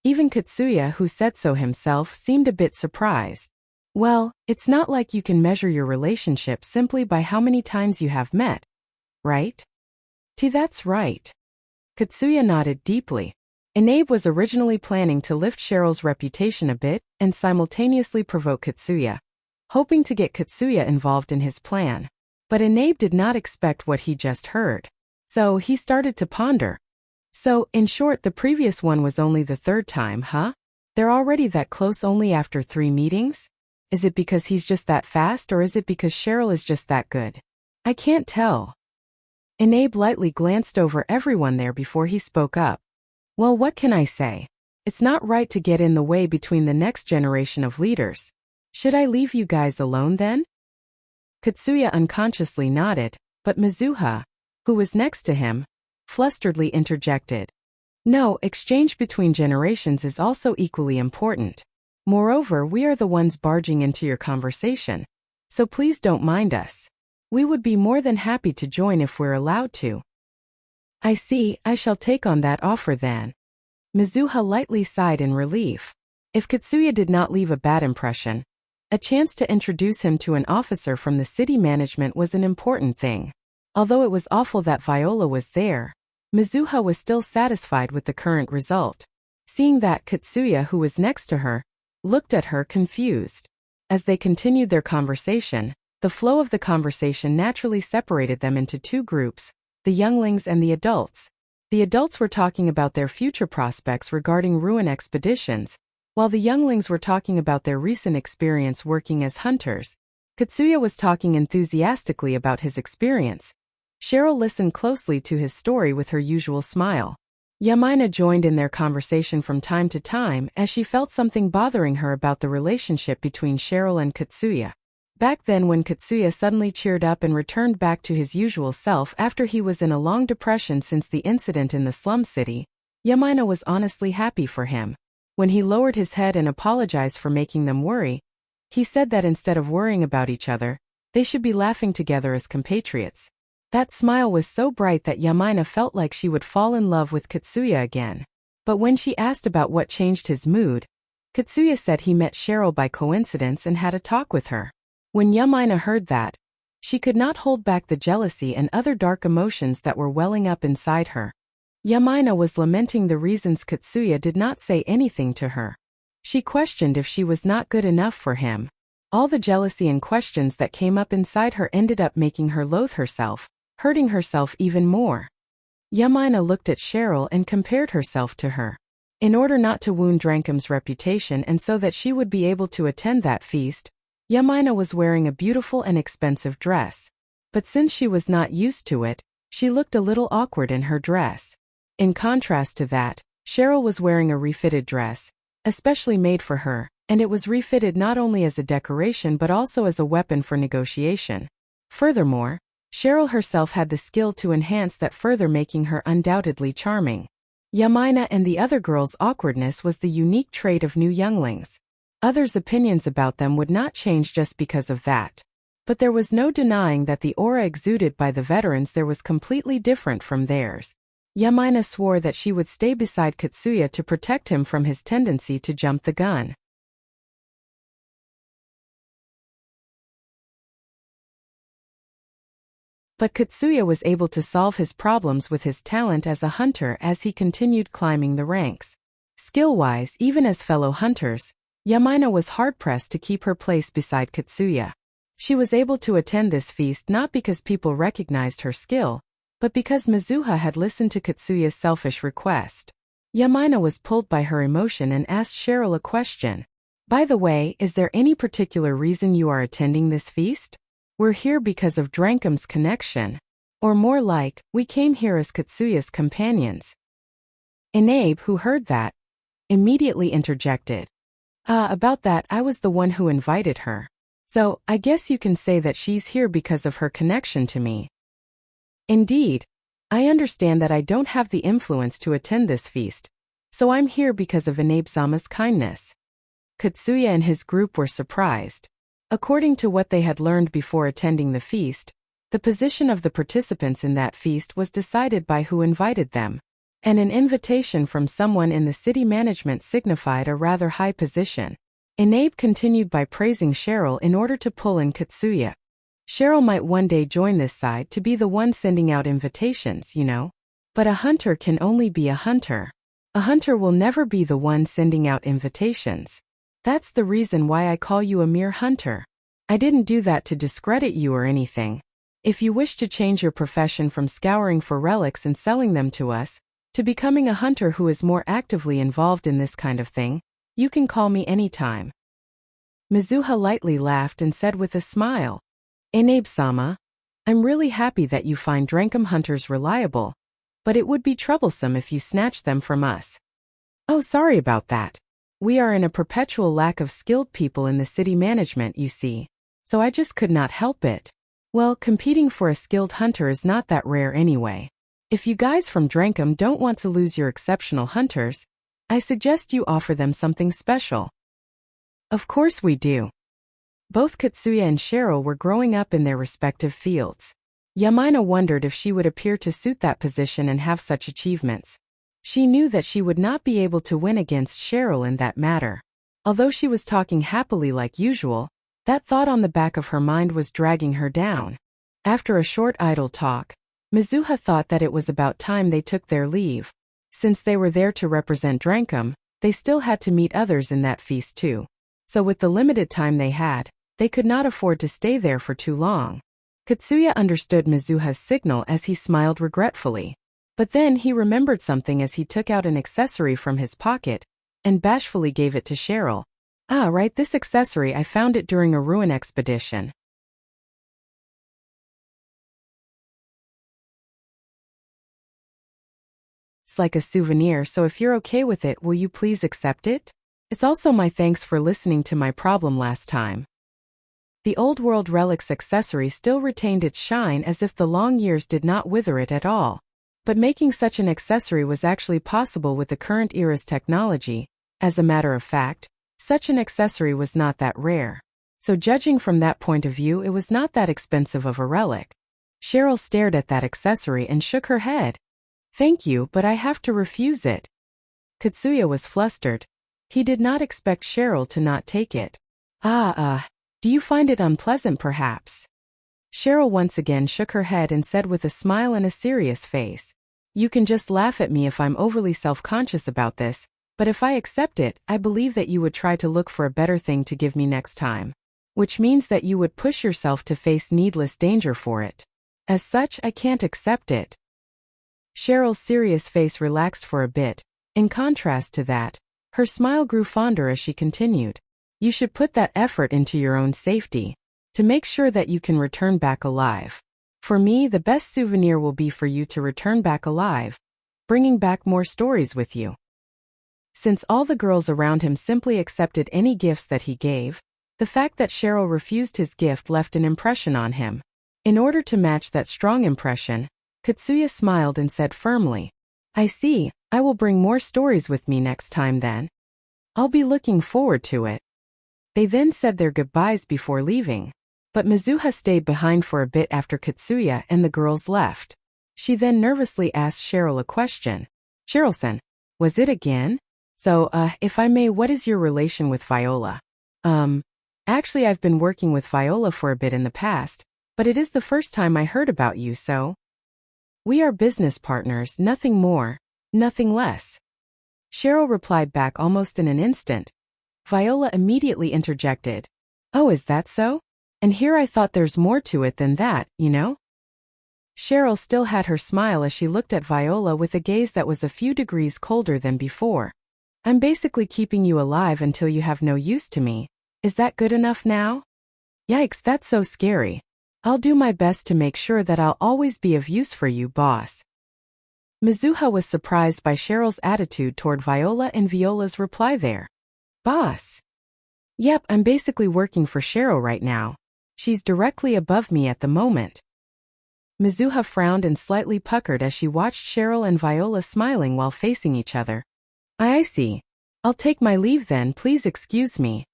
Even Katsuya, who said so himself, seemed a bit surprised. Well, it's not like you can measure your relationship simply by how many times you have met, right? That's right. Katsuya nodded deeply. Inabe was originally planning to lift Cheryl's reputation a bit and simultaneously provoke Katsuya, hoping to get Katsuya involved in his plan. But Inabe did not expect what he just heard. So he started to ponder. So, in short, the previous one was only the 3rd time, huh? They're already that close only after 3 meetings? Is it because he's just that fast, or is it because Cheryl is just that good? I can't tell. Inabe lightly glanced over everyone there before he spoke up. Well, what can I say? It's not right to get in the way between the next generation of leaders. Should I leave you guys alone then? Katsuya unconsciously nodded, but Mizuha, who was next to him, flusteredly interjected. No, exchange between generations is also equally important. Moreover, we are the ones barging into your conversation. So please don't mind us. We would be more than happy to join if we're allowed to. I see, I shall take on that offer then. Mizuha lightly sighed in relief. If Katsuya did not leave a bad impression, a chance to introduce him to an officer from the city management was an important thing. Although it was awful that Viola was there, Mizuha was still satisfied with the current result. Seeing that, Katsuya, who was next to her, looked at her confused. As they continued their conversation, the flow of the conversation naturally separated them into 2 groups, the younglings and the adults. The adults were talking about their future prospects regarding ruin expeditions, while the younglings were talking about their recent experience working as hunters. Katsuya was talking enthusiastically about his experience. Cheryl listened closely to his story with her usual smile. Yamaina joined in their conversation from time to time as she felt something bothering her about the relationship between Cheryl and Katsuya. Back then, when Katsuya suddenly cheered up and returned back to his usual self after he was in a long depression since the incident in the slum city, Yamaina was honestly happy for him. When he lowered his head and apologized for making them worry, He said that instead of worrying about each other, they should be laughing together as compatriots. That smile was so bright that Yamaina felt like she would fall in love with Katsuya again. But when she asked about what changed his mood, Katsuya said he met Cheryl by coincidence and had a talk with her. When Yamaina heard that, she could not hold back the jealousy and other dark emotions that were welling up inside her. Yamaina was lamenting the reasons Katsuya did not say anything to her. She questioned if she was not good enough for him. All the jealousy and questions that came up inside her ended up making her loathe herself, hurting herself even more. Yamaina looked at Cheryl and compared herself to her. In order not to wound Drankum's reputation and so that she would be able to attend that feast, Yamaina was wearing a beautiful and expensive dress. But since she was not used to it, she looked a little awkward in her dress. In contrast to that, Cheryl was wearing a refitted dress, especially made for her, and it was refitted not only as a decoration but also as a weapon for negotiation. Furthermore, Cheryl herself had the skill to enhance that, further making her undoubtedly charming. Yamaina and the other girls' awkwardness was the unique trait of new younglings. Others' opinions about them would not change just because of that. But there was no denying that the aura exuded by the veterans there was completely different from theirs. Yamaina swore that she would stay beside Katsuya to protect him from his tendency to jump the gun. But Katsuya was able to solve his problems with his talent as a hunter as he continued climbing the ranks. Skill-wise, even as fellow hunters, Yamaina was hard-pressed to keep her place beside Katsuya. She was able to attend this feast not because people recognized her skill, but because Mizuha had listened to Katsuya's selfish request. Yamaina was pulled by her emotion and asked Cheryl a question. "By the way, is there any particular reason you are attending this feast?" "We're here because of Drankum's connection." Or more like, "We came here as Katsuya's companions." Inabe, who heard that, immediately interjected. About that, I was the one who invited her. So, I guess you can say that she's here because of her connection to me." "Indeed. I understand that I don't have the influence to attend this feast, so I'm here because of Inabe-sama's kindness." Katsuya and his group were surprised. According to what they had learned before attending the feast, the position of the participants in that feast was decided by who invited them, and an invitation from someone in the city management signified a rather high position. Inabe continued by praising Cheryl in order to pull in Katsuya. Cheryl might one day join this side to be the one sending out invitations, you know. But a hunter can only be a hunter. A hunter will never be the one sending out invitations. That's the reason why I call you a mere hunter. I didn't do that to discredit you or anything. If you wish to change your profession from scouring for relics and selling them to us, to becoming a hunter who is more actively involved in this kind of thing, you can call me anytime." Mizuha lightly laughed and said with a smile, "Inabe-sama, I'm really happy that you find Drankum hunters reliable, but it would be troublesome if you snatched them from us." "Oh, sorry about that. We are in a perpetual lack of skilled people in the city management, you see, so I just could not help it. Well, competing for a skilled hunter is not that rare anyway. If you guys from Drankum don't want to lose your exceptional hunters, I suggest you offer them something special." "Of course we do." Both Katsuya and Cheryl were growing up in their respective fields. Yamaina wondered if she would appear to suit that position and have such achievements. She knew that she would not be able to win against Cheryl in that matter. Although she was talking happily like usual, that thought on the back of her mind was dragging her down. After a short idle talk, Mizuha thought that it was about time they took their leave. Since they were there to represent Drankum, they still had to meet others in that feast too. So with the limited time they had, they could not afford to stay there for too long. Katsuya understood Mizuha's signal as he smiled regretfully. But then he remembered something as he took out an accessory from his pocket and bashfully gave it to Cheryl. "Ah, right, this accessory, I found it during a ruin expedition. It's like a souvenir, so if you're okay with it, will you please accept it? It's also my thanks for listening to my problem last time." The Old World Relics accessory still retained its shine as if the long years did not wither it at all. But making such an accessory was actually possible with the current era's technology. As a matter of fact, such an accessory was not that rare. So judging from that point of view, it was not that expensive of a relic. Cheryl stared at that accessory and shook her head. Thank you, but I have to refuse it. Katsuya was flustered. He did not expect Cheryl to not take it. Do you find it unpleasant perhaps? Cheryl once again shook her head and said with a smile and a serious face. You can just laugh at me if I'm overly self-conscious about this, but if I accept it, I believe that you would try to look for a better thing to give me next time. Which means that you would push yourself to face needless danger for it. As such, I can't accept it. Cheryl's serious face relaxed for a bit. In contrast to that, her smile grew fonder as she continued. You should put that effort into your own safety, to make sure that you can return back alive. For me, the best souvenir will be for you to return back alive, bringing back more stories with you. Since all the girls around him simply accepted any gifts that he gave, the fact that Cheryl refused his gift left an impression on him. In order to match that strong impression, Katsuya smiled and said firmly, I see, I will bring more stories with me next time then. I'll be looking forward to it. They then said their goodbyes before leaving, but Mizuha stayed behind for a bit after Katsuya and the girls left. She then nervously asked Cheryl a question. Cheryl-san, was it again? So, if I may, what is your relation with Viola? Actually I've been working with Viola for a bit in the past, but it is the first time I heard about you, so. We are business partners, nothing more, nothing less. Cheryl replied back almost in an instant. Viola immediately interjected. Oh, is that so? And here I thought there's more to it than that, you know? Cheryl still had her smile as she looked at Viola with a gaze that was a few degrees colder than before. I'm basically keeping you alive until you have no use to me. Is that good enough now? Yikes, that's so scary. I'll do my best to make sure that I'll always be of use for you, boss. Mizuha was surprised by Cheryl's attitude toward Viola and Viola's reply there. Boss? Yep, I'm basically working for Cheryl right now. She's directly above me at the moment. Mizuha frowned and slightly puckered as she watched Cheryl and Viola smiling while facing each other. I see. I'll take my leave then, please excuse me.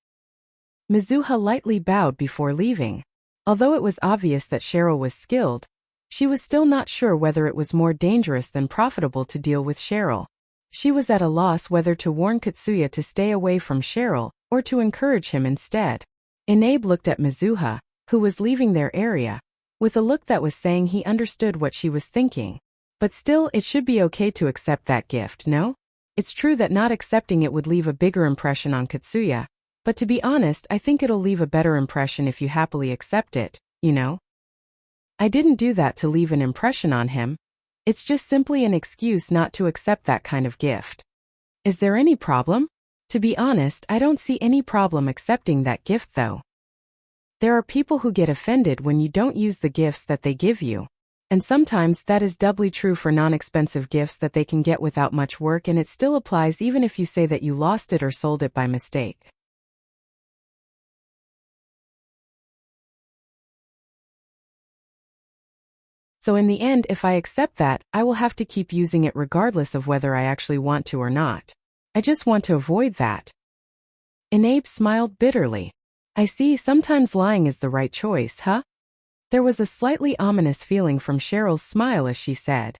Mizuha lightly bowed before leaving. Although it was obvious that Cheryl was skilled, she was still not sure whether it was more dangerous than profitable to deal with Cheryl. She was at a loss whether to warn Katsuya to stay away from Cheryl, or to encourage him instead. Inabe looked at Mizuha, who was leaving their area, with a look that was saying he understood what she was thinking. But still, it should be okay to accept that gift, no? It's true that not accepting it would leave a bigger impression on Katsuya, but to be honest, I think it'll leave a better impression if you happily accept it, you know? I didn't do that to leave an impression on him. It's just simply an excuse not to accept that kind of gift. Is there any problem? To be honest, I don't see any problem accepting that gift though. There are people who get offended when you don't use the gifts that they give you. And sometimes that is doubly true for non-expensive gifts that they can get without much work, and it still applies even if you say that you lost it or sold it by mistake. So in the end, if I accept that, I will have to keep using it regardless of whether I actually want to or not. I just want to avoid that. Inabe smiled bitterly. I see, sometimes lying is the right choice, huh? There was a slightly ominous feeling from Cheryl's smile as she said,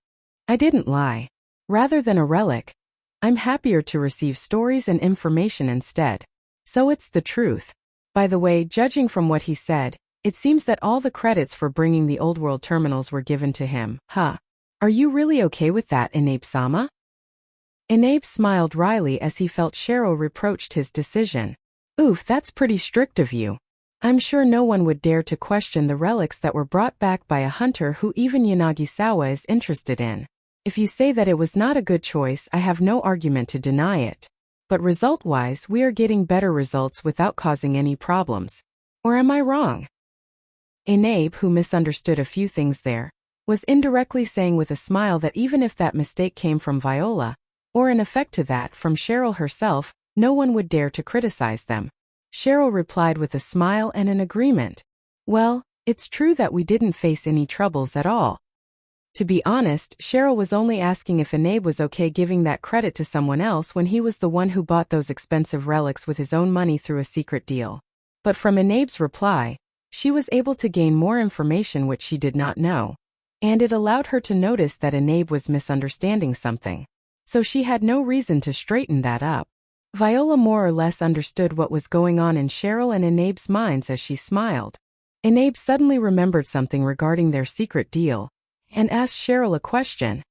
I didn't lie. Rather than a relic, I'm happier to receive stories and information instead. So it's the truth. By the way, judging from what he said, it seems that all the credits for bringing the Old World terminals were given to him, huh? Are you really okay with that, Inabe-sama? Inabe smiled wryly as he felt Cheryl reproached his decision. Oof, that's pretty strict of you. I'm sure no one would dare to question the relics that were brought back by a hunter who even Yanagisawa is interested in. If you say that it was not a good choice, I have no argument to deny it. But result-wise, we are getting better results without causing any problems. Or am I wrong? Inabe, who misunderstood a few things there, was indirectly saying with a smile that even if that mistake came from Viola, or in effect to that from Cheryl herself, no one would dare to criticize them. Cheryl replied with a smile and an agreement. Well, it's true that we didn't face any troubles at all. To be honest, Cheryl was only asking if Inabe was okay giving that credit to someone else when he was the one who bought those expensive relics with his own money through a secret deal. But from Enabe's reply, she was able to gain more information which she did not know, and it allowed her to notice that Enabe was misunderstanding something. So she had no reason to straighten that up. Viola more or less understood what was going on in Cheryl and Enabe's minds as she smiled. Enabe suddenly remembered something regarding their secret deal, and asked Cheryl a question.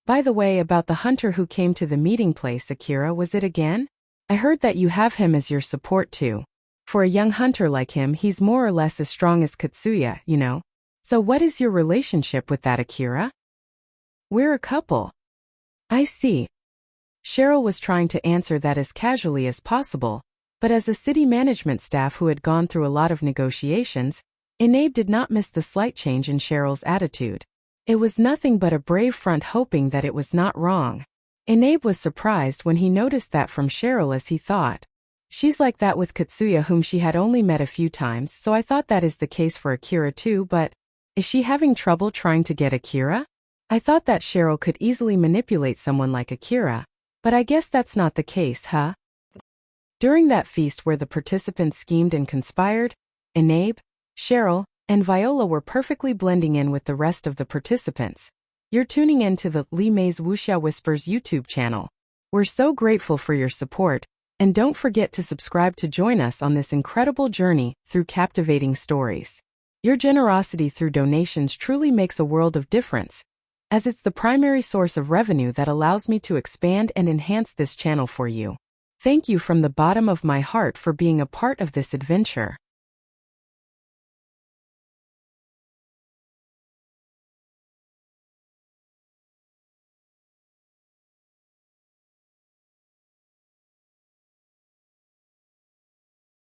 By the way, about the hunter who came to the meeting place, Akira, was it again? I heard that you have him as your support too. For a young hunter like him, he's more or less as strong as Katsuya, you know. So what is your relationship with that Akira? We're a couple. I see. Cheryl was trying to answer that as casually as possible, but as a city management staff who had gone through a lot of negotiations, Enabe did not miss the slight change in Cheryl's attitude. It was nothing but a brave front, hoping that it was not wrong. Enabe was surprised when he noticed that from Cheryl, as he thought, she's like that with Katsuya, whom she had only met a few times, so I thought that is the case for Akira too, but is she having trouble trying to get Akira? I thought that Cheryl could easily manipulate someone like Akira, but I guess that's not the case, huh? During that feast where the participants schemed and conspired, Enabe, Cheryl, and Viola were perfectly blending in with the rest of the participants. You're tuning in to the Li Mei's Wuxia Whispers YouTube channel. We're so grateful for your support, and don't forget to subscribe to join us on this incredible journey through captivating stories. Your generosity through donations truly makes a world of difference, as it's the primary source of revenue that allows me to expand and enhance this channel for you. Thank you from the bottom of my heart for being a part of this adventure.